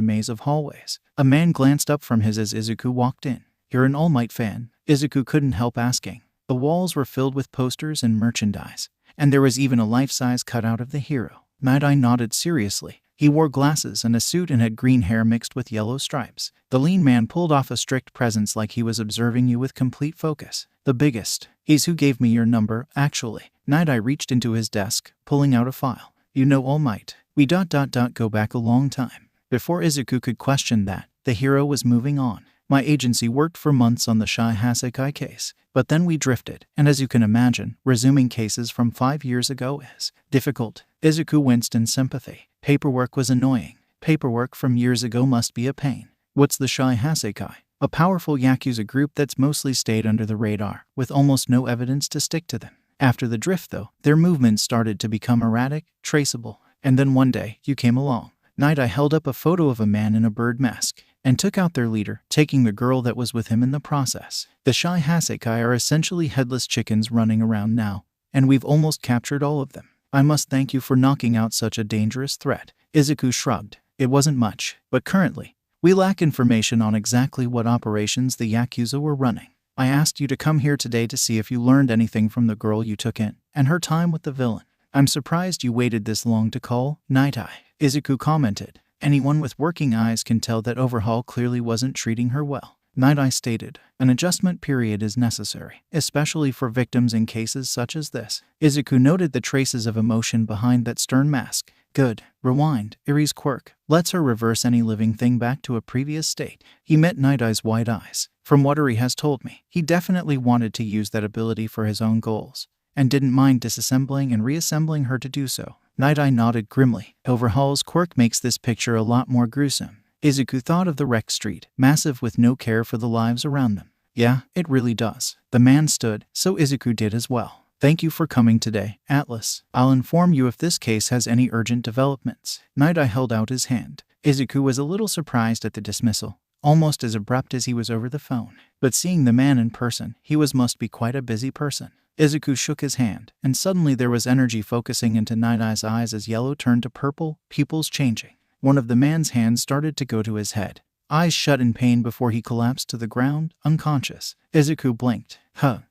maze of hallways. A man glanced up from his as Izuku walked in. You're an All Might fan? Izuku couldn't help asking. The walls were filled with posters and merchandise, and there was even a life-size cutout of the hero. Night-Eye nodded seriously. He wore glasses and a suit and had green hair mixed with yellow stripes. The lean man pulled off a strict presence like he was observing you with complete focus. The biggest. He's who gave me your number, actually. Night-Eye reached into his desk, pulling out a file. You know All Might. We go back a long time. Before Izuku could question that, the hero was moving on. My agency worked for months on the Shai Hasekai case, but then we drifted, and as you can imagine, resuming cases from 5 years ago is difficult. Izuku winced in sympathy. Paperwork was annoying. Paperwork from years ago must be a pain. What's the Shai Hasekai? A powerful Yakuza group that's mostly stayed under the radar, with almost no evidence to stick to them. After the drift, though, their movements started to become erratic, traceable, and then one day, you came along. Night-Eye held up a photo of a man in a bird mask, and took out their leader, taking the girl that was with him in the process. The Shai Hasekai are essentially headless chickens running around now, and we've almost captured all of them. I must thank you for knocking out such a dangerous threat. Izuku shrugged. It wasn't much, but currently, we lack information on exactly what operations the Yakuza were running. I asked you to come here today to see if you learned anything from the girl you took in, and her time with the villain. I'm surprised you waited this long to call, Night-Eye. Izuku commented. Anyone with working eyes can tell that Overhaul clearly wasn't treating her well. Night-Eye stated, an adjustment period is necessary, especially for victims in cases such as this. Izuku noted the traces of emotion behind that stern mask. Good. Rewind. Iri's quirk lets her reverse any living thing back to a previous state. He met Night-Eye's wide eyes. From what Iri has told me, he definitely wanted to use that ability for his own goals, and didn't mind disassembling and reassembling her to do so. Night-Eye nodded grimly. Overhaul's quirk makes this picture a lot more gruesome. Izuku thought of the wrecked street, massive with no care for the lives around them. Yeah, it really does. The man stood, so Izuku did as well. Thank you for coming today, Atlas. I'll inform you if this case has any urgent developments. Night Eye held out his hand. Izuku was a little surprised at the dismissal, almost as abrupt as he was over the phone. But seeing the man in person, he must be quite a busy person. Izuku shook his hand, and suddenly there was energy focusing into Night Eye's eyes as yellow turned to purple, pupils changing. One of the man's hands started to go to his head. Eyes shut in pain before he collapsed to the ground, unconscious. Izuku blinked.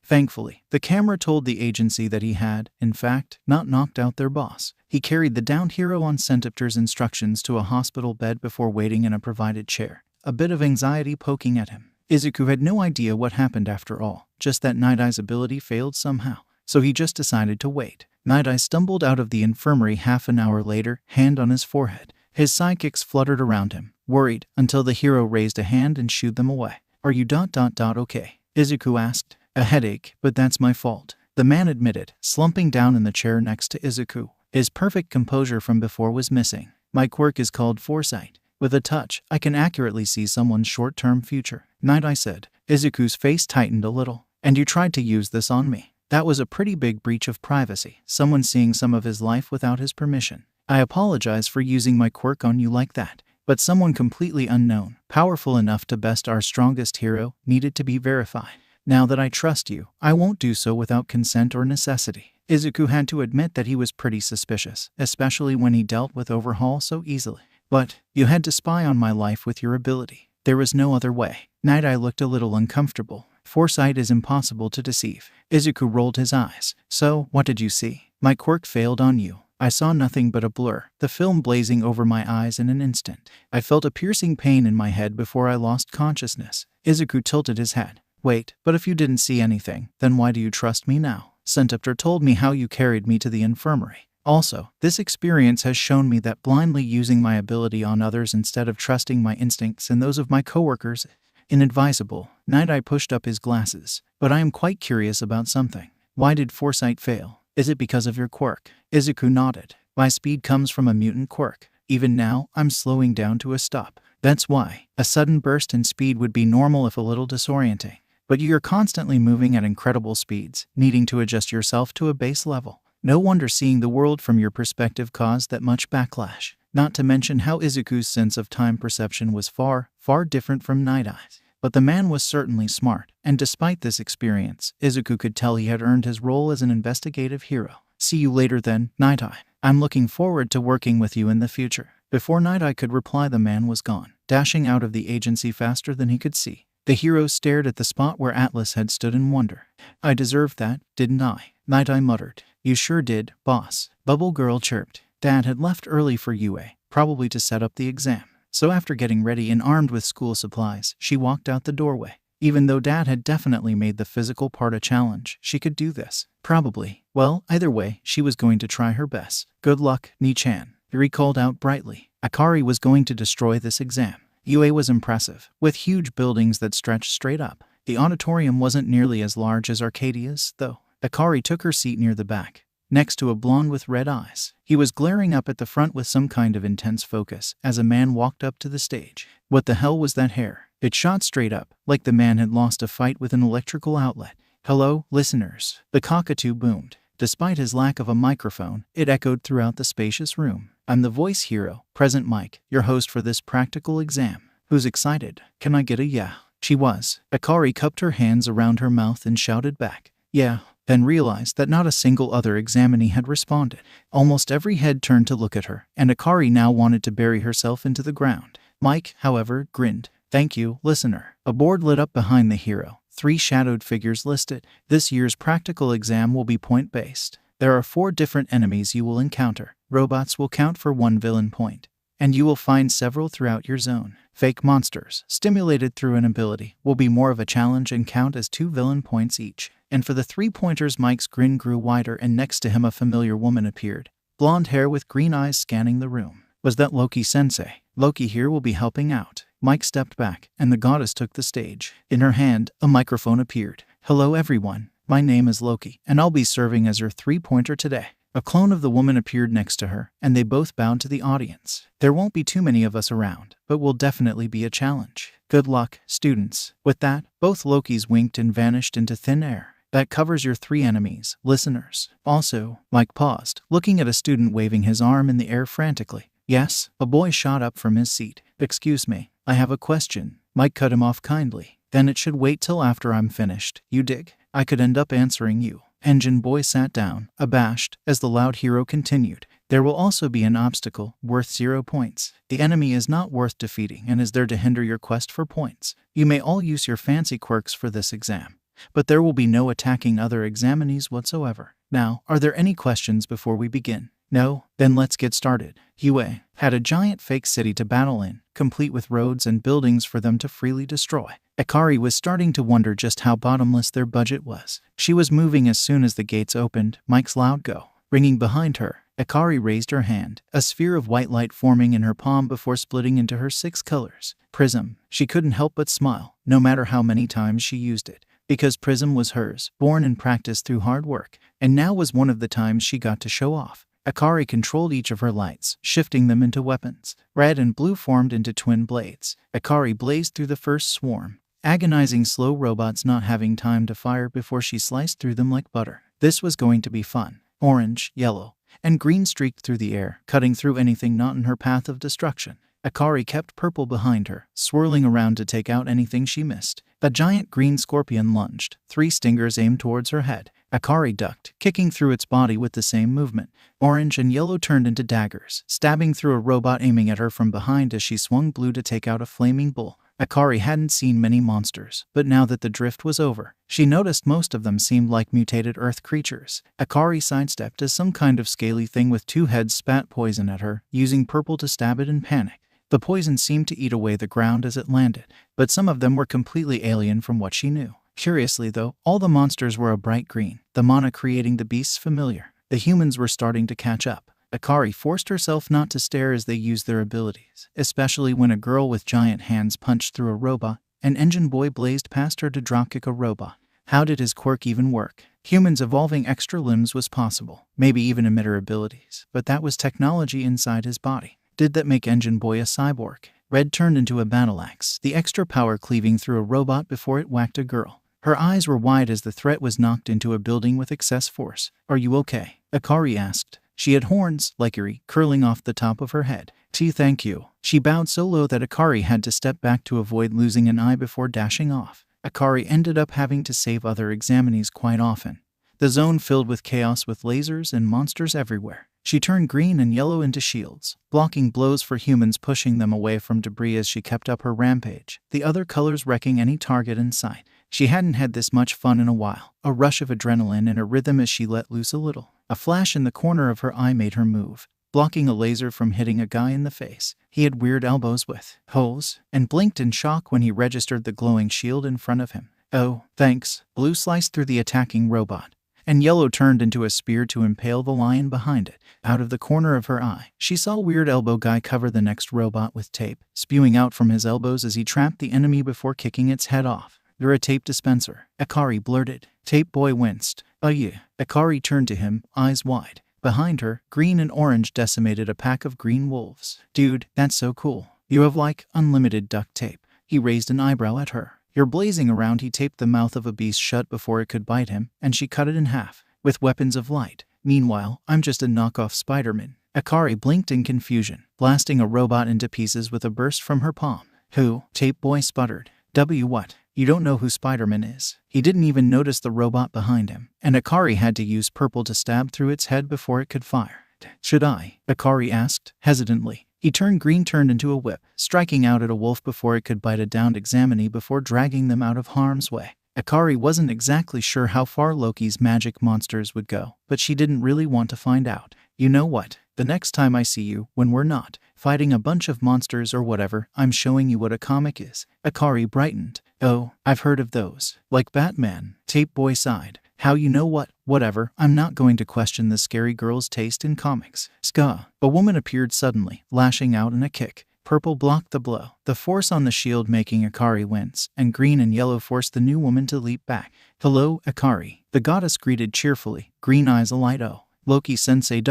Thankfully, the camera told the agency that he had, in fact, not knocked out their boss. He carried the downed hero on Centipter's instructions to a hospital bed before waiting in a provided chair, a bit of anxiety poking at him. Izuku had no idea what happened after all, just that Night Eye's ability failed somehow, so he just decided to wait. Night Eye stumbled out of the infirmary half an hour later, hand on his forehead. His sidekicks fluttered around him, worried, until the hero raised a hand and shooed them away. Are you okay? Izuku asked. A headache, but that's my fault, the man admitted, slumping down in the chair next to Izuku. His perfect composure from before was missing. My quirk is called foresight. With a touch, I can accurately see someone's short-term future, Night Eye said. Izuku's face tightened a little. And you tried to use this on me. That was a pretty big breach of privacy, someone seeing some of his life without his permission. I apologize for using my quirk on you like that, but someone completely unknown, powerful enough to best our strongest hero, needed to be verified. Now that I trust you, I won't do so without consent or necessity. Izuku had to admit that he was pretty suspicious, especially when he dealt with Overhaul so easily. But, you had to spy on my life with your ability. There was no other way. Night Eye looked a little uncomfortable. Foresight is impossible to deceive. Izuku rolled his eyes. So, what did you see? My quirk failed on you. I saw nothing but a blur, the film blazing over my eyes in an instant. I felt a piercing pain in my head before I lost consciousness. Izuku tilted his head. Wait, but if you didn't see anything, then why do you trust me now? Centipter told me how you carried me to the infirmary. Also, this experience has shown me that blindly using my ability on others instead of trusting my instincts and those of my coworkers is inadvisable. Night Eye pushed up his glasses. But I am quite curious about something. Why did foresight fail? Is it because of your quirk? Izuku nodded. My speed comes from a mutant quirk. Even now, I'm slowing down to a stop. That's why. A sudden burst in speed would be normal if a little disorienting. But you're constantly moving at incredible speeds, needing to adjust yourself to a base level. No wonder seeing the world from your perspective caused that much backlash. Not to mention how Izuku's sense of time perception was far, far different from Night Eye's. But the man was certainly smart, and despite this experience, Izuku could tell he had earned his role as an investigative hero. See you later then, Night Eye. I'm looking forward to working with you in the future. Before Night Eye could reply, the man was gone, dashing out of the agency faster than he could see. The hero stared at the spot where Atlas had stood in wonder. I deserved that, didn't I? Night Eye muttered. You sure did, boss. Bubble Girl chirped. Dad had left early for UA, probably to set up the exam. So after getting ready and armed with school supplies, she walked out the doorway. Even though Dad had definitely made the physical part a challenge, she could do this. Probably. Well, either way, she was going to try her best. Good luck, Ni-chan. Yuri called out brightly. Akari was going to destroy this exam. UA was impressive, with huge buildings that stretched straight up. The auditorium wasn't nearly as large as Arcadia's, though. Akari took her seat near the back, next to a blonde with red eyes. He was glaring up at the front with some kind of intense focus as a man walked up to the stage. What the hell was that hair? It shot straight up, like the man had lost a fight with an electrical outlet. Hello, listeners. The cockatoo boomed. Despite his lack of a microphone, it echoed throughout the spacious room. I'm the voice hero, Present Mike, your host for this practical exam. Who's excited? Can I get a yeah? She was. Akari cupped her hands around her mouth and shouted back, yeah, then realized that not a single other examinee had responded. Almost every head turned to look at her, and Akari now wanted to bury herself into the ground. Mike, however, grinned. Thank you, listener. A board lit up behind the hero. 3 shadowed figures listed. This year's practical exam will be point-based. There are 4 different enemies you will encounter. Robots will count for 1 villain point, and you will find several throughout your zone. Fake monsters, stimulated through an ability, will be more of a challenge and count as 2 villain points each. And for the 3-pointers, Mike's grin grew wider and next to him a familiar woman appeared. Blonde hair with green eyes scanning the room. Was that Loki-sensei? Loki here will be helping out. Mike stepped back, and the goddess took the stage. In her hand, a microphone appeared. Hello everyone, my name is Loki, and I'll be serving as your 3-pointer today. A clone of the woman appeared next to her, and they both bowed to the audience. There won't be too many of us around, but will definitely be a challenge. Good luck, students. With that, both Lokis winked and vanished into thin air. That covers your 3 enemies, listeners. Also, Mike paused, looking at a student waving his arm in the air frantically. Yes, a boy shot up from his seat. Excuse me, I have a question. Mike cut him off kindly. Then it should wait till after I'm finished. You dig? I could end up answering you. Engine Boy sat down, abashed, as the loud hero continued. There will also be an obstacle, worth 0 points. The enemy is not worth defeating and is there to hinder your quest for points. You may all use your fancy quirks for this exam, but there will be no attacking other examinees whatsoever. Now, are there any questions before we begin? No? Then let's get started. Yue had a giant fake city to battle in, complete with roads and buildings for them to freely destroy. Akari was starting to wonder just how bottomless their budget was. She was moving as soon as the gates opened, Mike's loud go ringing behind her. Akari raised her hand, a sphere of white light forming in her palm before splitting into her 6 colors. Prism. She couldn't help but smile, no matter how many times she used it, because Prism was hers, born and practiced through hard work, and now was one of the times she got to show off. Akari controlled each of her lights, shifting them into weapons. Red and blue formed into twin blades. Akari blazed through the first swarm, agonizing slow robots not having time to fire before she sliced through them like butter. This was going to be fun. Orange, yellow, and green streaked through the air, cutting through anything not in her path of destruction. Akari kept purple behind her, swirling around to take out anything she missed. A giant green scorpion lunged, 3 stingers aimed towards her head. Akari ducked, kicking through its body with the same movement. Orange and yellow turned into daggers, stabbing through a robot aiming at her from behind as she swung blue to take out a flaming bull. Akari hadn't seen many monsters, but now that the drift was over, she noticed most of them seemed like mutated earth creatures. Akari sidestepped as some kind of scaly thing with 2 heads spat poison at her, using purple to stab it in panic. The poison seemed to eat away the ground as it landed, but some of them were completely alien from what she knew. Curiously though, all the monsters were a bright green, the mana creating the beasts familiar. The humans were starting to catch up. Akari forced herself not to stare as they used their abilities, especially when a girl with giant hands punched through a robot, and Engine Boy blazed past her to dropkick a robot. How did his quirk even work? Humans evolving extra limbs was possible, maybe even emitter abilities, but that was technology inside his body. Did that make Engine Boy a cyborg? Red turned into a battle axe, the extra power cleaving through a robot before it whacked a girl. Her eyes were wide as the threat was knocked into a building with excess force. Are you okay? Akari asked. She had horns, like Eri, curling off the top of her head. Thank you. She bowed so low that Akari had to step back to avoid losing an eye before dashing off. Akari ended up having to save other examinees quite often. The zone filled with chaos with lasers and monsters everywhere. She turned green and yellow into shields, blocking blows for humans, pushing them away from debris as she kept up her rampage, the other colors wrecking any target in sight. She hadn't had this much fun in a while, a rush of adrenaline and a rhythm as she let loose a little. A flash in the corner of her eye made her move, blocking a laser from hitting a guy in the face. He had weird elbows with holes, and blinked in shock when he registered the glowing shield in front of him. Oh, thanks. Blue sliced through the attacking robot, and yellow turned into a spear to impale the lion behind it. Out of the corner of her eye, she saw Weird Elbow Guy cover the next robot with tape, spewing out from his elbows as he trapped the enemy before kicking its head off. You're a tape dispenser, Akari blurted. Tape Boy winced. Yeah. Akari turned to him, eyes wide. Behind her, green and orange decimated a pack of green wolves. Dude, that's so cool. You have like unlimited duct tape. He raised an eyebrow at her. You're blazing around. He taped the mouth of a beast shut before it could bite him, and she cut it in half, with weapons of light. Meanwhile, I'm just a knockoff Spider-Man. Akari blinked in confusion, blasting a robot into pieces with a burst from her palm. Who? Tape Boy sputtered. What? You don't know who Spider-Man is. He didn't even notice the robot behind him, and Akari had to use purple to stab through its head before it could fire. Should I? Akari asked, hesitantly. He turned green, turned into a whip, striking out at a wolf before it could bite a downed examinee before dragging them out of harm's way. Akari wasn't exactly sure how far Loki's magic monsters would go, but she didn't really want to find out. You know what? The next time I see you, when we're not fighting a bunch of monsters or whatever, I'm showing you what a comic is. Akari brightened. Oh, I've heard of those. Like Batman. Tape Boy sighed. How you know what? Whatever, I'm not going to question the scary girl's taste in comics. Ska. A woman appeared suddenly, lashing out in a kick. Purple blocked the blow, the force on the shield making Akari wince, and green and yellow forced the new woman to leap back. Hello, Akari. The goddess greeted cheerfully, green eyes alight. Oh, Loki-sensei ...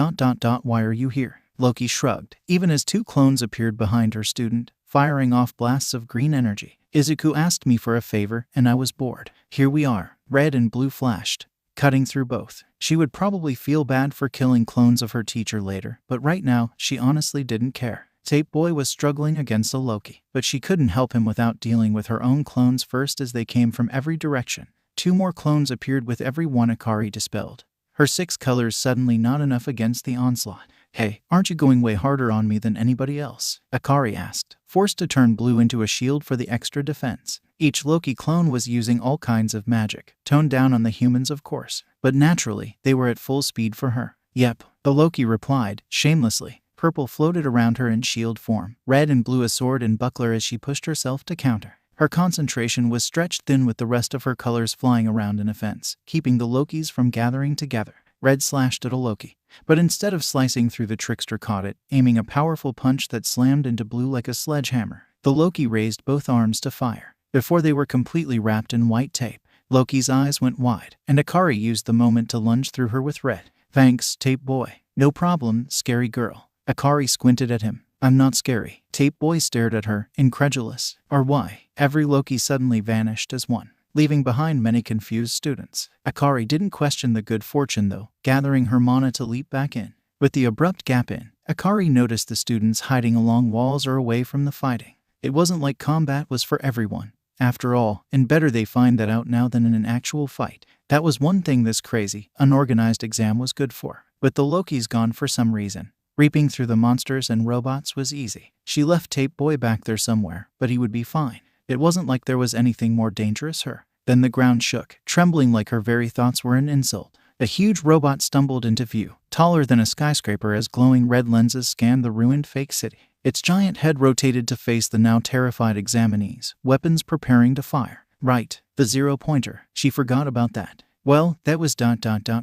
Why are you here? Loki shrugged, even as two clones appeared behind her student, firing off blasts of green energy. Izuku asked me for a favor, and I was bored. Here we are. Red and blue flashed, cutting through both. She would probably feel bad for killing clones of her teacher later, but right now, she honestly didn't care. Tape Boy was struggling against a Loki, but she couldn't help him without dealing with her own clones first as they came from every direction. 2 more clones appeared with every one Akari dispelled. Her 6 colors suddenly not enough against the onslaught. Hey, aren't you going way harder on me than anybody else? Akari asked, forced to turn blue into a shield for the extra defense. Each Loki clone was using all kinds of magic, toned down on the humans of course, but naturally, they were at full speed for her. Yep, the Loki replied, shamelessly. Purple floated around her in shield form, red and blue a sword and buckler as she pushed herself to counter. Her concentration was stretched thin with the rest of her colors flying around in a fence, keeping the Lokis from gathering together. Red slashed at a Loki, but instead of slicing through, the trickster caught it, aiming a powerful punch that slammed into blue like a sledgehammer. The Loki raised both arms to fire. Before they were completely wrapped in white tape, Loki's eyes went wide, and Akari used the moment to lunge through her with red. Thanks, Tape Boy. No problem, scary girl. Akari squinted at him. I'm not scary. Tape Boy stared at her, incredulous. Or why? Every Loki suddenly vanished as one, leaving behind many confused students. Akari didn't question the good fortune though, gathering her mana to leap back in. With the abrupt gap in, Akari noticed the students hiding along walls or away from the fighting. It wasn't like combat was for everyone. After all, and better they find that out now than in an actual fight. That was one thing this crazy, unorganized exam was good for. But the Loki's gone for some reason. Reaping through the monsters and robots was easy. She left Tape Boy back there somewhere, but he would be fine. It wasn't like there was anything more dangerous her. Then the ground shook, trembling like her very thoughts were an insult. A huge robot stumbled into view, taller than a skyscraper as glowing red lenses scanned the ruined fake city. Its giant head rotated to face the now terrified examinees, weapons preparing to fire. Right, the 0-pointer. She forgot about that. Well, that was ...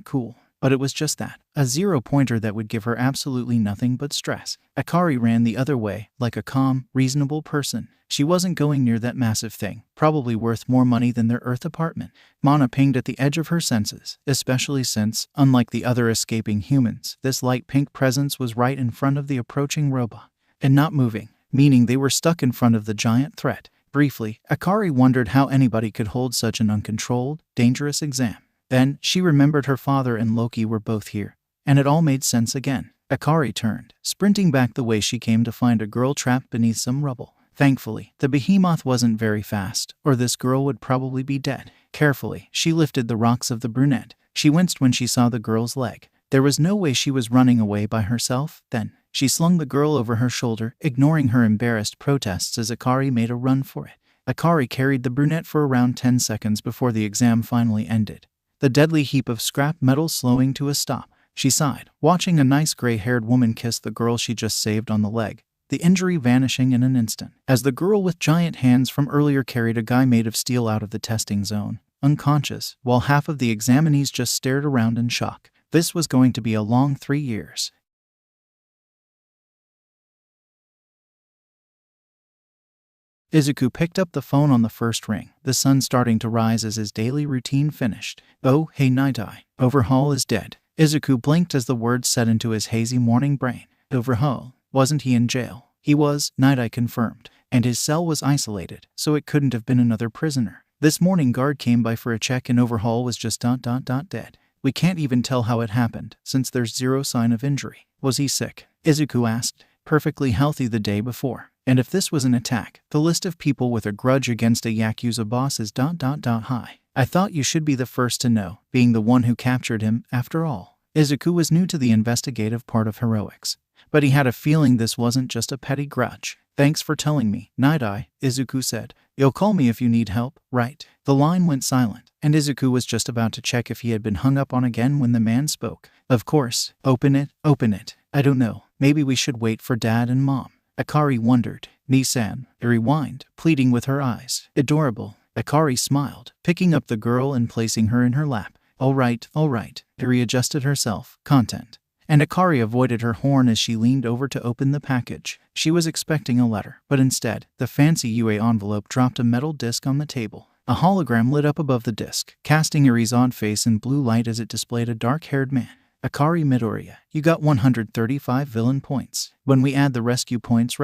cool. But it was just that. A 0-pointer that would give her absolutely nothing but stress. Akari ran the other way, like a calm, reasonable person. She wasn't going near that massive thing, probably worth more money than their Earth apartment. Mana pinged at the edge of her senses, especially since, unlike the other escaping humans, this light pink presence was right in front of the approaching robot. And not moving, meaning they were stuck in front of the giant threat. Briefly, Akari wondered how anybody could hold such an uncontrolled, dangerous exam. Then, she remembered her father and Loki were both here, and it all made sense again. Akari turned, sprinting back the way she came to find a girl trapped beneath some rubble. Thankfully, the behemoth wasn't very fast, or this girl would probably be dead. Carefully, she lifted the rocks of the brunette. She winced when she saw the girl's leg. There was no way she was running away by herself. Then, she slung the girl over her shoulder, ignoring her embarrassed protests as Akari made a run for it. Akari carried the brunette for around 10 seconds before the exam finally ended, the deadly heap of scrap metal slowing to a stop. She sighed, watching a nice gray-haired woman kiss the girl she just saved on the leg, the injury vanishing in an instant. As the girl with giant hands from earlier carried a guy made of steel out of the testing zone, unconscious, while half of the examinees just stared around in shock. This was going to be a long 3 years. Izuku picked up the phone on the first ring, the sun starting to rise as his daily routine finished. Oh, hey Night Eye. Overhaul is dead. Izuku blinked as the words set into his hazy morning brain. Overhaul? Wasn't he in jail? He was, Night Eye confirmed, and his cell was isolated, so it couldn't have been another prisoner. This morning guard came by for a check and Overhaul was just ... dead. We can't even tell how it happened, since there's zero sign of injury. Was he sick? Izuku asked. Perfectly healthy the day before. And if this was an attack, the list of people with a grudge against a Yakuza boss is ... high. I thought you should be the first to know, being the one who captured him, after all. Izuku was new to the investigative part of heroics, but he had a feeling this wasn't just a petty grudge. Thanks for telling me, Night Eye, Izuku said. You'll call me if you need help, right? The line went silent, and Izuku was just about to check if he had been hung up on again when the man spoke. Of course. Open it. I don't know. Maybe we should wait for Dad and Mom. Akari wondered. Nissan, rewind, pleading with her eyes. Adorable. Akari smiled, picking up the girl and placing her in her lap. All right. Iri adjusted herself. Content. And Akari avoided her horn as she leaned over to open the package. She was expecting a letter, but instead, the fancy UA envelope dropped a metal disc on the table. A hologram lit up above the disc, casting Iri's odd face in blue light as it displayed a dark-haired man. Akari Midoriya, you got 135 villain points. When we add the rescue points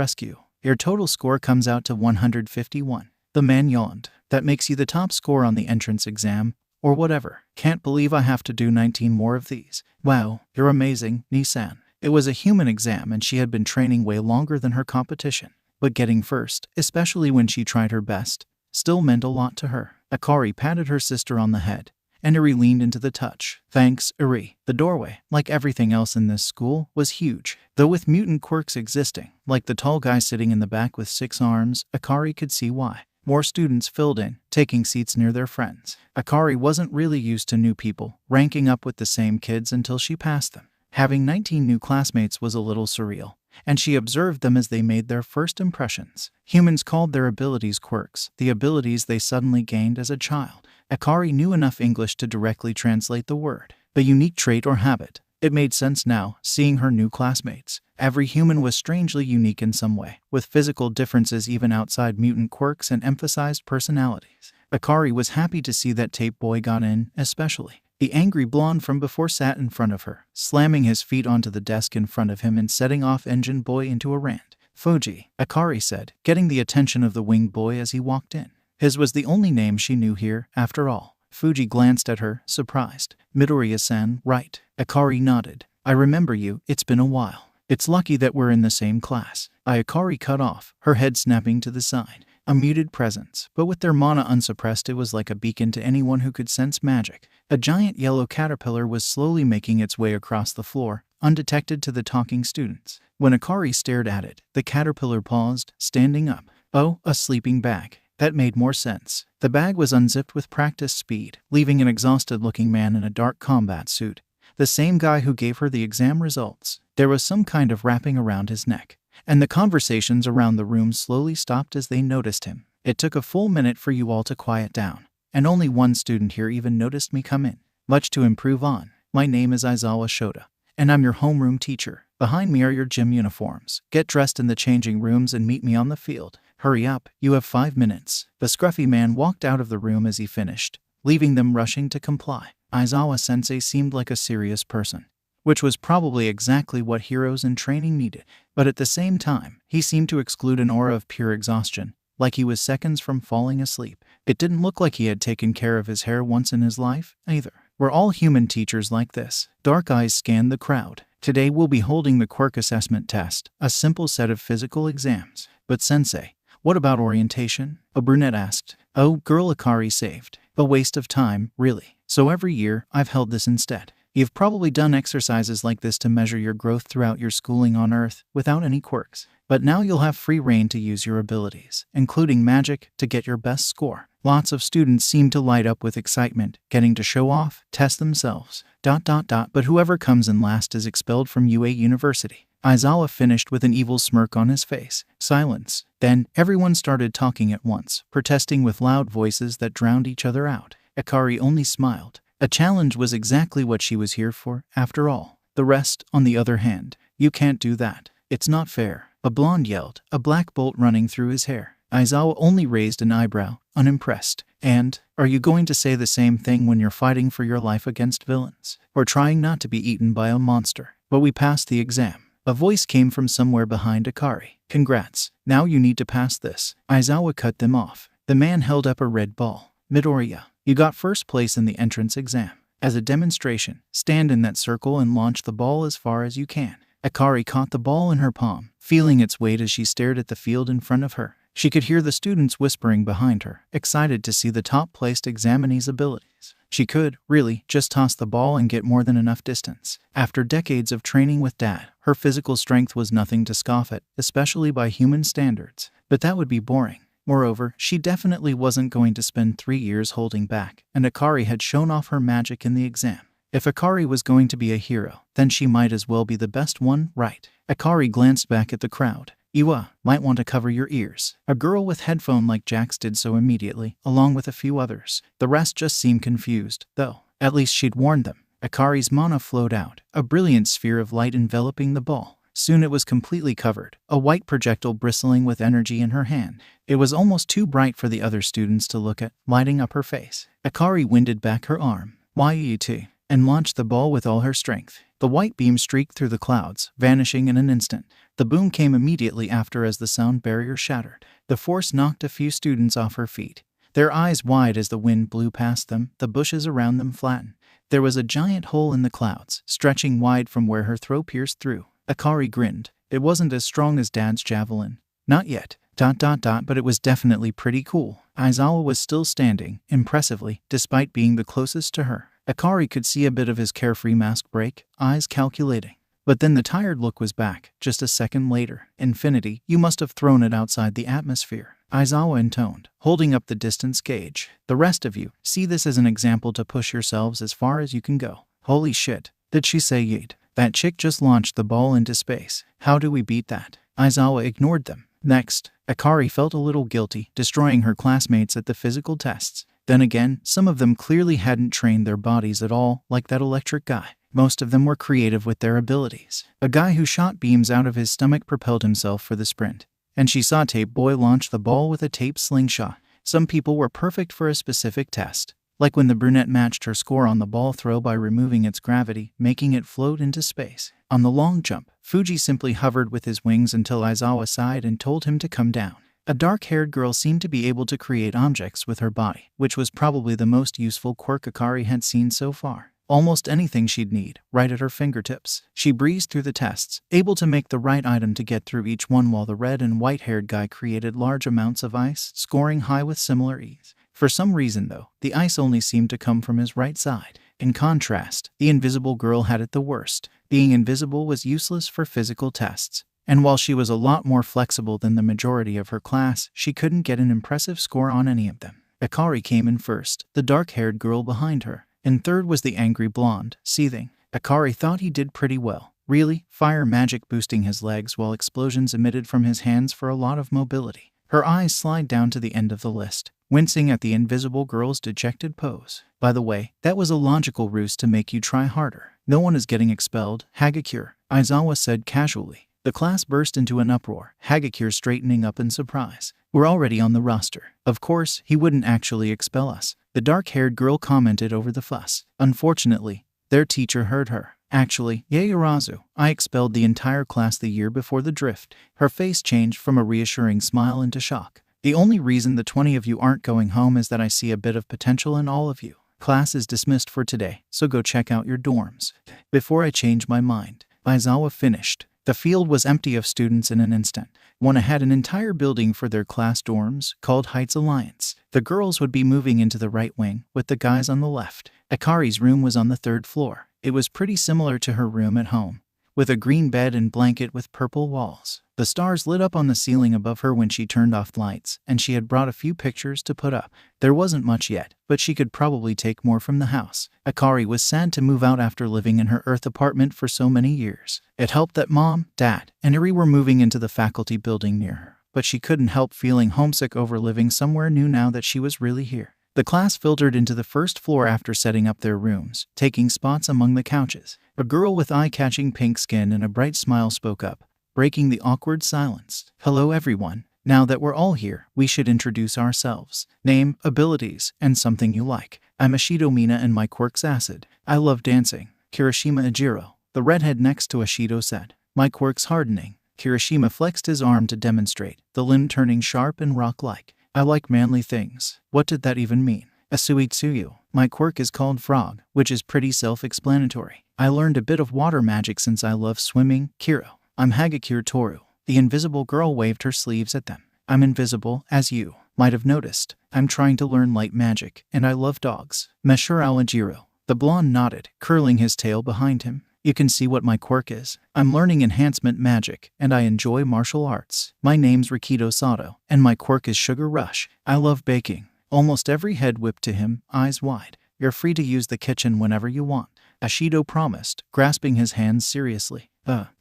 your total score comes out to 151. The man yawned. That makes you the top score on the entrance exam, or whatever. Can't believe I have to do 19 more of these. Wow, you're amazing, Nissan. It was a human exam and she had been training way longer than her competition. But getting first, especially when she tried her best, still meant a lot to her. Akari patted her sister on the head, and Eri leaned into the touch. Thanks, Eri. The doorway, like everything else in this school, was huge. Though with mutant quirks existing, like the tall guy sitting in the back with 6 arms, Akari could see why. More students filled in, taking seats near their friends. Akari wasn't really used to new people, ranking up with the same kids until she passed them. Having 19 new classmates was a little surreal, and she observed them as they made their first impressions. Humans called their abilities quirks, the abilities they suddenly gained as a child. Akari knew enough English to directly translate the word, the unique trait or habit. It made sense now, seeing her new classmates. Every human was strangely unique in some way, with physical differences even outside mutant quirks and emphasized personalities. Akari was happy to see that Tape Boy got in, especially. The angry blonde from before sat in front of her, slamming his feet onto the desk in front of him and setting off Engine Boy into a rant. Fuji, Akari said, getting the attention of the winged boy as he walked in. His was the only name she knew here, after all. Fuji glanced at her, surprised. Midoriya-san, right. Akari nodded. I remember you, it's been a while. It's lucky that we're in the same class. Akari cut off, her head snapping to the side. A muted presence, but with their mana unsuppressed it was like a beacon to anyone who could sense magic. A giant yellow caterpillar was slowly making its way across the floor, undetected to the talking students. When Akari stared at it, the caterpillar paused, standing up. Oh, a sleeping bag. That made more sense. The bag was unzipped with practiced speed, leaving an exhausted-looking man in a dark combat suit. The same guy who gave her the exam results. There was some kind of wrapping around his neck, and the conversations around the room slowly stopped as they noticed him. It took a full minute for you all to quiet down, and only one student here even noticed me come in. Much to improve on. My name is Aizawa Shota, and I'm your homeroom teacher. Behind me are your gym uniforms. Get dressed in the changing rooms and meet me on the field. Hurry up, you have 5 minutes. The scruffy man walked out of the room as he finished, leaving them rushing to comply. Aizawa-sensei seemed like a serious person, which was probably exactly what heroes in training needed. But at the same time, he seemed to exude an aura of pure exhaustion, like he was seconds from falling asleep. It didn't look like he had taken care of his hair once in his life, either. We're all human teachers like this. Dark eyes scanned the crowd. Today we'll be holding the quirk assessment test, a simple set of physical exams. But sensei, what about orientation? A brunette asked. Oh, girl, Akari saved. A waste of time, really. So every year, I've held this instead. You've probably done exercises like this to measure your growth throughout your schooling on Earth, without any quirks. But now you'll have free reign to use your abilities, including magic, to get your best score. Lots of students seem to light up with excitement, getting to show off, test themselves. ... But whoever comes in last is expelled from UA University. Aizawa finished with an evil smirk on his face. Silence. Then, everyone started talking at once, protesting with loud voices that drowned each other out. Akari only smiled. A challenge was exactly what she was here for, after all. The rest, on the other hand, you can't do that. It's not fair. A blonde yelled, a black bolt running through his hair. Aizawa only raised an eyebrow, unimpressed. And, are you going to say the same thing when you're fighting for your life against villains? Or trying not to be eaten by a monster? But we passed the exam. A voice came from somewhere behind Akari. Congrats. Now you need to pass this. Aizawa cut them off. The man held up a red ball. Midoriya, you got first place in the entrance exam. As a demonstration, stand in that circle and launch the ball as far as you can. Akari caught the ball in her palm, feeling its weight as she stared at the field in front of her. She could hear the students whispering behind her, excited to see the top-placed examinee's abilities. She could, really, just toss the ball and get more than enough distance. After decades of training with Dad, her physical strength was nothing to scoff at, especially by human standards. But that would be boring. Moreover, she definitely wasn't going to spend 3 years holding back, and Akari had shown off her magic in the exam. If Akari was going to be a hero, then she might as well be the best one, right? Akari glanced back at the crowd. You might want to cover your ears. A girl with headphone-like jacks did so immediately, along with a few others. The rest just seemed confused, though. At least she'd warned them. Akari's mana flowed out, a brilliant sphere of light enveloping the ball. Soon it was completely covered, a white projectile bristling with energy in her hand. It was almost too bright for the other students to look at, lighting up her face. Akari winded back her arm, YET, and launched the ball with all her strength. The white beam streaked through the clouds, vanishing in an instant. The boom came immediately after as the sound barrier shattered. The force knocked a few students off her feet. Their eyes wide as the wind blew past them, the bushes around them flattened. There was a giant hole in the clouds, stretching wide from where her throw pierced through. Akari grinned. It wasn't as strong as Dad's javelin. Not yet. ... But it was definitely pretty cool. Aizawa was still standing, impressively, despite being the closest to her. Akari could see a bit of his carefree mask break, eyes calculating. But then the tired look was back, just a second later. Infinity, you must have thrown it outside the atmosphere. Aizawa intoned, holding up the distance gauge. The rest of you, see this as an example to push yourselves as far as you can go. Holy shit. Did she say yeet? That chick just launched the ball into space. How do we beat that? Aizawa ignored them. Next, Akari felt a little guilty, destroying her classmates at the physical tests. Then again, some of them clearly hadn't trained their bodies at all, like that electric guy. Most of them were creative with their abilities. A guy who shot beams out of his stomach propelled himself for the sprint. And she saw Tape Boy launch the ball with a tape slingshot. Some people were perfect for a specific test, like when the brunette matched her score on the ball throw by removing its gravity, making it float into space. On the long jump, Fuji simply hovered with his wings until Aizawa sighed and told him to come down. A dark-haired girl seemed to be able to create objects with her body, which was probably the most useful quirk Akari had seen so far. Almost anything she'd need, right at her fingertips. She breezed through the tests, able to make the right item to get through each one while the red and white-haired guy created large amounts of ice, scoring high with similar ease. For some reason, though, the ice only seemed to come from his right side. In contrast, the invisible girl had it the worst. Being invisible was useless for physical tests. And while she was a lot more flexible than the majority of her class, she couldn't get an impressive score on any of them. Akari came in first, the dark-haired girl behind her. And third was the angry blonde, seething. Akari thought he did pretty well. Really, fire magic boosting his legs while explosions emitted from his hands for a lot of mobility. Her eyes slide down to the end of the list, wincing at the invisible girl's dejected pose. By the way, that was a logical ruse to make you try harder. No one is getting expelled, Hagakure, Aizawa said casually. The class burst into an uproar, Hagakure straightening up in surprise. We're already on the roster. Of course, he wouldn't actually expel us, the dark-haired girl commented over the fuss. Unfortunately, their teacher heard her. Actually, Yaoyorozu, I expelled the entire class the year before the drift. Her face changed from a reassuring smile into shock. The only reason the 20 of you aren't going home is that I see a bit of potential in all of you. Class is dismissed for today, so go check out your dorms. Before I change my mind, Aizawa finished. The field was empty of students in an instant. One had an entire building for their class dorms, called Heights Alliance. The girls would be moving into the right wing, with the guys on the left. Akari's room was on the 3rd floor. It was pretty similar to her room at home, with a green bed and blanket with purple walls. The stars lit up on the ceiling above her when she turned off lights, and she had brought a few pictures to put up. There wasn't much yet, but she could probably take more from the house. Akari was sad to move out after living in her Earth apartment for so many years. It helped that Mom, Dad, and Eri were moving into the faculty building near her, but she couldn't help feeling homesick over living somewhere new now that she was really here. The class filtered into the 1st floor after setting up their rooms, taking spots among the couches. A girl with eye-catching pink skin and a bright smile spoke up, breaking the awkward silence. Hello everyone. Now that we're all here, we should introduce ourselves. Name, abilities, and something you like. I'm Ashido Mina and my quirk's acid. I love dancing. Kirishima Ejiro, the redhead next to Ashido said. My quirk's hardening. Kirishima flexed his arm to demonstrate, the limb turning sharp and rock-like. I like manly things. What did that even mean? Asuitsuyu. My quirk is called Frog, which is pretty self-explanatory. I learned a bit of water magic since I love swimming. Kiro. I'm Hagakure Toru. The invisible girl waved her sleeves at them. I'm invisible, as you might have noticed. I'm trying to learn light magic, and I love dogs. Meshur Awajiro. The blonde nodded, curling his tail behind him. You can see what my quirk is. I'm learning enhancement magic, and I enjoy martial arts. My name's Rikido Sato, and my quirk is Sugar Rush. I love baking. Almost every head whipped to him, eyes wide. You're free to use the kitchen whenever you want, Ashido promised, grasping his hands seriously.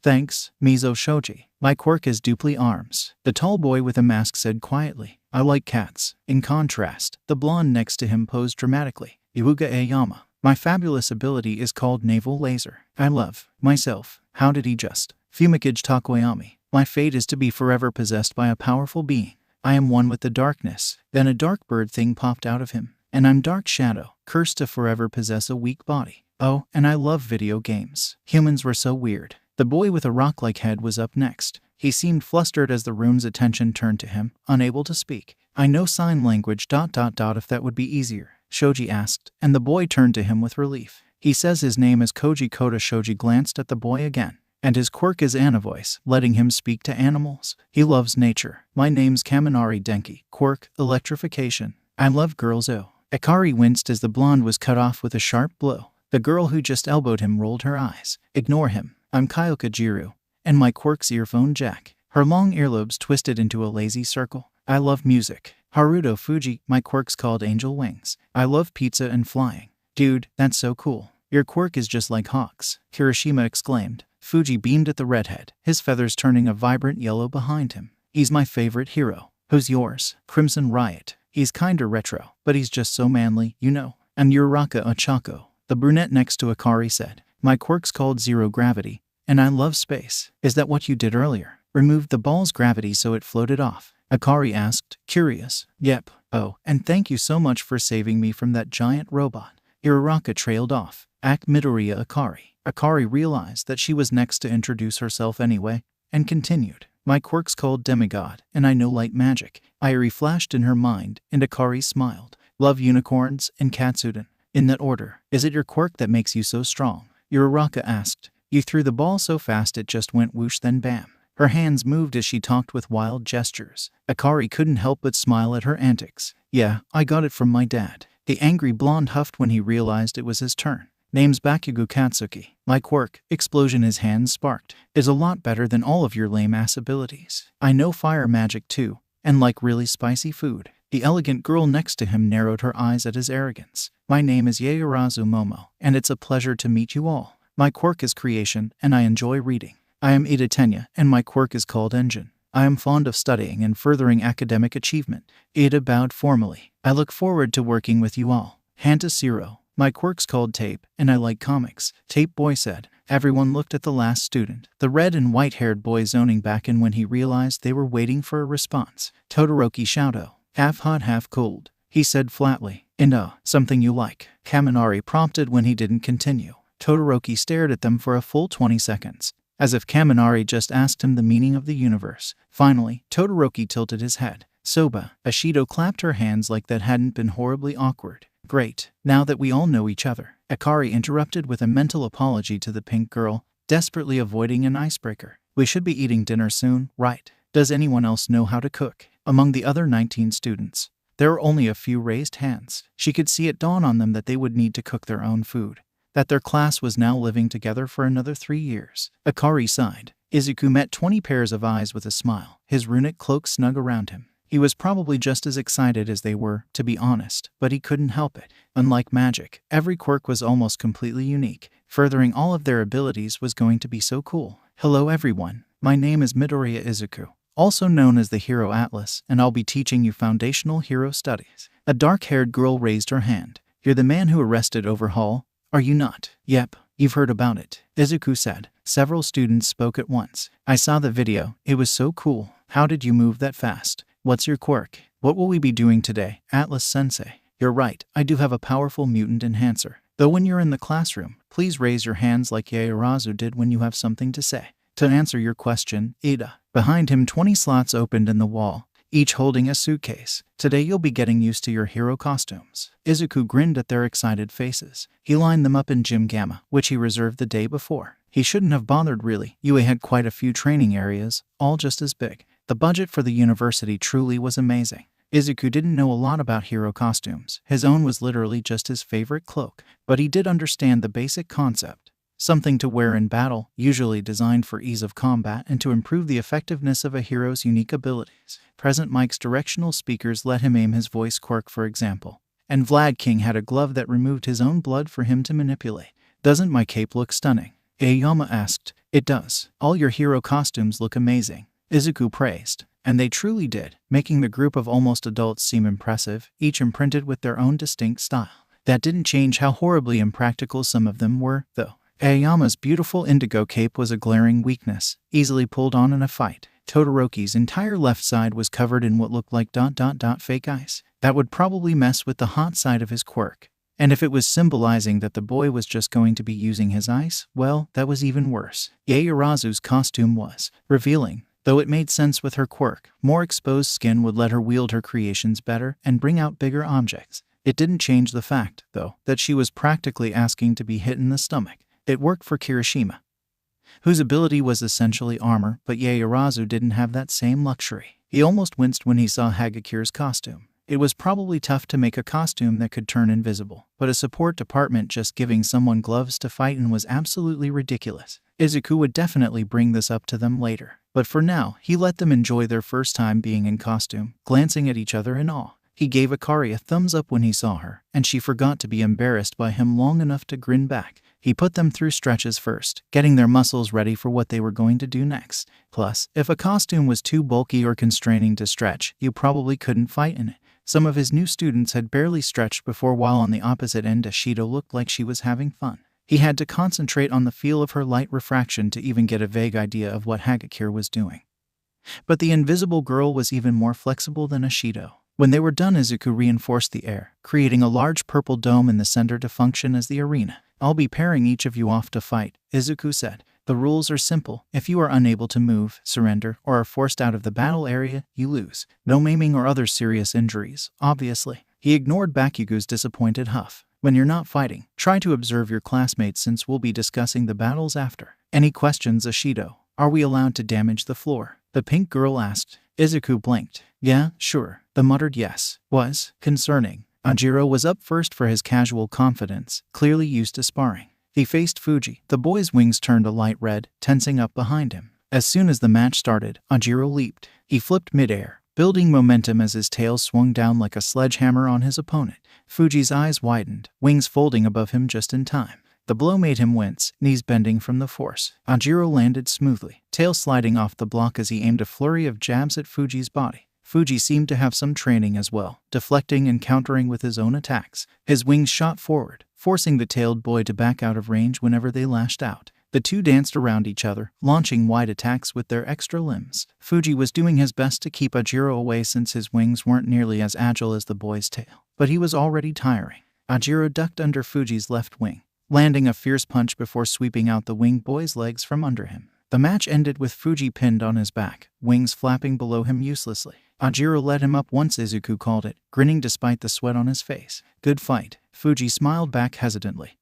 Thanks, Mizo Shoji. My quirk is Dupli Arms, the tall boy with a mask said quietly. I like cats. In contrast, the blonde next to him posed dramatically. Iwuga Eyama. My fabulous ability is called Naval Laser. I love myself. How did he just? Fumikage Takoyami. My fate is to be forever possessed by a powerful being. I am one with the darkness. Then a dark bird thing popped out of him. And I'm Dark Shadow, cursed to forever possess a weak body. Oh, and I love video games. Humans were so weird. The boy with a rock-like head was up next. He seemed flustered as the room's attention turned to him, unable to speak. I know sign language ... if that would be easier, Shoji asked, and the boy turned to him with relief. He says his name is Koji Koda. Shoji glanced at the boy again. And his quirk is Ana voice, letting him speak to animals. He loves nature. My name's Kaminari Denki. Quirk, electrification. I love girls. Oh. Akari winced as the blonde was cut off with a sharp blow. The girl who just elbowed him rolled her eyes. Ignore him. I'm Kyoka Jiru. And my quirk's earphone jack. Her long earlobes twisted into a lazy circle. I love music. Haruto Fuji. My quirk's called Angel Wings. I love pizza and flying. Dude, that's so cool. Your quirk is just like Hawk's, Kirishima exclaimed. Fuji beamed at the redhead, his feathers turning a vibrant yellow behind him. He's my favorite hero. Who's yours? Crimson Riot. He's kinda retro, but he's just so manly, you know. And Uraraka Ochako, the brunette next to Akari said. My quirk's called Zero Gravity, and I love space. Is that what you did earlier? Removed the ball's gravity so it floated off? Akari asked, curious. Yep. Oh, and thank you so much for saving me from that giant robot. Uraraka trailed off. Midoriya Akari. Akari realized that she was next to introduce herself anyway, and continued. My quirk's called Demigod, and I know light magic. Irie flashed in her mind, and Akari smiled. Love unicorns and Katsuden. In that order. Is it your quirk that makes you so strong? Uraraka asked. You threw the ball so fast it just went whoosh then bam. Her hands moved as she talked with wild gestures. Akari couldn't help but smile at her antics. Yeah, I got it from my dad. The angry blonde huffed when he realized it was his turn. Name's Bakugo Katsuki. My quirk, explosion his hands sparked, is a lot better than all of your lame-ass abilities. I know fire magic too, and like really spicy food. The elegant girl next to him narrowed her eyes at his arrogance. My name is Yaoyorozu Momo, and it's a pleasure to meet you all. My quirk is creation, and I enjoy reading. I am Ida Tenya, and my quirk is called Engine. I am fond of studying and furthering academic achievement. Ida bowed formally. I look forward to working with you all. Hanta Zero. My quirk's called Tape, and I like comics, Tape Boy said. Everyone looked at the last student, the red and white-haired boy zoning back in when he realized they were waiting for a response. Todoroki Shouto. Half hot, half cold, he said flatly. And something you like, Kaminari prompted when he didn't continue. Todoroki stared at them for a full 20 seconds, as if Kaminari just asked him the meaning of the universe. Finally, Todoroki tilted his head. Soba. Ashido clapped her hands like that hadn't been horribly awkward. Great, now that we all know each other. Akari interrupted with a mental apology to the pink girl, desperately avoiding an icebreaker. We should be eating dinner soon, right? Does anyone else know how to cook? Among the other 19 students, there were only a few raised hands. She could see it dawn on them that they would need to cook their own food, that their class was now living together for another 3 years. Akari sighed. Izuku met 20 pairs of eyes with a smile, his runic cloak snug around him. He was probably just as excited as they were, to be honest, but he couldn't help it. Unlike magic, every quirk was almost completely unique. Furthering all of their abilities was going to be so cool. Hello everyone, my name is Midoriya Izuku, also known as the Hero Atlas, and I'll be teaching you foundational hero studies. A dark-haired girl raised her hand. You're the man who arrested Overhaul, are you not? Yep, you've heard about it, Izuku said. Several students spoke at once. I saw the video, it was so cool. How did you move that fast? What's your quirk? What will we be doing today, Atlas-sensei? You're right, I do have a powerful mutant enhancer. Though when you're in the classroom, please raise your hands like Yaoyorozu did when you have something to say. To answer your question, Ida. Behind him 20 slots opened in the wall, each holding a suitcase. Today you'll be getting used to your hero costumes. Izuku grinned at their excited faces. He lined them up in Gym Gamma, which he reserved the day before. He shouldn't have bothered really. UA had quite a few training areas, all just as big. The budget for the university truly was amazing. Izuku didn't know a lot about hero costumes. His own was literally just his favorite cloak. But he did understand the basic concept. Something to wear in battle, usually designed for ease of combat and to improve the effectiveness of a hero's unique abilities. Present Mike's directional speakers let him aim his voice quirk, for example. And Vlad King had a glove that removed his own blood for him to manipulate. Doesn't my cape look stunning? Aoyama asked. It does. All your hero costumes look amazing, Izuku praised. And they truly did, making the group of almost adults seem impressive, each imprinted with their own distinct style. That didn't change how horribly impractical some of them were, though. Aoyama's beautiful indigo cape was a glaring weakness, easily pulled on in a fight. Todoroki's entire left side was covered in what looked like fake eyes. That would probably mess with the hot side of his quirk. And if it was symbolizing that the boy was just going to be using his ice, well, that was even worse. Yaoyorozu's costume was revealing. Though it made sense with her quirk, more exposed skin would let her wield her creations better and bring out bigger objects. It didn't change the fact, though, that she was practically asking to be hit in the stomach. It worked for Kirishima, whose ability was essentially armor, but Yaoyorozu didn't have that same luxury. He almost winced when he saw Hagakire's costume. It was probably tough to make a costume that could turn invisible, but a support department just giving someone gloves to fight in was absolutely ridiculous. Izuku would definitely bring this up to them later, but for now, he let them enjoy their first time being in costume, glancing at each other in awe. He gave Akari a thumbs up when he saw her, and she forgot to be embarrassed by him long enough to grin back. He put them through stretches first, getting their muscles ready for what they were going to do next. Plus, if a costume was too bulky or constraining to stretch, you probably couldn't fight in it. Some of his new students had barely stretched before, while on the opposite end Ashido looked like she was having fun. He had to concentrate on the feel of her light refraction to even get a vague idea of what Hagakure was doing. But the invisible girl was even more flexible than Ashido. When they were done, Izuku reinforced the air, creating a large purple dome in the center to function as the arena. "I'll be pairing each of you off to fight," Izuku said. "The rules are simple. If you are unable to move, surrender, or are forced out of the battle area, you lose. No maiming or other serious injuries, obviously." He ignored Bakugo's disappointed huff. "When you're not fighting, try to observe your classmates since we'll be discussing the battles after." "Any questions, Ashido? Are we allowed to damage the floor?" the pink girl asked. Izuku blinked. "Yeah, sure." The muttered yes was concerning. Ajiro was up first for his casual confidence, clearly used to sparring. He faced Fuji. The boy's wings turned a light red, tensing up behind him. As soon as the match started, Ajiro leaped. He flipped midair, building momentum as his tail swung down like a sledgehammer on his opponent. Fuji's eyes widened, wings folding above him just in time. The blow made him wince, knees bending from the force. Ajiro landed smoothly, tail sliding off the block as he aimed a flurry of jabs at Fuji's body. Fuji seemed to have some training as well, deflecting and countering with his own attacks. His wings shot forward, forcing the tailed boy to back out of range whenever they lashed out. The two danced around each other, launching wide attacks with their extra limbs. Fuji was doing his best to keep Ajiro away since his wings weren't nearly as agile as the boy's tail, but he was already tiring. Ajiro ducked under Fuji's left wing, landing a fierce punch before sweeping out the winged boy's legs from under him. The match ended with Fuji pinned on his back, wings flapping below him uselessly. Ajiro let him up once Izuku called it, grinning despite the sweat on his face. "Good fight." Fuji smiled back hesitantly,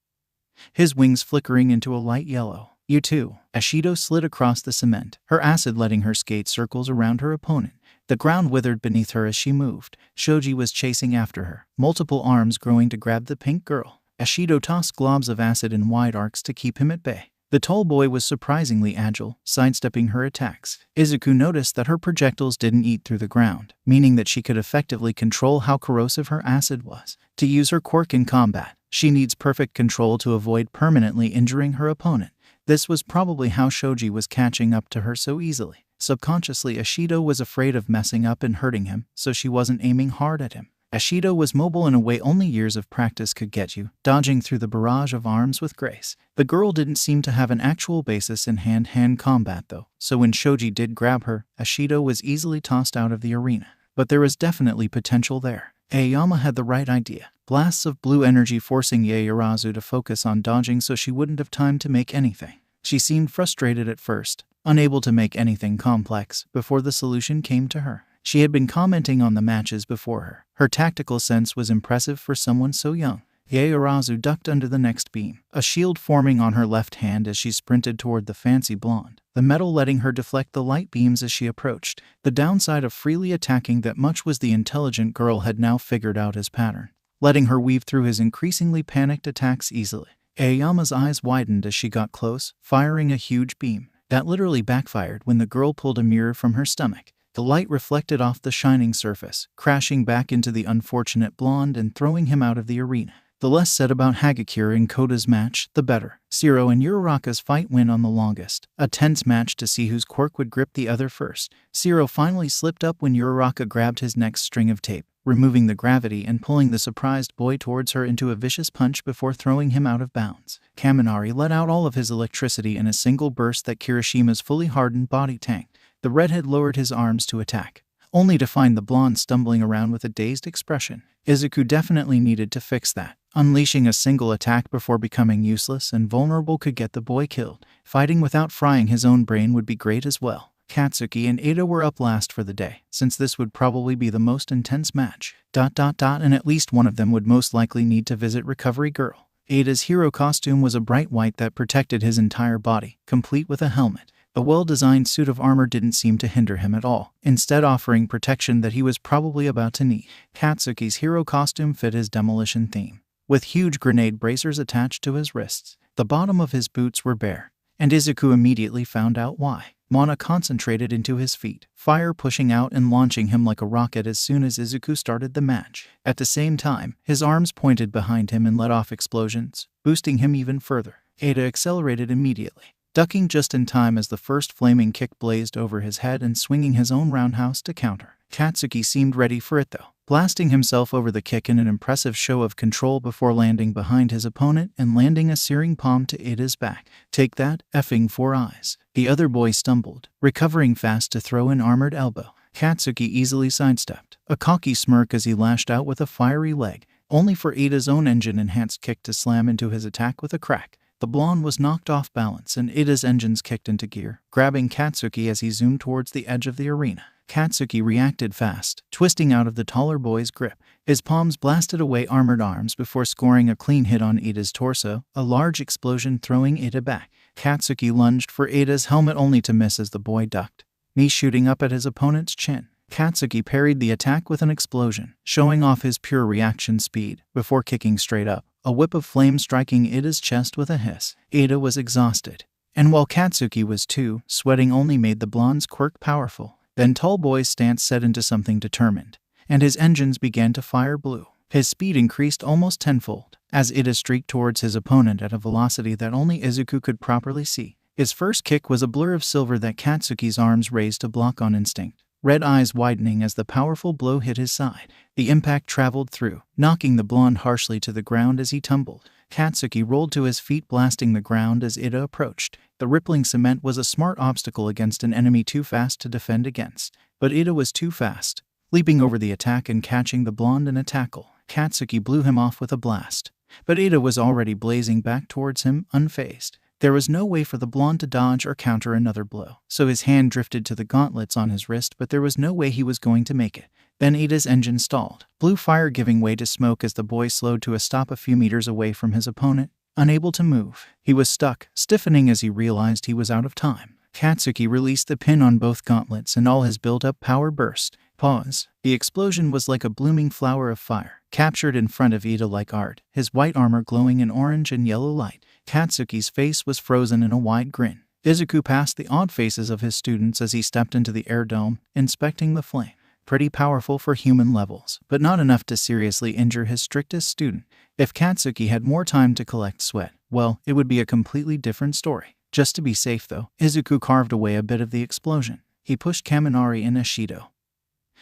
his wings flickering into a light yellow. "You too." Ashido slid across the cement, her acid letting her skate circles around her opponent. The ground withered beneath her as she moved. Shoji was chasing after her, multiple arms growing to grab the pink girl. Ashido tossed globs of acid in wide arcs to keep him at bay. The tall boy was surprisingly agile, sidestepping her attacks. Izuku noticed that her projectiles didn't eat through the ground, meaning that she could effectively control how corrosive her acid was. To use her quirk in combat, she needs perfect control to avoid permanently injuring her opponent. This was probably how Shoji was catching up to her so easily. Subconsciously, Ashido was afraid of messing up and hurting him, so she wasn't aiming hard at him. Ashido was mobile in a way only years of practice could get you, dodging through the barrage of arms with grace. The girl didn't seem to have an actual basis in hand-to-hand combat though, so when Shoji did grab her, Ashido was easily tossed out of the arena. But there was definitely potential there. Aoyama had the right idea. Blasts of blue energy forcing Yaoyorozu to focus on dodging so she wouldn't have time to make anything. She seemed frustrated at first, unable to make anything complex, before the solution came to her. She had been commenting on the matches before her. Her tactical sense was impressive for someone so young. Yaoyorozu ducked under the next beam, a shield forming on her left hand as she sprinted toward the fancy blonde, the metal letting her deflect the light beams as she approached. The downside of freely attacking that much was the intelligent girl had now figured out his pattern, letting her weave through his increasingly panicked attacks easily. Aoyama's eyes widened as she got close, firing a huge beam. That literally backfired when the girl pulled a mirror from her stomach. The light reflected off the shining surface, crashing back into the unfortunate blonde and throwing him out of the arena. The less said about Hagakure and Koda's match, the better. Zero and Uraraka's fight went on the longest, a tense match to see whose quirk would grip the other first. Zero finally slipped up when Uraraka grabbed his next string of tape, removing the gravity and pulling the surprised boy towards her into a vicious punch before throwing him out of bounds. Kaminari let out all of his electricity in a single burst that Kirishima's fully hardened body tanked. The redhead lowered his arms to attack, only to find the blonde stumbling around with a dazed expression. Izuku definitely needed to fix that. Unleashing a single attack before becoming useless and vulnerable could get the boy killed. Fighting without frying his own brain would be great as well. Katsuki and Ada were up last for the day, since this would probably be the most intense match. And at least one of them would most likely need to visit Recovery Girl. Ada's hero costume was a bright white that protected his entire body, complete with a helmet. A well-designed suit of armor didn't seem to hinder him at all, instead offering protection that he was probably about to need. Katsuki's hero costume fit his demolition theme, with huge grenade bracers attached to his wrists. The bottom of his boots were bare, and Izuku immediately found out why. Mana concentrated into his feet, fire pushing out and launching him like a rocket as soon as Izuku started the match. At the same time, his arms pointed behind him and let off explosions, boosting him even further. Ada accelerated immediately, ducking just in time as the first flaming kick blazed over his head and swinging his own roundhouse to counter. Katsuki seemed ready for it though, blasting himself over the kick in an impressive show of control before landing behind his opponent and landing a searing palm to Ada's back. Take that, effing 4 eyes. The other boy stumbled, recovering fast to throw an armored elbow. Katsuki easily sidestepped, a cocky smirk as he lashed out with a fiery leg, only for Ada's own engine-enhanced kick to slam into his attack with a crack. The blonde was knocked off balance and Ada's engines kicked into gear, grabbing Katsuki as he zoomed towards the edge of the arena. Katsuki reacted fast, twisting out of the taller boy's grip. His palms blasted away armored arms before scoring a clean hit on Ada's torso, a large explosion throwing Ada back. Katsuki lunged for Ada's helmet only to miss as the boy ducked, knee shooting up at his opponent's chin. Katsuki parried the attack with an explosion, showing off his pure reaction speed, before kicking straight up, a whip of flame striking Ada's chest with a hiss. Ada was exhausted, and while Katsuki was too, sweating only made the blonde's quirk powerful. Then tall boy's stance set into something determined, and his engines began to fire blue. His speed increased almost tenfold, as Ada streaked towards his opponent at a velocity that only Izuku could properly see. His first kick was a blur of silver that Katsuki's arms raised to block on instinct, red eyes widening as the powerful blow hit his side. The impact traveled through, knocking the blonde harshly to the ground as he tumbled. Katsuki rolled to his feet, blasting the ground as Ada approached. The rippling cement was a smart obstacle against an enemy too fast to defend against, but Ada was too fast, leaping over the attack and catching the blonde in a tackle. Katsuki blew him off with a blast, but Ada was already blazing back towards him, unfazed. There was no way for the blonde to dodge or counter another blow, so his hand drifted to the gauntlets on his wrist, but there was no way he was going to make it. Then Ada's engine stalled, blue fire giving way to smoke as the boy slowed to a stop a few meters away from his opponent. Unable to move, he was stuck, stiffening as he realized he was out of time. Katsuki released the pin on both gauntlets and all his built-up power burst. Pause. The explosion was like a blooming flower of fire, captured in front of Ada like art, his white armor glowing in orange and yellow light. Katsuki's face was frozen in a wide grin. Izuku passed the odd faces of his students as he stepped into the air dome, inspecting the flame. Pretty powerful for human levels, but not enough to seriously injure his strictest student. If Katsuki had more time to collect sweat, well, it would be a completely different story. Just to be safe though, Izuku carved away a bit of the explosion. He pushed Kaminari and Ashido,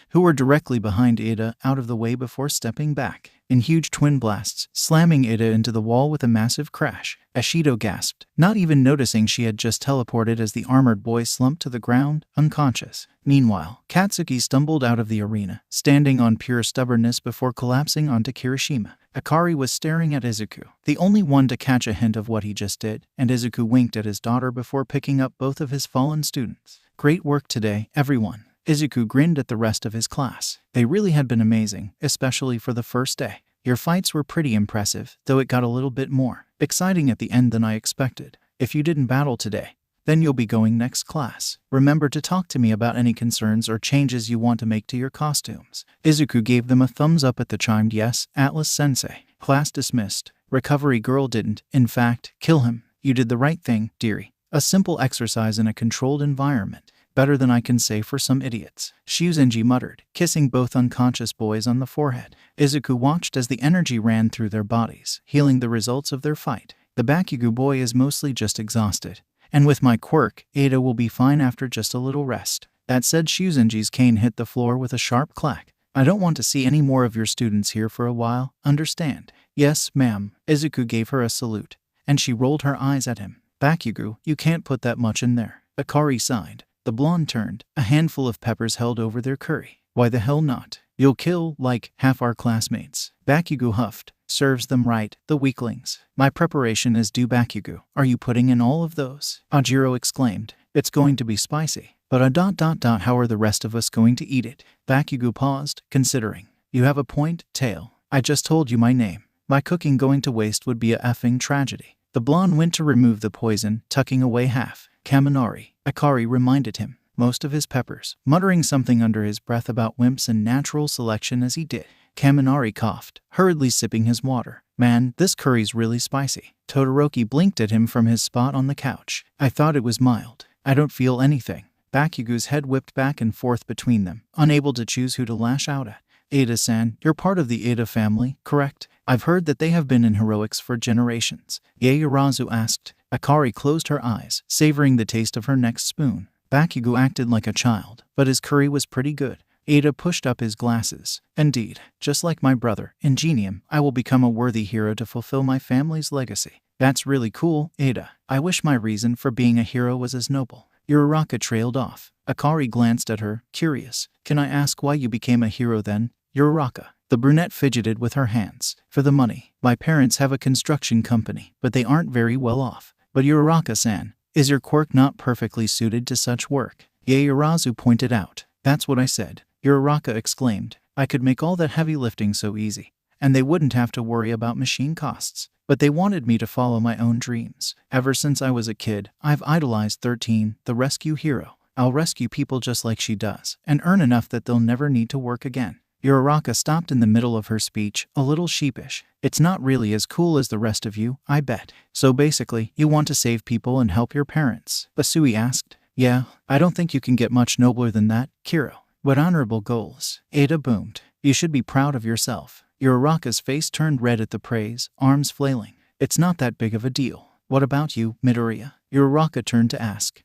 who were directly behind Ada, out of the way before stepping back, in huge twin blasts, slamming Ada into the wall with a massive crash. Ashido gasped, not even noticing she had just teleported as the armored boy slumped to the ground, unconscious. Meanwhile, Katsuki stumbled out of the arena, standing on pure stubbornness before collapsing onto Kirishima. Akari was staring at Izuku, the only one to catch a hint of what he just did, and Izuku winked at his daughter before picking up both of his fallen students. Great work today, everyone. Izuku grinned at the rest of his class. They really had been amazing, especially for the first day. Your fights were pretty impressive, though it got a little bit more exciting at the end than I expected. If you didn't battle today, then you'll be going next class. Remember to talk to me about any concerns or changes you want to make to your costumes. Izuku gave them a thumbs up at the chimed yes, Atlas-sensei. Class dismissed. Recovery Girl didn't, in fact, kill him. You did the right thing, dearie. A simple exercise in a controlled environment. Better than I can say for some idiots. Shuzenji muttered, kissing both unconscious boys on the forehead. Izuku watched as the energy ran through their bodies, healing the results of their fight. The Bakugo boy is mostly just exhausted, and with my quirk, Ada will be fine after just a little rest. That said, Shuzenji's cane hit the floor with a sharp clack. I don't want to see any more of your students here for a while, understand? Yes, ma'am. Izuku gave her a salute, and she rolled her eyes at him. Bakugo, you can't put that much in there. Akari sighed. The blonde turned, a handful of peppers held over their curry. Why the hell not? You'll kill, like, half our classmates. Bakugo huffed. Serves them right, the weaklings. My preparation is due, Bakugo. Are you putting in all of those? Ajiro exclaimed. It's going to be spicy. But how are the rest of us going to eat it? Bakugo paused, considering. You have a point, Tail. I just told you my name. My cooking going to waste would be a effing tragedy. The blonde went to remove the poison, tucking away half. Kaminari, Akari reminded him. Most of his peppers, muttering something under his breath about wimps and natural selection as he did. Kaminari coughed, hurriedly sipping his water. Man, this curry's really spicy. Todoroki blinked at him from his spot on the couch. I thought it was mild. I don't feel anything. Bakugo's head whipped back and forth between them, unable to choose who to lash out at. Ada-san, you're part of the Ada family, correct? I've heard that they have been in heroics for generations. Yaoyorozu asked. Akari closed her eyes, savoring the taste of her next spoon. Bakugo acted like a child, but his curry was pretty good. Ada pushed up his glasses. Indeed, just like my brother, Ingenium, I will become a worthy hero to fulfill my family's legacy. That's really cool, Ada. I wish my reason for being a hero was as noble. Uraraka trailed off. Akari glanced at her, curious. Can I ask why you became a hero then, Uraraka? The brunette fidgeted with her hands. For the money. My parents have a construction company, but they aren't very well off. But Uraraka-san, is your quirk not perfectly suited to such work? Yaoyorozu pointed out. That's what I said. Uraraka exclaimed. I could make all that heavy lifting so easy, and they wouldn't have to worry about machine costs. But they wanted me to follow my own dreams. Ever since I was a kid, I've idolized 13, the rescue hero. I'll rescue people just like she does, and earn enough that they'll never need to work again. Uraraka stopped in the middle of her speech, a little sheepish. It's not really as cool as the rest of you, I bet. So basically, you want to save people and help your parents? Asui asked. Yeah, I don't think you can get much nobler than that, Kiro. What honorable goals. Ada boomed. You should be proud of yourself. Uraraka's face turned red at the praise, arms flailing. It's not that big of a deal. What about you, Midoriya? Uraraka turned to ask.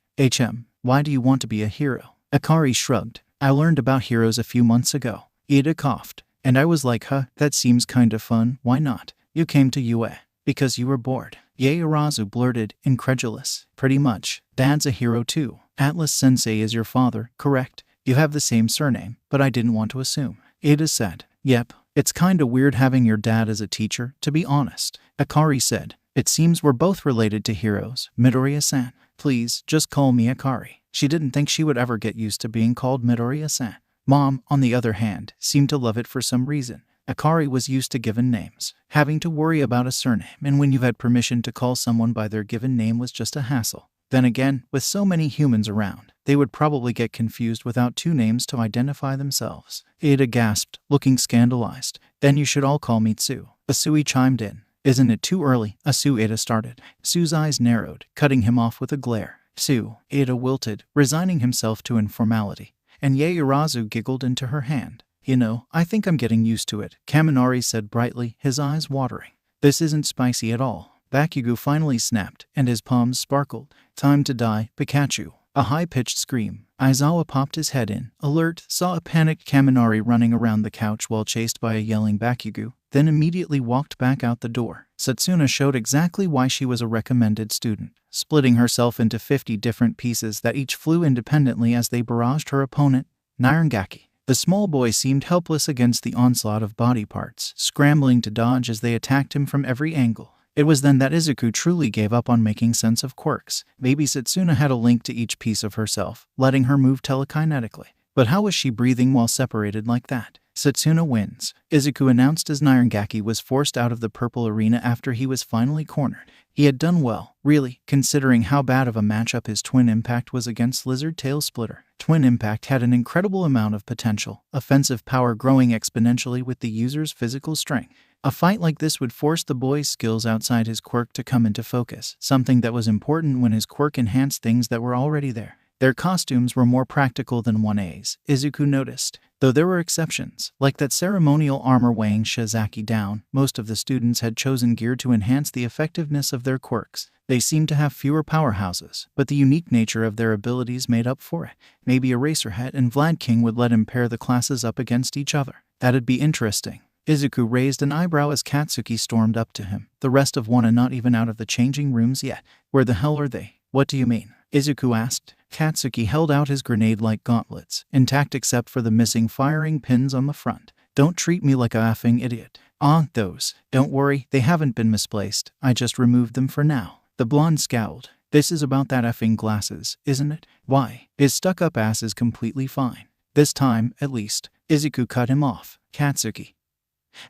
Why do you want to be a hero? Akari shrugged. I learned about heroes a few months ago. Ida coughed. And I was like, that seems kind of fun, why not? You came to UA. Because you were bored. Yaoyorozu blurted, incredulous. Pretty much. Dad's a hero too. Atlas-sensei is your father, correct? You have the same surname, but I didn't want to assume. Ada said. Yep. It's kinda weird having your dad as a teacher, to be honest. Akari said. It seems we're both related to heroes, Midoriya-san. Please, just call me Akari. She didn't think she would ever get used to being called Midoriya-san. Mom, on the other hand, seemed to love it for some reason. Akari was used to given names. Having to worry about a surname, and when you've had permission to call someone by their given name was just a hassle. Then again, with so many humans around, they would probably get confused without two names to identify themselves. Ada gasped, looking scandalized. Then you should all call me Tsu. Asui chimed in. Isn't it too early? Ada started. Tsu's eyes narrowed, cutting him off with a glare. Tsu, Ada wilted, resigning himself to informality. And Yaoyorozu giggled into her hand. You know, I think I'm getting used to it, Kaminari said brightly, his eyes watering. This isn't spicy at all. Bakugo finally snapped, and his palms sparkled. Time to die, Pikachu. A high-pitched scream. Aizawa popped his head in, alert, saw a panicked Kaminari running around the couch while chased by a yelling Bakugo, then immediately walked back out the door. Satsuna showed exactly why she was a recommended student, splitting herself into 50 different pieces that each flew independently as they barraged her opponent, Nirengaki. The small boy seemed helpless against the onslaught of body parts, scrambling to dodge as they attacked him from every angle. It was then that Izuku truly gave up on making sense of quirks. Maybe Satsuna had a link to each piece of herself, letting her move telekinetically. But how was she breathing while separated like that? Satsuna wins, Izuku announced as Nirengaki was forced out of the purple arena after he was finally cornered. He had done well, really, considering how bad of a matchup his Twin Impact was against Lizard Tail Splitter. Twin Impact had an incredible amount of potential, offensive power growing exponentially with the user's physical strength. A fight like this would force the boy's skills outside his quirk to come into focus, something that was important when his quirk enhanced things that were already there. Their costumes were more practical than 1A's, Izuku noticed. Though there were exceptions, like that ceremonial armor weighing Shizaki down, most of the students had chosen gear to enhance the effectiveness of their quirks. They seemed to have fewer powerhouses, but the unique nature of their abilities made up for it. Maybe Eraserhead and Vlad King would let him pair the classes up against each other. That'd be interesting. Izuku raised an eyebrow as Katsuki stormed up to him. The rest of Wana not even out of the changing rooms yet. Where the hell are they? What do you mean? Izuku asked. Katsuki held out his grenade-like gauntlets, intact except for the missing firing pins on the front. Don't treat me like a effing idiot. Ah, those. Don't worry, they haven't been misplaced. I just removed them for now. The blonde scowled. This is about that effing glasses, isn't it? Why? His stuck-up ass is completely fine. This time, at least. Izuku cut him off. Katsuki.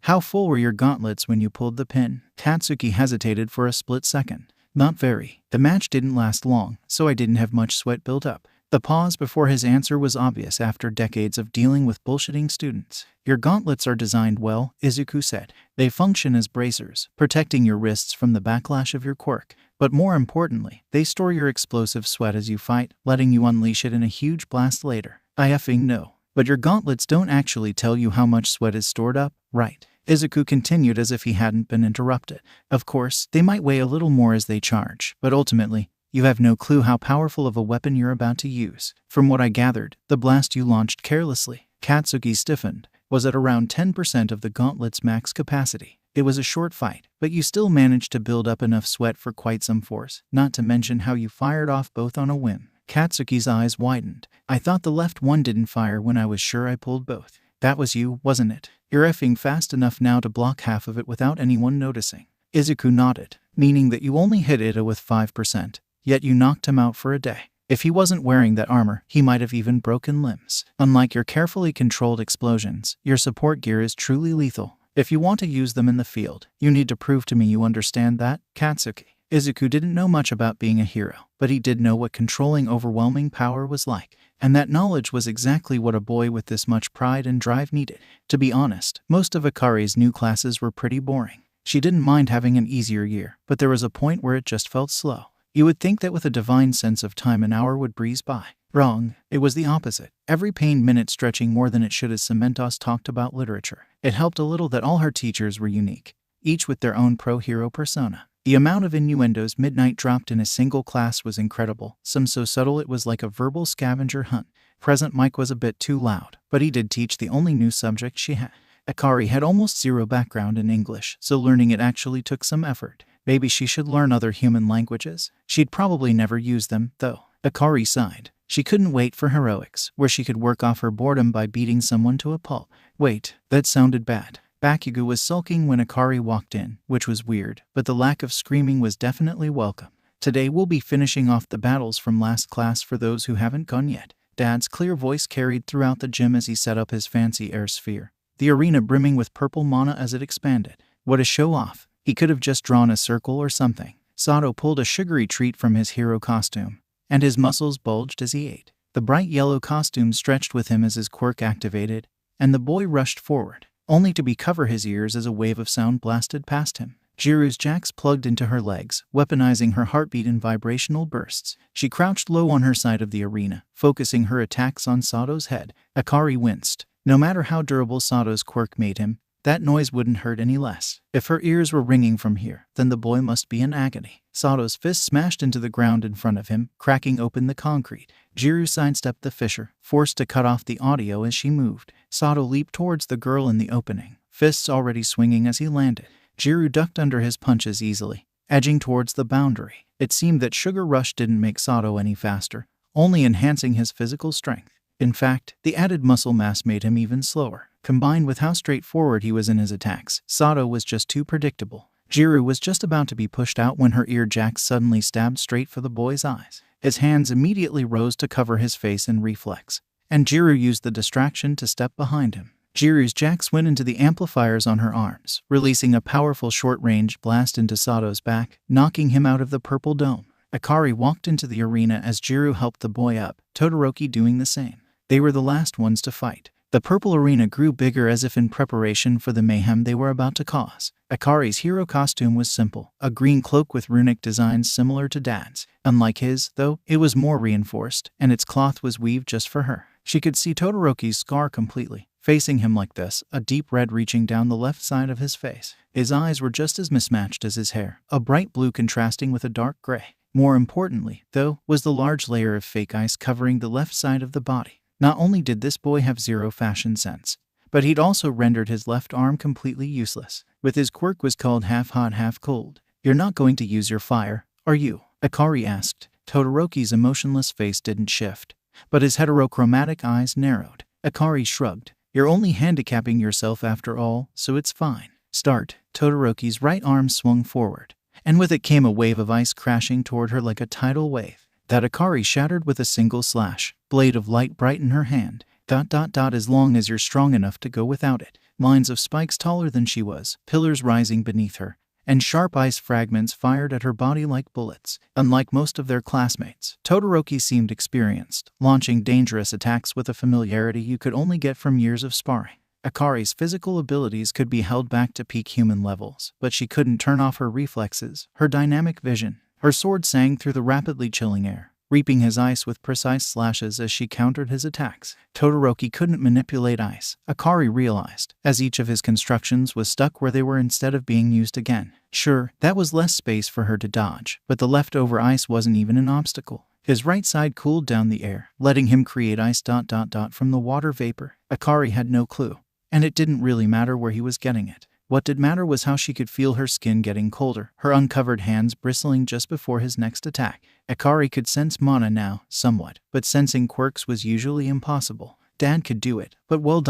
How full were your gauntlets when you pulled the pin? Katsuki hesitated for a split second. Not very. The match didn't last long, so I didn't have much sweat built up. The pause before his answer was obvious after decades of dealing with bullshitting students. Your gauntlets are designed well, Izuku said. They function as bracers, protecting your wrists from the backlash of your quirk. But more importantly, they store your explosive sweat as you fight, letting you unleash it in a huge blast later. I effing know. But your gauntlets don't actually tell you how much sweat is stored up, right? Izuku continued as if he hadn't been interrupted. Of course, they might weigh a little more as they charge, but ultimately, you have no clue how powerful of a weapon you're about to use. From what I gathered, the blast you launched carelessly, Katsuki stiffened, was at around 10% of the gauntlet's max capacity. It was a short fight, but you still managed to build up enough sweat for quite some force, not to mention how you fired off both on a whim. Katsuki's eyes widened. I thought the left one didn't fire when I was sure I pulled both. That was you, wasn't it? You're effing fast enough now to block half of it without anyone noticing. Izuku nodded, meaning that you only hit Ida with 5%, yet you knocked him out for a day. If he wasn't wearing that armor, he might have even broken limbs. Unlike your carefully controlled explosions, your support gear is truly lethal. If you want to use them in the field, you need to prove to me you understand that, Katsuki. Izuku didn't know much about being a hero, but he did know what controlling overwhelming power was like, and that knowledge was exactly what a boy with this much pride and drive needed. To be honest, most of Akari's new classes were pretty boring. She didn't mind having an easier year, but there was a point where it just felt slow. You would think that with a divine sense of time an hour would breeze by. Wrong. It was the opposite. Every pained minute stretching more than it should as Cementos talked about literature. It helped a little that all her teachers were unique, each with their own pro-hero persona. The amount of innuendos Midnight dropped in a single class was incredible, some so subtle it was like a verbal scavenger hunt. Present Mike was a bit too loud, but he did teach the only new subject she had. Akari had almost zero background in English, so learning it actually took some effort. Maybe she should learn other human languages. She'd probably never use them, though. Akari sighed. She couldn't wait for heroics, where she could work off her boredom by beating someone to a pulp. Wait, that sounded bad. Bakugo was sulking when Akari walked in, which was weird, but the lack of screaming was definitely welcome. Today we'll be finishing off the battles from last class for those who haven't gone yet. Dad's clear voice carried throughout the gym as he set up his fancy air sphere, the arena brimming with purple mana as it expanded. What a show-off. He could have just drawn a circle or something. Sato pulled a sugary treat from his hero costume, and his muscles bulged as he ate. The bright yellow costume stretched with him as his quirk activated, and the boy rushed forward, only to cover his ears as a wave of sound blasted past him. Jiru's jacks plugged into her legs, weaponizing her heartbeat in vibrational bursts. She crouched low on her side of the arena, focusing her attacks on Sato's head. Akari winced. No matter how durable Sato's quirk made him, that noise wouldn't hurt any less. If her ears were ringing from here, then the boy must be in agony. Sato's fist smashed into the ground in front of him, cracking open the concrete. Jiru sidestepped the fissure, forced to cut off the audio as she moved. Sato leaped towards the girl in the opening, fists already swinging as he landed. Jiru ducked under his punches easily, edging towards the boundary. It seemed that Sugar Rush didn't make Sato any faster, only enhancing his physical strength. In fact, the added muscle mass made him even slower. Combined with how straightforward he was in his attacks, Sato was just too predictable. Jiru was just about to be pushed out when her ear jacks suddenly stabbed straight for the boy's eyes. His hands immediately rose to cover his face in reflex, and Jiru used the distraction to step behind him. Jiru's jacks went into the amplifiers on her arms, releasing a powerful short-range blast into Sato's back, knocking him out of the purple dome. Akari walked into the arena as Jiru helped the boy up, Todoroki doing the same. They were the last ones to fight. The purple arena grew bigger as if in preparation for the mayhem they were about to cause. Akari's hero costume was simple, a green cloak with runic designs similar to Dad's. Unlike his, though, it was more reinforced, and its cloth was weaved just for her. She could see Todoroki's scar completely, facing him like this, a deep red reaching down the left side of his face. His eyes were just as mismatched as his hair, a bright blue contrasting with a dark gray. More importantly, though, was the large layer of fake ice covering the left side of the body. Not only did this boy have zero fashion sense, but he'd also rendered his left arm completely useless. With his quirk was called half hot, half cold. You're not going to use your fire, are you? Akari asked, Todoroki's emotionless face didn't shift, but his heterochromatic eyes narrowed. Akari shrugged. You're only handicapping yourself after all, so it's fine. Start. Todoroki's right arm swung forward, and with it came a wave of ice crashing toward her like a tidal wave. That Akari shattered with a single slash. Blade of light bright in her hand. ... As long as you're strong enough to go without it. Lines of spikes taller than she was, pillars rising beneath her, and sharp ice fragments fired at her body like bullets. Unlike most of their classmates, Todoroki seemed experienced, launching dangerous attacks with a familiarity you could only get from years of sparring. Akari's physical abilities could be held back to peak human levels, but she couldn't turn off her reflexes, her dynamic vision. Her sword sang through the rapidly chilling air, reaping his ice with precise slashes as she countered his attacks. Todoroki couldn't manipulate ice, Akari realized, as each of his constructions was stuck where they were instead of being used again. Sure, that was less space for her to dodge, but the leftover ice wasn't even an obstacle. His right side cooled down the air, letting him create ice ... from the water vapor. Akari had no clue, and it didn't really matter where he was getting it. What did matter was how she could feel her skin getting colder, her uncovered hands bristling just before his next attack. Akari could sense mana now, somewhat, but sensing quirks was usually impossible. Dad could do it, but well ...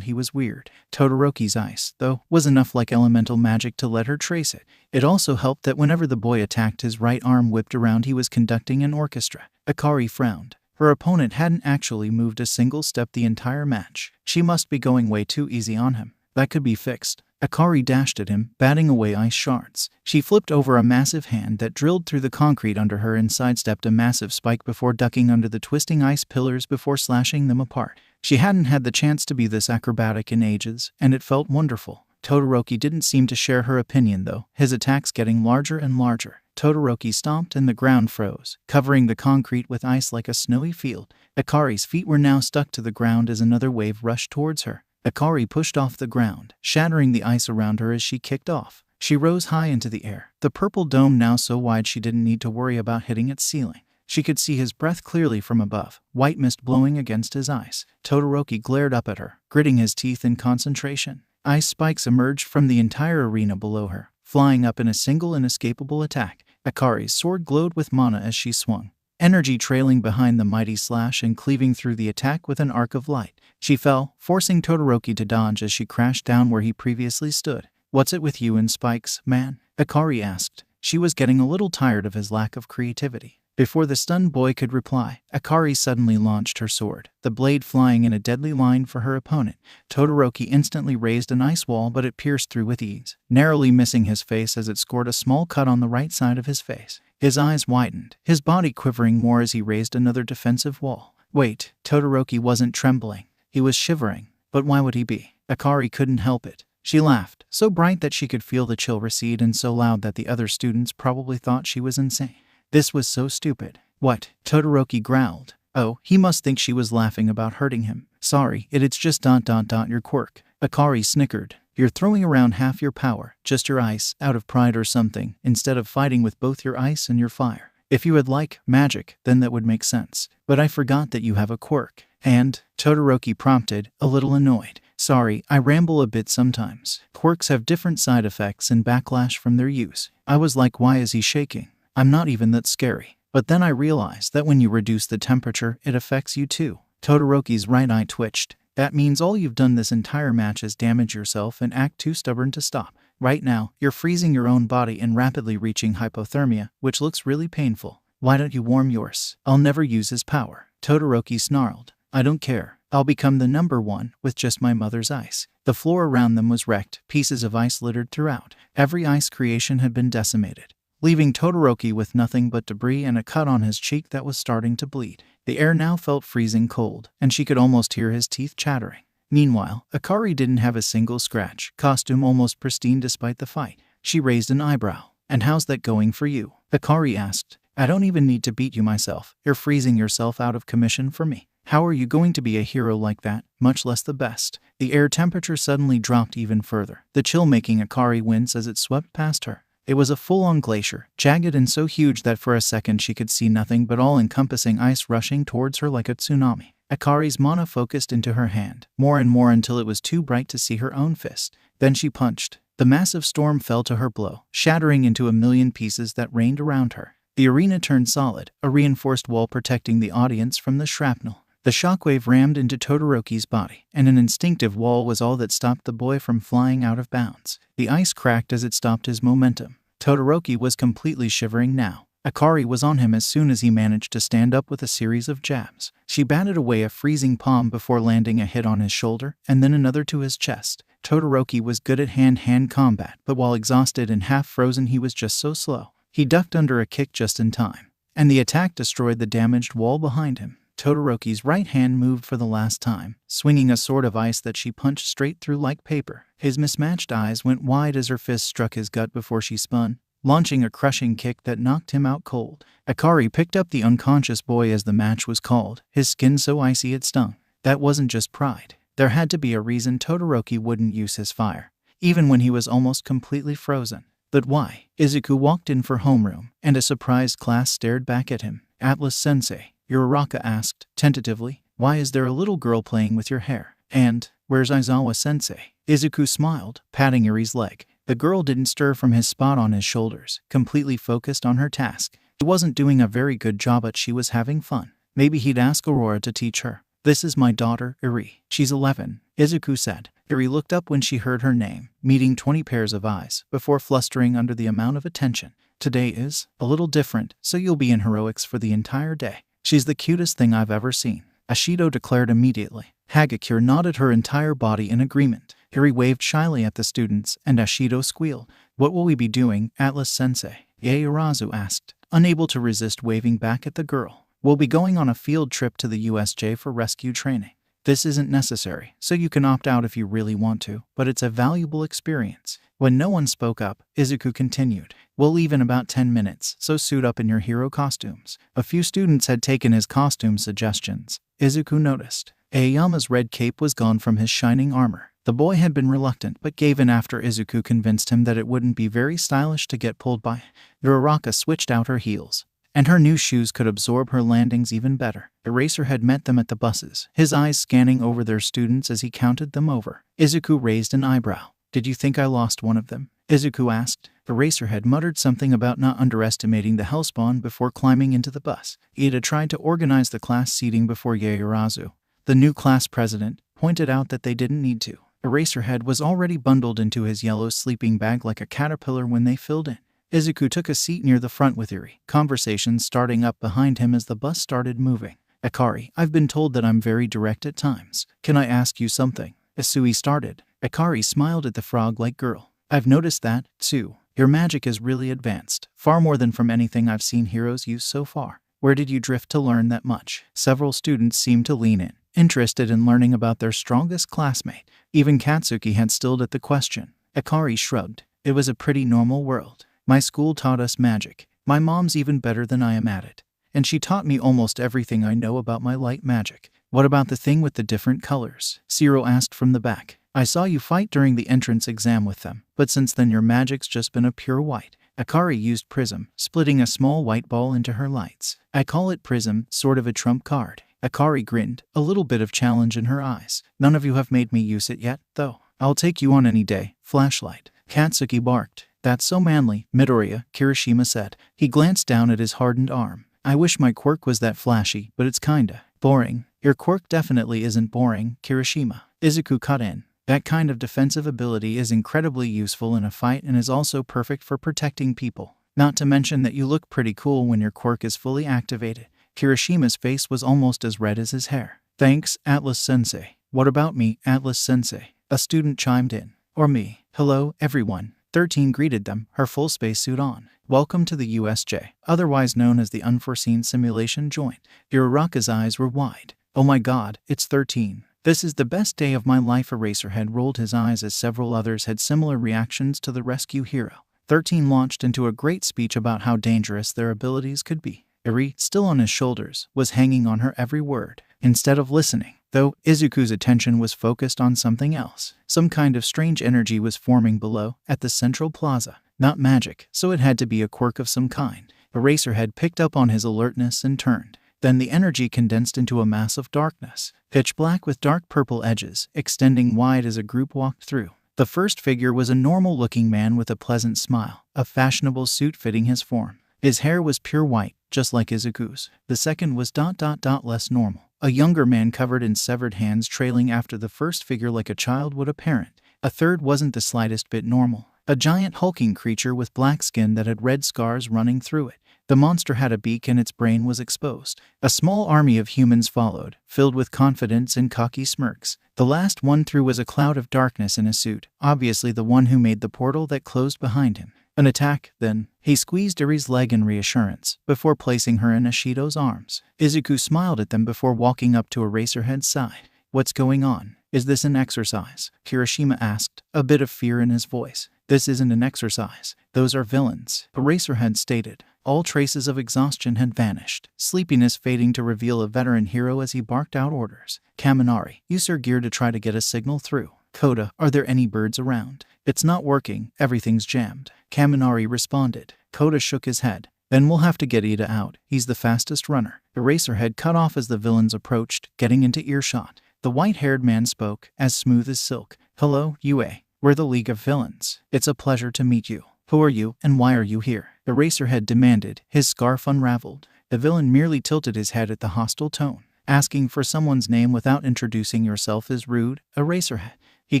he was weird. Todoroki's ice, though, was enough like elemental magic to let her trace it. It also helped that whenever the boy attacked, his right arm whipped around he was conducting an orchestra. Akari frowned. Her opponent hadn't actually moved a single step the entire match. She must be going way too easy on him. That could be fixed. Akari dashed at him, batting away ice shards. She flipped over a massive hand that drilled through the concrete under her and sidestepped a massive spike before ducking under the twisting ice pillars before slashing them apart. She hadn't had the chance to be this acrobatic in ages, and it felt wonderful. Todoroki didn't seem to share her opinion though, his attacks getting larger and larger. Todoroki stomped and the ground froze, covering the concrete with ice like a snowy field. Akari's feet were now stuck to the ground as another wave rushed towards her. Akari pushed off the ground, shattering the ice around her as she kicked off. She rose high into the air, the purple dome now so wide she didn't need to worry about hitting its ceiling. She could see his breath clearly from above, white mist blowing against his eyes. Todoroki glared up at her, gritting his teeth in concentration. Ice spikes emerged from the entire arena below her, flying up in a single inescapable attack. Akari's sword glowed with mana as she swung, energy trailing behind the mighty slash and cleaving through the attack with an arc of light. She fell, forcing Todoroki to dodge as she crashed down where he previously stood. "What's it with you and spikes, man?" Akari asked. She was getting a little tired of his lack of creativity. Before the stunned boy could reply, Akari suddenly launched her sword, the blade flying in a deadly line for her opponent. Todoroki instantly raised an ice wall, but it pierced through with ease, narrowly missing his face as it scored a small cut on the right side of his face. His eyes widened, his body quivering more as he raised another defensive wall. Wait, Todoroki wasn't trembling. He was shivering. But why would he be? Akari couldn't help it. She laughed, so bright that she could feel the chill recede and so loud that the other students probably thought she was insane. This was so stupid. What? Todoroki growled. Oh, he must think she was laughing about hurting him. Sorry, it's just ... your quirk. Akari snickered. You're throwing around half your power, just your ice, out of pride or something, instead of fighting with both your ice and your fire. If you had magic, then that would make sense. But I forgot that you have a quirk. And, Todoroki prompted, a little annoyed. Sorry, I ramble a bit sometimes. Quirks have different side effects and backlash from their use. I was like, why is he shaking? I'm not even that scary. But then I realized that when you reduce the temperature, it affects you too. Todoroki's right eye twitched. That means all you've done this entire match is damage yourself and act too stubborn to stop. Right now, you're freezing your own body and rapidly reaching hypothermia, which looks really painful. Why don't you warm yours? I'll never use his power. Todoroki snarled. I don't care. I'll become the number one with just my mother's ice. The floor around them was wrecked, pieces of ice littered throughout. Every ice creation had been decimated, leaving Todoroki with nothing but debris and a cut on his cheek that was starting to bleed. The air now felt freezing cold, and she could almost hear his teeth chattering. Meanwhile, Akari didn't have a single scratch, costume almost pristine despite the fight. She raised an eyebrow. And how's that going for you? Akari asked. I don't even need to beat you myself. You're freezing yourself out of commission for me. How are you going to be a hero like that, much less the best? The air temperature suddenly dropped even further, the chill making Akari wince as it swept past her. It was a full-on glacier, jagged and so huge that for a second she could see nothing but all-encompassing ice rushing towards her like a tsunami. Akari's mana focused into her hand, more and more until it was too bright to see her own fist. Then she punched. The massive storm fell to her blow, shattering into a million pieces that rained around her. The arena turned solid, a reinforced wall protecting the audience from the shrapnel. The shockwave rammed into Todoroki's body, and an instinctive wall was all that stopped the boy from flying out of bounds. The ice cracked as it stopped his momentum. Todoroki was completely shivering now. Akari was on him as soon as he managed to stand up with a series of jabs. She batted away a freezing palm before landing a hit on his shoulder, and then another to his chest. Todoroki was good at hand-to-hand combat, but while exhausted and half-frozen he was just so slow. He ducked under a kick just in time, and the attack destroyed the damaged wall behind him. Todoroki's right hand moved for the last time, swinging a sword of ice that she punched straight through like paper. His mismatched eyes went wide as her fist struck his gut before she spun, launching a crushing kick that knocked him out cold. Akari picked up the unconscious boy as the match was called, his skin so icy it stung. That wasn't just pride. There had to be a reason Todoroki wouldn't use his fire, even when he was almost completely frozen. But why? Izuku walked in for homeroom, and a surprised class stared back at him. Atlas-sensei, Uraraka asked, tentatively, why is there a little girl playing with your hair? And, where's Aizawa-sensei? Izuku smiled, patting Yuri's leg. The girl didn't stir from his spot on his shoulders, completely focused on her task. He wasn't doing a very good job, but she was having fun. Maybe he'd ask Aurora to teach her. This is my daughter, Yuri. She's 11, Izuku said. Yuri looked up when she heard her name, meeting 20 pairs of eyes, before flustering under the amount of attention. Today is a little different, so you'll be in heroics for the entire day. She's the cutest thing I've ever seen, Ashido declared immediately. Hagakure nodded her entire body in agreement. Yuri waved shyly at the students, and Ashido squealed. What will we be doing, Atlas-sensei? Yaoyorozu asked, unable to resist waving back at the girl. We'll be going on a field trip to the USJ for rescue training. This isn't necessary, so you can opt out if you really want to, but it's a valuable experience. When no one spoke up, Izuku continued. We'll leave in about 10 minutes, so suit up in your hero costumes. A few students had taken his costume suggestions. Izuku noticed. Aoyama's red cape was gone from his shining armor. The boy had been reluctant but gave in after Izuku convinced him that it wouldn't be very stylish to get pulled by. Uraraka switched out her heels, and her new shoes could absorb her landings even better. Eraserhead met them at the buses, his eyes scanning over their students as he counted them over. Izuku raised an eyebrow. Did you think I lost one of them? Izuku asked. Eraserhead muttered something about not underestimating the hellspawn before climbing into the bus. He had tried to organize the class seating before Yaoyorozu, the new class president, pointed out that they didn't need to. Eraserhead was already bundled into his yellow sleeping bag like a caterpillar when they filled in. Izuku took a seat near the front with Yuri, conversations starting up behind him as the bus started moving. Akari, I've been told that I'm very direct at times. Can I ask you something? Isui started. Akari smiled at the frog-like girl. I've noticed that, too. Your magic is really advanced, far more than from anything I've seen heroes use so far. Where did you drift to learn that much? Several students seemed to lean in, interested in learning about their strongest classmate. Even Katsuki had stilled at the question. Akari shrugged. It was a pretty normal world. My school taught us magic. My mom's even better than I am at it. And she taught me almost everything I know about my light magic. What about the thing with the different colors? Zero asked from the back. I saw you fight during the entrance exam with them, but since then your magic's just been a pure white. Akari used Prism, splitting a small white ball into her lights. I call it Prism, sort of a trump card. Akari grinned, a little bit of challenge in her eyes. None of you have made me use it yet, though. I'll take you on any day. Flashlight. Katsuki barked. That's so manly, Midoriya, Kirishima said. He glanced down at his hardened arm. I wish my quirk was that flashy, but it's kinda boring. Your quirk definitely isn't boring, Kirishima. Izuku cut in. That kind of defensive ability is incredibly useful in a fight and is also perfect for protecting people. Not to mention that you look pretty cool when your quirk is fully activated. Kirishima's face was almost as red as his hair. Thanks, Atlas-sensei. What about me, Atlas-sensei? A student chimed in. Or me. Hello, everyone. 13 greeted them, her full spacesuit on. Welcome to the USJ, otherwise known as the Unforeseen Simulation Joint. Uraraka's eyes were wide. Oh my god, it's 13. This is the best day of my life. Eraserhead rolled his eyes as several others had similar reactions to the rescue hero. 13 launched into a great speech about how dangerous their abilities could be. Eri, still on his shoulders, was hanging on her every word. Instead of listening, though, Izuku's attention was focused on something else. Some kind of strange energy was forming below, at the central plaza. Not magic, so it had to be a quirk of some kind. Eraserhead picked up on his alertness and turned. Then the energy condensed into a mass of darkness, pitch black with dark purple edges, extending wide as a group walked through. The first figure was a normal-looking man with a pleasant smile, a fashionable suit fitting his form. His hair was pure white, just like Izuku's. The second was less normal. A younger man covered in severed hands trailing after the first figure like a child would a parent. A third wasn't the slightest bit normal. A giant hulking creature with black skin that had red scars running through it. The monster had a beak and its brain was exposed. A small army of humans followed, filled with confidence and cocky smirks. The last one through was a cloud of darkness in a suit, obviously the one who made the portal that closed behind him. An attack, then. He squeezed Eri's leg in reassurance, before placing her in Ashido's arms. Izuku smiled at them before walking up to Eraserhead's side. What's going on? Is this an exercise? Kirishima asked, a bit of fear in his voice. This isn't an exercise. Those are villains, Eraserhead stated. All traces of exhaustion had vanished, sleepiness fading to reveal a veteran hero as he barked out orders. Kaminari, use your gear to try to get a signal through. Koda, are there any birds around? It's not working, everything's jammed. Kaminari responded. Koda shook his head. Then we'll have to get Ida out. He's the fastest runner. Eraserhead cut off as the villains approached, getting into earshot. The white-haired man spoke, as smooth as silk. Hello, UA. We're the League of Villains. It's a pleasure to meet you. Who are you, and why are you here? Eraserhead demanded, his scarf unraveled. The villain merely tilted his head at the hostile tone. Asking for someone's name without introducing yourself is rude, Eraserhead. He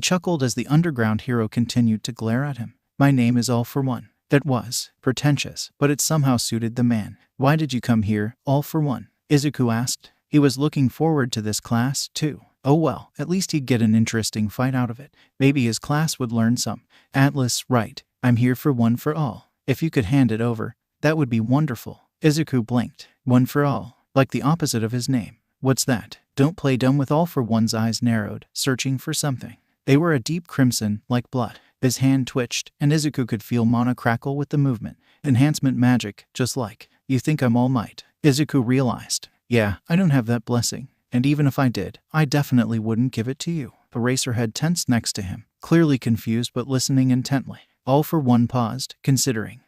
chuckled as the underground hero continued to glare at him. My name is All for One. That was pretentious, but it somehow suited the man. Why did you come here, All for One? Izuku asked. He was looking forward to this class, too. Oh well, at least he'd get an interesting fight out of it. Maybe his class would learn some. Atlas, right. I'm here for One for All. If you could hand it over, that would be wonderful. Izuku blinked. One for All. Like the opposite of his name. What's that? Don't play dumb with All for One's eyes narrowed, searching for something. They were a deep crimson, like blood. His hand twitched, and Izuku could feel mana crackle with the movement. Enhancement magic, just like. You think I'm All Might? Izuku realized. Yeah, I don't have that blessing. And even if I did, I definitely wouldn't give it to you. Eraserhead tensed next to him, clearly confused but listening intently. All for One paused, considering.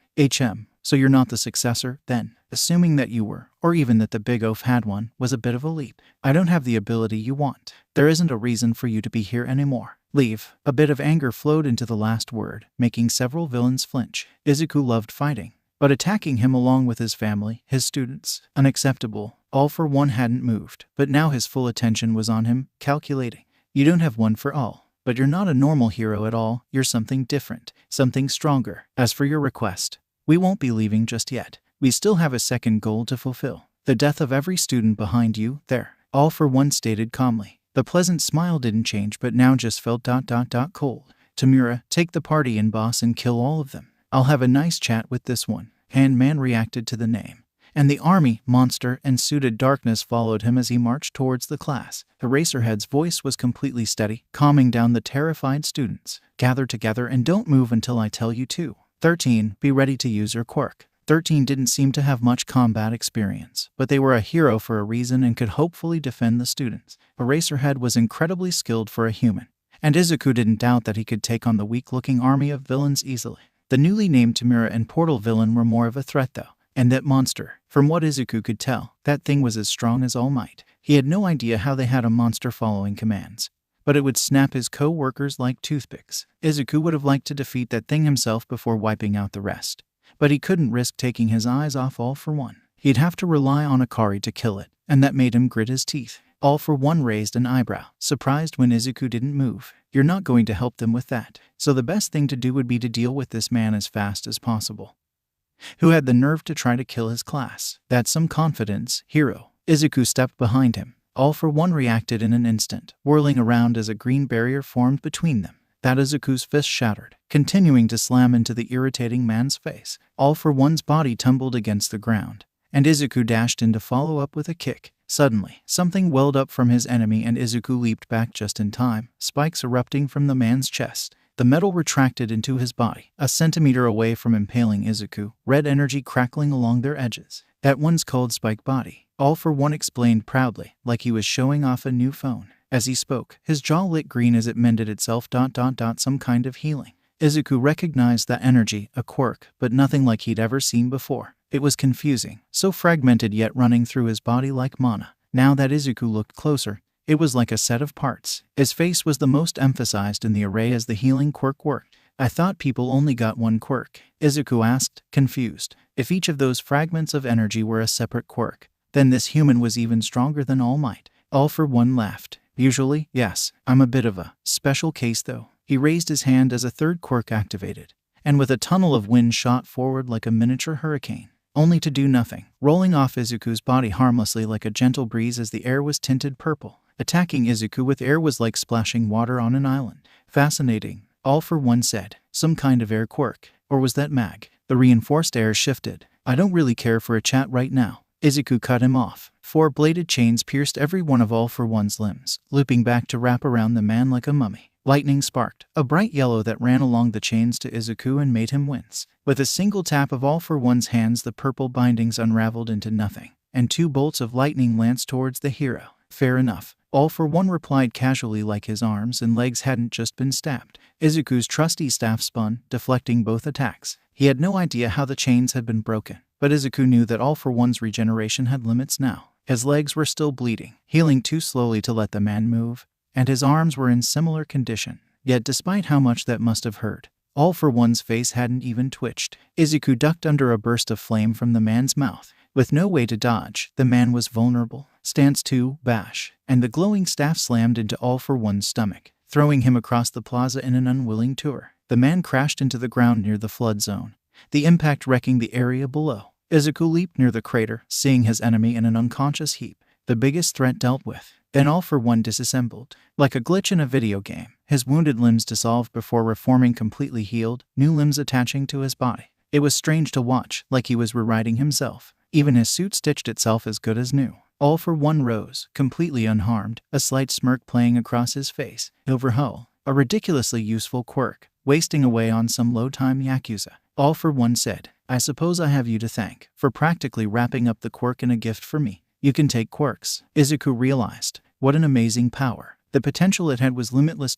So you're not the successor, then? Assuming that you were, or even that the Big Oaf had one, was a bit of a leap. I don't have the ability you want. There isn't a reason for you to be here anymore. Leave. A bit of anger flowed into the last word, making several villains flinch. Izuku loved fighting, but attacking him along with his family, his students, unacceptable. All for One hadn't moved, but now his full attention was on him, calculating. You don't have One for All, but you're not a normal hero at all. You're something different, something stronger. As for your request, we won't be leaving just yet. We still have a second goal to fulfill. The death of every student behind you, there. All for One stated calmly. The pleasant smile didn't change but now just felt cold. Tamura, take the party in boss and kill all of them. I'll have a nice chat with this one. Handman reacted to the name. And the army, monster, and suited darkness followed him as he marched towards the class. Eraserhead's voice was completely steady, calming down the terrified students. Gather together and don't move until I tell you to. 13. Be ready to use your quirk. 13 didn't seem to have much combat experience, but they were a hero for a reason and could hopefully defend the students. Eraserhead was incredibly skilled for a human, and Izuku didn't doubt that he could take on the weak-looking army of villains easily. The newly named Tamura and Portal villain were more of a threat though, and that monster, from what Izuku could tell, that thing was as strong as All Might. He had no idea how they had a monster following commands, but it would snap his co-workers like toothpicks. Izuku would have liked to defeat that thing himself before wiping out the rest. But he couldn't risk taking his eyes off All for One. He'd have to rely on Akari to kill it, and that made him grit his teeth. All for One raised an eyebrow, surprised when Izuku didn't move. You're not going to help them with that, so the best thing to do would be to deal with this man as fast as possible. Who had the nerve to try to kill his class? That's some confidence, hero. Izuku stepped behind him. All for One reacted in an instant, whirling around as a green barrier formed between them. That Izuku's fist shattered, continuing to slam into the irritating man's face. All for One's body tumbled against the ground, and Izuku dashed in to follow up with a kick. Suddenly, something welled up from his enemy and Izuku leaped back just in time, spikes erupting from the man's chest. The metal retracted into his body, a centimeter away from impaling Izuku, red energy crackling along their edges. That one's called Spike Body. All for One explained proudly, like he was showing off a new phone. As he spoke, his jaw lit green as it mended itself. Some kind of healing. Izuku recognized that energy, a quirk, but nothing like he'd ever seen before. It was confusing, so fragmented yet running through his body like mana. Now that Izuku looked closer, it was like a set of parts. His face was the most emphasized in the array as the healing quirk worked. I thought people only got one quirk, Izuku asked, confused. If each of those fragments of energy were a separate quirk, then this human was even stronger than All Might. All for One laughed. Usually, yes, I'm a bit of a special case though. He raised his hand as a third quirk activated, and with a tunnel of wind shot forward like a miniature hurricane, only to do nothing, rolling off Izuku's body harmlessly like a gentle breeze as the air was tinted purple. Attacking Izuku with air was like splashing water on an island. Fascinating, All for One said. Some kind of air quirk. Or was that mag? The reinforced air shifted. I don't really care for a chat right now. Izuku cut him off. 4 bladed chains pierced every one of All for One's limbs, looping back to wrap around the man like a mummy. Lightning sparked, a bright yellow that ran along the chains to Izuku and made him wince. With a single tap of All for One's hands, the purple bindings unraveled into nothing, and 2 bolts of lightning lanced towards the hero. Fair enough, All for One replied casually, like his arms and legs hadn't just been stabbed. Izuku's trusty staff spun, deflecting both attacks. He had no idea how the chains had been broken, but Izuku knew that All for One's regeneration had limits now. His legs were still bleeding, healing too slowly to let the man move, and his arms were in similar condition. Yet despite how much that must have hurt, All for One's face hadn't even twitched. Izuku ducked under a burst of flame from the man's mouth. With no way to dodge, the man was vulnerable. Stance 2, bash, and the glowing staff slammed into All for One's stomach, throwing him across the plaza in an unwilling tour. The man crashed into the ground near the flood zone, the impact wrecking the area below. Izuku leaped near the crater, seeing his enemy in an unconscious heap, the biggest threat dealt with. Then All for One disassembled. Like a glitch in a video game, his wounded limbs dissolved before reforming completely healed, new limbs attaching to his body. It was strange to watch, like he was rewriting himself. Even his suit stitched itself as good as new. All for One rose, completely unharmed, a slight smirk playing across his face. Overhaul, a ridiculously useful quirk, wasting away on some low-time yakuza. All for One said, I suppose I have you to thank for practically wrapping up the quirk in a gift for me. You can take quirks. Izuku realized, what an amazing power. The potential it had was limitless.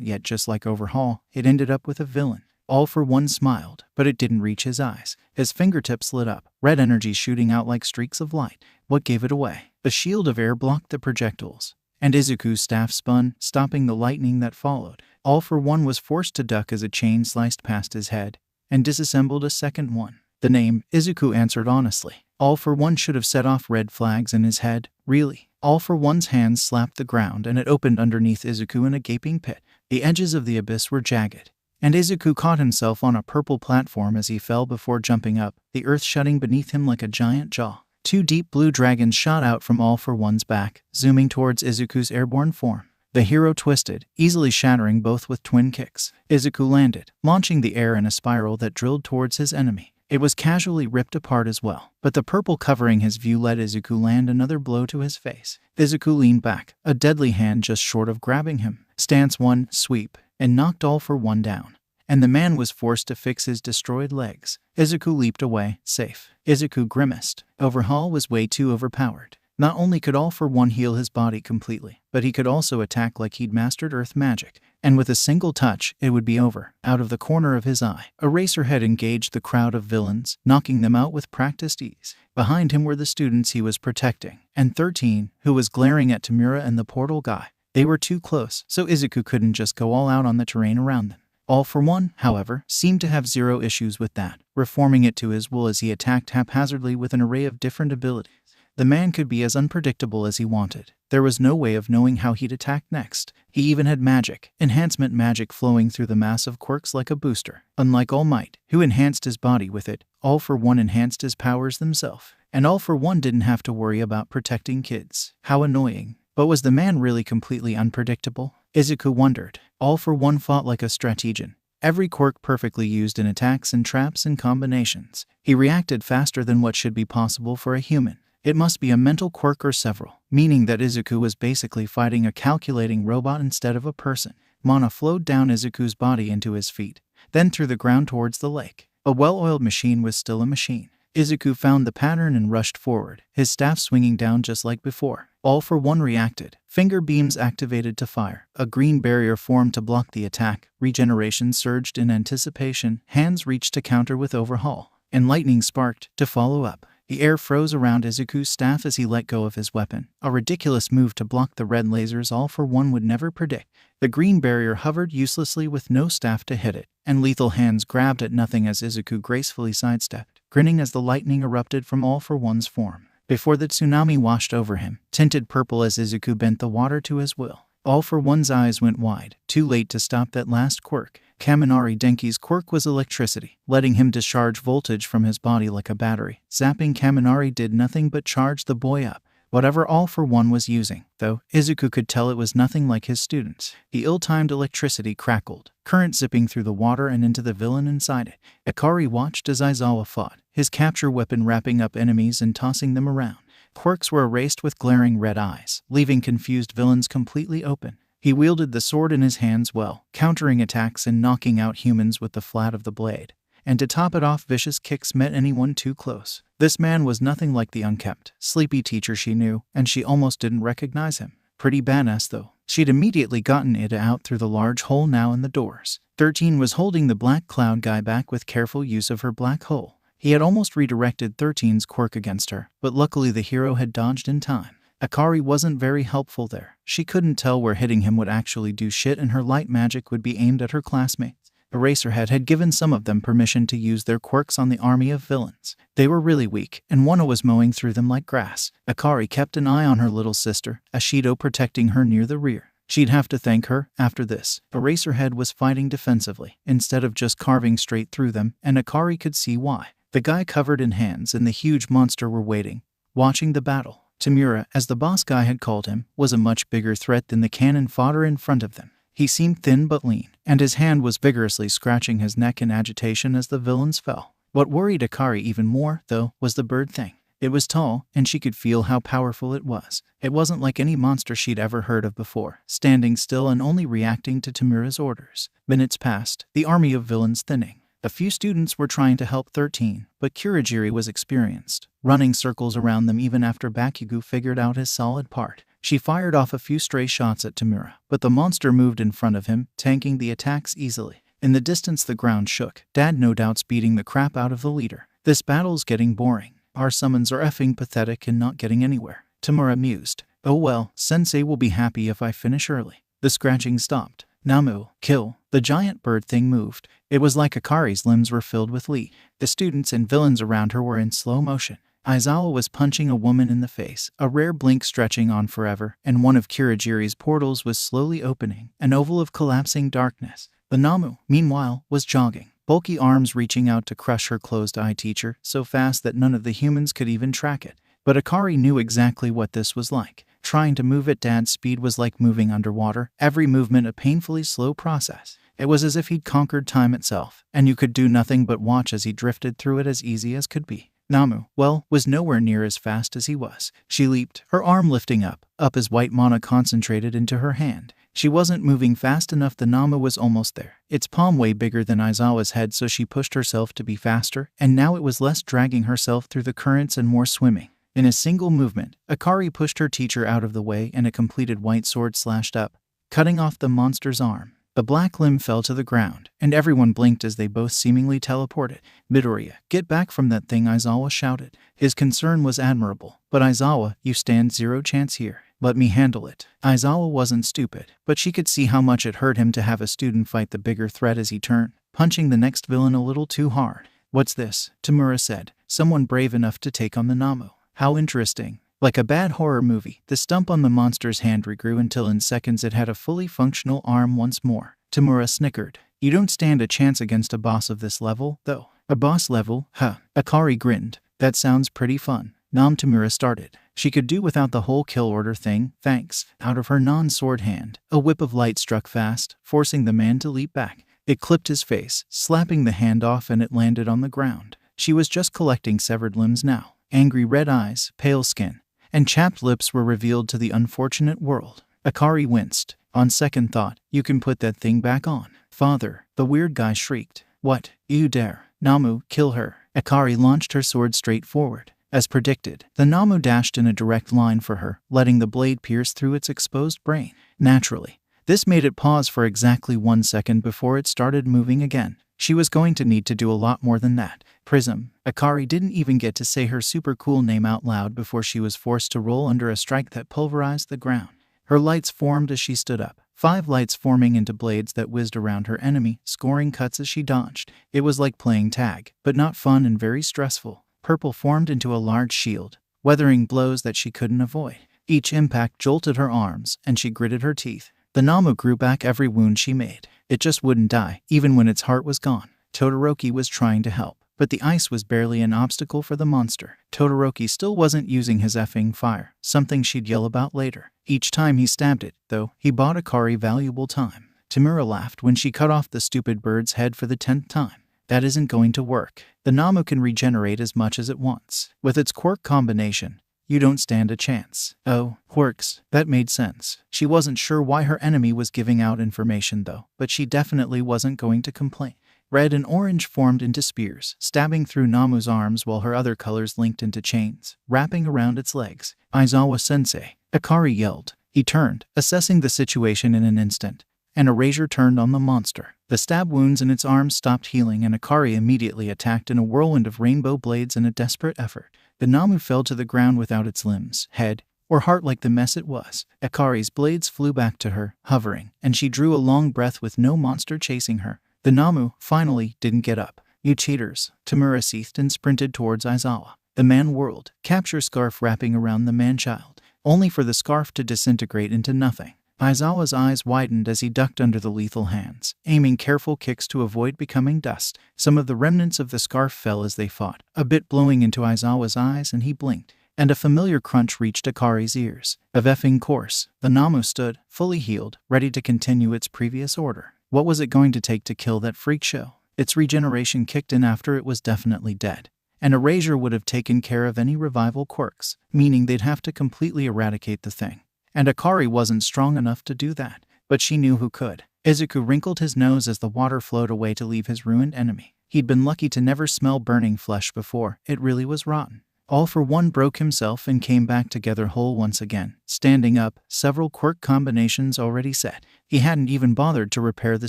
Yet just like Overhaul, it ended up with a villain. All for One smiled, but it didn't reach his eyes. His fingertips lit up, red energy shooting out like streaks of light. What gave it away? A shield of air blocked the projectiles, and Izuku's staff spun, stopping the lightning that followed. All for One was forced to duck as a chain sliced past his head, and disassembled a second one. The name, Izuku answered honestly. All for One should have set off red flags in his head. Really? All for One's hands slapped the ground, and it opened underneath Izuku in a gaping pit. The edges of the abyss were jagged, and Izuku caught himself on a purple platform as he fell before jumping up, the earth shutting beneath him like a giant jaw. 2 deep blue dragons shot out from All for One's back, zooming towards Izuku's airborne form. The hero twisted, easily shattering both with twin kicks. Izuku landed, launching the air in a spiral that drilled towards his enemy. It was casually ripped apart as well, but the purple covering his view let Izuku land another blow to his face. Izuku leaned back, a deadly hand just short of grabbing him. Stance 1, sweep, and knocked All for One down, and the man was forced to fix his destroyed legs. Izuku leaped away, safe. Izuku grimaced. Overhaul was way too overpowered. Not only could All for One heal his body completely, but he could also attack like he'd mastered earth magic. And with a single touch, it would be over. Out of the corner of his eye, Eraserhead engaged the crowd of villains, knocking them out with practiced ease. Behind him were the students he was protecting, and 13, who was glaring at Tamura and the portal guy. They were too close, so Izuku couldn't just go all out on the terrain around them. All for One, however, seemed to have zero issues with that, reforming it to his will as he attacked haphazardly with an array of different abilities. The man could be as unpredictable as he wanted. There was no way of knowing how he'd attack next. He even had magic, enhancement magic flowing through the mass of quirks like a booster. Unlike All Might, who enhanced his body with it, All for One enhanced his powers themselves. And All for One didn't have to worry about protecting kids. How annoying. But was the man really completely unpredictable? Izuku wondered. All for One fought like a strategian. Every quirk perfectly used in attacks and traps and combinations. He reacted faster than what should be possible for a human. It must be a mental quirk or several, meaning that Izuku was basically fighting a calculating robot instead of a person. Mana flowed down Izuku's body into his feet, then through the ground towards the lake. A well-oiled machine was still a machine. Izuku found the pattern and rushed forward, his staff swinging down just like before. All for One reacted. Finger beams activated to fire. A green barrier formed to block the attack. Regeneration surged in anticipation. Hands reached to counter with Overhaul, and lightning sparked to follow up. The air froze around Izuku's staff as he let go of his weapon, a ridiculous move to block the red lasers All for One would never predict. The green barrier hovered uselessly with no staff to hit it, and lethal hands grabbed at nothing as Izuku gracefully sidestepped, grinning as the lightning erupted from All for One's form. Before the tsunami washed over him, tinted purple as Izuku bent the water to his will. All for One's eyes went wide, too late to stop that last quirk. Kaminari Denki's quirk was electricity, letting him discharge voltage from his body like a battery. Zapping Kaminari did nothing but charge the boy up. Whatever All for One was using, though, Izuku could tell it was nothing like his students. The ill-timed electricity crackled, current zipping through the water and into the villain inside it. Akari watched as Aizawa fought, his capture weapon wrapping up enemies and tossing them around. Quirks were erased with glaring red eyes, leaving confused villains completely open. He wielded the sword in his hands well, countering attacks and knocking out humans with the flat of the blade. And to top it off, vicious kicks met anyone too close. This man was nothing like the unkempt, sleepy teacher she knew, and she almost didn't recognize him. Pretty badass though. She'd immediately gotten Ida out through the large hole now in the doors. 13 was holding the black cloud guy back with careful use of her black hole. He had almost redirected 13's quirk against her, but luckily the hero had dodged in time. Akari wasn't very helpful there. She couldn't tell where hitting him would actually do shit, and her light magic would be aimed at her classmates. Eraserhead had given some of them permission to use their quirks on the army of villains. They were really weak, and Wano was mowing through them like grass. Akari kept an eye on her little sister, Ashido protecting her near the rear. She'd have to thank her after this. Eraserhead was fighting defensively, instead of just carving straight through them, and Akari could see why. The guy covered in hands and the huge monster were waiting, watching the battle. Tamura, as the boss guy had called him, was a much bigger threat than the cannon fodder in front of them. He seemed thin but lean, and his hand was vigorously scratching his neck in agitation as the villains fell. What worried Akari even more, though, was the bird thing. It was tall, and she could feel how powerful it was. It wasn't like any monster she'd ever heard of before, standing still and only reacting to Tamura's orders. Minutes passed, the army of villains thinning. A few students were trying to help 13, but Kurogiri was experienced, running circles around them even after Bakugo figured out his solid part. She fired off a few stray shots at Tamura, but the monster moved in front of him, tanking the attacks easily. In the distance the ground shook, Dad no doubt's beating the crap out of the leader. This battle's getting boring. Our summons are effing pathetic and not getting anywhere. Tamura mused. Oh well, Sensei will be happy if I finish early. The scratching stopped. Namu, kill. The giant bird thing moved. It was like Akari's limbs were filled with Lee. The students and villains around her were in slow motion. Aizawa was punching a woman in the face, a rare blink stretching on forever, and one of Kurogiri's portals was slowly opening, an oval of collapsing darkness. The Namu, meanwhile, was jogging, bulky arms reaching out to crush her closed-eye teacher, so fast that none of the humans could even track it. But Akari knew exactly what this was like. Trying to move at Dad's speed was like moving underwater, every movement a painfully slow process. It was as if he'd conquered time itself, and you could do nothing but watch as he drifted through it as easy as could be. Namu, well, was nowhere near as fast as he was. She leaped, her arm lifting up as white mana concentrated into her hand. She wasn't moving fast enough. The Namu was almost there, its palm way bigger than Aizawa's head, so she pushed herself to be faster, and now it was less dragging herself through the currents and more swimming. In a single movement, Akari pushed her teacher out of the way and a completed white sword slashed up, cutting off the monster's arm. The black limb fell to the ground, and everyone blinked as they both seemingly teleported. Midoriya, get back from that thing, Aizawa shouted. His concern was admirable. But Aizawa, you stand zero chance here. Let me handle it. Aizawa wasn't stupid, but she could see how much it hurt him to have a student fight the bigger threat as he turned, punching the next villain a little too hard. What's this? Tamura said. Someone brave enough to take on the Namu. How interesting. Like a bad horror movie, the stump on the monster's hand regrew until in seconds it had a fully functional arm once more. Tamura snickered. You don't stand a chance against a boss of this level, though. A boss level? Huh. Akari grinned. That sounds pretty fun. Tamura started. She could do without the whole kill order thing, thanks. Out of her non-sword hand, a whip of light struck fast, forcing the man to leap back. It clipped his face, slapping the hand off, and it landed on the ground. She was just collecting severed limbs now. Angry red eyes, pale skin, and chapped lips were revealed to the unfortunate world. Akari winced. On second thought, you can put that thing back on. Father, the weird guy shrieked. What? You dare? Namu, kill her. Akari launched her sword straight forward. As predicted, the Namu dashed in a direct line for her, letting the blade pierce through its exposed brain. Naturally, this made it pause for exactly 1 second before it started moving again. She was going to need to do a lot more than that. Prism. Akari didn't even get to say her super cool name out loud before she was forced to roll under a strike that pulverized the ground. Her lights formed as she stood up. 5 lights forming into blades that whizzed around her enemy, scoring cuts as she dodged. It was like playing tag, but not fun and very stressful. Purple formed into a large shield, weathering blows that she couldn't avoid. Each impact jolted her arms, and she gritted her teeth. The Namu grew back every wound she made. It just wouldn't die, even when its heart was gone. Todoroki was trying to help, but the ice was barely an obstacle for the monster. Todoroki still wasn't using his effing fire, something she'd yell about later. Each time he stabbed it, though, he bought Akari valuable time. Tamura laughed when she cut off the stupid bird's head for the 10th time. That isn't going to work. The Namu can regenerate as much as it wants. With its quirk combination, you don't stand a chance. Oh, quirks. That made sense. She wasn't sure why her enemy was giving out information though, but she definitely wasn't going to complain. Red and orange formed into spears, stabbing through Namu's arms while her other colors linked into chains, wrapping around its legs. Aizawa-sensei, Akari yelled. He turned, assessing the situation in an instant, and a razor turned on the monster. The stab wounds in its arms stopped healing and Akari immediately attacked in a whirlwind of rainbow blades in a desperate effort. The Namu fell to the ground without its limbs, head, or heart like the mess it was. Akari's blades flew back to her, hovering, and she drew a long breath with no monster chasing her. The Namu, finally, didn't get up. You cheaters. Tamura seethed and sprinted towards Aizawa. The man whirled, capture scarf wrapping around the man-child, only for the scarf to disintegrate into nothing. Aizawa's eyes widened as he ducked under the lethal hands, aiming careful kicks to avoid becoming dust. Some of the remnants of the scarf fell as they fought, a bit blowing into Aizawa's eyes, and he blinked, and a familiar crunch reached Akari's ears. Of effing course, the Namu stood, fully healed, ready to continue its previous order. What was it going to take to kill that freak show? Its regeneration kicked in after it was definitely dead, and a razor would have taken care of any revival quirks, meaning they'd have to completely eradicate the thing. And Akari wasn't strong enough to do that, but she knew who could. Izuku wrinkled his nose as the water flowed away to leave his ruined enemy. He'd been lucky to never smell burning flesh before. It really was rotten. All for One broke himself and came back together whole once again, standing up, several quirk combinations already set. He hadn't even bothered to repair the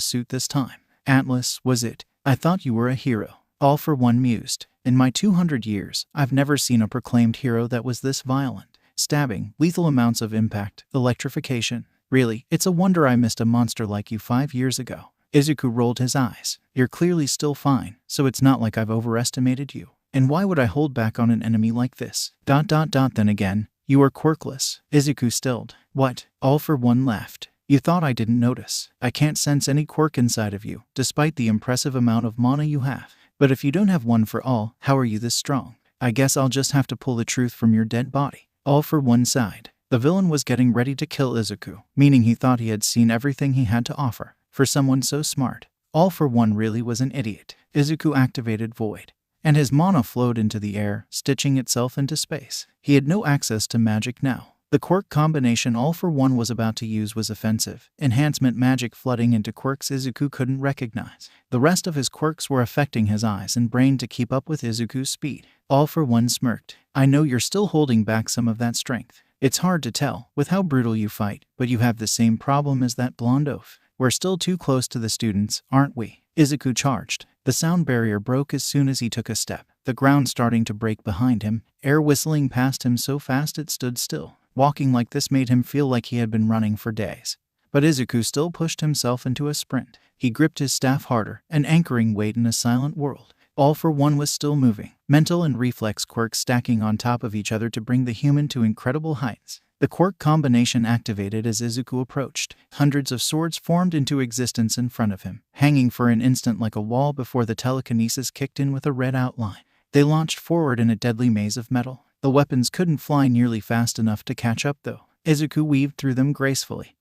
suit this time. Atlas, was it? I thought you were a hero. All for One mused. In my 200 years, I've never seen a proclaimed hero that was this violent. Stabbing, lethal amounts of impact, electrification. Really, it's a wonder I missed a monster like you 5 years ago. Izuku rolled his eyes. You're clearly still fine, so it's not like I've overestimated you. And why would I hold back on an enemy like this? Then again, you are quirkless. Izuku stilled. What? All for One laughed. You thought I didn't notice. I can't sense any quirk inside of you, despite the impressive amount of mana you have. But if you don't have one for all, how are you this strong? I guess I'll just have to pull the truth from your dead body. All for One side. The villain was getting ready to kill Izuku, meaning he thought he had seen everything he had to offer. For someone so smart, All for One really was an idiot. Izuku activated Void, and his mana flowed into the air, stitching itself into space. He had no access to magic now. The quirk combination All for One was about to use was offensive, enhancement magic flooding into quirks Izuku couldn't recognize. The rest of his quirks were affecting his eyes and brain to keep up with Izuku's speed. All for One smirked. I know you're still holding back some of that strength. It's hard to tell with how brutal you fight, but you have the same problem as that blonde oaf. We're still too close to the students, aren't we? Izuku charged. The sound barrier broke as soon as he took a step, the ground starting to break behind him, air whistling past him so fast it stood still. Walking like this made him feel like he had been running for days. But Izuku still pushed himself into a sprint. He gripped his staff harder, an anchoring weight in a silent world. All for One was still moving, mental and reflex quirks stacking on top of each other to bring the human to incredible heights. The quirk combination activated as Izuku approached. Hundreds of swords formed into existence in front of him, hanging for an instant like a wall before the telekinesis kicked in with a red outline. They launched forward in a deadly maze of metal. The weapons couldn't fly nearly fast enough to catch up though. Izuku weaved through them gracefully,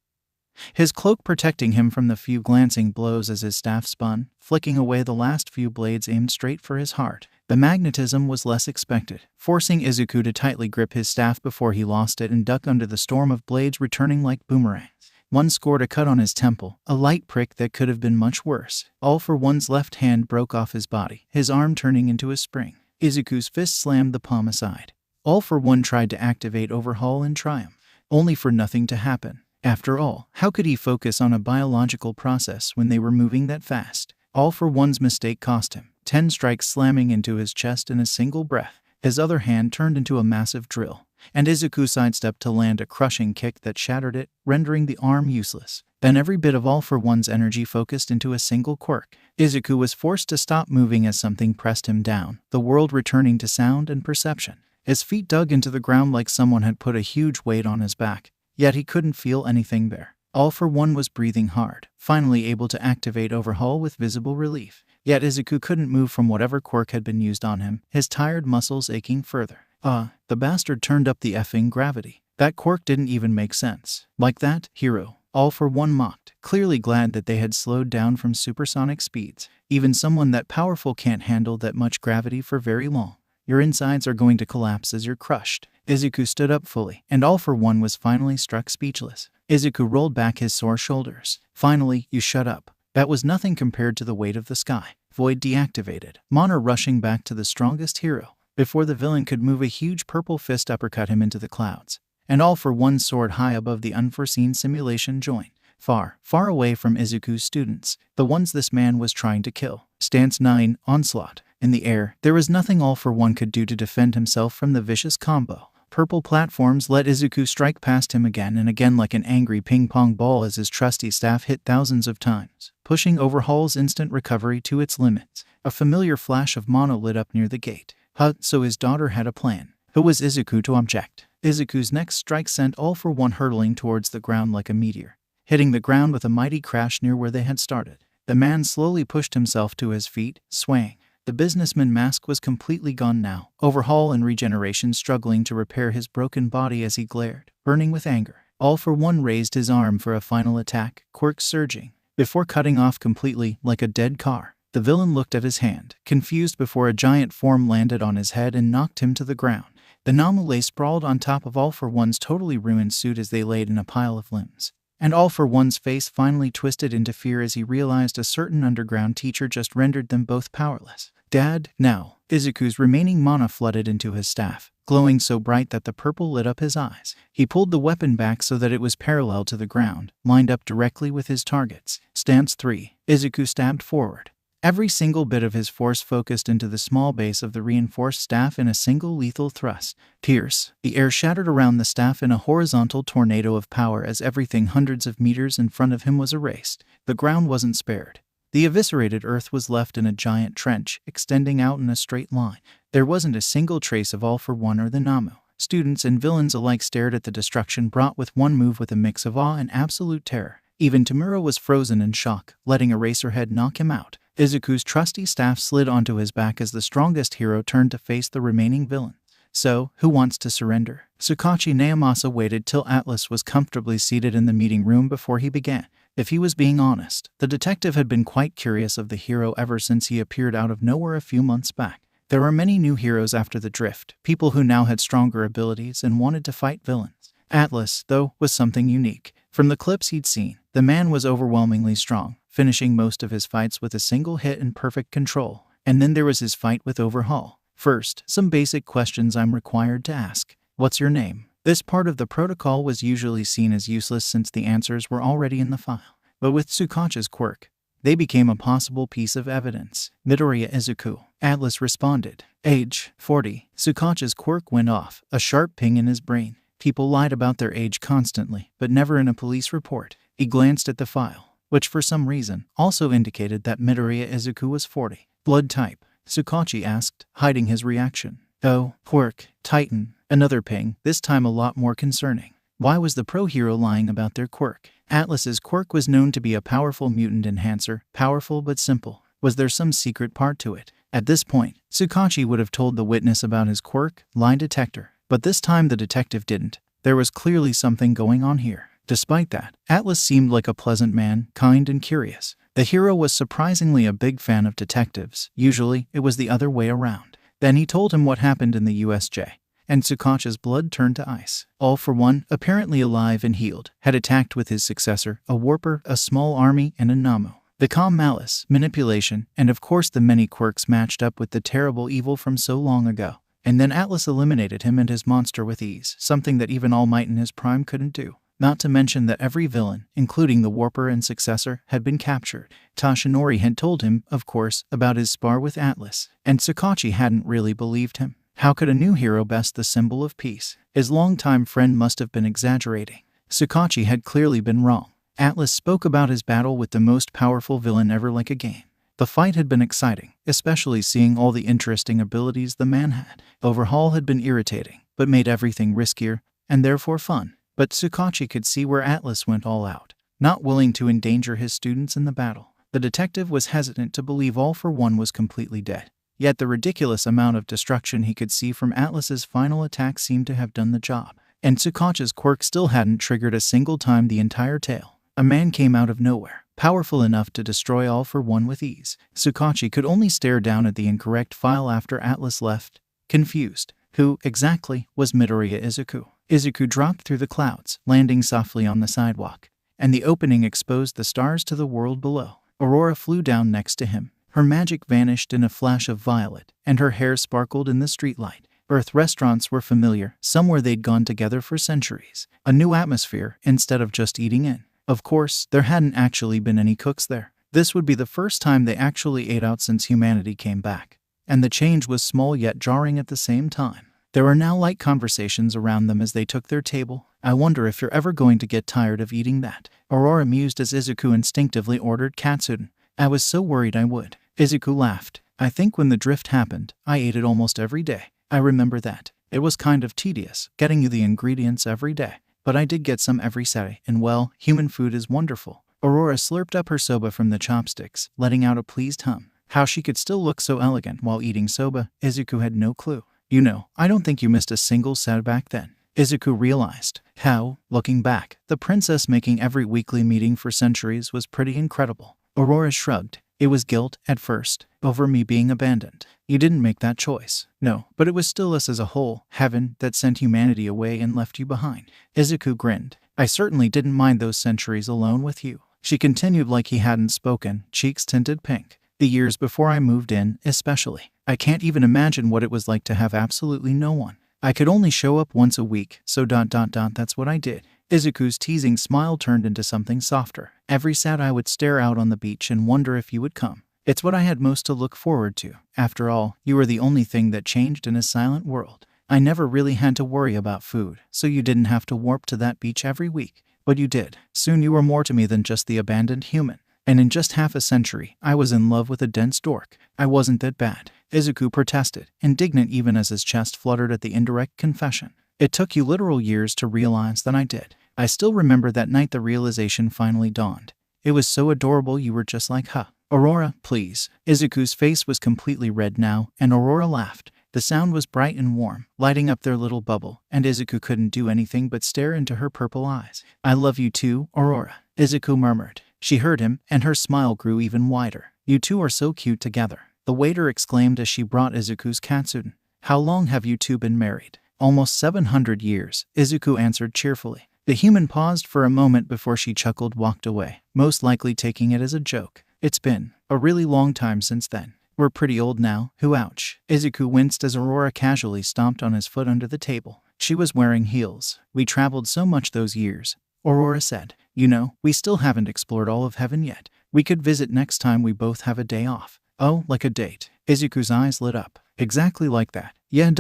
his cloak protecting him from the few glancing blows as his staff spun, flicking away the last few blades aimed straight for his heart. The magnetism was less expected, forcing Izuku to tightly grip his staff before he lost it and duck under the storm of blades returning like boomerangs. One scored a cut on his temple, a light prick that could have been much worse. All for One's left hand broke off his body, his arm turning into a spring. Izuku's fist slammed the palm aside. All for One tried to activate Overhaul in triumph, only for nothing to happen. After all, how could he focus on a biological process when they were moving that fast? All for One's mistake cost him 10 strikes, slamming into his chest in a single breath. His other hand turned into a massive drill, and Izuku sidestepped to land a crushing kick that shattered it, rendering the arm useless. Then every bit of All for One's energy focused into a single quirk. Izuku was forced to stop moving as something pressed him down, the world returning to sound and perception. His feet dug into the ground like someone had put a huge weight on his back, yet he couldn't feel anything there. All for One was breathing hard, finally able to activate Overhaul with visible relief. Yet Izuku couldn't move from whatever quirk had been used on him, his tired muscles aching further. The bastard turned up the effing gravity. That quirk didn't even make sense. Like that, hero? All for One mocked, clearly glad that they had slowed down from supersonic speeds. Even someone that powerful can't handle that much gravity for very long. Your insides are going to collapse as you're crushed. Izuku stood up fully, and All for One was finally struck speechless. Izuku rolled back his sore shoulders. Finally, you shut up. That was nothing compared to the weight of the sky. Void deactivated. Mana rushing back to the strongest hero. Before the villain could move, a huge purple fist uppercut him into the clouds. And All for One soared high above the unforeseen simulation joint. Far, far away from Izuku's students. The ones this man was trying to kill. Stance 9, Onslaught. In the air, there was nothing All for One could do to defend himself from the vicious combo. Purple platforms let Izuku strike past him again and again like an angry ping-pong ball as his trusty staff hit thousands of times, pushing Overhaul's instant recovery to its limits. A familiar flash of mana lit up near the gate. So his daughter had a plan. Who was Izuku to object? Izuku's next strike sent All for One hurtling towards the ground like a meteor, hitting the ground with a mighty crash near where they had started. The man slowly pushed himself to his feet, swaying. The businessman mask was completely gone now, Overhaul and Regeneration struggling to repair his broken body as he glared, burning with anger. All for One raised his arm for a final attack, quirk surging, before cutting off completely like a dead car. The villain looked at his hand, confused, before a giant form landed on his head and knocked him to the ground. The Namu lay sprawled on top of All for One's totally ruined suit as they laid in a pile of limbs. And All for One's face finally twisted into fear as he realized a certain underground teacher just rendered them both powerless. Dad, now. Izuku's remaining mana flooded into his staff, glowing so bright that the purple lit up his eyes. He pulled the weapon back so that it was parallel to the ground, lined up directly with his targets. Stance 3. Izuku stabbed forward. Every single bit of his force focused into the small base of the reinforced staff in a single lethal thrust. Pierce. The air shattered around the staff in a horizontal tornado of power as everything hundreds of meters in front of him was erased. The ground wasn't spared. The eviscerated earth was left in a giant trench, extending out in a straight line. There wasn't a single trace of All for One or the Namu. Students and villains alike stared at the destruction brought with one move with a mix of awe and absolute terror. Even Tamura was frozen in shock, letting Eraserhead knock him out. Izuku's trusty staff slid onto his back as the strongest hero turned to face the remaining villains. So, who wants to surrender? Tsukachi Naomasa waited till Atlas was comfortably seated in the meeting room before he began. If he was being honest, the detective had been quite curious of the hero ever since he appeared out of nowhere a few months back. There were many new heroes after the drift, people who now had stronger abilities and wanted to fight villains. Atlas, though, was something unique. From the clips he'd seen, the man was overwhelmingly strong, finishing most of his fights with a single hit and perfect control. And then there was his fight with Overhaul. First, some basic questions I'm required to ask. What's your name? This part of the protocol was usually seen as useless since the answers were already in the file. But with Tsukachi's quirk, they became a possible piece of evidence. Midoriya Izuku. Atlas responded. Age, 40. Tsukachi's quirk went off, a sharp ping in his brain. People lied about their age constantly, but never in a police report. He glanced at the file, which for some reason also indicated that Midoriya Izuku was 40. Blood type? Tsukachi asked, hiding his reaction. Oh, quirk, Titan. Another ping, this time a lot more concerning. Why was the pro-hero lying about their quirk? Atlas's quirk was known to be a powerful mutant enhancer, powerful but simple. Was there some secret part to it? At this point, Tsukachi would have told the witness about his quirk, lie detector. But this time the detective didn't. There was clearly something going on here. Despite that, Atlas seemed like a pleasant man, kind and curious. The hero was surprisingly a big fan of detectives. Usually, it was the other way around. Then he told him what happened in the USJ. And Tsukachi's blood turned to ice. All for One, apparently alive and healed, had attacked with his successor, a warper, a small army, and a Namu. The calm malice, manipulation, and of course the many quirks matched up with the terrible evil from so long ago. And then Atlas eliminated him and his monster with ease, something that even All Might in his prime couldn't do. Not to mention that every villain, including the Warper and Successor, had been captured. Toshinori had told him, of course, about his spar with Atlas, and Sakachi hadn't really believed him. How could a new hero best the symbol of peace? His longtime friend must have been exaggerating. Sakachi had clearly been wrong. Atlas spoke about his battle with the most powerful villain ever like a game. The fight had been exciting, especially seeing all the interesting abilities the man had. Overhaul had been irritating, but made everything riskier, and therefore fun. But Sakachi could see where Atlas went all out, not willing to endanger his students in the battle. The detective was hesitant to believe All for One was completely dead. Yet the ridiculous amount of destruction he could see from Atlas's final attack seemed to have done the job. And Sakachi's quirk still hadn't triggered a single time the entire tale. A man came out of nowhere, powerful enough to destroy All for One with ease. Sakachi could only stare down at the incorrect file after Atlas left, confused. Who, exactly, was Midoriya Izuku? Izuku dropped through the clouds, landing softly on the sidewalk, and the opening exposed the stars to the world below. Aurora flew down next to him. Her magic vanished in a flash of violet, and her hair sparkled in the streetlight. Earth restaurants were familiar, somewhere they'd gone together for centuries. A new atmosphere, instead of just eating in. Of course, there hadn't actually been any cooks there. This would be the first time they actually ate out since humanity came back. And the change was small yet jarring at the same time. There were now light conversations around them as they took their table. I wonder if you're ever going to get tired of eating that. Aurora mused as Izuku instinctively ordered katsudon. I was so worried I would. Izuku laughed. I think when the drift happened, I ate it almost every day. I remember that. It was kind of tedious, getting you the ingredients every day. But I did get some every Saturday, and well, human food is wonderful. Aurora slurped up her soba from the chopsticks, letting out a pleased hum. How she could still look so elegant while eating soba, Izuku had no clue. You know, I don't think you missed a single sad back then. Izuku realized how, looking back, the princess making every weekly meeting for centuries was pretty incredible. Aurora shrugged. It was guilt, at first, over me being abandoned. You didn't make that choice. No, but it was still us as a whole, heaven, that sent humanity away and left you behind. Izuku grinned. I certainly didn't mind those centuries alone with you. She continued like he hadn't spoken, cheeks tinted pink. The years before I moved in, especially. I can't even imagine what it was like to have absolutely no one. I could only show up once a week, so that's what I did. Izuku's teasing smile turned into something softer. Every Saturday I would stare out on the beach and wonder if you would come. It's what I had most to look forward to. After all, you were the only thing that changed in a silent world. I never really had to worry about food, so you didn't have to warp to that beach every week. But you did. Soon you were more to me than just the abandoned human. And in just half a century, I was in love with a dense dork. I wasn't that bad. Izuku protested, indignant even as his chest fluttered at the indirect confession. It took you literal years to realize that I did. I still remember that night the realization finally dawned. It was so adorable you were just like, huh. Aurora, please. Izuku's face was completely red now, and Aurora laughed. The sound was bright and warm, lighting up their little bubble, and Izuku couldn't do anything but stare into her purple eyes. I love you too, Aurora, Izuku murmured. She heard him, and her smile grew even wider. You two are so cute together, the waiter exclaimed as she brought Izuku's katsudon. How long have you two been married? Almost 700 years, Izuku answered cheerfully. The human paused for a moment before she chuckled, walked away, most likely taking it as a joke. It's been a really long time since then. We're pretty old now, who ouch. Izuku winced as Aurora casually stomped on his foot under the table. She was wearing heels. We traveled so much those years, Aurora said. You know, we still haven't explored all of heaven yet. We could visit next time we both have a day off. Oh, like a date. Izuku's eyes lit up. Exactly like that. Yeah,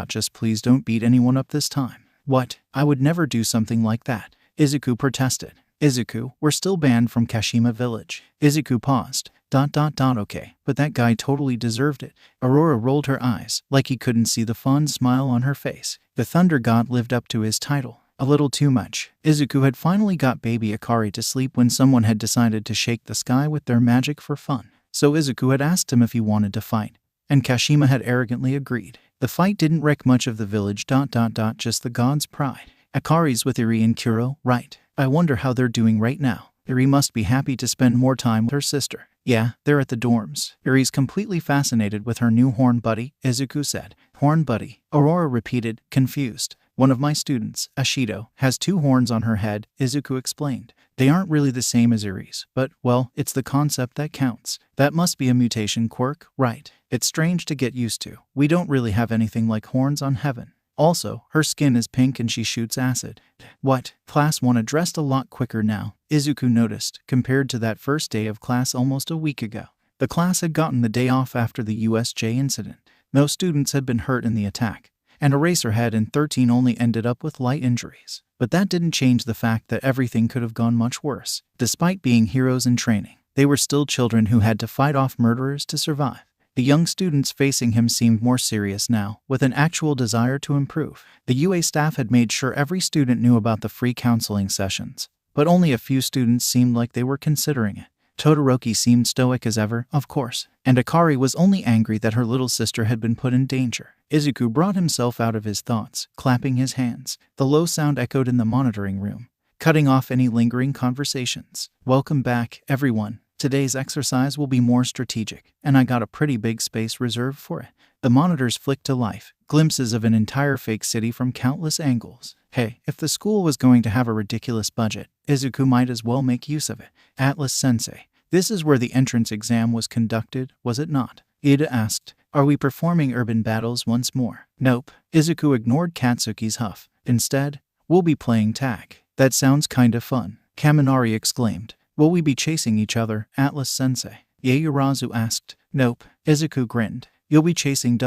just please don't beat anyone up this time. What? I would never do something like that. Izuku protested. Izuku, we're still banned from Kashima Village. Izuku paused. Okay, but that guy totally deserved it. Aurora rolled her eyes, like he couldn't see the fond smile on her face. The Thunder God lived up to his title. A little too much. Izuku had finally got baby Akari to sleep when someone had decided to shake the sky with their magic for fun. So Izuku had asked him if he wanted to fight, and Kashima had arrogantly agreed. The fight didn't wreck much of the village. Just the god's pride. Akari's with Eri and Kuro, right? I wonder how they're doing right now. Eri must be happy to spend more time with her sister. Yeah, they're at the dorms. Eri's completely fascinated with her new horn buddy, Izuku said. Horn buddy? Aurora repeated, confused. One of my students, Ashido, has 2 horns on her head, Izuku explained. They aren't really the same as Eri's, but, well, it's the concept that counts. That must be a mutation quirk, right? It's strange to get used to. We don't really have anything like horns on heaven. Also, her skin is pink and she shoots acid. What? Class 1 addressed a lot quicker now, Izuku noticed, compared to that first day of class almost a week ago. The class had gotten the day off after the USJ incident. No students had been hurt in the attack, and Eraserhead and 13 only ended up with light injuries. But that didn't change the fact that everything could have gone much worse. Despite being heroes in training, they were still children who had to fight off murderers to survive. The young students facing him seemed more serious now, with an actual desire to improve. The UA staff had made sure every student knew about the free counseling sessions, but only a few students seemed like they were considering it. Todoroki seemed stoic as ever, of course, and Akari was only angry that her little sister had been put in danger. Izuku brought himself out of his thoughts, clapping his hands. The low sound echoed in the monitoring room, cutting off any lingering conversations. Welcome back, everyone. Today's exercise will be more strategic, and I got a pretty big space reserved for it. The monitors flicked to life, glimpses of an entire fake city from countless angles. Hey, if the school was going to have a ridiculous budget, Izuku might as well make use of it. Atlas-sensei, this is where the entrance exam was conducted, was it not? Ida asked. Are we performing urban battles once more? Nope. Izuku ignored Katsuki's huff. Instead, we'll be playing tag. That sounds kinda fun, Kaminari exclaimed. Will we be chasing each other, Atlas-sensei? Yaoyorozu asked. Nope. Izuku grinned. You'll be chasing ...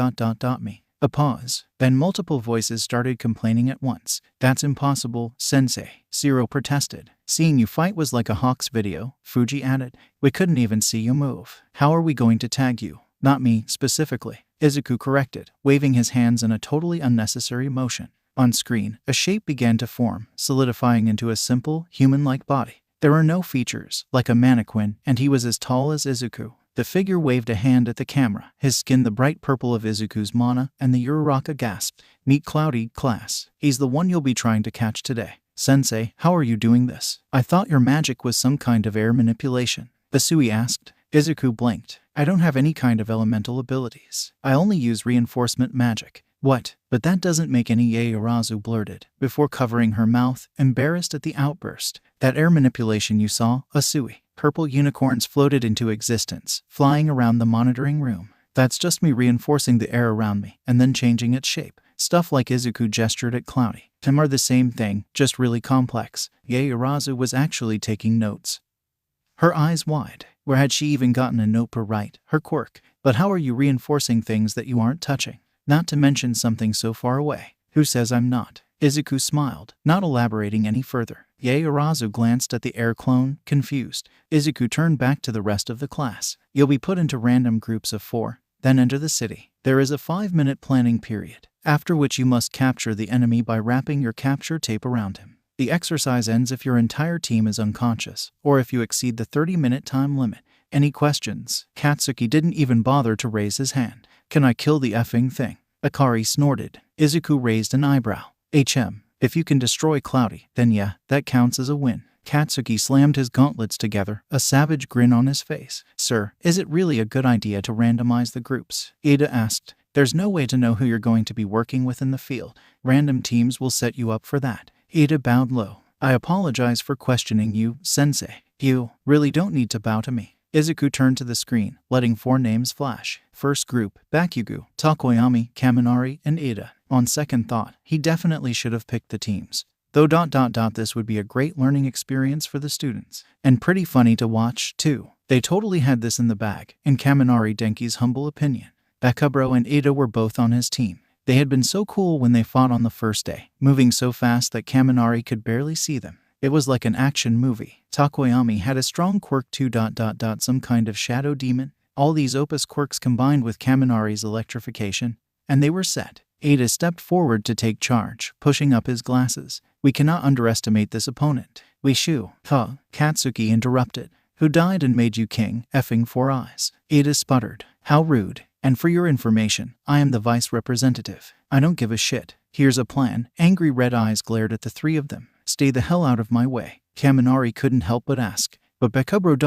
me. A pause. Then multiple voices started complaining at once. That's impossible, sensei, Zero protested. Seeing you fight was like a Hawks video, Fuji added. We couldn't even see you move. How are we going to tag you? Not me, specifically, Izuku corrected, waving his hands in a totally unnecessary motion. On screen, a shape began to form, solidifying into a simple, human-like body. There were no features, like a mannequin, and he was as tall as Izuku. The figure waved a hand at the camera, his skin the bright purple of Izuku's mana, and the Uraraka gasped. Meet Cloudy, class. He's the one you'll be trying to catch today. Sensei, how are you doing this? I thought your magic was some kind of air manipulation, Basui asked. Izuku blinked. I don't have any kind of elemental abilities. I only use reinforcement magic. What? But that doesn't make any, Yaoyorozu blurted, before covering her mouth, embarrassed at the outburst. That air manipulation you saw, Asui. Purple unicorns floated into existence, flying around the monitoring room. That's just me reinforcing the air around me, and then changing its shape. Stuff like Izuku gestured at Cloudy. Them are the same thing, just really complex. Yaoyorozu was actually taking notes, her eyes wide. Where had she even gotten a note per right? Her quirk. But how are you reinforcing things that you aren't touching? Not to mention something so far away. Who says I'm not? Izuku smiled, not elaborating any further. Yaoyorozu glanced at the air clone, confused. Izuku turned back to the rest of the class. You'll be put into random groups of 4, then enter the city. There is a 5-minute planning period, after which you must capture the enemy by wrapping your capture tape around him. The exercise ends if your entire team is unconscious, or if you exceed the 30-minute time limit. Any questions? Katsuki didn't even bother to raise his hand. Can I kill the effing thing? Akari snorted. Izuku raised an eyebrow. If you can destroy Cloudy, then yeah, that counts as a win. Katsuki slammed his gauntlets together, a savage grin on his face. Sir, is it really a good idea to randomize the groups? Ida asked. There's no way to know who you're going to be working with in the field. Random teams will set you up for that. Ida bowed low. I apologize for questioning you, sensei. You really don't need to bow to me. Izuku turned to the screen, letting 4 names flash. First group, Bakugo, Takoyami, Kaminari, and Ida. On second thought, he definitely should have picked the teams. Though ... this would be a great learning experience for the students. And pretty funny to watch, too. They totally had this in the bag, in Kaminari Denki's humble opinion. Bakubro and Ida were both on his team. They had been so cool when they fought on the first day, moving so fast that Kaminari could barely see them. It was like an action movie. Takoyami had a strong quirk too ... some kind of shadow demon. All these opus quirks combined with Kaminari's electrification, and they were set. Ada stepped forward to take charge, pushing up his glasses. We cannot underestimate this opponent. We shoo. Huh, Katsuki interrupted. Who died and made you king, effing 4 eyes? Ada sputtered. How rude. And for your information, I am the vice representative. I don't give a shit. Here's a plan. Angry red eyes glared at the 3 of them. Stay the hell out of my way. Kaminari couldn't help but ask. But Bakubro ...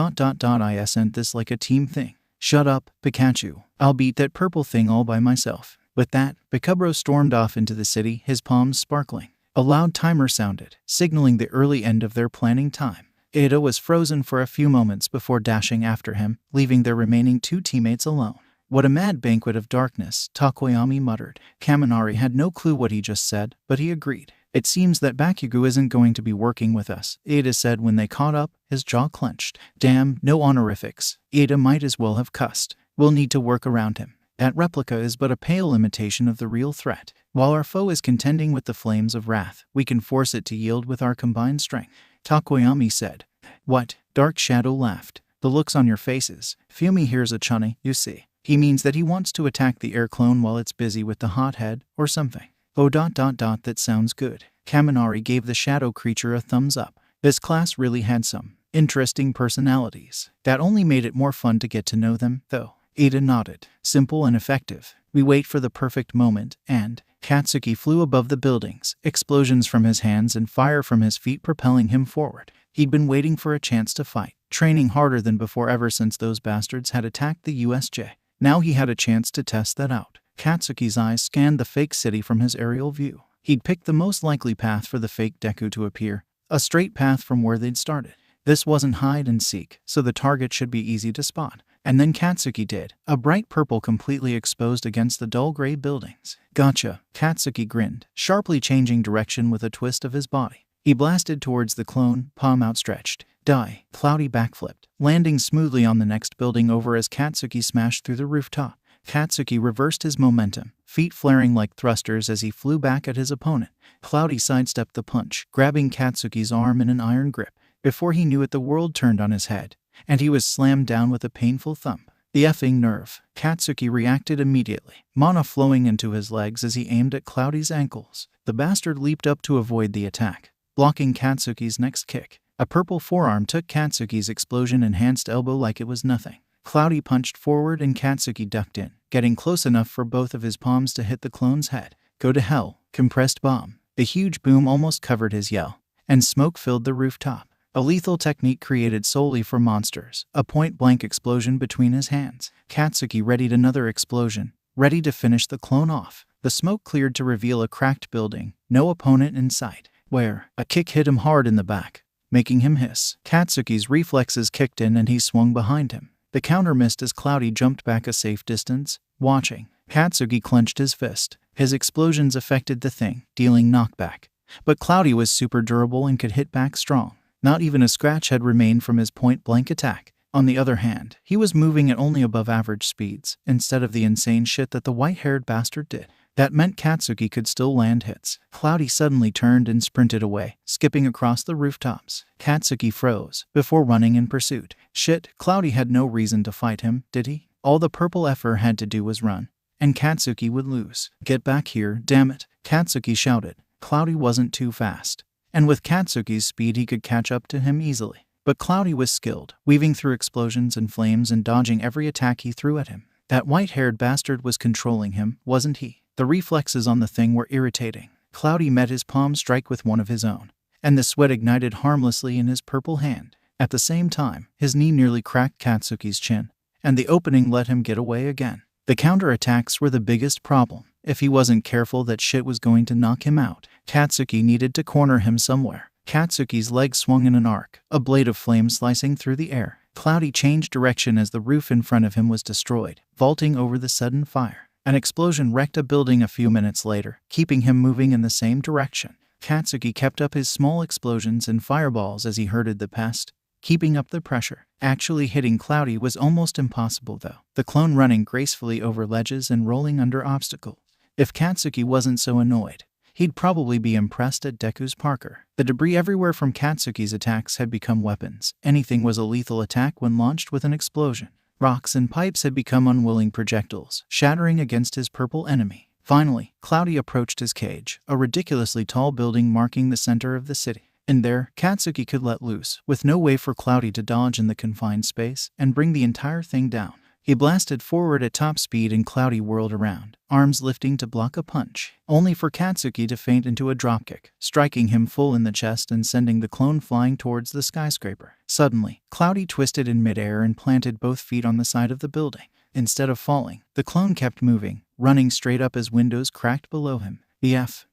I sent this like a team thing. Shut up, Pikachu. I'll beat that purple thing all by myself. With that, Bakubro stormed off into the city, his palms sparkling. A loud timer sounded, signaling the early end of their planning time. Ida was frozen for a few moments before dashing after him, leaving their remaining 2 teammates alone. What a mad banquet of darkness, Takoyami muttered. Kaminari had no clue what he just said, but he agreed. It seems that Bakugo isn't going to be working with us, Ada said when they caught up, his jaw clenched. Damn, no honorifics. Ada might as well have cussed. We'll need to work around him. That replica is but a pale imitation of the real threat. While our foe is contending with the flames of wrath, we can force it to yield with our combined strength, Takoyami said. What? Dark Shadow laughed. The looks on your faces. Fumi here's a chunny, you see. He means that he wants to attack the air clone while it's busy with the hothead, or something. Oh ... that sounds good. Kaminari gave the shadow creature a thumbs up. This class really had some interesting personalities. That only made it more fun to get to know them, though. Ada nodded. Simple and effective. We wait for the perfect moment, and Katsuki flew above the buildings, explosions from his hands and fire from his feet propelling him forward. He'd been waiting for a chance to fight, training harder than before ever since those bastards had attacked the USJ. Now he had a chance to test that out. Katsuki's eyes scanned the fake city from his aerial view. He'd picked the most likely path for the fake Deku to appear, a straight path from where they'd started. This wasn't hide and seek, so the target should be easy to spot. And then Katsuki did, a bright purple completely exposed against the dull gray buildings. Gotcha. Katsuki grinned, sharply changing direction with a twist of his body. He blasted towards the clone, palm outstretched. Die. Cloudy backflipped, landing smoothly on the next building over as Katsuki smashed through the rooftop. Katsuki reversed his momentum, feet flaring like thrusters as he flew back at his opponent. Cloudy sidestepped the punch, grabbing Katsuki's arm in an iron grip. Before he knew it, the world turned on his head, and he was slammed down with a painful thump. The effing nerve. Katsuki reacted immediately, mana flowing into his legs as he aimed at Cloudy's ankles. The bastard leaped up to avoid the attack, blocking Katsuki's next kick. A purple forearm took Katsuki's explosion-enhanced elbow like it was nothing. Cloudy punched forward and Katsuki ducked in, getting close enough for both of his palms to hit the clone's head. Go to hell. Compressed bomb. The huge boom almost covered his yell, and smoke filled the rooftop. A lethal technique created solely for monsters. A point-blank explosion between his hands. Katsuki readied another explosion, ready to finish the clone off. The smoke cleared to reveal a cracked building, no opponent in sight. Where? A kick hit him hard in the back, making him hiss. Katsuki's reflexes kicked in and he swung behind him. The counter missed as Cloudy jumped back a safe distance, watching. Katsuki clenched his fist. His explosions affected the thing, dealing knockback. But Cloudy was super durable and could hit back strong. Not even a scratch had remained from his point-blank attack. On the other hand, he was moving at only above average speeds, instead of the insane shit that the white-haired bastard did. That meant Katsuki could still land hits. Cloudy suddenly turned and sprinted away, skipping across the rooftops. Katsuki froze, before running in pursuit. Shit, Cloudy had no reason to fight him, did he? All the purple effer had to do was run, and Katsuki would lose. Get back here, damn it, Katsuki shouted. Cloudy wasn't too fast, and with Katsuki's speed he could catch up to him easily. But Cloudy was skilled, weaving through explosions and flames and dodging every attack he threw at him. That white-haired bastard was controlling him, wasn't he? The reflexes on the thing were irritating. Cloudy met his palm strike with one of his own, and the sweat ignited harmlessly in his purple hand. At the same time, his knee nearly cracked Katsuki's chin, and the opening let him get away again. The counterattacks were the biggest problem. If he wasn't careful, that shit was going to knock him out. Katsuki needed to corner him somewhere. Katsuki's leg swung in an arc, a blade of flame slicing through the air. Cloudy changed direction as the roof in front of him was destroyed, vaulting over the sudden fire. An explosion wrecked a building a few minutes later, keeping him moving in the same direction. Katsuki kept up his small explosions and fireballs as he herded the pest, keeping up the pressure. Actually hitting Cloudy was almost impossible though, the clone running gracefully over ledges and rolling under obstacles. If Katsuki wasn't so annoyed, he'd probably be impressed at Deku's Parker. The debris everywhere from Katsuki's attacks had become weapons. Anything was a lethal attack when launched with an explosion. Rocks and pipes had become unwilling projectiles, shattering against his purple enemy. Finally, Cloudy approached his cage, a ridiculously tall building marking the center of the city. In there, Katsuki could let loose, with no way for Cloudy to dodge in the confined space, and bring the entire thing down. He blasted forward at top speed and Cloudy whirled around, arms lifting to block a punch, only for Katsuki to feint into a dropkick, striking him full in the chest and sending the clone flying towards the skyscraper. Suddenly, Cloudy twisted in midair and planted both feet on the side of the building. Instead of falling, the clone kept moving, running straight up as windows cracked below him.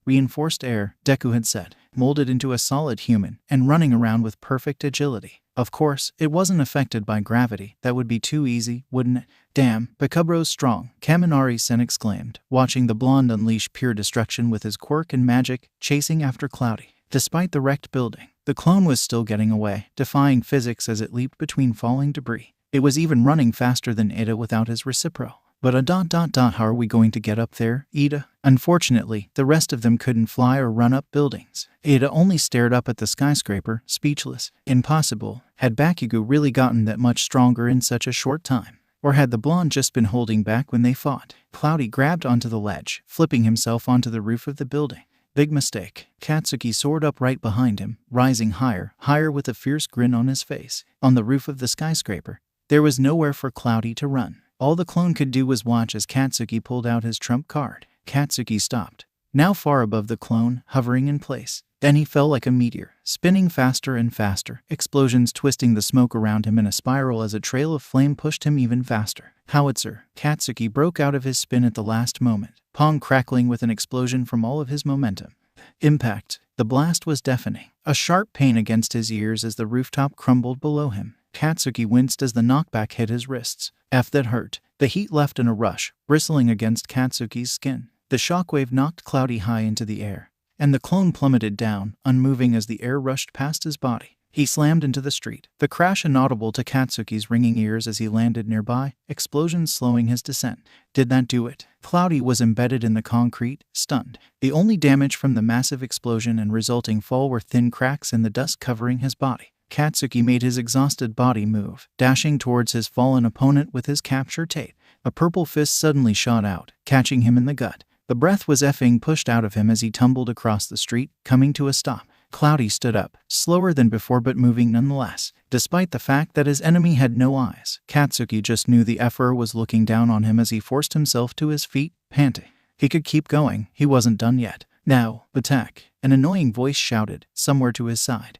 Reinforced air, Deku had said, molded into a solid human, and running around with perfect agility. Of course, it wasn't affected by gravity. That would be too easy, wouldn't it? Damn, Bakubro's strong, Kaminari-sen exclaimed, watching the blonde unleash pure destruction with his quirk and magic, chasing after Cloudy. Despite the wrecked building, the clone was still getting away, defying physics as it leaped between falling debris. It was even running faster than Ada without his recipro. But how are we going to get up there, Ada? Unfortunately, the rest of them couldn't fly or run up buildings. Ada only stared up at the skyscraper, speechless. Impossible. Had Bakugo really gotten that much stronger in such a short time? Or had the blonde just been holding back when they fought? Cloudy grabbed onto the ledge, flipping himself onto the roof of the building. Big mistake. Katsuki soared up right behind him, rising higher with a fierce grin on his face. On the roof of the skyscraper, there was nowhere for Cloudy to run. All the clone could do was watch as Katsuki pulled out his trump card. Katsuki stopped, now far above the clone, hovering in place. Then he fell like a meteor, spinning faster and faster, explosions twisting the smoke around him in a spiral as a trail of flame pushed him even faster. Howitzer. Katsuki broke out of his spin at the last moment, palm crackling with an explosion from all of his momentum. Impact. The blast was deafening, a sharp pain against his ears as the rooftop crumbled below him. Katsuki winced as the knockback hit his wrists. That hurt. The heat left in a rush, bristling against Katsuki's skin. The shockwave knocked Cloudy high into the air, and the clone plummeted down, unmoving as the air rushed past his body. He slammed into the street, the crash inaudible to Katsuki's ringing ears as he landed nearby, explosions slowing his descent. Did that do it? Cloudy was embedded in the concrete, stunned. The only damage from the massive explosion and resulting fall were thin cracks in the dust covering his body. Katsuki made his exhausted body move, dashing towards his fallen opponent with his capture tape. A purple fist suddenly shot out, catching him in the gut. The breath was effing pushed out of him as he tumbled across the street, coming to a stop. Cloudy stood up, slower than before but moving nonetheless. Despite the fact that his enemy had no eyes, Katsuki just knew the Emperor was looking down on him as he forced himself to his feet, panting. He could keep going, he wasn't done yet. Now, attack. An annoying voice shouted, somewhere to his side.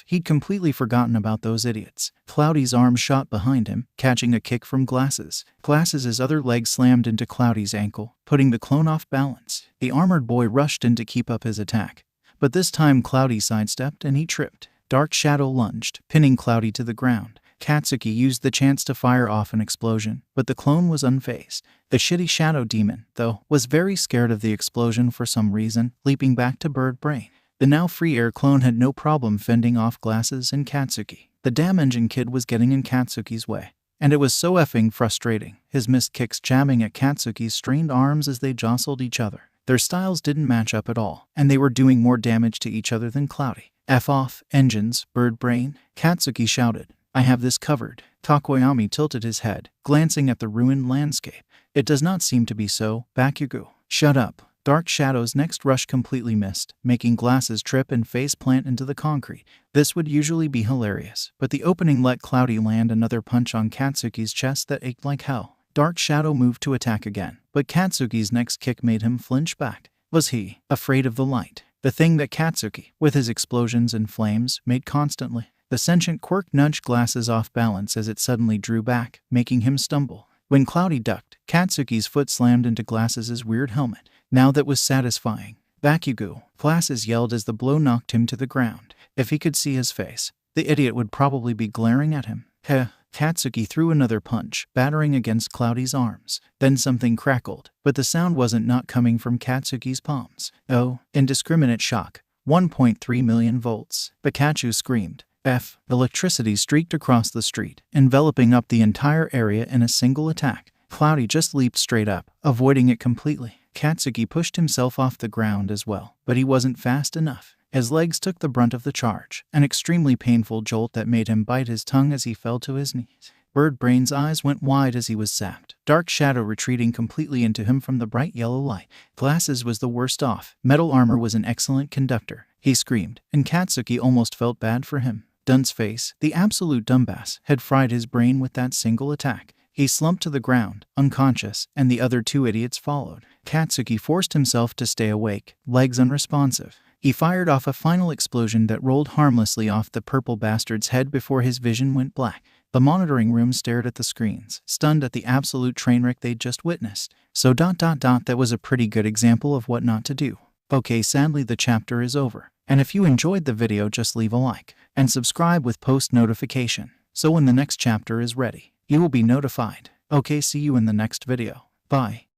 He'd completely forgotten about those idiots. Cloudy's arm shot behind him, catching a kick from Glasses. Glasses' other leg slammed into Cloudy's ankle, putting the clone off balance. The armored boy rushed in to keep up his attack. But this time Cloudy sidestepped and he tripped. Dark Shadow lunged, pinning Cloudy to the ground. Katsuki used the chance to fire off an explosion, but the clone was unfazed. The shitty Shadow Demon, though, was very scared of the explosion for some reason, leaping back to Bird Brain. The now free air clone had no problem fending off Glasses and Katsuki. The damn engine kid was getting in Katsuki's way, and it was so effing frustrating, his missed kicks jamming at Katsuki's strained arms as they jostled each other. Their styles didn't match up at all, and they were doing more damage to each other than Cloudy. F off, engines, Bird Brain, Katsuki shouted. I have this covered. Takoyami tilted his head, glancing at the ruined landscape. It does not seem to be so, Bakugo. Shut up. Dark Shadow's next rush completely missed, making Glasses trip and face plant into the concrete. This would usually be hilarious, but the opening let Cloudy land another punch on Katsuki's chest that ached like hell. Dark Shadow moved to attack again, but Katsuki's next kick made him flinch back. Was he afraid of the light? The thing that Katsuki, with his explosions and flames, made constantly. The sentient quirk nudged Glasses off balance as it suddenly drew back, making him stumble. When Cloudy ducked, Katsuki's foot slammed into Glasses' weird helmet. Now that was satisfying. Bakugo, Glasses yelled as the blow knocked him to the ground. If he could see his face, the idiot would probably be glaring at him. Katsuki threw another punch, battering against Cloudy's arms. Then something crackled, but the sound wasn't not coming from Katsuki's palms. Oh, indiscriminate shock. 1.3 million volts. Pikachu screamed. Electricity streaked across the street, enveloping up the entire area in a single attack. Cloudy just leaped straight up, avoiding it completely. Katsuki pushed himself off the ground as well, but he wasn't fast enough. His legs took the brunt of the charge, an extremely painful jolt that made him bite his tongue as he fell to his knees. Bird Brain's eyes went wide as he was sapped, Dark Shadow retreating completely into him from the bright yellow light. Glasses was the worst off. Metal armor was an excellent conductor. He screamed, and Katsuki almost felt bad for him. Dunce face, the absolute dumbass, had fried his brain with that single attack. He slumped to the ground, unconscious, and the other two idiots followed. Katsuki forced himself to stay awake, legs unresponsive. He fired off a final explosion that rolled harmlessly off the purple bastard's head before his vision went black. The monitoring room stared at the screens, stunned at the absolute trainwreck they'd just witnessed. So that was a pretty good example of what not to do. Okay, sadly the chapter is over. And if you enjoyed the video, just leave a like and subscribe with post notification, so when the next chapter is ready, you will be notified. Okay, see you in the next video. Bye.